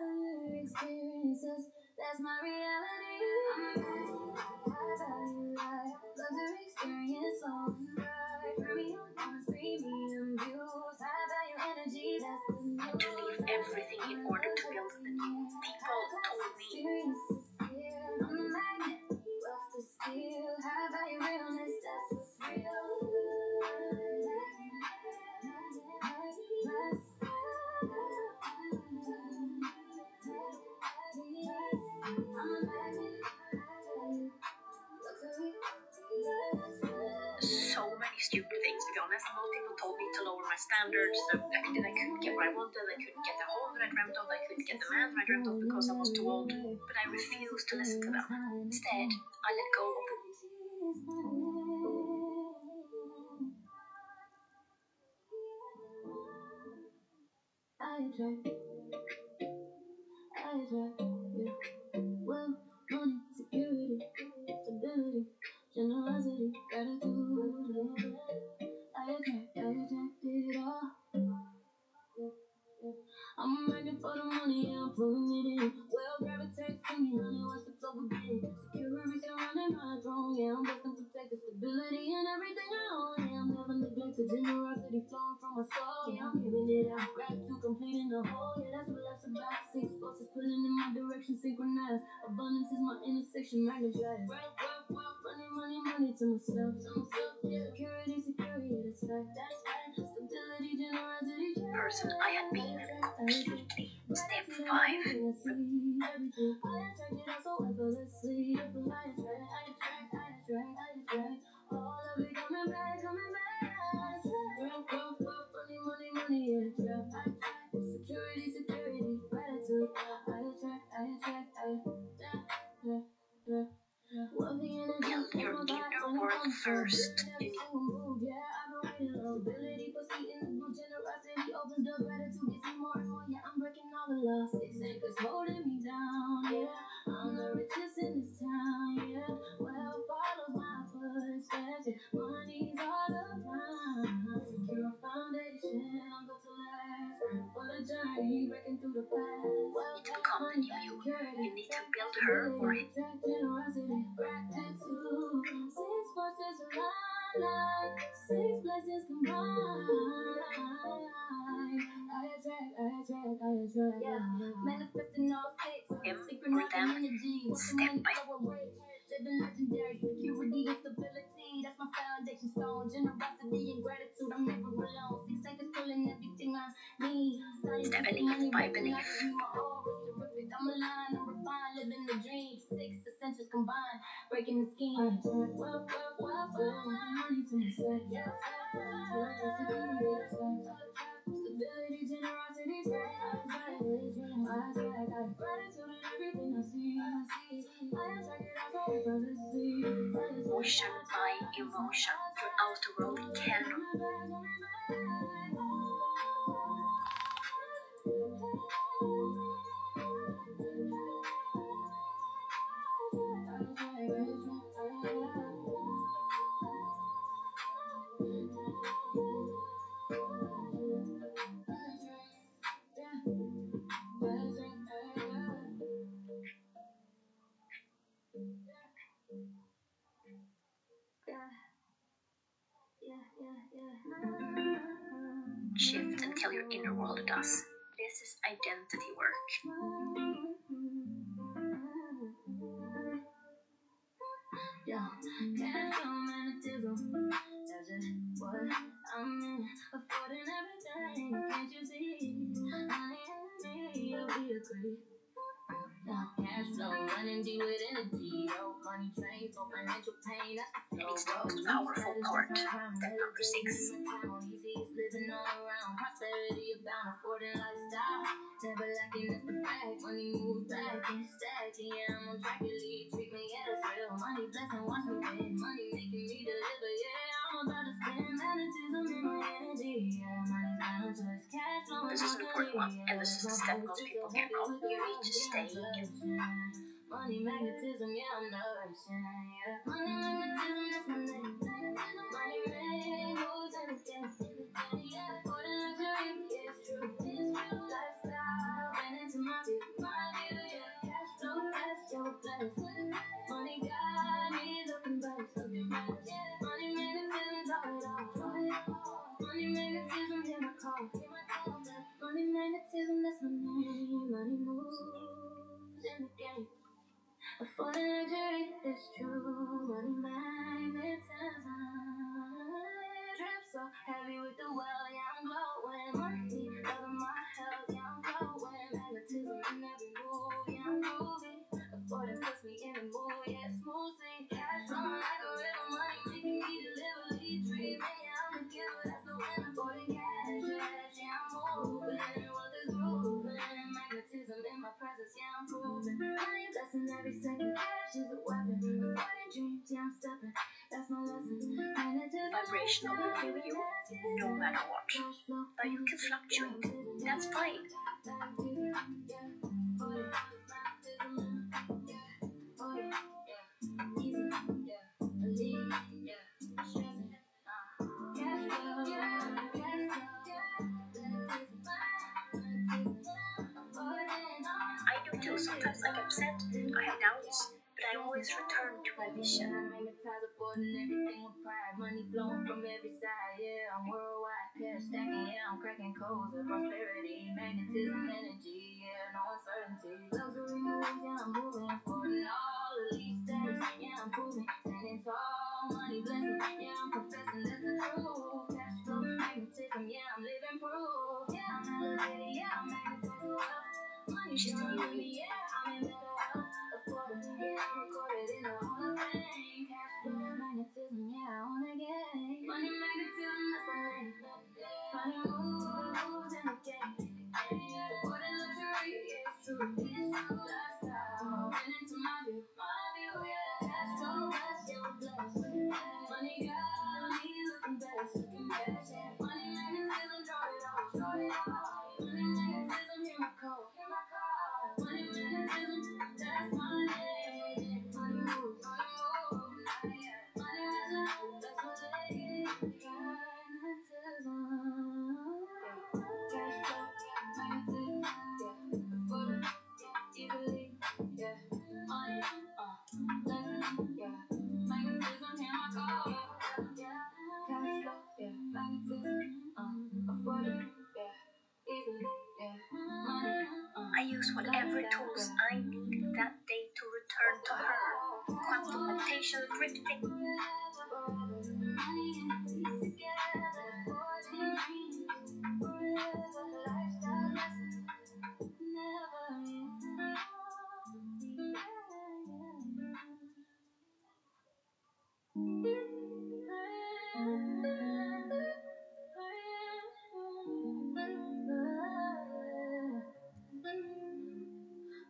value experiences. That's my reality. I'm a magnet, high value life. Luxury experience on right. Premium moments, premium views. High value energy, that's the new. To leave everything in order to build the new. People told me I'm a magnet, what's the skill? High value realness, that's what's real. I'm a magnet. so many stupid things, to be honest. Most people told me to lower my standards, that I couldn't get what I wanted, I couldn't get the home that I dreamt of, I couldn't get the man that I dreamt of because I was too old. But I refused to listen to them. Instead, I let go of the yeah. Wealth, money, security, stability, generosity, gratitude. I attract it all. I'm working for the money, yeah, I'm pulling it in. Well, gravitates to me, honey, watch the flow begin. Security surrounding my throne, yeah, I'm blessed and protected. Stability in everything I own, yeah, I'm never neglected. Generosity flowing from my soul, yeah, I'm giving it out. Gratitude completing the whole, yeah, that's what life's about. Six forces pulling in my direction, synchronized. Abundance is my intersection, magnetized. Wealth, money to myself, yeah. Security, yeah, that's fact. Stability, generosity, Person I had been completely. Step 5. All of it coming back. Money, yeah, security, gratitude. Yeah. Wealthy energy, Build that's your my vibe inner when it world comes to first. every single move. Yeah, I've been waiting low. Stability for seeing the blue, generosity opens the gratitude, gives me more and more. Yeah, I'm breaking all the laws. 6 anchors holding me down. Yeah, I'm the richest in this town. Yeah, well follows my footsteps. Yeah, money's all around. Secure foundation, I'm built to last. For the journey, breaking through the past. Well, To become the new you, you need to build her or him. generosity, gratitude. 6 forces align, 6 blessings combined. I attract. Yeah, manifesting all 6. Him or Synchronizing them, energy. Watching step money by flow away. Living legendary, security and stability. That's my foundation stone. Generosity and gratitude, I'm never alone. 6 acres pulling everything I need. step Scientific beneath money by beneath. recognizes me, my aura is terrific. I'm aligned, I'm refined, living the dream. 6 essentials combined, breaking the scheme. I attract wealth, money to myself. Yeah, stability, generosity, I attract gratitude in everything I see. I attract it also effortlessly. Motion by emotion. Your outer world can shift until your inner world does. This is identity work. Yeah, cash flow magnetism. That's just what I'm in. Affording everything. Can't you see? Money and me, yeah, we agree. Now cash flow running deep with energy. No money trains, no financial pain. That's the flow. It's the most powerful part. Step number 6. Living all around, prosperity abound, affording lifestyle. Never lacking, that's the fact. Money moves back and stacking. Yeah, I'm on track, it lead, treat me, yeah, that's real. Money blessing, watch me win. Money making me deliver, yeah, I'm about to spend. Magnetism in my energy, yeah, money's not a choice. Cash flowing, This is an important one, and this is the step most people can't go. You need to stay in. Money magnetism, yeah, I'm nourishing, yeah. Money magnetism, that's my name. Money rain moves in the game. Yeah, for the luxury, yeah, it's true. Lifestyle, went into my view, yeah. Cash flow, that's your place. Money got me looking back. Money magnetism, draw it all. Money magnetism, hear my call. Money magnetism, that's my name. Money moves in the game. For the luxury, it's true. Money magnetism. Drip so heavy with the well, yeah, I'm glowing. Money, loving my health, yeah, I'm glowing. Magnetism in every move, yeah, I'm groovy. Affording puts me in the mood, yeah, smoothly. Cash flowing like a river, money making me deliver. Lead dreaming, yeah, I'm a giver, that's the win. Affording cash, yeah, I'm moving. Wealth is grooving. Magnetism in my presence, yeah, I'm proving. Money blessing every second. Cash is a weapon. Affording dreams, yeah, I'm stepping. That's my lesson. Magnetism. motivation will kill you no matter what. But you can fluctuate. That's fine. I do too. Sometimes I get upset, I have doubts, but I always return to my vision. Money flowing from every side, yeah, I'm worldwide, cash stacking, yeah, I'm cracking codes of prosperity, magnetism, energy, yeah, no uncertainty, luxury moves, yeah, I'm moving for all elite status, yeah, I'm proving, standing tall, money blessing, yeah, I'm confessing that's the truth, cash flow, magnetism, yeah, I'm living proof, yeah, I'm elevated, yeah, I'm magnetizing wealth, money flowing me, yeah, I'm in better health, affordable, yeah, I'm recorded in the Hall of Fame, cash flow, magnetism, yeah, I wanna get money, magnetism, that's my name, money moves in the game, for the luxury, it's true, lifestyle, and into my view, yeah, cash flow, bless, yeah, we're blessed, money got me looking best, money, magnetism, draw it all, money, magnetism, hear my call, money, magnetism, that's my name, money moves, money, that's my name, magnetism, cash flow, magnetism, yeah, for the easily, yeah, money, blessing, yeah, magnetism, hear my call, yeah, cash flow, yeah, magnetism, affordable, yeah, easily, yeah, money, I use whatever tools I need that day to return to her. Quantum meditation, drifting.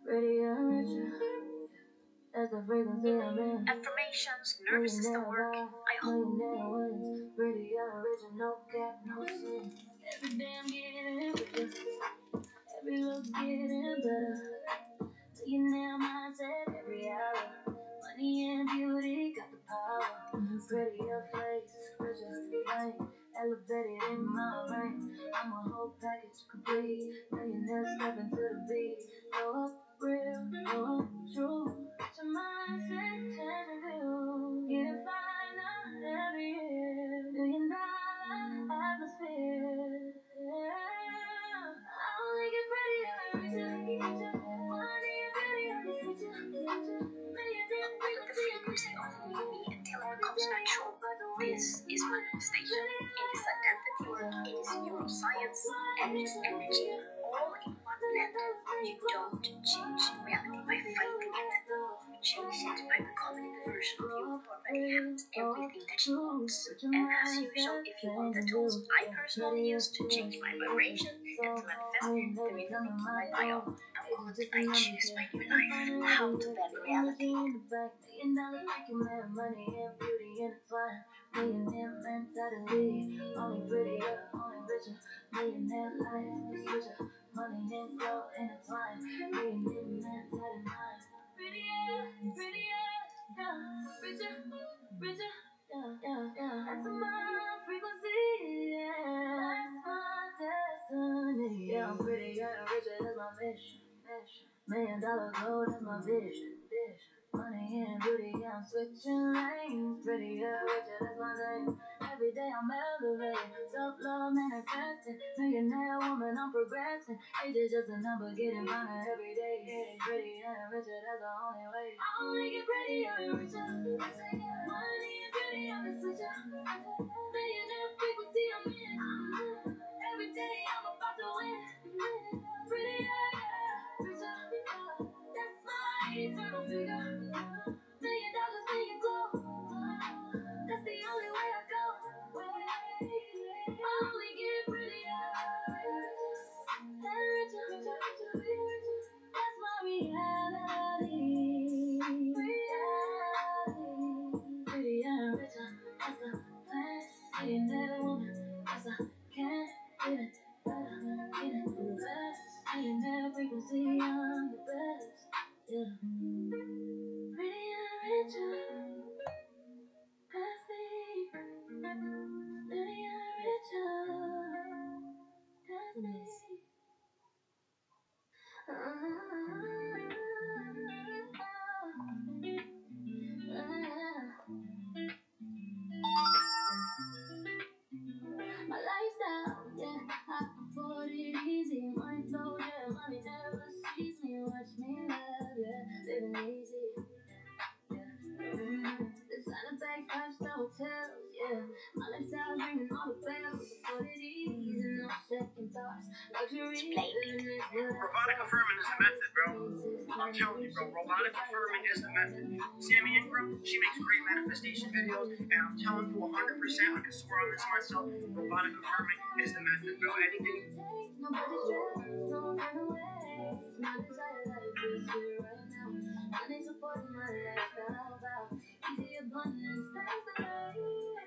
Ready or richer, that's the frequency I'm in. Affirmations, nervous system work. I hope. Ready or richer, no cap, no sin. Every day I'm getting richer. Every look getting better. Millionaire mindset every hour. Money and beauty got the power. Prettier face, richer flame, elevated in my brain. I'm a whole package complete. Millionaire step into the beat. Go up real, go up true. To mindset, change of view. Getting finer every year. $1 million atmosphere. Yeah. I only get prettier and richer. Money and beauty on the future. Feel the frequency of me until it becomes natural. This is manifestation. It is identity work. It is neuroscience. And it's energy all in one blend. You don't change reality by fighting it. You change it by becoming the version of you who already has everything that she wants. And as usual, if you want the tools I personally use to change my vibration and to manifest, there is a link in my bio. Of course, I choose my new life. How to bend reality. Money and beauty intertwined. Millionaire mentality. Only prettier, only richer. Millionaire life is richer. Money and glow intertwined. Millionaire mentality. Prettier, prettier, yeah. Richer, richer, yeah. That's my frequency, yeah. That's my destiny. Yeah, I'm prettier and richer, that's my mission. $1 million goal, that's my vision. Money and beauty, yeah, I'm switching lanes. Prettier, richer, that's my name. Every day I'm elevating, self-love manifesting. Millionaire woman, I'm progressing. Age is just a number, getting finer every day. Getting prettier and richer, that's the only way. I only get prettier and richer. Money and beauty, I'm the switcher. Millionaire frequency, I'm in. Every day I'm about to win. Prettier, richer, that's my eternal figure. $1 million, million glow. That's the only way I go. I only get prettier and richer. That's my reality. Prettier and richer. That's the plan. never wanna, 'cause I can't get it better, get it the best. Ain't that frequency, I'm the best. Yeah. Pretty and richer, past me. Pretty and richer, past me. My lifestyle, yeah, I afford it easy. Money flow, yeah, money never sees me. Watch me live, yeah, living easy. Designer bags, five-star hotels, yeah. My lifestyle's ringing all the bells. Afford it easy, no second thoughts. Luxury, living is what Robotic affirming is the method, bro. I'm telling you, bro. Robotic affirming is the method. Sammy Ingram, she makes great manifestation videos, and I'm telling you 100%, I can swear on this myself. Robotic affirming is the method, bro. Anything. no budget stress, no runaways. My desire life is here right now. Money supporting my lifestyle vow. Easy abundance, that's the way.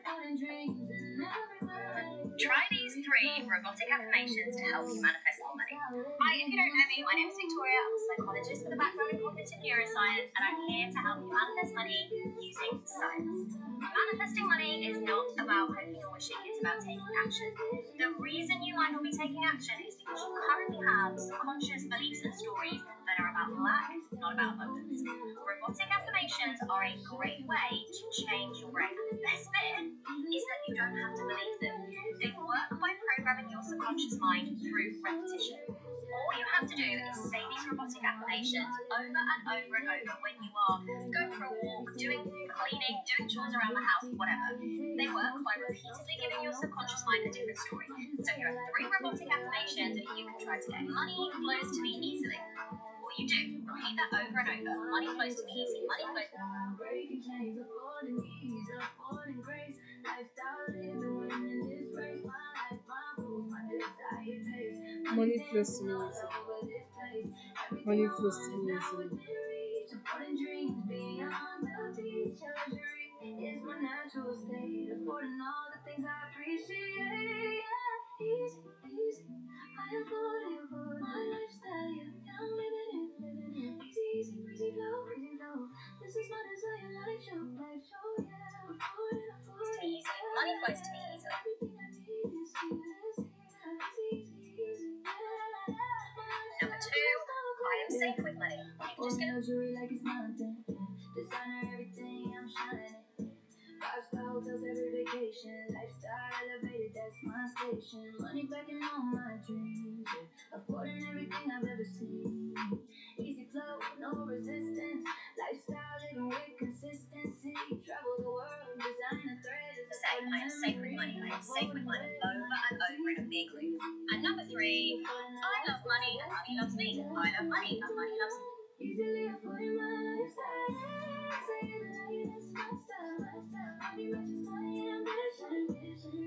Putting dreams in every way. Try these 3 robotic affirmations to help you manifest more money. Hi, if you don't know me, my name is Victoria. I'm a psychologist with a background in cognitive neuroscience, and I'm here to help you manifest money using science. Manifesting money is not about hoping or wishing, it's about taking action. The reason you might not be taking action is because you currently have subconscious beliefs and stories that are about lack, not about abundance. Robotic affirmations are a great way to change your brain. The best bit is that you don't have to believe them. They work by programming your subconscious mind through repetition. All you have to do is say these robotic affirmations over and over and over when you are going for a walk, doing cleaning, doing chores around the house, whatever. They work by repeatedly giving your subconscious mind a different story. So here are 3 robotic affirmations you can try today. Money flows to me easily. All you do, repeat that over and over. Money flows to me easy. Money flows. Breaking chains, affording ease, affording grace. Lifestyle living, winning this race. My life, my rules, my desired pace. Money flows to me easily. Money flows to me easily. Affording dreams beyond the beach. Luxury is my natural state. Affording all the things I appreciate. Yeah, easy, easy. I afford it, afford my lifestyle. Yeah, I'm living it, living it. Easy, easy, breezy flow, breezy flow. This is my desire, life show, yeah. Afford it, afford it. Easy. Money flows to me easily. Everything I need is here, easy, easy, easy. Yeah. Number 2, I am safe with money. You're just gonna. Luxury like it's nothing. Designer everything, I'm shining. 5-star hotels every vacation. Lifestyle elevated, that's my station. Money backing all my dreams. Yeah. Affording everything I've ever seen. Easy flow, no resistance. Lifestyle living with consistency. Travel the world, designer threads. Say, I am safe with money. I am safe with money over and over in a big loop. And number 3, I love money and money loves me. I love money and money loves me. Easily affording my lifestyle. Say it like it's my style. Money matches my ambition.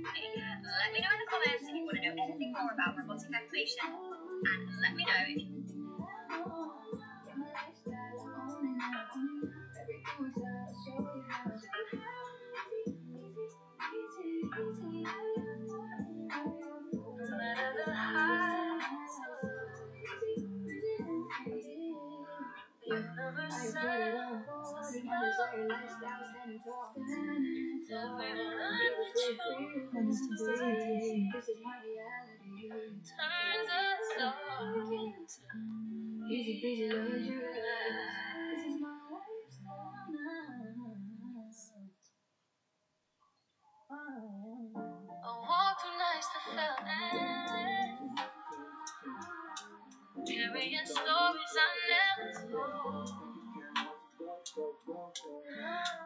Let me know in the comments if you want to know anything more about robotic activation. And let me know if you. Easy breezy luxury. This is my lifestyle now. A walk through nights that felt endless, carrying stories I never told.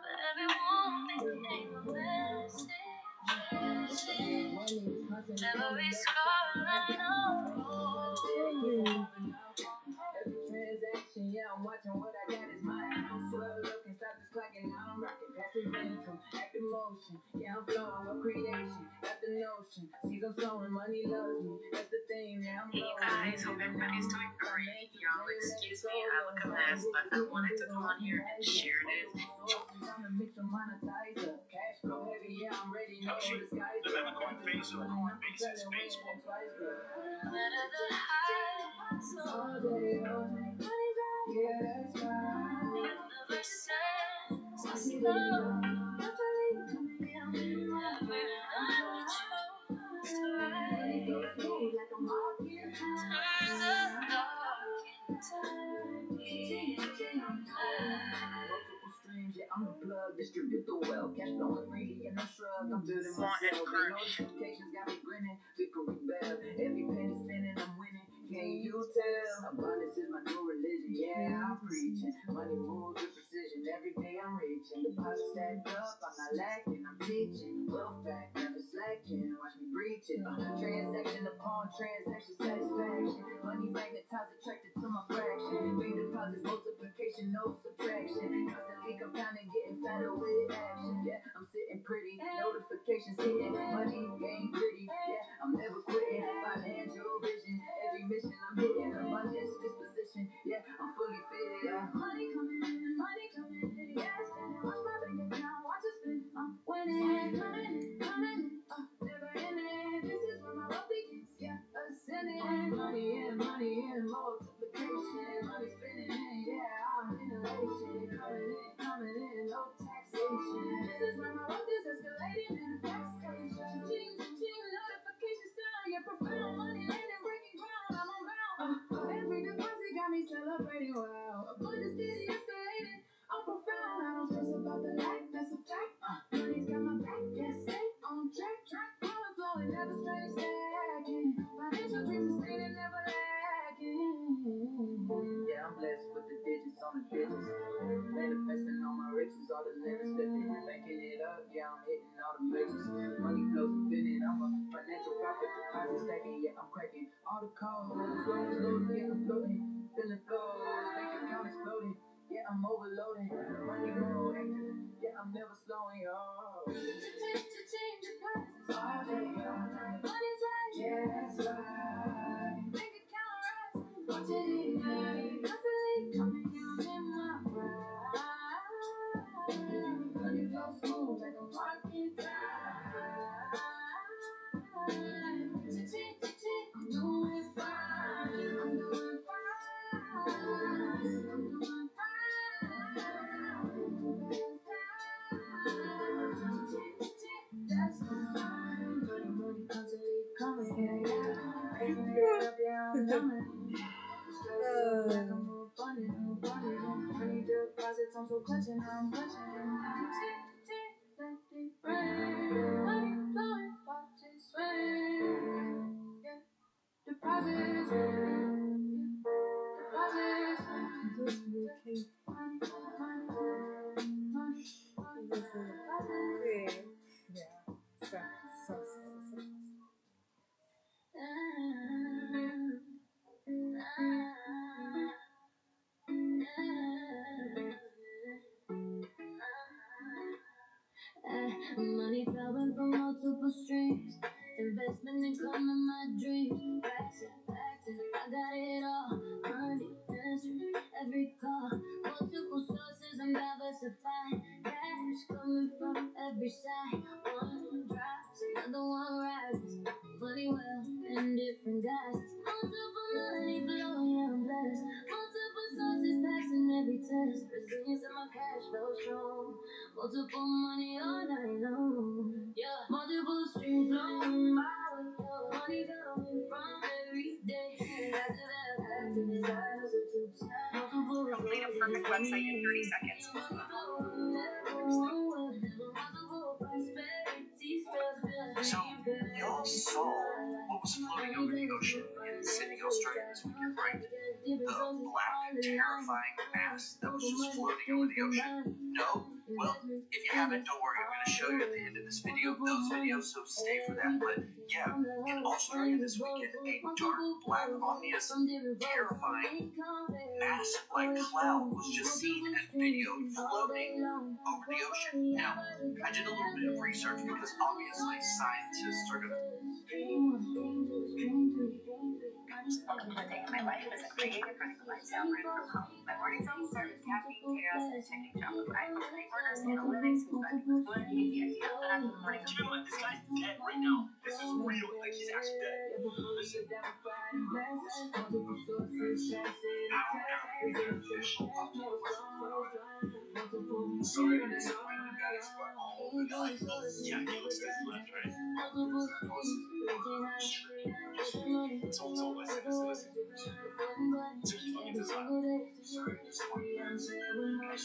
But every wound became a message. Every scar an unrolled. Every transaction, yeah, I'm watching what I got is mine. Swear looking, stop this clock and now I'm rocking passive income. active motion. Yeah, I'm flowing with creation. Got the notion. Season sowing, money loves me. That's the thing, yeah, I'm Hey you guys, hope everybody's doing great. Y'all excuse me, I look a mess, but I wanted to come on here and share this. Remember Coinbase or Coinbase is Facebook. Better the high, so never says slow. I'm the plug, distribute the wealth. Cash flowing freely and no shrug. I'm building myself. Notifications got me grinning. Victory bell. Every penny spinning, I'm winning. Can you tell? Abundance is my new religion. Yeah, I'm preaching. Money moves with precision. Every day I'm reaching. Deposits stacked up. I'm not lacking. I'm teaching. Wealth back, never slacking. Watch me breach it. Transaction upon transaction satisfaction. Money magnetized, attracted to my fraction. Big deposits, multiplication, no subtraction. Constantly compounding, getting fatter with action. Yeah, I'm sitting pretty. Notifications hitting. Money game pretty. Yeah, I'm never quitting. Financial vision. Every mission I'm hitting. Abundance disposition. Yeah, I'm fully fitted. Yeah. Money coming in, money coming in. Yeah, spending. Watch my bank account, watch it spin. I'm winning. Coming in, coming in. Never ending. This is where my wealth begins. Yeah, ascending. Money in, multiplication. Money spinning in. Yeah, I'm in elation. Coming in, no taxation. This is where my wealth is escalating. Manifestation. Ching, ching, notification sound. Yeah, profound. Money landing, breaking ground. I'm on bound. Every deposit got me celebrating. Wow. Abundance steady escalating. I'm profound. I don't stress about the lack. That's a fact. Money's got my back. Yes, stay on track. Flowing, never straight stacking. Financial dreams sustaining, never lacking. Yeah, I'm blessed with the digits on the digits. Manifesting all my riches, all the limits lifting. Banking it up, yeah, I'm hitting all the places. Money flows infinite, I'm a financial prophet. Deposit stacking, yeah, I'm cracking all the codes. Floating, yeah, I'm floating. Feeling flows, bank account exploding. Yeah, I'm overloading. Money more active, yeah, I'm never slowing, yo. Change the prices all day, all night. Money's right, yeah, that's right. Bank account rise, watch it ignite. Constantly coming down in my pride. Money flow smooth like a market tide. I'm doing fine. I'm doing fine. I'm doing that's fine. Money constantly coming. Yeah, I'm numbing. Stress like I'm more funny. Money deposits, I'm so clutching. I'm clutching. Let it rain. Money flowing, watch it swing. Yeah, deposits. Deposits. Money flowing from multiple streams. Investment income in my dreams. Practice, I got it all. Money, answer every call. Multiple sources, I'm diversified. Cash coming from every side. One drops, another one rises. Money well in different guises. Multiple money flowing, I'm blessed. Multiple sources passing every test. Resilience in my cash flow strong. Multiple money all night long. Yeah, multiple streams flowing my way. Money coming from every day. Back to that, back to the side, hustle to the side. Multiple Complete a perfect website in 30 seconds. Multiple prosperity spells. So, y'all saw what was floating over the ocean in Sydney, Australia this weekend, right? The black, terrifying mass that was just floating over the ocean. No? Well, if you haven't, don't worry. I'm going to show you at the end of this video those videos, so stay for that. But yeah, in Australia this weekend, a dark, black, ominous, terrifying mass like cloud was just seen and videoed floating over the ocean. Now, I did a little bit of research because obviously scientists are going to. Welcome to a day in my life as a creative running a lifestyle brand from home. My mornings always start with caffeine, chaos, and a ticking chocolate. I put big orders, analytics, and I think it's good. You get the idea. Then after the morning. Keep in mind, this guy's dead right now. This is real. Like, he's actually dead. Listen. Sorry to disappoint you guys, but yeah, he looks to his left, right? So listen. So he's looking to his left. Sorry to disappoint you guys.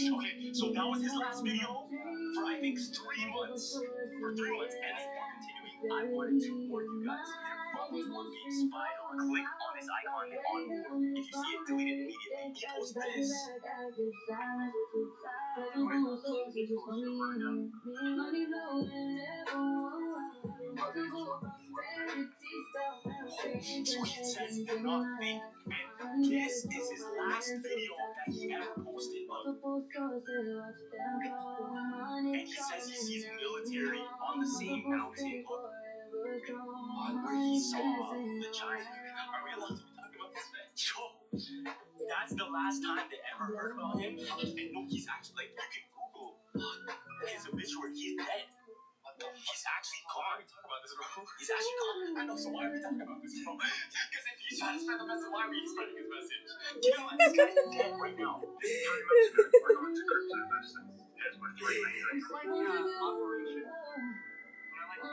Okay, so that was his last video for I think 3 months. For 3 months, and before continuing, I wanted to warn you guys. Your phones were being spied on. Click on this icon on more. If you see it, delete it immediately. He posts this. So he says nothing. And this is his last video that he ever posted. And he says he sees military on the same mountain where he saw the giant. Are we allowed to be talking about this man? That's the last time they ever heard about him. And no, he's actually, like, you can Google his obituary. He's dead. He's actually gone. Talk about this, bro. He's actually gone. I know, so why are we talking about this, bro? Because if he's trying to spread the message, why are we spreading his message? You know what? This guy's dead right now. This is We're going to curbside medicine. Here's my flight operation.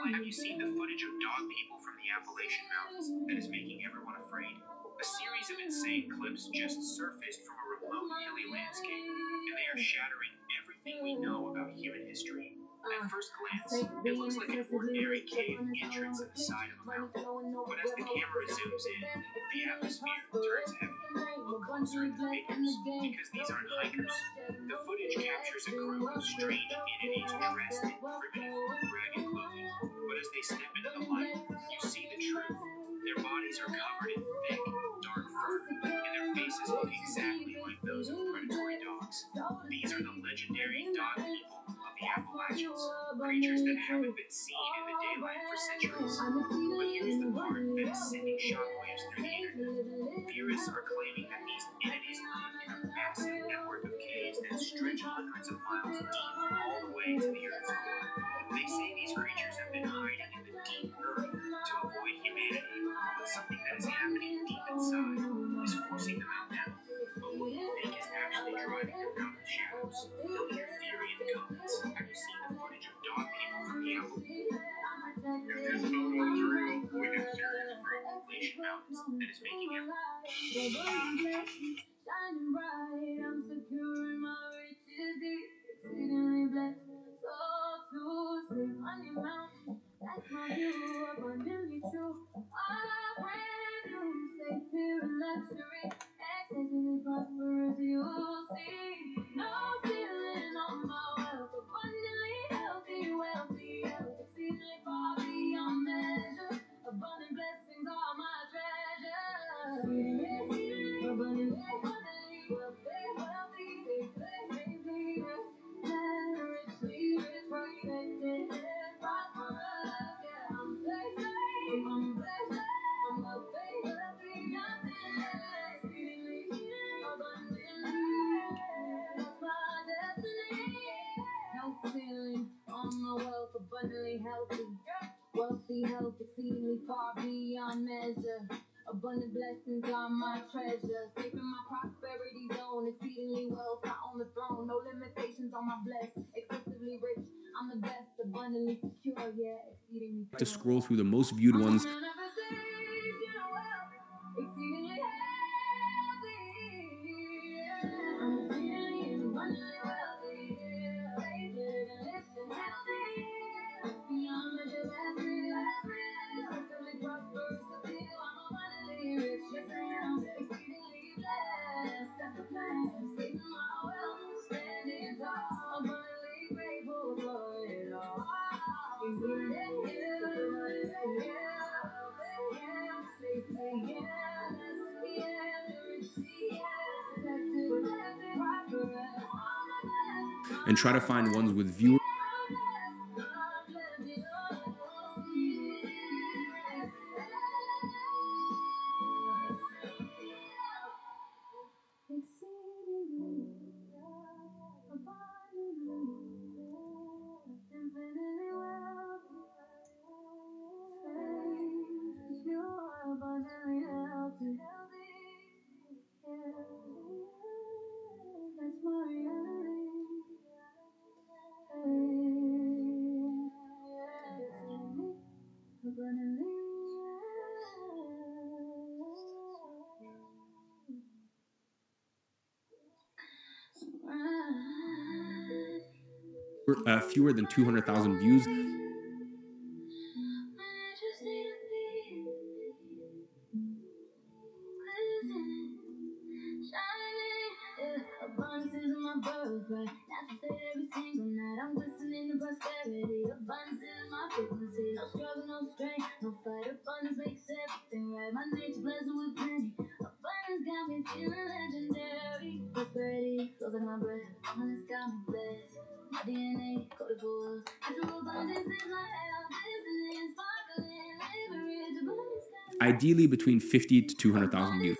Have you seen the footage of dog people from the Appalachian Mountains that is making everyone afraid? A series of insane clips just surfaced from a remote hilly landscape, and they are shattering everything we know about human history. At first glance, it looks like an ordinary cave entrance in the side of a mountain. But as the camera zooms in, the atmosphere turns heavy. Look closer at the figures, because these aren't hikers. The footage captures a group of strange entities dressed in primitive, ragged clothing. But as they step into the light, you see the truth. Their bodies are covered in thick, dark fur, and their faces look exactly like those of predatory dogs. These are the legendary dog people of the Appalachians, creatures that haven't been seen in the daylight for centuries. But here's the part that is sending shockwaves through the internet. Theorists are claiming that these entities live in a massive network of caves that stretch hundreds of miles deep all the way to the Earth's core. They say these creatures have been hiding in the deep Earth to avoid humanity, but something that is happening deep inside is forcing them out now. But what do you think is actually driving them out of the shadows? Tell me your theory in the comments. Have you seen the footage of dog people from the Appalachian? If this photo is real, we can serious bro. Mountains that is making everyone Shining bright, I'm secure in my riches, deep, exceedingly blessed. So to sleep on your mountain, that's my view, abundantly true. A brand new safe here in luxury, excessively prosperous, you'll see. No ceiling on my wealth, abundantly healthy, wealthy, health, exceedingly far beyond measure. Abundant blessings are my treasure. Abundant, abundantly wealthy, wealthy, safely, richly protected, prosperous. Yeah, I'm safe, I'm blessed, I'm wealthy, wealthy, nothing less. Exceedingly, abundantly, that's my destiny. No ceiling on my wealth, abundantly healthy. Wealthy, health, exceedingly far beyond measure. Abundant blessings are my treasure. Safe in my prosperity zone, exceedingly wealth, I on the throne. No limitations on my bless. Excessively rich, I'm the best. Abundantly secure, yeah, exceedingly pure. To scroll through the most viewed ones. Exceedingly healthy. I'm exceedingly and abundantly wealthy. Living, healthy. Beyond measure, that's real. and try to find ones with viewers. That's my reality. Fewer than 200,000 views. Abundance is my birthright. Natural state every single night. I'm glistening in prosperity. Abundance is my frequency. No struggle, no strain, no fight. Abundance makes everything right. My nature blessed with plenty. Abundance got me feeling legendary. Prosperity flows like my breath. Abundance got me blessed. My DNA coded for wealth. Natural abundance is my health. Glistening, sparkling, living rich. Abundance got me. Ideally between 50 to 200,000 views.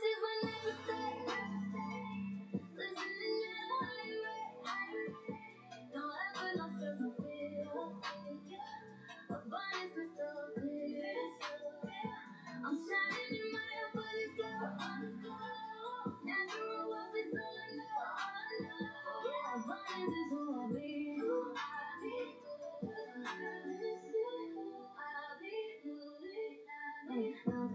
I'm shining in my abundance glow. Natural wealth is all I know. Yeah, abundance is who I be. Love,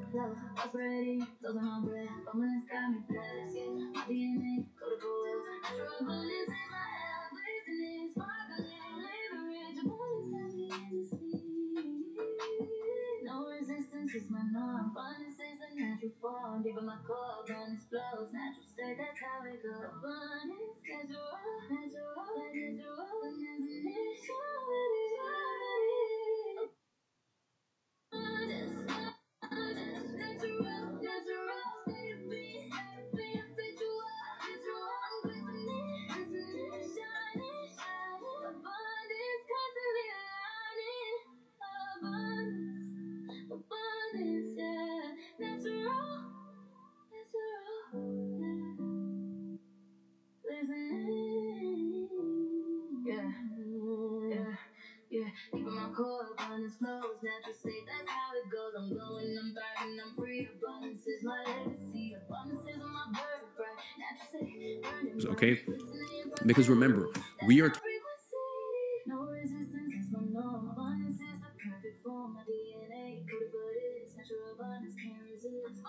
prosperity, those are my breath. Abundance got me blessed. Yeah, my DNA, coded for wealth. Natural abundance is my health. Glistening, sparkling, living rich. Abundance got me in the sea. No resistance is my norm. Abundance is the natural form. Deep in my core, abundance flows. Natural state, that's how it goes. Abundance, natural, natural, natural. Abundance, natural. Abundance, yeah, natural, listening, yeah, yeah. Yeah, deep in my core, abundance flows, natural state, that's how it goes. I'm glowing, I'm thriving, I'm free. Abundance is my legacy. Abundance is my birthright. Natural state, burning bright. Okay, because remember, we are no resistance is my norm. Abundance is the perfect form. My DNA coded for this. Natural abundance can't resist.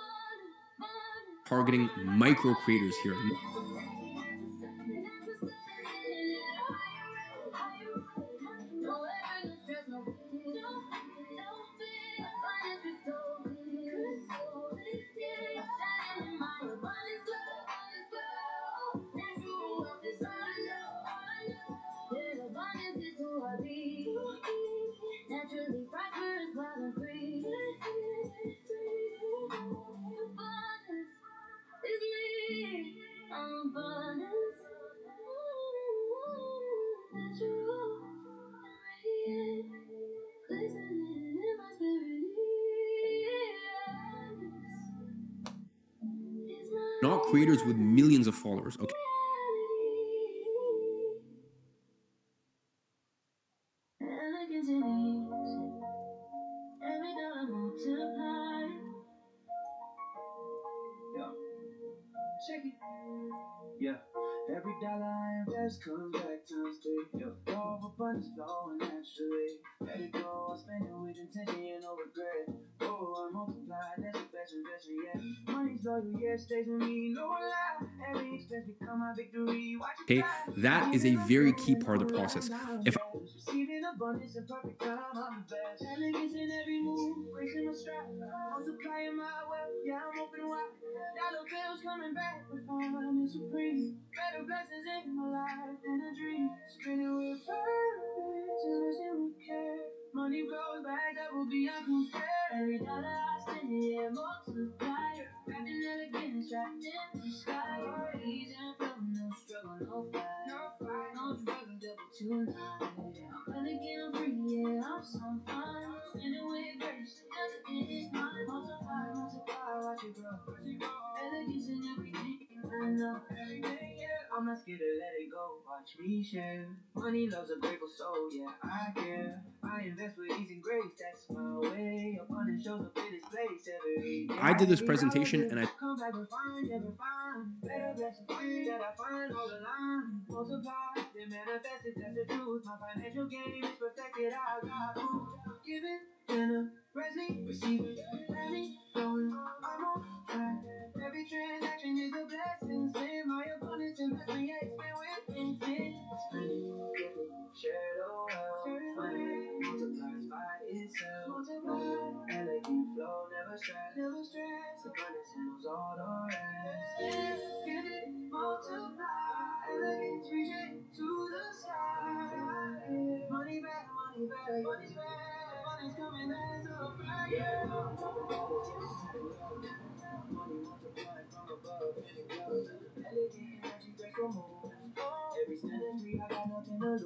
targeting micro creators here. Naturally prosperous, wild and free. Abundance is me. I'm abundance. Natural and radiant. Glistening in my spirit. Not creators with millions of followers. Okay. Elegance and ease. Every dollar multiplied. Yeah. Check it. Yeah. Every dollar I invest comes back times three. Yeah. All of abundance flowing naturally. Let it go, I spend it with intention and no regret. Oh, I multiply, that's the best investment yet. Money's loyal, yeah, stays with me, no lie. Every expense become my victory. Watch it Okay, fly. that is a very key part of the process. If Receiving abundance in perfect time, I'm the best. Elegance in every move, gracing my stride. Multiplying my wealth, yeah, I'm open wide. Dollar bills coming back with fun and supreme. Better blessings in my life than a dream. Spinning with purpose, investing with care. Money flows back, double beyond compare. Every dollar I spend, yeah, multiplier. Wrapped in elegance, wrapped in the sky. Ease and flow, no struggle, no fight. No struggle, double 2 9. I'm elegant, I'm free, yeah, I'm so fine. Spinning with grace, just in mind. Multiply, multiply, watch it grow. Elegance in everything I know. Everything, yeah. I'm not scared to let it go, watch me share. Money loves a grateful soul, yeah, I care. I invest with ease and grace, that's my way. Abundance shows up in this place every day. I did this presentation and I Come back and find, never find. Better blessings that I find all the line. Multiply, then manifest it, that's the truth. My financial game is perfected, I got proof. Giving, generously, receiving, money, flowing, I'm on track. Every transaction is a blessing. Save my abundance, investment, yeah, expand with intent. Spending, giving, share the wealth. Money multiplies by itself. Multiply, elegant flow, never stress. Never stress. Abundance handles all the rest. Give it, multiply, elegance reach it to the sky. Money back, money back, money back. Money's coming as a fire. Money multiplied from above and it glows. Elegant energy, graceful moves. Every step is free, I got nothing to lose.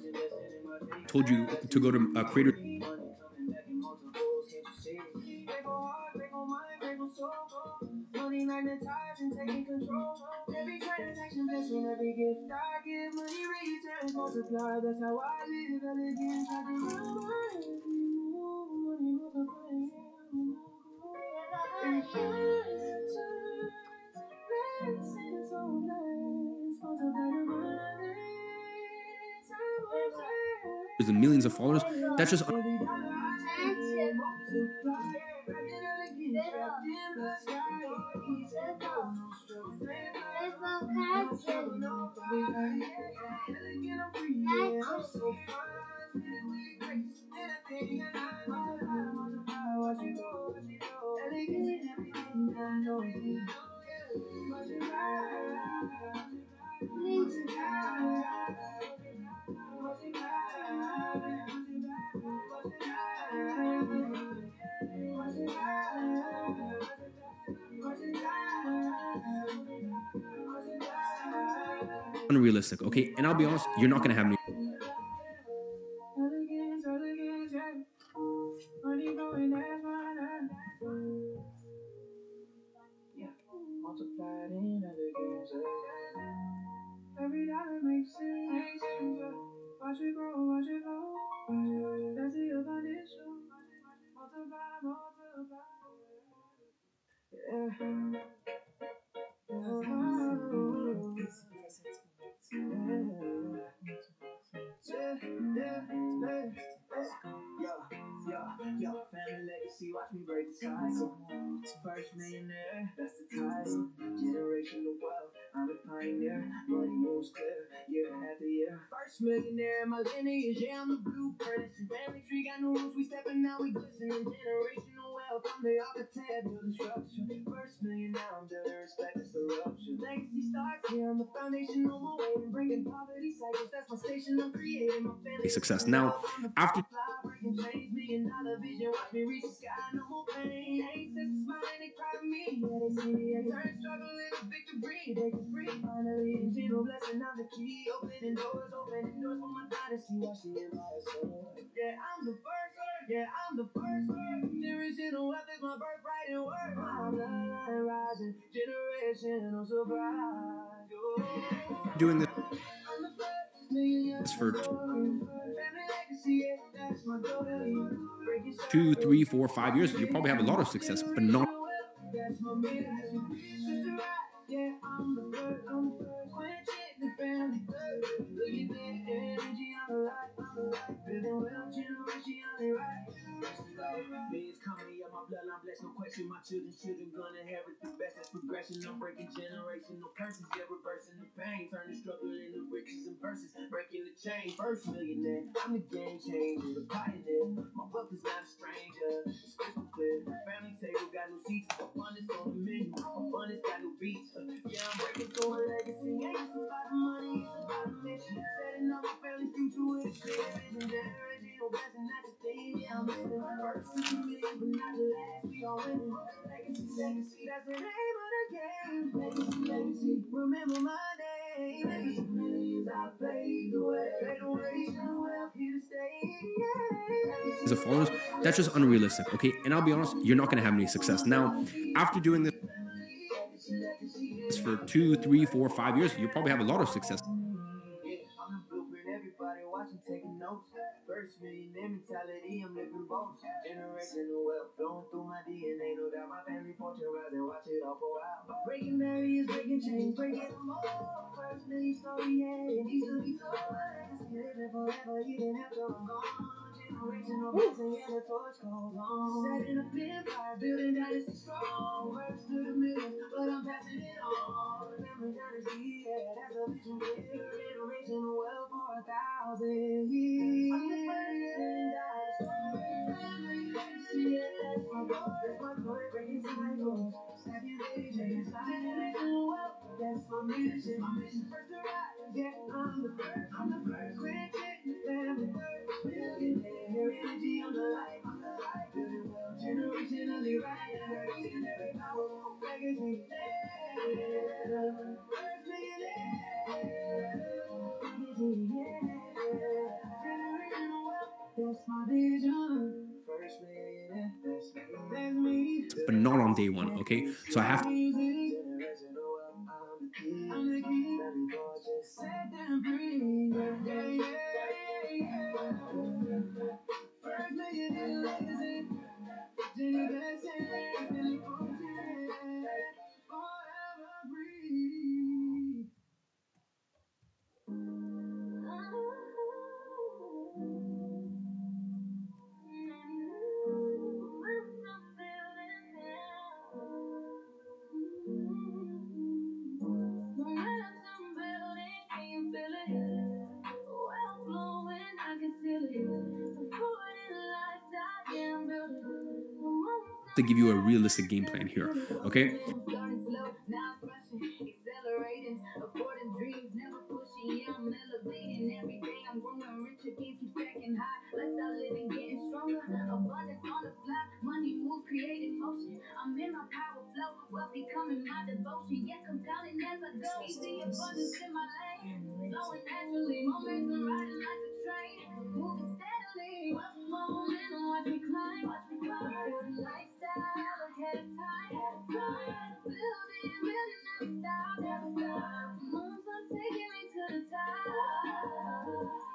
Invested in my faith. told you to go to Creator. Money coming back in multiples, can't you see? Grateful heart, grateful mind, grateful soul. Money magnetized and taking control. Every transaction blessing, every gift I give. Money returns multiply, that's how I live. Elegant, I can run my every move. Money multiplying, and millions of followers. That's just unrealistic. Okay, and I'll be honest, you're not gonna have any. Multiplied in elegance. Every dollar makes sense. Watch it grow, watch it grow. That's the abundance. Multiply, multiply. Yeah. Yo, family legacy, watch me break the cycle. First millionaire, that's the title. Generational wealth, I'm a pioneer. Money moves clear, year after year. First millionaire, my lineage, yeah, I'm the blueprint. It's a family tree, got no roots, we stepping now, we glistening. Generational wealth, I'm the architect, build the structure. First million, now I'm building respect, it's the rupture. Legacy starts here, I'm the foundation on my way. Breaking poverty cycles, that's my station, I'm creating my family. Success. Now, after Breaking chains, $1 million vision, watch me reach the sky, no more pain. Ancestors smiling, they proud of me. Yeah, they see me, I turn struggle into victory. Breaking free, finally, and zero blessing, I'm the key. Opening doors for my dynasty. Watch the empire soar. Yeah, I'm the first. Yeah, I'm the first. Generational wealth is my birthright and work. My bloodline rising, generational surprise. doing this I'm the first million for family legacy, yeah, that's my story. 2, 3, 4, 5 years, you probably have a lot of success, but not. That's my mission. Sister, yeah, I'm the first. Quenching the family. Look at that energy, I'm alive. Building well, generationally right. Millions coming up, my bloodline blessed, no question. My children gonna inherit the best. That's progression. I'm breaking generational curses, yeah, reversing the pain, turning struggle into riches and verses, breaking the chain. First millionaire, I'm the game changer, the pioneer. My wealth is not a stranger. It's crystal clear. sheets, abundance on the menu, abundance got new beats. Yeah, I'm breaking through a legacy. Ain't just about the money, it's about the mission. Setting up a family future with a clear vision. Generational blessing, not the theme. Yeah, I'm living first to the million, but not the last. We all winning. Legacy, legacy, that's the name of the game. Legacy, legacy, remember my name. Legacy, millions, I paved the way. Paved the way, still wealth here to stay. Yeah. Of followers, that's just unrealistic, okay? And I'll be honest, you're not gonna have any success. Now, after doing this for 2, 3, 4, 5 years, you'll probably have a lot of success. I'm the blueprint, everybody watching, taking notes. First millionaire mentality, I'm living both. Generational wealth flowing through my DNA, no doubt my family fortune rise and watch it all go out. Breaking barriers, breaking chains, breaking them all. First million story, yeah, it needs to be told. Legacy living forever, even after I'm gone. Generational blessing, yeah, the torch goes on. Setting up empire, building dynasty strong. First to the millions, but I'm passing it on. Remember dynasty, yeah, that's a vision clear. Generational wealth for 1,000 years. I'm the first million dollars. Legacy, yeah, that's my goal. That's my glory, breaking cycles. Stacking vision, generational wealth, that's my mission. My mission first to rise, yeah, I'm the first. I'm the first. Quit getting the family first. Millionaire energy, I'm the light. I'm the light. Building wealth, generationally right. Visionary power, legacy. First millionaire. Legacy, yeah. Generational wealth, that's my vision. First millionaire, that's me. But not on day one, okay? So I have I'm the king, let me go, just set them free. Yeah, yeah, yeah. First millionaire legacy, Jenny Jackson, Billy Fortune, forever free. to give you a realistic game plan here, okay? Accelerating, affording dreams, never pushing, yeah, I'm elevating. Every day I'm growing richer, gains keep stacking high. Lifestyle living, getting stronger, abundance on the fly. Money moves, creating motion. I'm in my power flow, wealth becoming my devotion. Yeah, compounding as I go. See abundance in my lane, flowing naturally. Momentum riding like a train, moving steadily. Wealth momentum, watch me climb, watch me climb. Feel the lifestyle ahead of time. Building never stop, never stop. Moves are taking me to the top.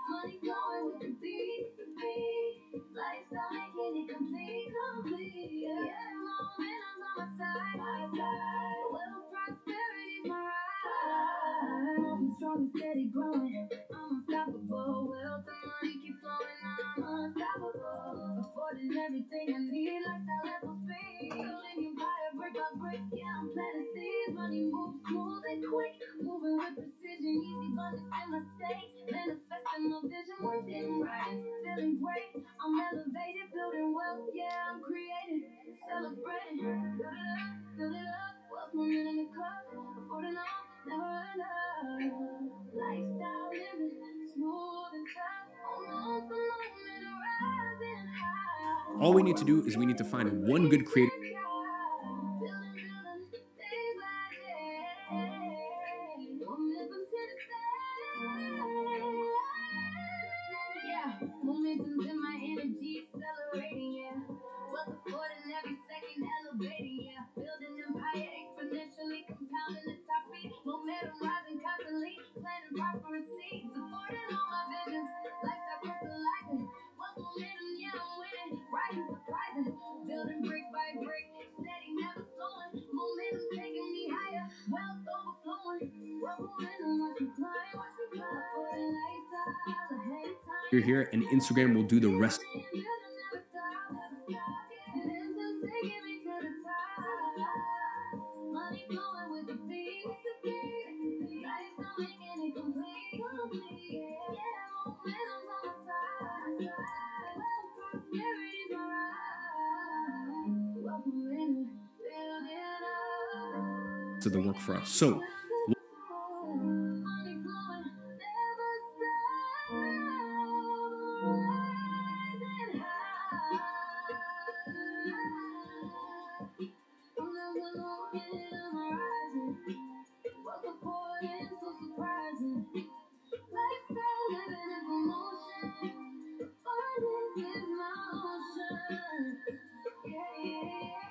Money going with the beat, the beat. Lifestyle making it complete, complete. Yeah, momentum's on my side. Wealth, prosperity's my ride. I'm strong and steady growing. I'm unstoppable. Wealth and money keep flowing. I'm unstoppable. Affording everything I need. Lifestyle level speed. Building empire brick by brick. Yeah, I'm planting seeds. Money moves smooth and quick. Moving with precision. Easy abundance in my state. Manifesting my vision. Working right. Feeling great. I'm elevated. Building wealth. Yeah, I'm creating. Celebrating. Build it up. Wealth momentum the cup. Affording all. Never enough. Lifestyle living. Smooth and tough. Almost a moment of rising high. All we need to do is we need to find one good creator. Yeah, momentum's in my energy, accelerating, yeah. Wealth affording every second, elevating, yeah. Building empire exponentially, compounding the top speed. Momentum rising constantly, planting prosperous seeds, supporting all my visions. Lifestyle crystallizing, wealth momentum, yeah, I'm winning. Rising, surprising, building brick by brick, steady, never slowing. Momentum taking me higher, wealth overflowing. Wealth momentum, watch me climb, affording lifestyle ahead of time. You're here, and Instagram will do the rest. Money flowing with the beat, lifestyle making it complete. Yeah, momentum's on my side. Wealth, prosperity's my ride. Wealth momentum, of the work for us. So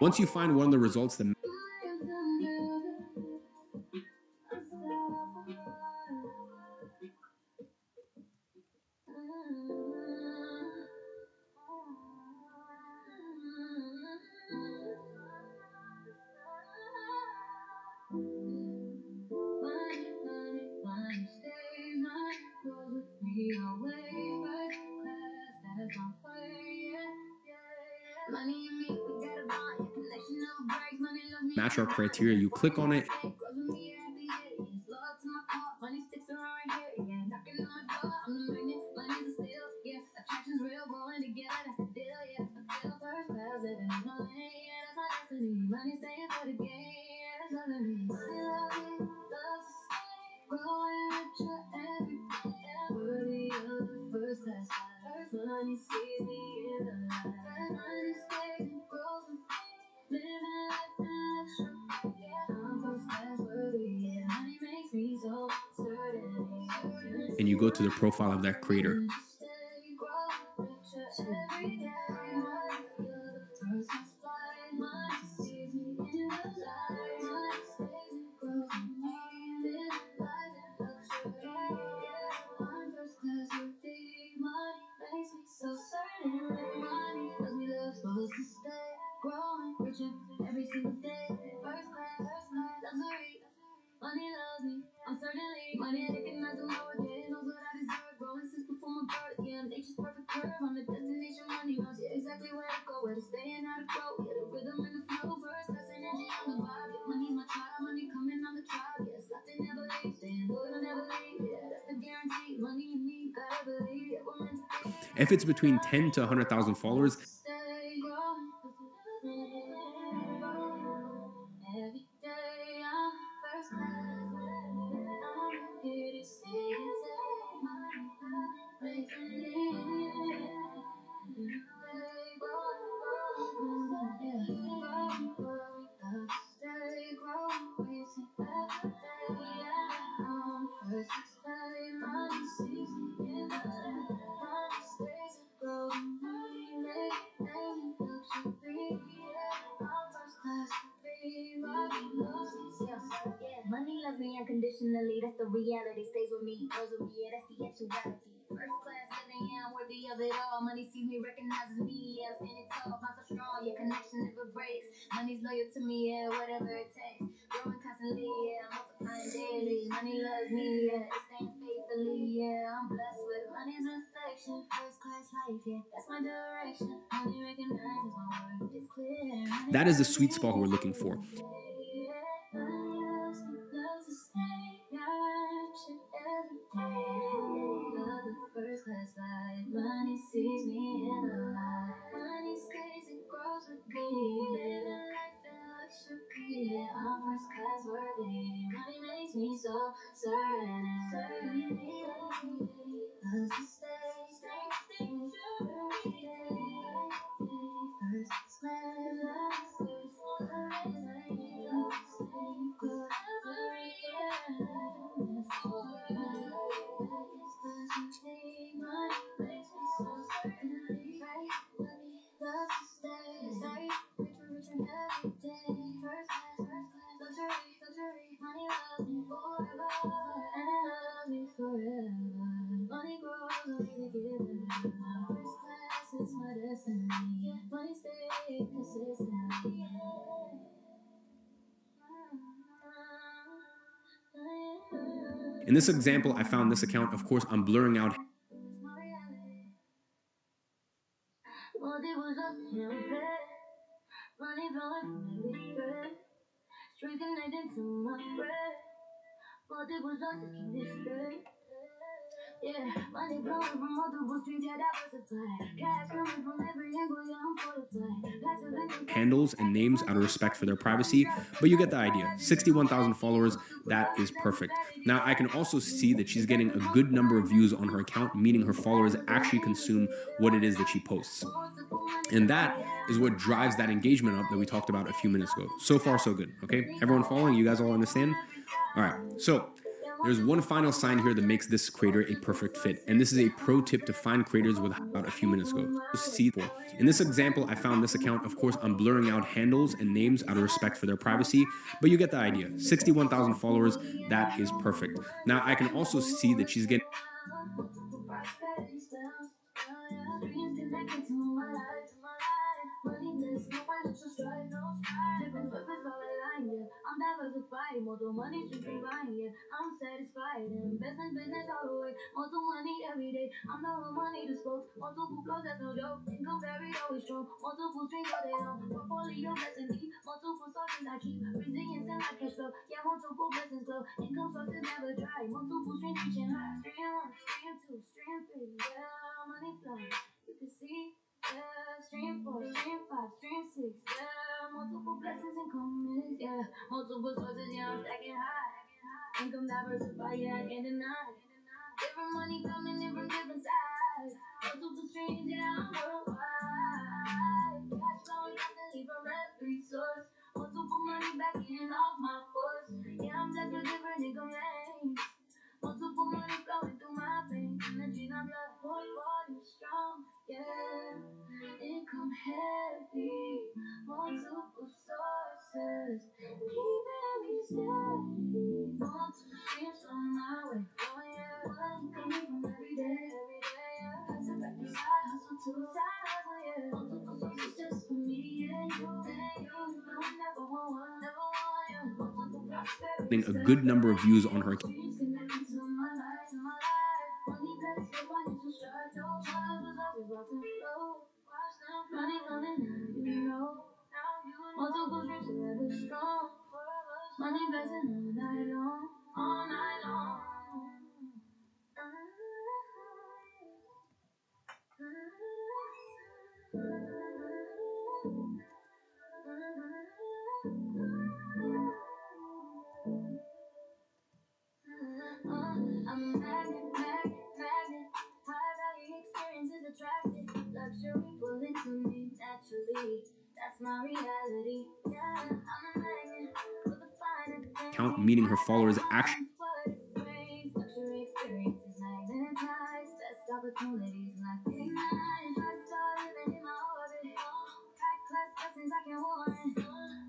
once you find one of the results that match our criteria, you click on it. And you go to the profile of that creator. If it's between 10 to 100,000 followers, Money loves me unconditionally, that's the reality. Stays with me, grows with me, yeah, that's the actuality. First class living, yeah, I'm worthy of it all. Money sees me, recognizes me, yeah, I'm standing tall, bond so strong, yeah, connection never breaks. Money's loyal to me, yeah, whatever it takes. Growing constantly, yeah, multiplying daily. Money loves me, yeah, it stands faithfully, yeah, I'm blessed with money's affection. First class life, yeah, that's my direction. Money recognizes my worth, it's clear. that is the sweet spot we're looking for. Money sees me in the light. Money stays and grows with me. Living life in luxury. Yeah, I'm first class worthy. Money makes me so certain. Certainty does it stay true every day. First money grows only together. First class is my destiny. Money stays consistently. In this example, I found this account. Of course, I'm blurring out. Money flowing from every thread, straight connected to my bread. Multiple sources keep me straight. Yeah, money flowing from multiple streams, yeah, diversified. Cash coming from every angle, yeah, I'm fortified. Passive handles and names out of respect for their privacy, but you get the idea. 61,000 followers, that is perfect. Now, I can also see that she's getting a good number of views on her account, meaning her followers actually consume what it is that she posts. And that is what drives that engagement up that we talked about a few minutes ago. So far, so good. Okay, everyone following? You guys all understand? All right, so there's one final sign here that makes this creator a perfect fit. And this is a pro tip to find creators with about a few minutes ago. In this example, I found this account. Of course, I'm blurring out handles and names out of respect for their privacy, but you get the idea. 61,000 followers, that is perfect. Now, I can also see that she's getting I'm diversified, more money should be right, yeah. I'm satisfied, business all the way, more money every day. I'm the one money to spoke, multiple flows, that's no joke. Income varied, always strong, multiple streams all day long. Portfolio blessing deep, multiple sources I keep. Resilience in my cash flow, yeah, multiple blessings flow. Income sources never dry, multiple streams reaching high. Stream 1, stream 2, stream 3, yeah, money flow. You can see. Yeah, stream 4, stream 5, stream 6, yeah, multiple blessings and comments, yeah, multiple sources, yeah, I'm stacking high, income diversified, yeah, I can't deny, different money coming in from different sides, multiple streams, yeah, I'm worldwide, cash flowing constantly from every source, multiple money backing off my force, yeah, I'm blessed with different income lanes, multiple money flowing through my veins, energy, not blood, portfolio strong, yeah. Income heavy, multiple sources, keeping me steady. Multiple streams on my way, oh yeah. Money coming from every day, yeah. Hustle back to side hustle to side hustle, yeah. Multiple sources just for me and you, and you. No, I never want one, yeah. Multiple prosperity a good number of views on her account. streams connecting to my life, Money blessed with financial strife, no one was about to flow. Money coming now, you know. Multiple streams forever strong. Money blessing all night long, all night long. I'm a magnet. High value experiences attracted. Luxury pulling to me naturally. That's my reality. Yeah, I'm a magnet for the finer Account, things. meaning her followers actually What it brings. Luxury experiences magnetized. Best opportunities like big nine. Five-star living in my orbit. High class blessings I can warrant.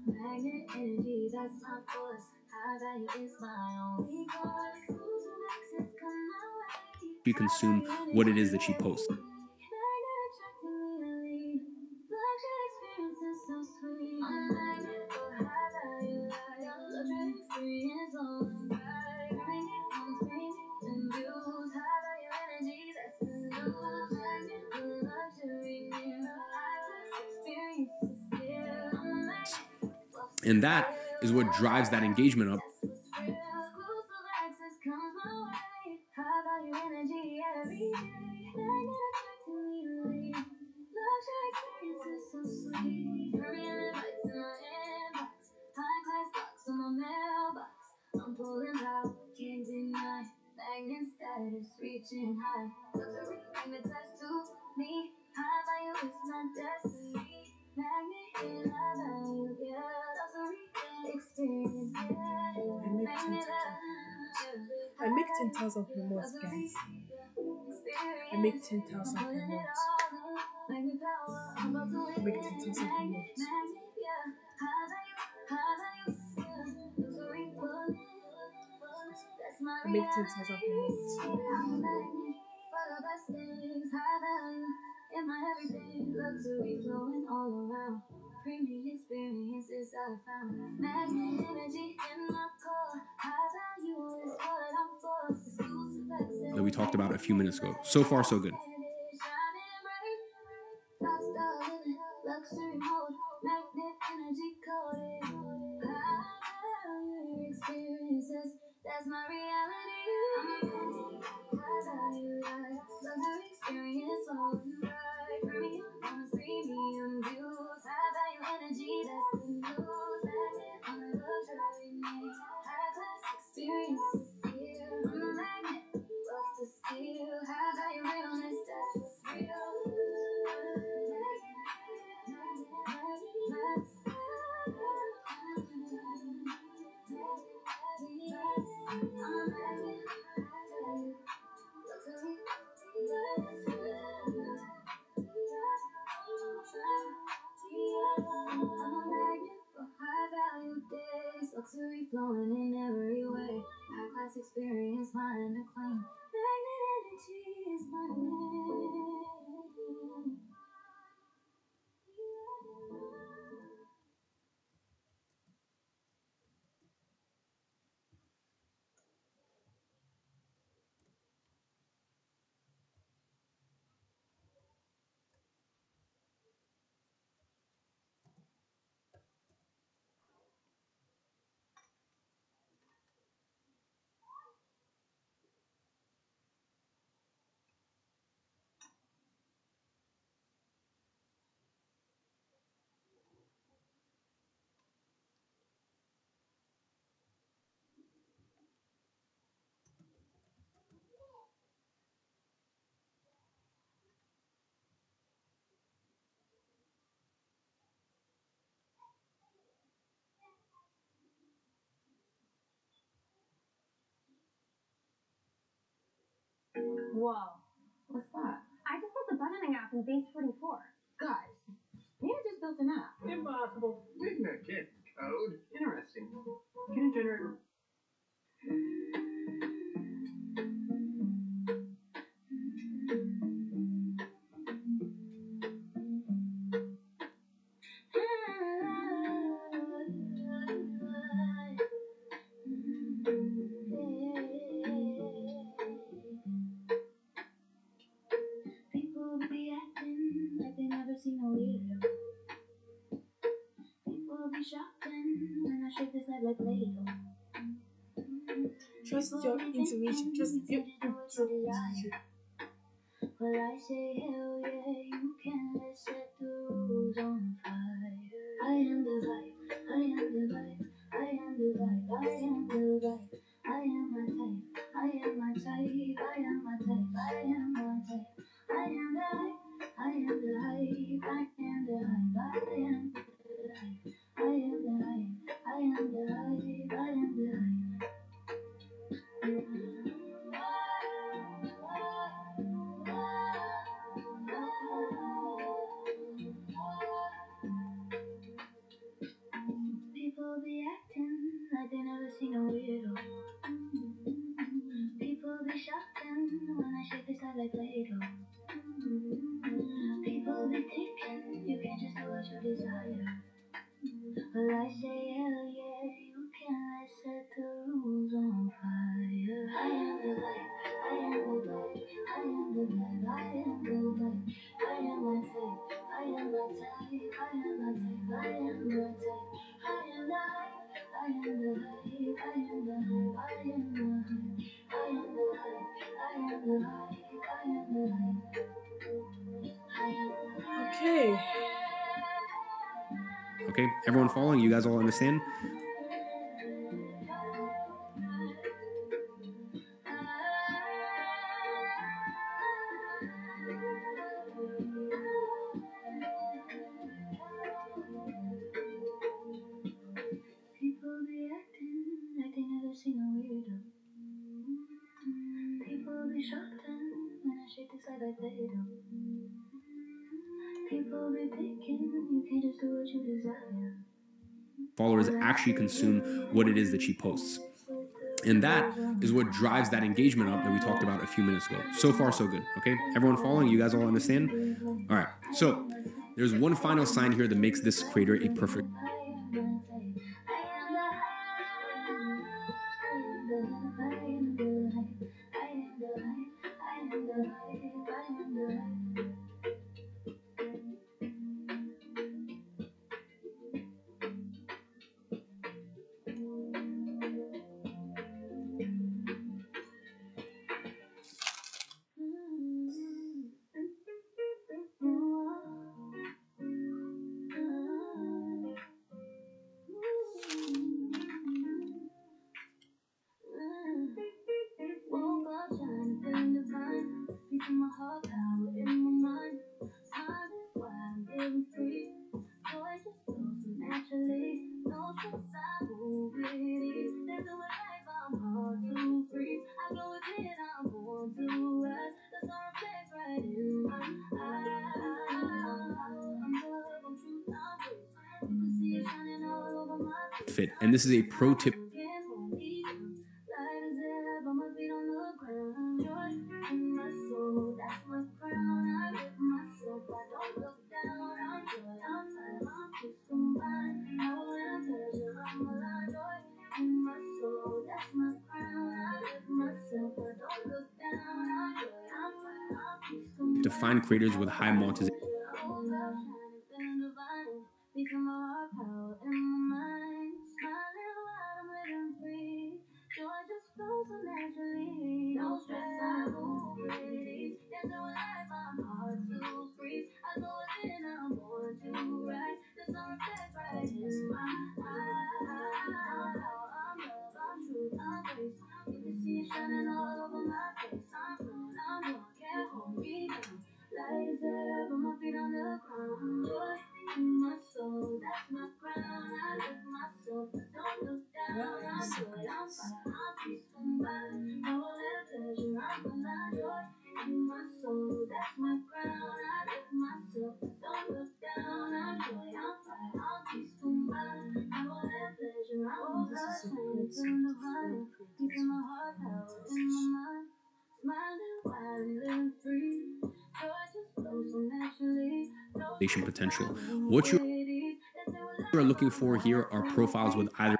Magnet energy, that's my force. High value is my only course. Exclusive access come my way. High consume value what it energy is that she every posts. day. Magnet attracting me to lead. Luxury experiences so sweet. I'm a magnet for high value life. Luxury experience on right. Bring it on screen and views. High value energy, that's the news. Magnet for luxury near. High class experiences here. I'm a magnet. And that is what drives that engagement up. Exclusive access comes my way. High value energy every day. Magnet attracting me to lead. Luxury experiences so sweet. Premium invites in my inbox. High class box on my mailbox. I'm pulling out, can't deny. Magnet status reaching high. Luxury magnetized to me. High value is my destiny. Magnet in high value, yeah. Luxury experience, I make 10,000 per month, guys. I make 10,000 per month. I make 10,000 per month. I make 10,000 per month. For the best things, high value in my everything, luxury flowing all around. Premium experiences I found. Magnet energy in my core. High value is what I'm for. Exclusive access That we talked about a few minutes ago. So far, so good. shining bright. Lifestyle living, luxury mode. Magnet energy coded. High value experiences. That's my reality. I'm a magnet. High value life. Luxury experience on right. Premium on premium views. High value Luxury flowing in every way. High class experience, mine to claim. Magnet energy is my name. Whoa. What's that? I just built a budgeting app in Base 44. Guys, Nina just built an app. Impossible. Ignorant kid. Code. Interesting. Can it generate? People be acting like they never seen a weirdo. People be shocked when I shake this like Play-Doh. Trust your intuition. Trust your intuition. Well, I say hell yeah, you can. Let's set the rules on fire. I am the vibe, I am the vibe, I am the vibe, I am the vibe. I am my type, I am my type, I am my type, I am my type. I am the hype, I am the hype, I am the hype, I am the hype. I am the hype, I am the hype, I am the hype. People be acting like they never seen a weirdo. People be shocked when I shake this like Play-Doh. People be thinking you can't just do what you desire. Well, I say hell yeah, you can. Let's set the rules on fire. I am the light, I am the light, I am the light, I am the light. I am my type, I am my type, I am my type, I am my type. I am the hype, I am the hype, I am the hype, I am the hype. I am the hype, I am the hype, I am the hype. Okay. Okay, everyone following? You guys all understand? People be acting like they never seen a weirdo. People be shocked when I shake this like Play-Doh. People be thinking you can't just do what you desire. Followers actually consume what it is that she posts. And that is what drives that engagement up that we talked about a few minutes ago. So far, so good. Okay, everyone following? You guys all understand? All right, so there's one final sign here that makes this creator a perfect. Woke up shining, feeling divine. Peace in my heart, power in my mind. Smiling while I'm living free. Joy just flows so naturally. No stress, I move with ease. Living with life, I'm hard to freeze. I glow within, I'm born to rise. The sun reflects right in my eyes. I'm love, I'm truth, I'm grace. You can see it shining all over my face. fit. And this is a pro tip. To find creators with high monetization. Potential. What you are looking for here are profiles with either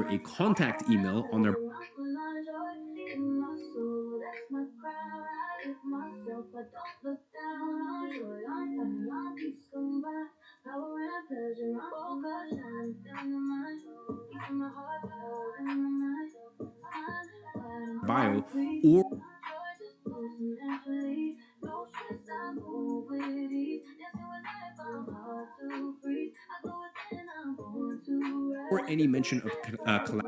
a contact email on their bio or any mention of collaboration.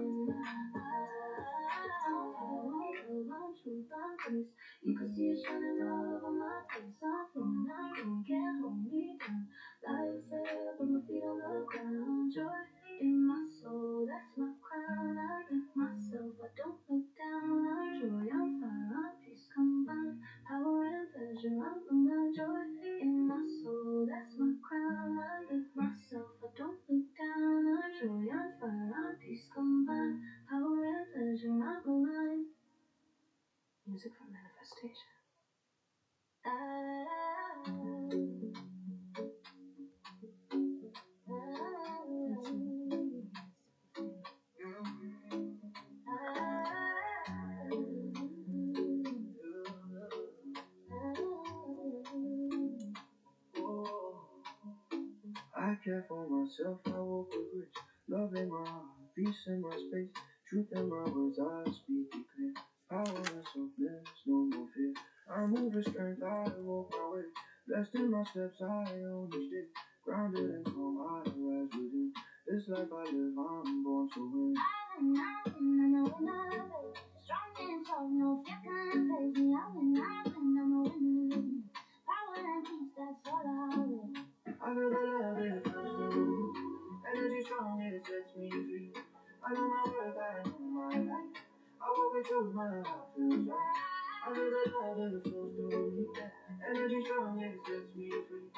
Music for manifestation. I care for myself, I walk with grace. Love in my heart, peace in my space. Truth in my words, I speak it clear. Power and softness, no more fear. I move with strength, I walk my way. Blessed in my steps, I only stay. Grounded and calm, I rise within. This life I live, I'm born to win. Strong and tough, no fear can face me. I win, I'm a winner. Power and peace, that's all I want. I feel the love it flows through me. Energy strong, it sets me free. I know my worth, I know my life. I walk with truth, my heart feels right. I feel the love it flows through me. Energy strong, it sets me free.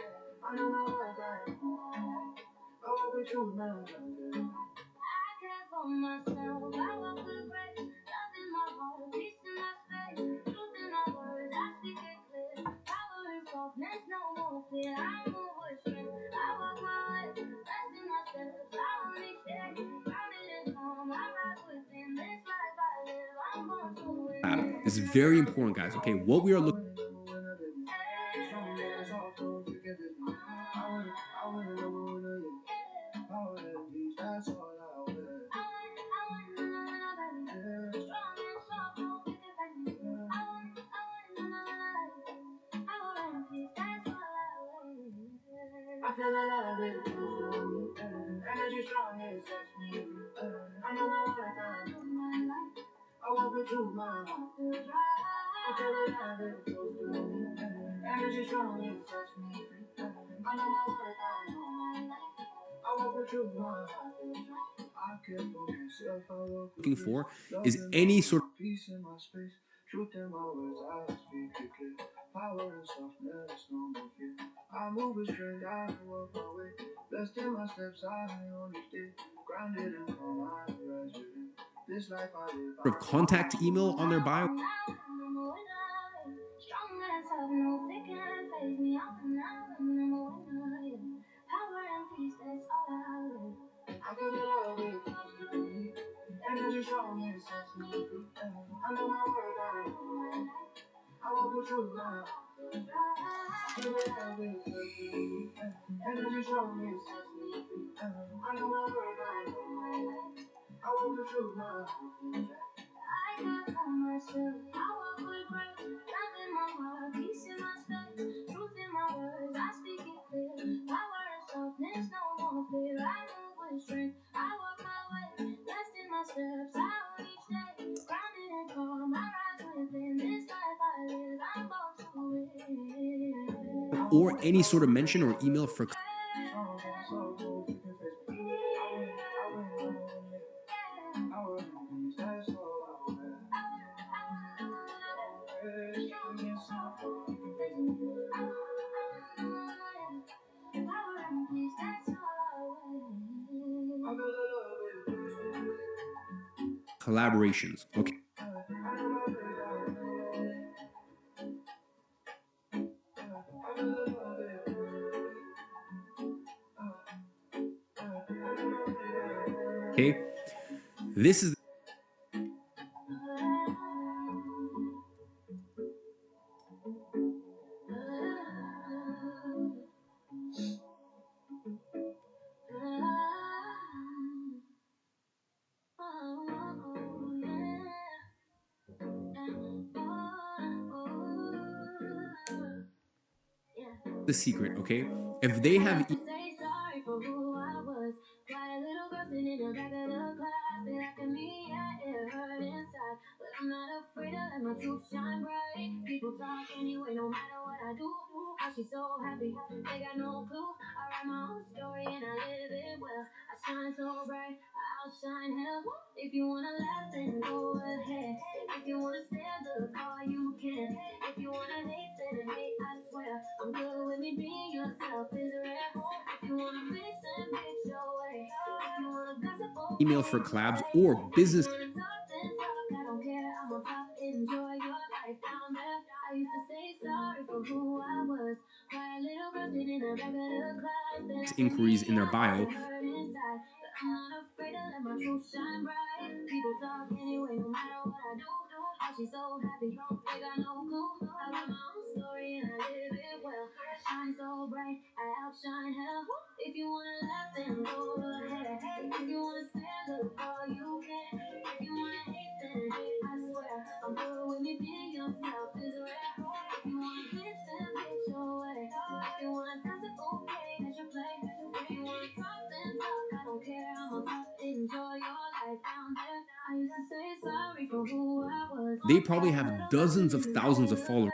I know my worth, I know my life. I walk with truth, my heart feels right. I care for myself, I walk with grace. Love in my heart, peace in my space. Truth in my words, I speak it clear. Power and softness, no more fear. I move with strength, I walk my way. Rest in my steps, I only stay. Grounded and calm, I rise within. This life I live, I'm born to win. This is very important, guys. Okay, what we are looking I feel the love it flows through me. Energy strong, it sets me free. I know my worth, I know my life. I walk with truth, my heart feels right. I feel the love it flows through me. Energy strong, it sets me free. I know my worth, I know my life. I walk with truth, my heart feels right. I care for myself, I walk with Looking grace. for Love is in any my sort heart, peace in my space. Truth in my words, I speak it clear. Power and softness, no more fear. I move with strength, I walk my way. Blessed in my steps, I only stay. Grounded and calm, I rise within. This life I live, of I contact email on their bio. strong as tough, no they can't phase me. I'm a winner, yeah. Power and peace, that's all I live. I feel the love it flows through me. Energy strong, it sets me free. I know my word, I know my life. I walk with truth, my heart feels right. I feel the love it flows through me. Energy strong, it sets me free. I know my word, I know my life. I walk with truth, my heart feels right. I got for myself. I walk with grace. Love in my heart, peace in my space. Truth in my words, I speak it clear. Power and softness, no more fear. I move with strength. I walk my way. Blessed in my steps, I own each day. Grounded and calm, I rise within. This life I live, I'm born to win. Or any sort of mention or email for collaborations. Okay. Okay. This is the secret, okay? If they have Say sorry for who I was. Quiet little girl sitting in the back of the class. They laugh at me, yeah, it hurt inside. But I'm not afraid to let my truth shine bright. People talk anyway, no matter what I do. How she's so happy, they got no clue. I write my own story and I live it well. I shine so bright, I outshine hell. If you wanna laugh, then go ahead. If you wanna stand up, all you can. If you wanna hate, then hate, I swear. I'm good with me being yourself is rare. If you wanna bitch, then bitch your way. If you wanna gossip, email okay, for that's your collabs play. or If you business wanna talk, then talk, I don't care. I'm on top, enjoy your life down there. I used to say sorry for who I was. Quiet little girl sitting in the back of the class. They laugh at inquiries me, in their yeah, bio. it hurt inside. But I'm not afraid to let my truth shine bright. People talk anyway, no matter what I do. How she's so happy, they got no clue. I write my own story and I live it well. I shine so bright, I outshine hell. If you wanna laugh, then go ahead. If you wanna stand up, all you can. If you wanna hate, then hate, I swear. I'm good with me being yourself is rare. If you wanna bitch, then bitch your way. If you wanna gossip, okay, that's your play. If you wanna talk, then talk, I don't care. I'm on top, enjoy your life down there. I used to say sorry for who I was. They probably have dozens of thousands of followers.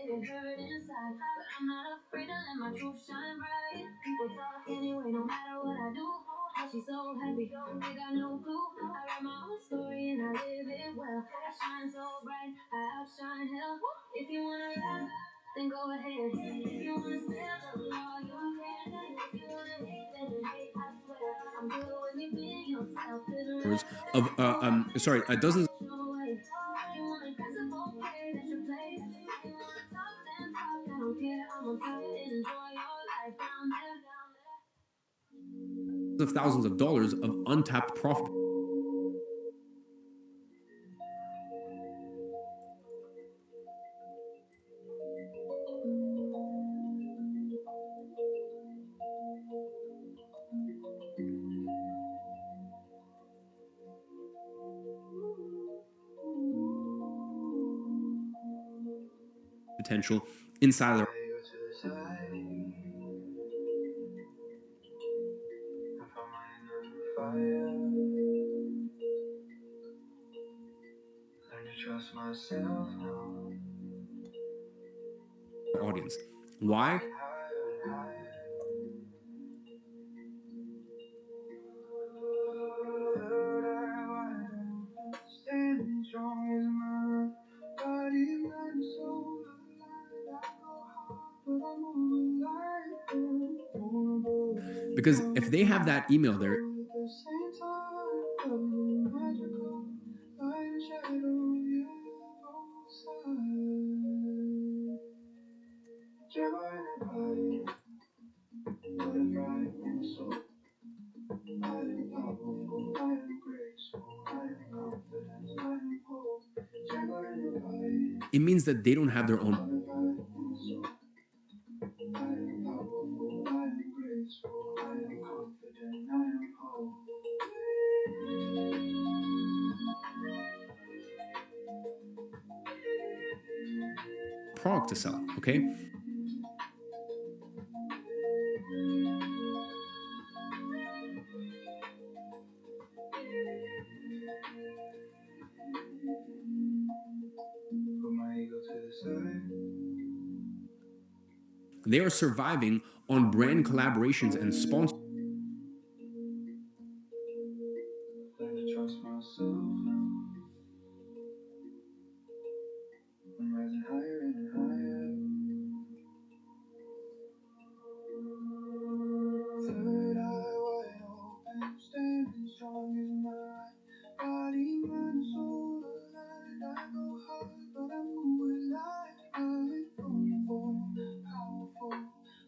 It hurt inside, but I'm not afraid to let my truth shine bright. People talk anyway, no matter what I do. How she's so happy, they got no clue. I write my own story and I live it well. I shine so bright, I outshine hell. If you wanna laugh, then go ahead. If you wanna stand up, all you can. If you wanna hate, then hate, I swear. I'm good with me being yourself. Of dozens of thousands of dollars of untapped profit potential inside of their trust myself now. Audience. Why? Standing strong is my body, mind, soul. I go hard, but I'm moving light. Vulnerable, Because if they have that email there, at the same time, loving magical, light and shadow, yeah, both sides. Joy in the body, butterfly in the soul. I am powerful, I am graceful, I am confident, I am whole. Joy in the body, it means that they don't have their own butterfly in the soul. I am powerful, I am graceful, I am confident, I am whole. product to sell, okay? Put my ego to the side. They are surviving on brand collaborations and sponsors. Learn to trust myself now. I'm rising higher and higher. Third eye wide open, standing strong is my body, mind, soul aligned. I go hard, but I move with light. I'm vulnerable, powerful,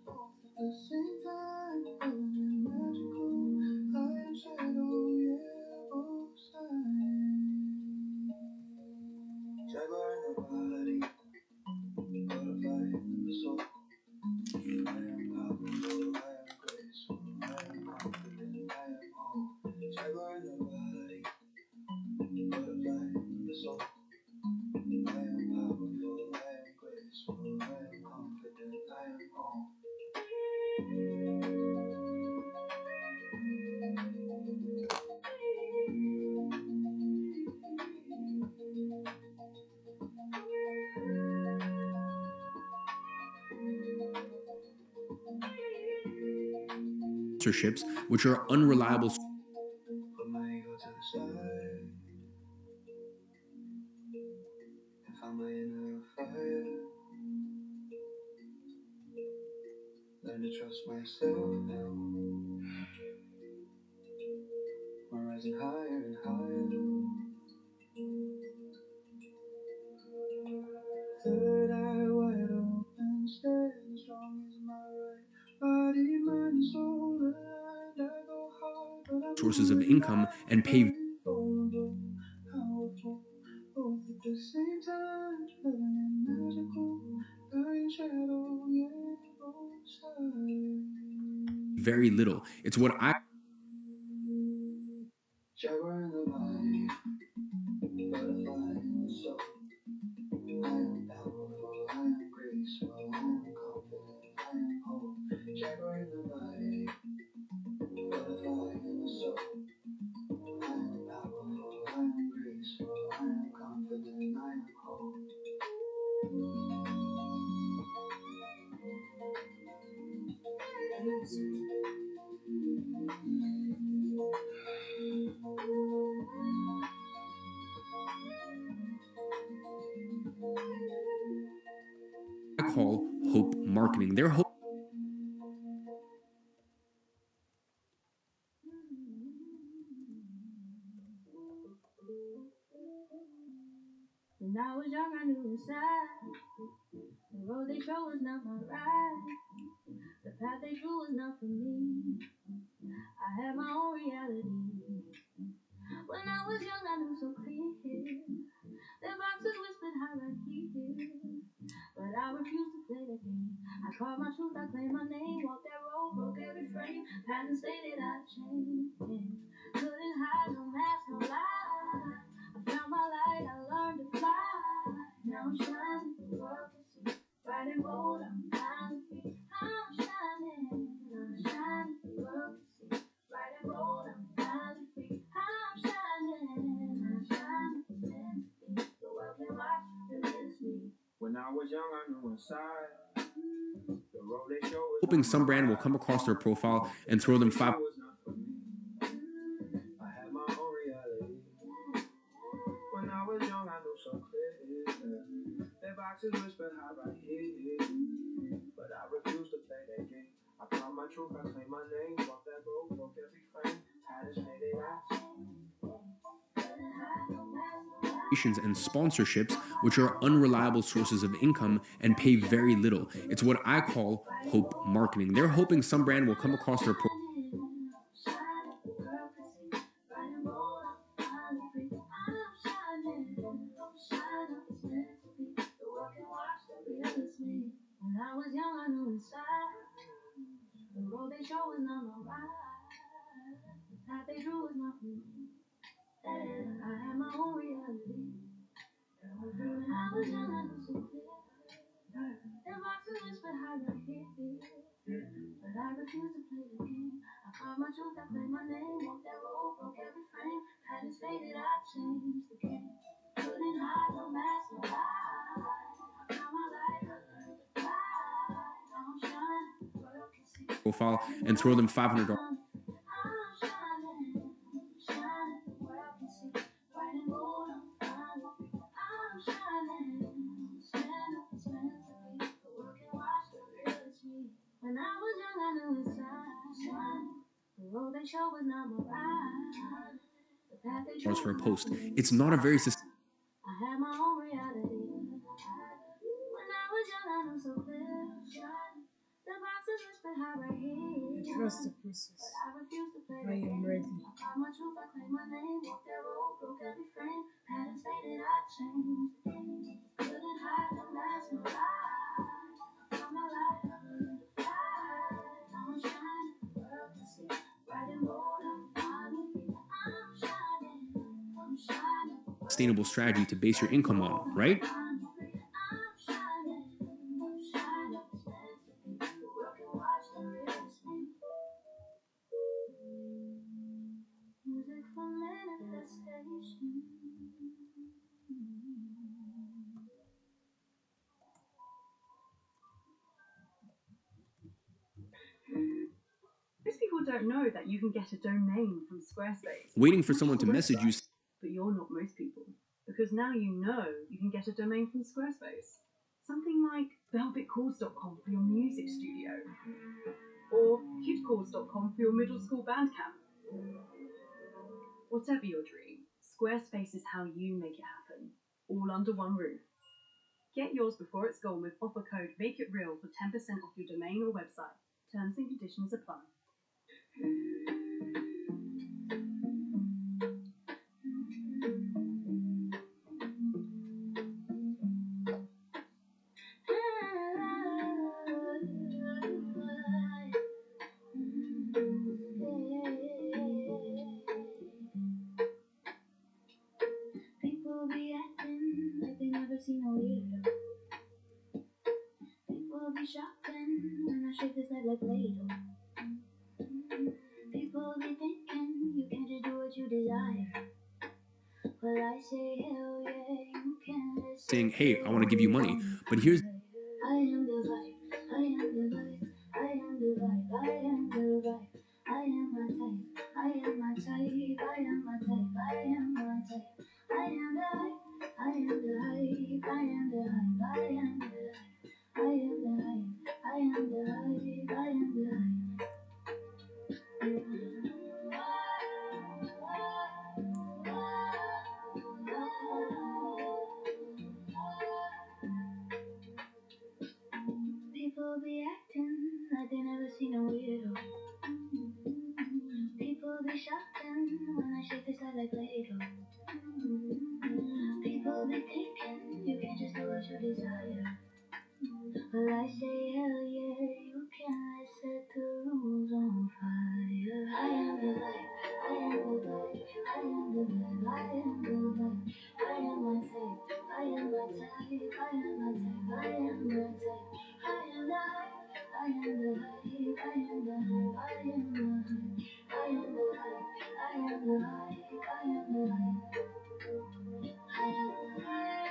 both at the same time. Loving magical, light and shadow, yeah, both sides. Jaguar in the body, butterfly in the soul. I am powerful, I am graceful, I am confident, I am whole. Jaguar in the body, butterfly in the soul. I am powerful, I am graceful, I am confident, I am whole. Sponsorships, which are unreliable. Put my ego to the side. If I'm in a fire, learn to trust myself now. I'm rising higher and higher. Third eye wide open, standing strong is my right. Body, mind, soul aligned. I go hard, but I'm Sources of moving income and pay vulnerable, powerful, both at the same time. Loving and magical, light and shadow, yeah, both sides. very little. It's what I Jaguar in the body, butterfly in the soul. I am powerful, I am graceful, I am confident, I am whole. Jaguar in the body, butterfly in the soul. I am powerful, I am graceful, I am confident, I am whole. call hope marketing. Their hope When I was young, I knew inside the road they chose was not my ride. The path they drew was not for me. I had my own reality. When I was young, I knew so clear. Their boxes whispered hierarchy here. But I refused to play that game. I carved my truth, I claimed my name. Walked that road, broke every frame. Pattern stated I changed. Couldn't hide, no mask, no lie. I found my light, I learned to fly. Now I'm shining, the world can see. Bright and bold, I'm finally free. I'm shining, the world can see. Bright and bold, I'm finally free. I'm shining, the world When I was young, I knew inside the road they showed was hoping not some my brand will ride. come across their profile and The throw path them they five showed was not for me. I had my own reality. When I was young, I knew so clear. Their boxes whispered how I hit, but I refused to play that game. I found my truth, I claimed my name, walked that road, broke every frame, had us faded out. and sponsorships, which are unreliable sources of income and pay very little. It's what I call hope marketing. They're hoping some brand will come across their profile. When I was young, I knew inside the road they showed was not my ride. The path they drew was not for me. I had my own reality. When I was young, I knew so clear. Their boxes whispered high right here, but I refused to play the game. I found my truth, I played my name, walked that road, broke every frame. Had it faded, I changed the game. Couldn't hide, no mask, no lie. I found my light, I learned to fly. Now I'm shining, the world can see. Profile and throw them $500. I'm shining, the world can see. White and gold, I'm fine. I'm shining, stand up, it's meant to be. The world can watch the real it's me. When I was young, I knew inside. The road they showed was not my ride. The path they drew For a was not post. for me. It's not a very I had my own reality. When I was young, I knew so clear. The boxes whispered high right here. Trust the process. But I refused to play I the am game. ready. I found my truth, I claimed my name. Walked that road, broke every frame. Patterns faded, I changed the game. Couldn't hide, no mask, no lie. I found my light, I learned to fly. Now I'm shining, the world can see. Bright and bold, I'm finding. I'm shining, I'm shining. sustainable strategy to base your income on, right? Music for manifestation. Most people don't know that you can get a domain from Squarespace. Waiting for Not someone just to a message you. website, but you're not most people. Because now you know you can get a domain from Squarespace. Something like velvetchords.com for your music studio. Or kidchords.com for your middle school band camp. Whatever your dream, Squarespace is how you make it happen. All under one roof. Get yours before it's gone with offer code MAKEITREAL for 10% off your domain or website. Terms and conditions apply. People be acting like they never seen a weirdo. People be shopping when I shake this leg like Play-Doh. People be thinking you can't just do what you desire. Well, I say hell yeah, you can. Saying, hey, I want to give you money. But here's I am the vibe, I am the vibe, I am the vibe, I am the vibe. I am my type, I am my type, I am my type, I am my type. I am the hype, I am the hype, I am the hype, I am the hype. I am the hype, I am the hype, I am the hype. People be acting like they never seen a weirdo. People be shopping when I shake this like Play-Doh. People be thinking you can't just do what you desire. Well, I say hell yeah, you can. Let's set the rules on fire. I am the light, I am the light, I am the light, I am the light. I am my type, I am my type, I am my type, I am my type. I am the hype, I am the hype, I am the hype, I am the hype. I am the hype, I am the hype, I am the hype. I am the hype.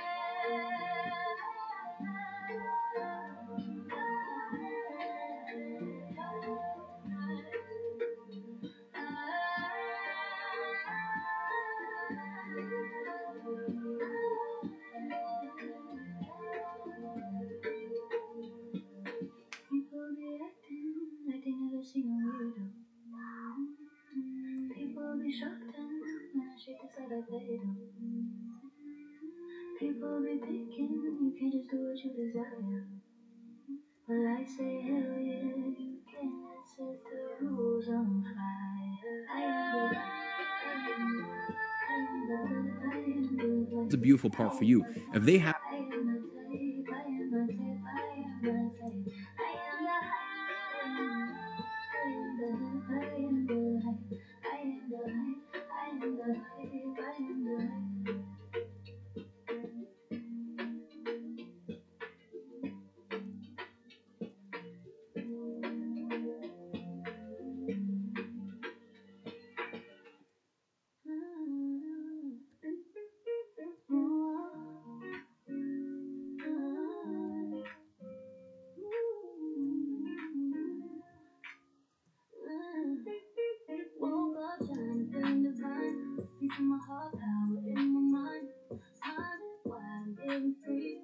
like they do. People be thinking you can't just do what you desire. Well, I say hell yeah, you can. Set the rules on fire. It's a beautiful part for you. If they have Woke up trying to feeling divine. Peace in my heart, power in my mind. Smiling while I'm living free.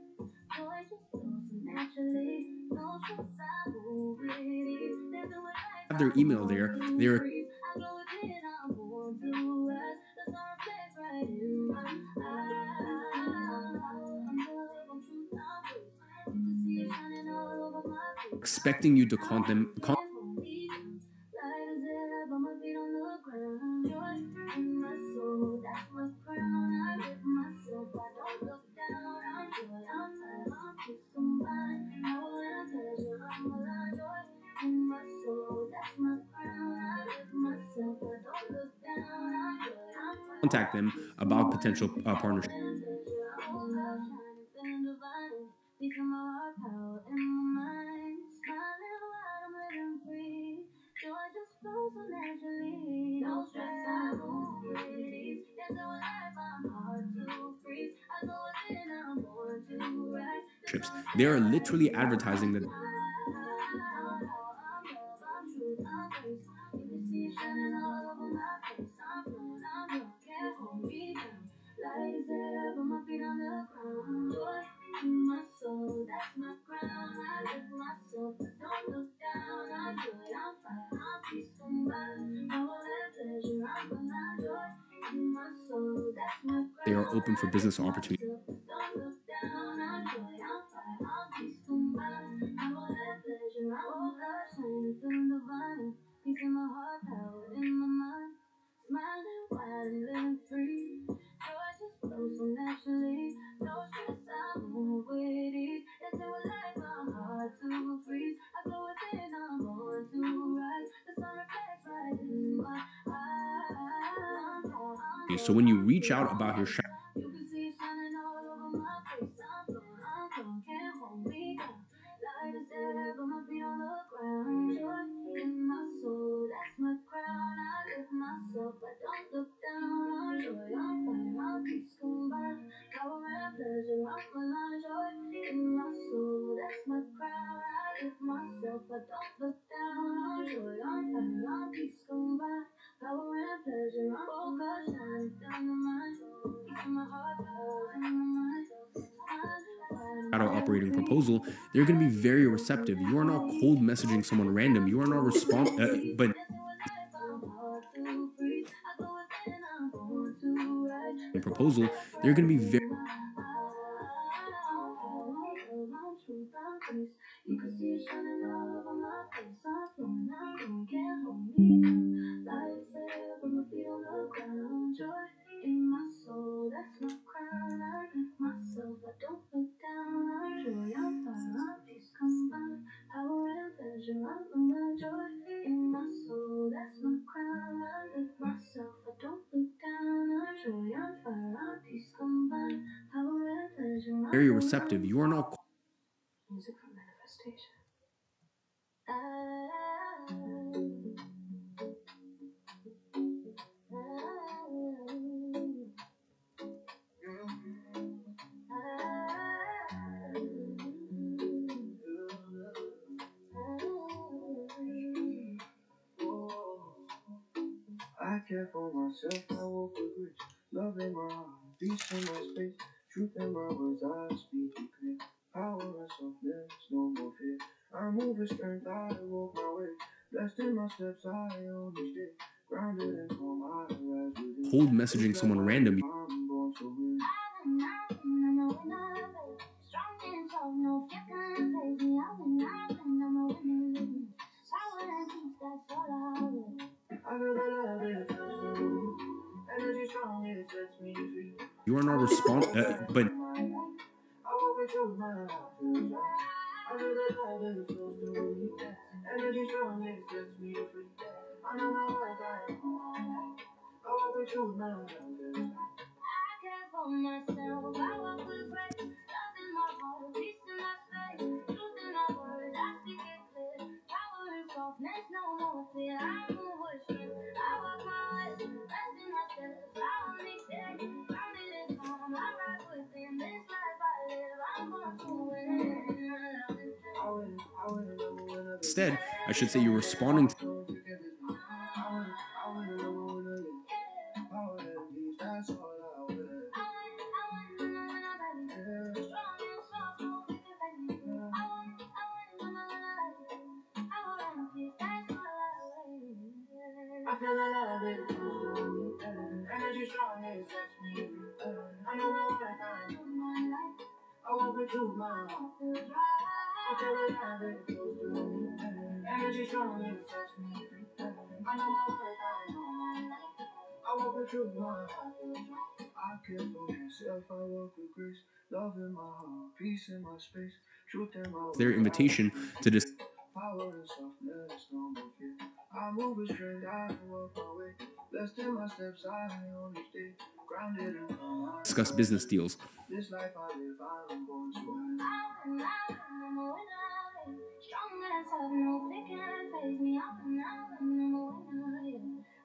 Joy just flows so naturally. No stress, I move with ease. Living with life, have their email there, they're I go within, I'm born to rise. The sun reflects right in my eyes. I'm love, I'm truth, I'm grace. You can see it shining all over my face. expecting you to count them. Light as air, but my feet on the ground. Joy in my soul, that's my crown. I lift myself, I don't look down. I'm joy, I'm fire, I'm peace combined. Power and pleasure, I'm alive. Joy in my soul, that's my crown. I lift myself, I don't look down. I'm joy, I'm fire. Contact them about potential partnership. Peace in my heart, power in my mind. Smiling while I'm living free. Joy just flows so naturally. No stress, I move with ease. Dancing with life, I'm hard to freeze. I go within, I'm born to rise. They are literally advertising that You can see it shining all over my face. I'm flowing, I'm drunk, can't hold me down. Light is there, but my feet on the ground. Joy in my soul, that's my crown. I lift myself, I don't look down. I'm joy, I'm fire, I'm peace combined. Power and pleasure, I'm alive. Joy in my soul, that's my crown. they are open for business opportunities. Don't look down, I'm joy, I'm fire, I'm peace combined. Power and pleasure, I'm alive. Shining, feeling divine. Peace in my heart, power in my mind. Smiling while I'm living free. Joy just flows so naturally. No stress, I move with ease. Dancing with life, my heart to freeze. I go within, I'm born to rise. The sun reflects right in my eyes. So when you reach out about your shop, You can see it shining all over my face. I'm flowing, can't hold me down. Light is there, but my feet on the ground. Joy in my soul, that's my crown. I lift myself, I don't look down. I'm joy, I'm fire, I'm peace combined. Power and pleasure, I'm alive. Joy in my soul, that's my crown. I lift myself, I don't look down. I'm joy, I'm fire, I'm peace combined. Power and pleasure, I'm focused, shining, feeling the mind. Peace in my heart, power in my mind. shadow operating proposal, they're going to be very receptive. You are not cold messaging someone random. You are not but proposal, they're going to be very You can see it shining all over my face. I'm flowing, can't hold me down. Light is there, but my feet on the ground. Joy in my soul, that's my crown. I lift myself, I don't look down. I'm joy, I'm fire, I'm peace combined. Power and pleasure, I'm alive. Joy in my soul, that's my crown. I lift myself, I don't look down. I'm joy, I'm fire, I'm peace combined. Power and pleasure, I'm very alive. receptive. You are not Music for manifestation. I care for myself, I walk with grace. Love in my heart, peace in my space. Truth in my words, I speak it clear. Power and softness, no more fear. I move with strength, I walk my way. Blessed in my steps, I only stay. Grounded and calm, I rise within. cold messaging someone random. You are not responsible, but For myself, I walk with grace, love in my heart, peace in my space, truth in my words, I speak it clear, power and softness, no more fear, I move with strength, I walk my way, rest in my steps, I only stay, grounded and calm, I rise within, this life I live, I'm born to win. instead, I should say you're responding to I feel alive, energy strong, it sets me free. I know my worth, I know my life. I walk with truth, my heart feels right. I feel alive, it flows through me. Energy strong, it sets me free. I know my worth, I know my life. I walk with truth, my heart feels right. I care for myself, I walk with grace. Love in my heart, peace in my space, truth in my their words. invitation to just Power and softness, no more fear. I move with strength, I walk my way. Blessed in my steps, I only stay grounded and calm. discuss business deals. This life I live, I'm born to win. I'm a winner. Strong as have no fear can phase me. I'm a winner.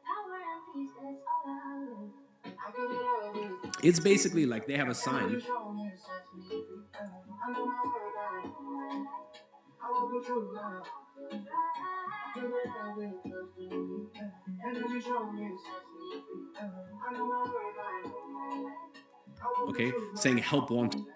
Power and peace, that's all I live. I feel the love. It's basically like they have a sign. I know my word, I know my life. I walk with truth, my heart feels right. I feel the love, it flows through me. Energy strong, it sets me free. I know my word, I know my life. I walk with Okay, truth, my saying heart help want. feels right.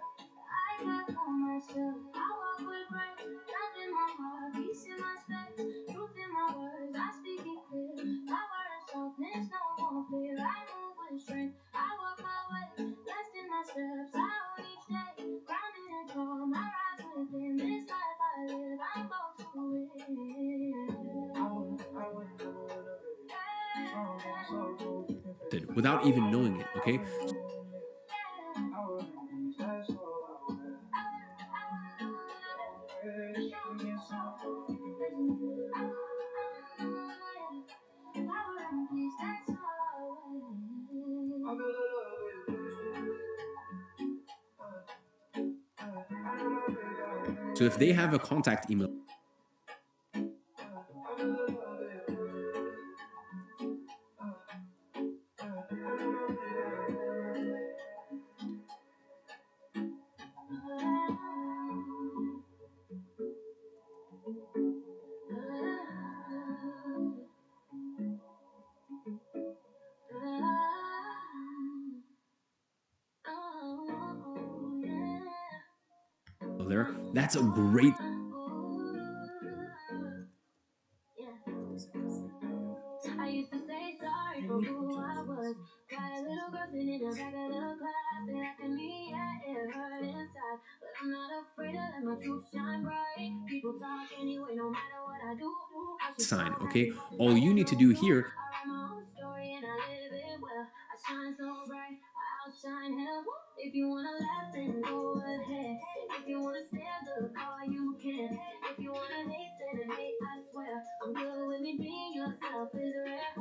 I care for myself. I walk with grace. Love in my heart, peace in my space, truth in my words. I speak it clear. Power and softness, no more fear. I move with strength. I walk my way, blessed in my steps. I own each day, grounded and calm. I rise within this life I live. I'm born to win. I win, Without even knowing it, okay? So if they have a contact email, there, that's a great I used to say sorry for who I was. Quiet little girl sitting in the back of the class. They laughed at me, yeah, it hurt inside. But I'm not afraid to let my truth shine bright. People talk anyway, no matter what I do. I should sign, so okay? happy. All Like you I need to know do you. here I write my own story and I live it well. I shine so bright, I outshine hell. If you wanna laugh, then go ahead. If you wanna stare, look all you can. If you wanna hate, then hate, I swear. I'm good with me being yourself is rare.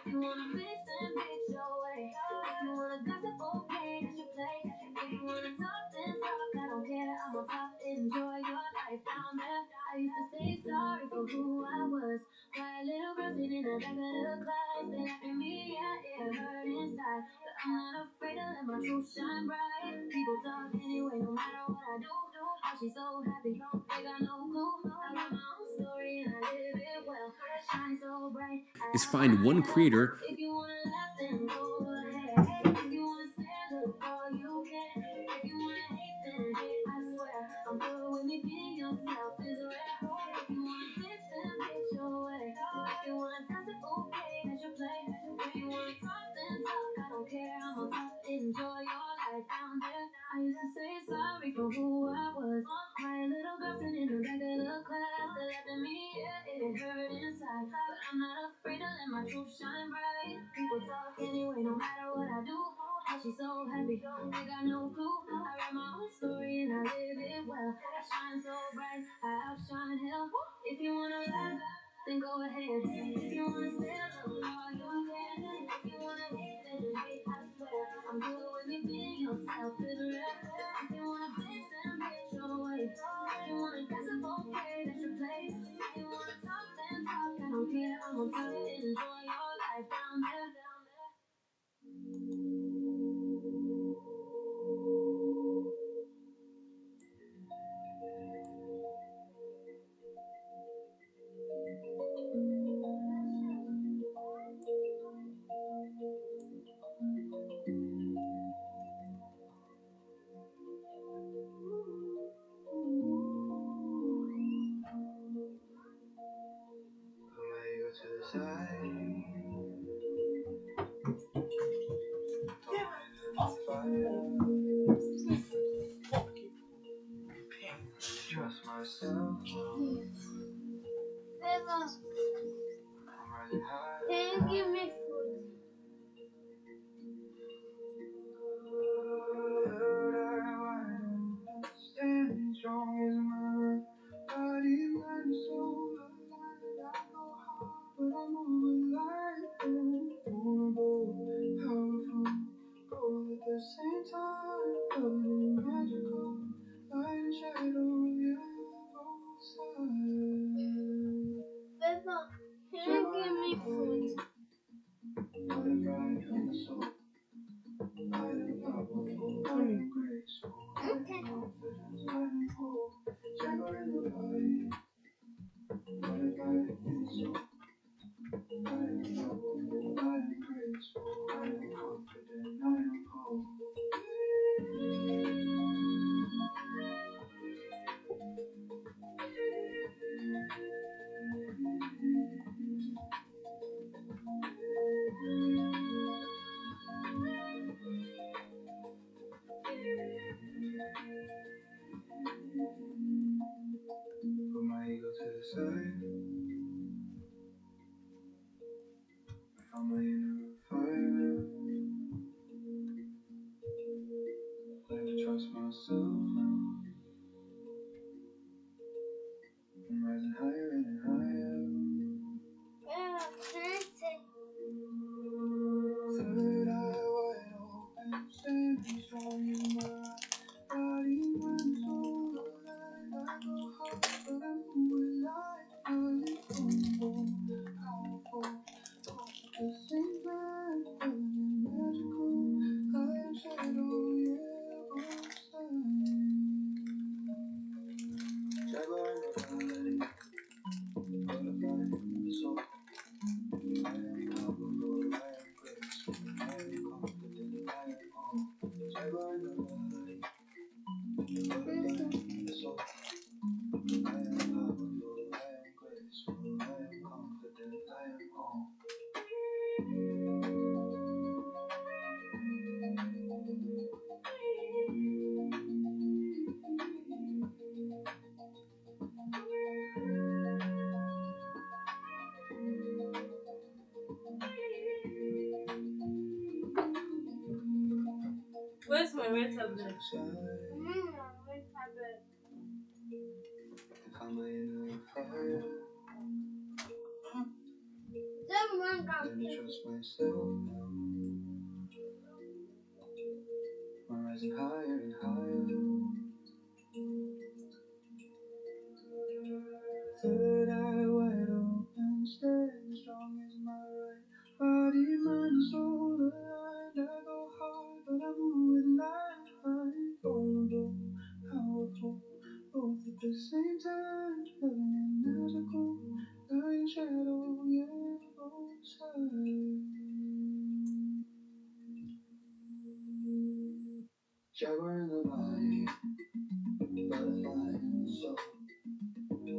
If you wanna bitch, then bitch your way. If you wanna gossip, okay, that's your play. If you wanna talk, then talk, I don't care. I'm a pop, enjoy your life down there. I used to say sorry for who I was. Quiet little girl sitting in the back of the class. They laughed at me, yeah, it hurt inside. But I'm not afraid to let my truth shine bright. People talk anyway, no matter what I do. Oh, she's so happy, they got no clue. I write my own story and I live it well. I shine so bright. is find one creator. If you wanna laugh, then go ahead. If you wanna stand, look all you can. If you wanna hate, then hate, I swear. I'm good with me being yourself is rare. If you wanna bitch, then bitch your way. If you wanna gossip, okay, that's your play. If you wanna talk, then talk. I for who I was. Quiet little girl sitting in the back of the class. They laughed at me, yeah, it hurt inside. But I'm not afraid to let my truth shine bright. People talk anyway, no matter what I do. How she's so happy, they got no clue. I write my own story and I live it well. I shine so bright, I outshine hell. If you wanna laugh, then go ahead. If you wanna stay a little while, you can. If you wanna hate, then hate, I swear. I'm good with me being yourself is rare. If you wanna bitch, then bitch your way. If you wanna gossip, okay, that's your place. If you wanna talk, then talk, I don't care. I'm on top, enjoy your life down there. To the side. Trust myself. Beba, can you give me food? Standing strong is my body, mind, soul, aligned. I go hard, but I move with light. Vulnerable, powerful, both at the same time. Loving magical, light and shadow, yeah, both sides. Beba, can you give me food? Butterfly in the soul, light and powerful, light and graceful, light and confidence, light and hope. Jaguar in the body, butterfly in the soul, light and powerful, light and graceful, light and confident, light and hope. Put my ego to the side, found my inner fire, learn to trust myself now. I'm rising higher and higher. Yeah, can I take? Third eye wide open, standing strong in my body, mind, soul, aligned. I go hard, but I move with light. Vulnerable, powerful, both at the same time. Loving and magical, light and shadow, yeah, both sides. Jaguar in the body, butterfly in the soul. I am powerful, I am graceful, I am confident, I am whole. Jaguar in the body, butterfly in the soul. I am powerful, I am graceful, I am confident, I am whole. Where's my red tablet? Red tablet. Found my inner fire. Learn to trust myself now. I'm rising higher and higher. Third eye wide open, standing strong is my right. Body, mind, and soul aligned. I go hard, but I move with light. Vulnerable, powerful, both at the same time. Loving and magical, light and shadow, yeah, both sides. Jaguar in the body, butterfly in the soul.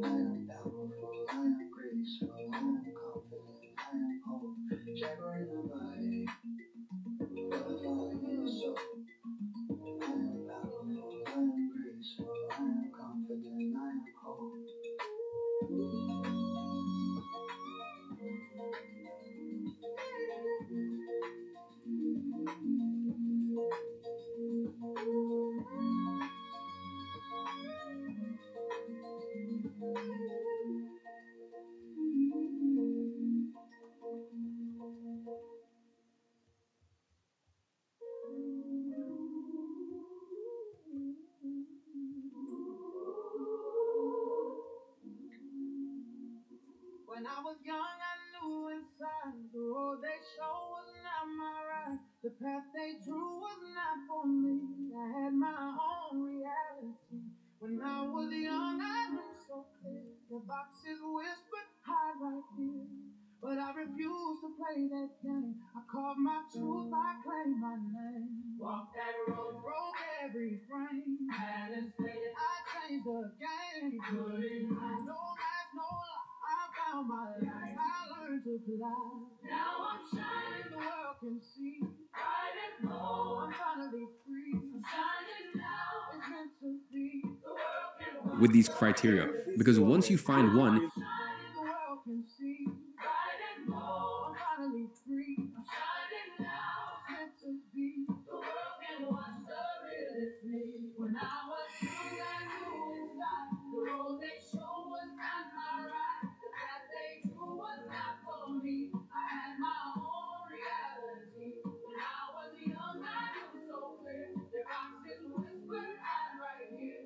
I am powerful, I am graceful, I am confident, I am whole. Jaguar in the body, butterfly in the soul. I am powerful, I am graceful. When I was young, I knew inside the road they showed was not my ride. The path they drew was not for me. I had my own reality. When I was young, I knew so clear. The boxes whispered, hide right here. But I refused to play that game. I carved my truth, I claimed my name. Walked that road, broke every frame. Hadn't stated I changed the game. Couldn't hide, no mask, no lie. I found my life. I learned to fly. Now I'm shining, the world can see. Bright and bold, I'm finally free. I'm shining now, it's meant to be. The world can with these criteria, because once you find one, the world can see. Bright and bold, I'm finally free. I'm shining now, it's meant to be. The world can watch the realest me. When I was young, I knew inside the road they showed was not my ride. The path they drew was not for me. I had my own reality. When I was young, I knew so clear. Their boxes whispered, I'm right here.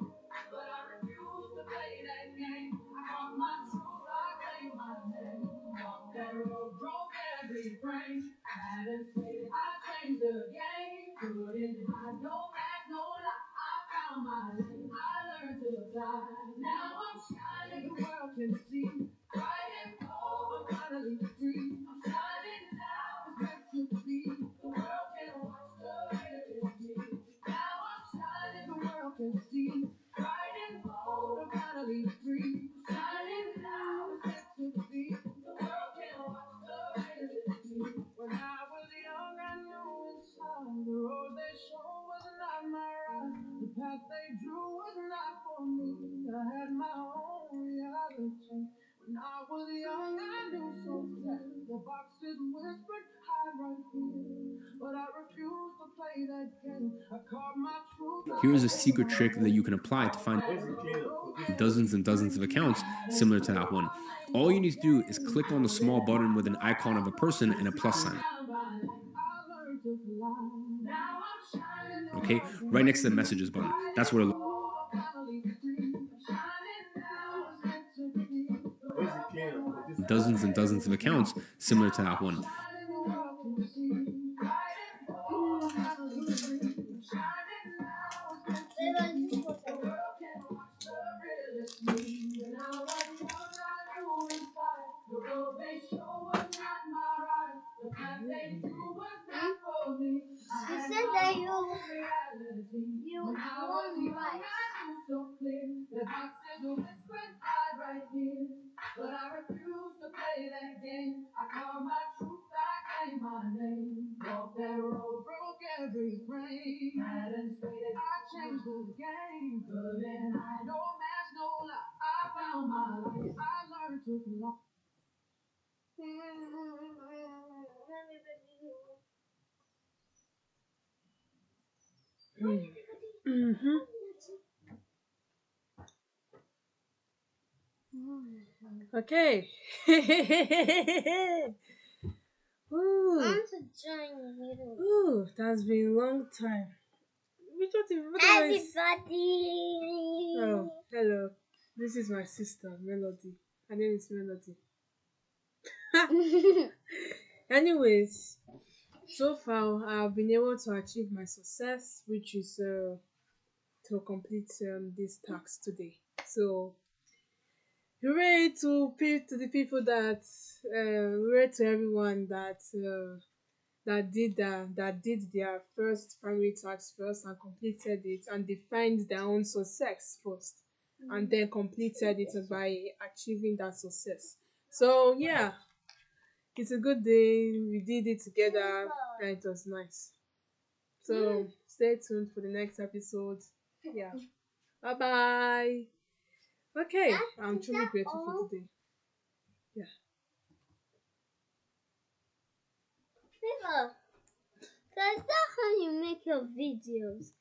But I refuse to play that game. I caught my truth, I claim my name. Walked that road, broke every frame. Hadn't stated I changed the game. Couldn't hide, no mask, no lie. I found my lane. I learned to fly. Now I'm shining, the world can see. Bright and bold, I'm finally free. I'm shining now, it's meant to be. The world can watch the realest me. Now I'm shining, the world can see. Bright and bold, I'm finally free. Shining now, it's meant to be. The world can watch the realest me. When I was young, I knew inside the road they showed was not my ride. The path they drew was not for me. I had my own reality. When I was young, I knew so clear. The boxes whispered, hide right here. But I refused to play that game. I carved my truth. here's a secret trick that you can apply to find dozens and dozens of accounts similar to that one. All you need to do is click on the small button with an icon of a person and a plus sign. Okay, right next to the messages button. That's what it looks like. Dozens and dozens of accounts similar to that one. You said that you won right. The boxes whispered, hide right here. But I refuse to play that game. I call my truth, I claim my name. Walked that road, broke every frame. Hadn't stated I changed the game. Couldn't hide, no mask, no lie. I found my life. I learned to fly. Mm-hmm. Okay. Ooh. Ooh, that's been a long time. Everybody. Oh, hello. This is my sister, Melody. Her name is Melody. Anyways, so far I've been able to achieve my success, which is to complete this task today. So hooray to the people that hooray to everyone that did their first primary task first and completed it and defined their own success first and then completed it by achieving that success. So yeah, it's a good day. We did it together and it was nice. So stay tuned for the next episode. Yeah. Bye bye. Okay, I'm truly grateful for today. Yeah. Favor, so is that how you make your videos?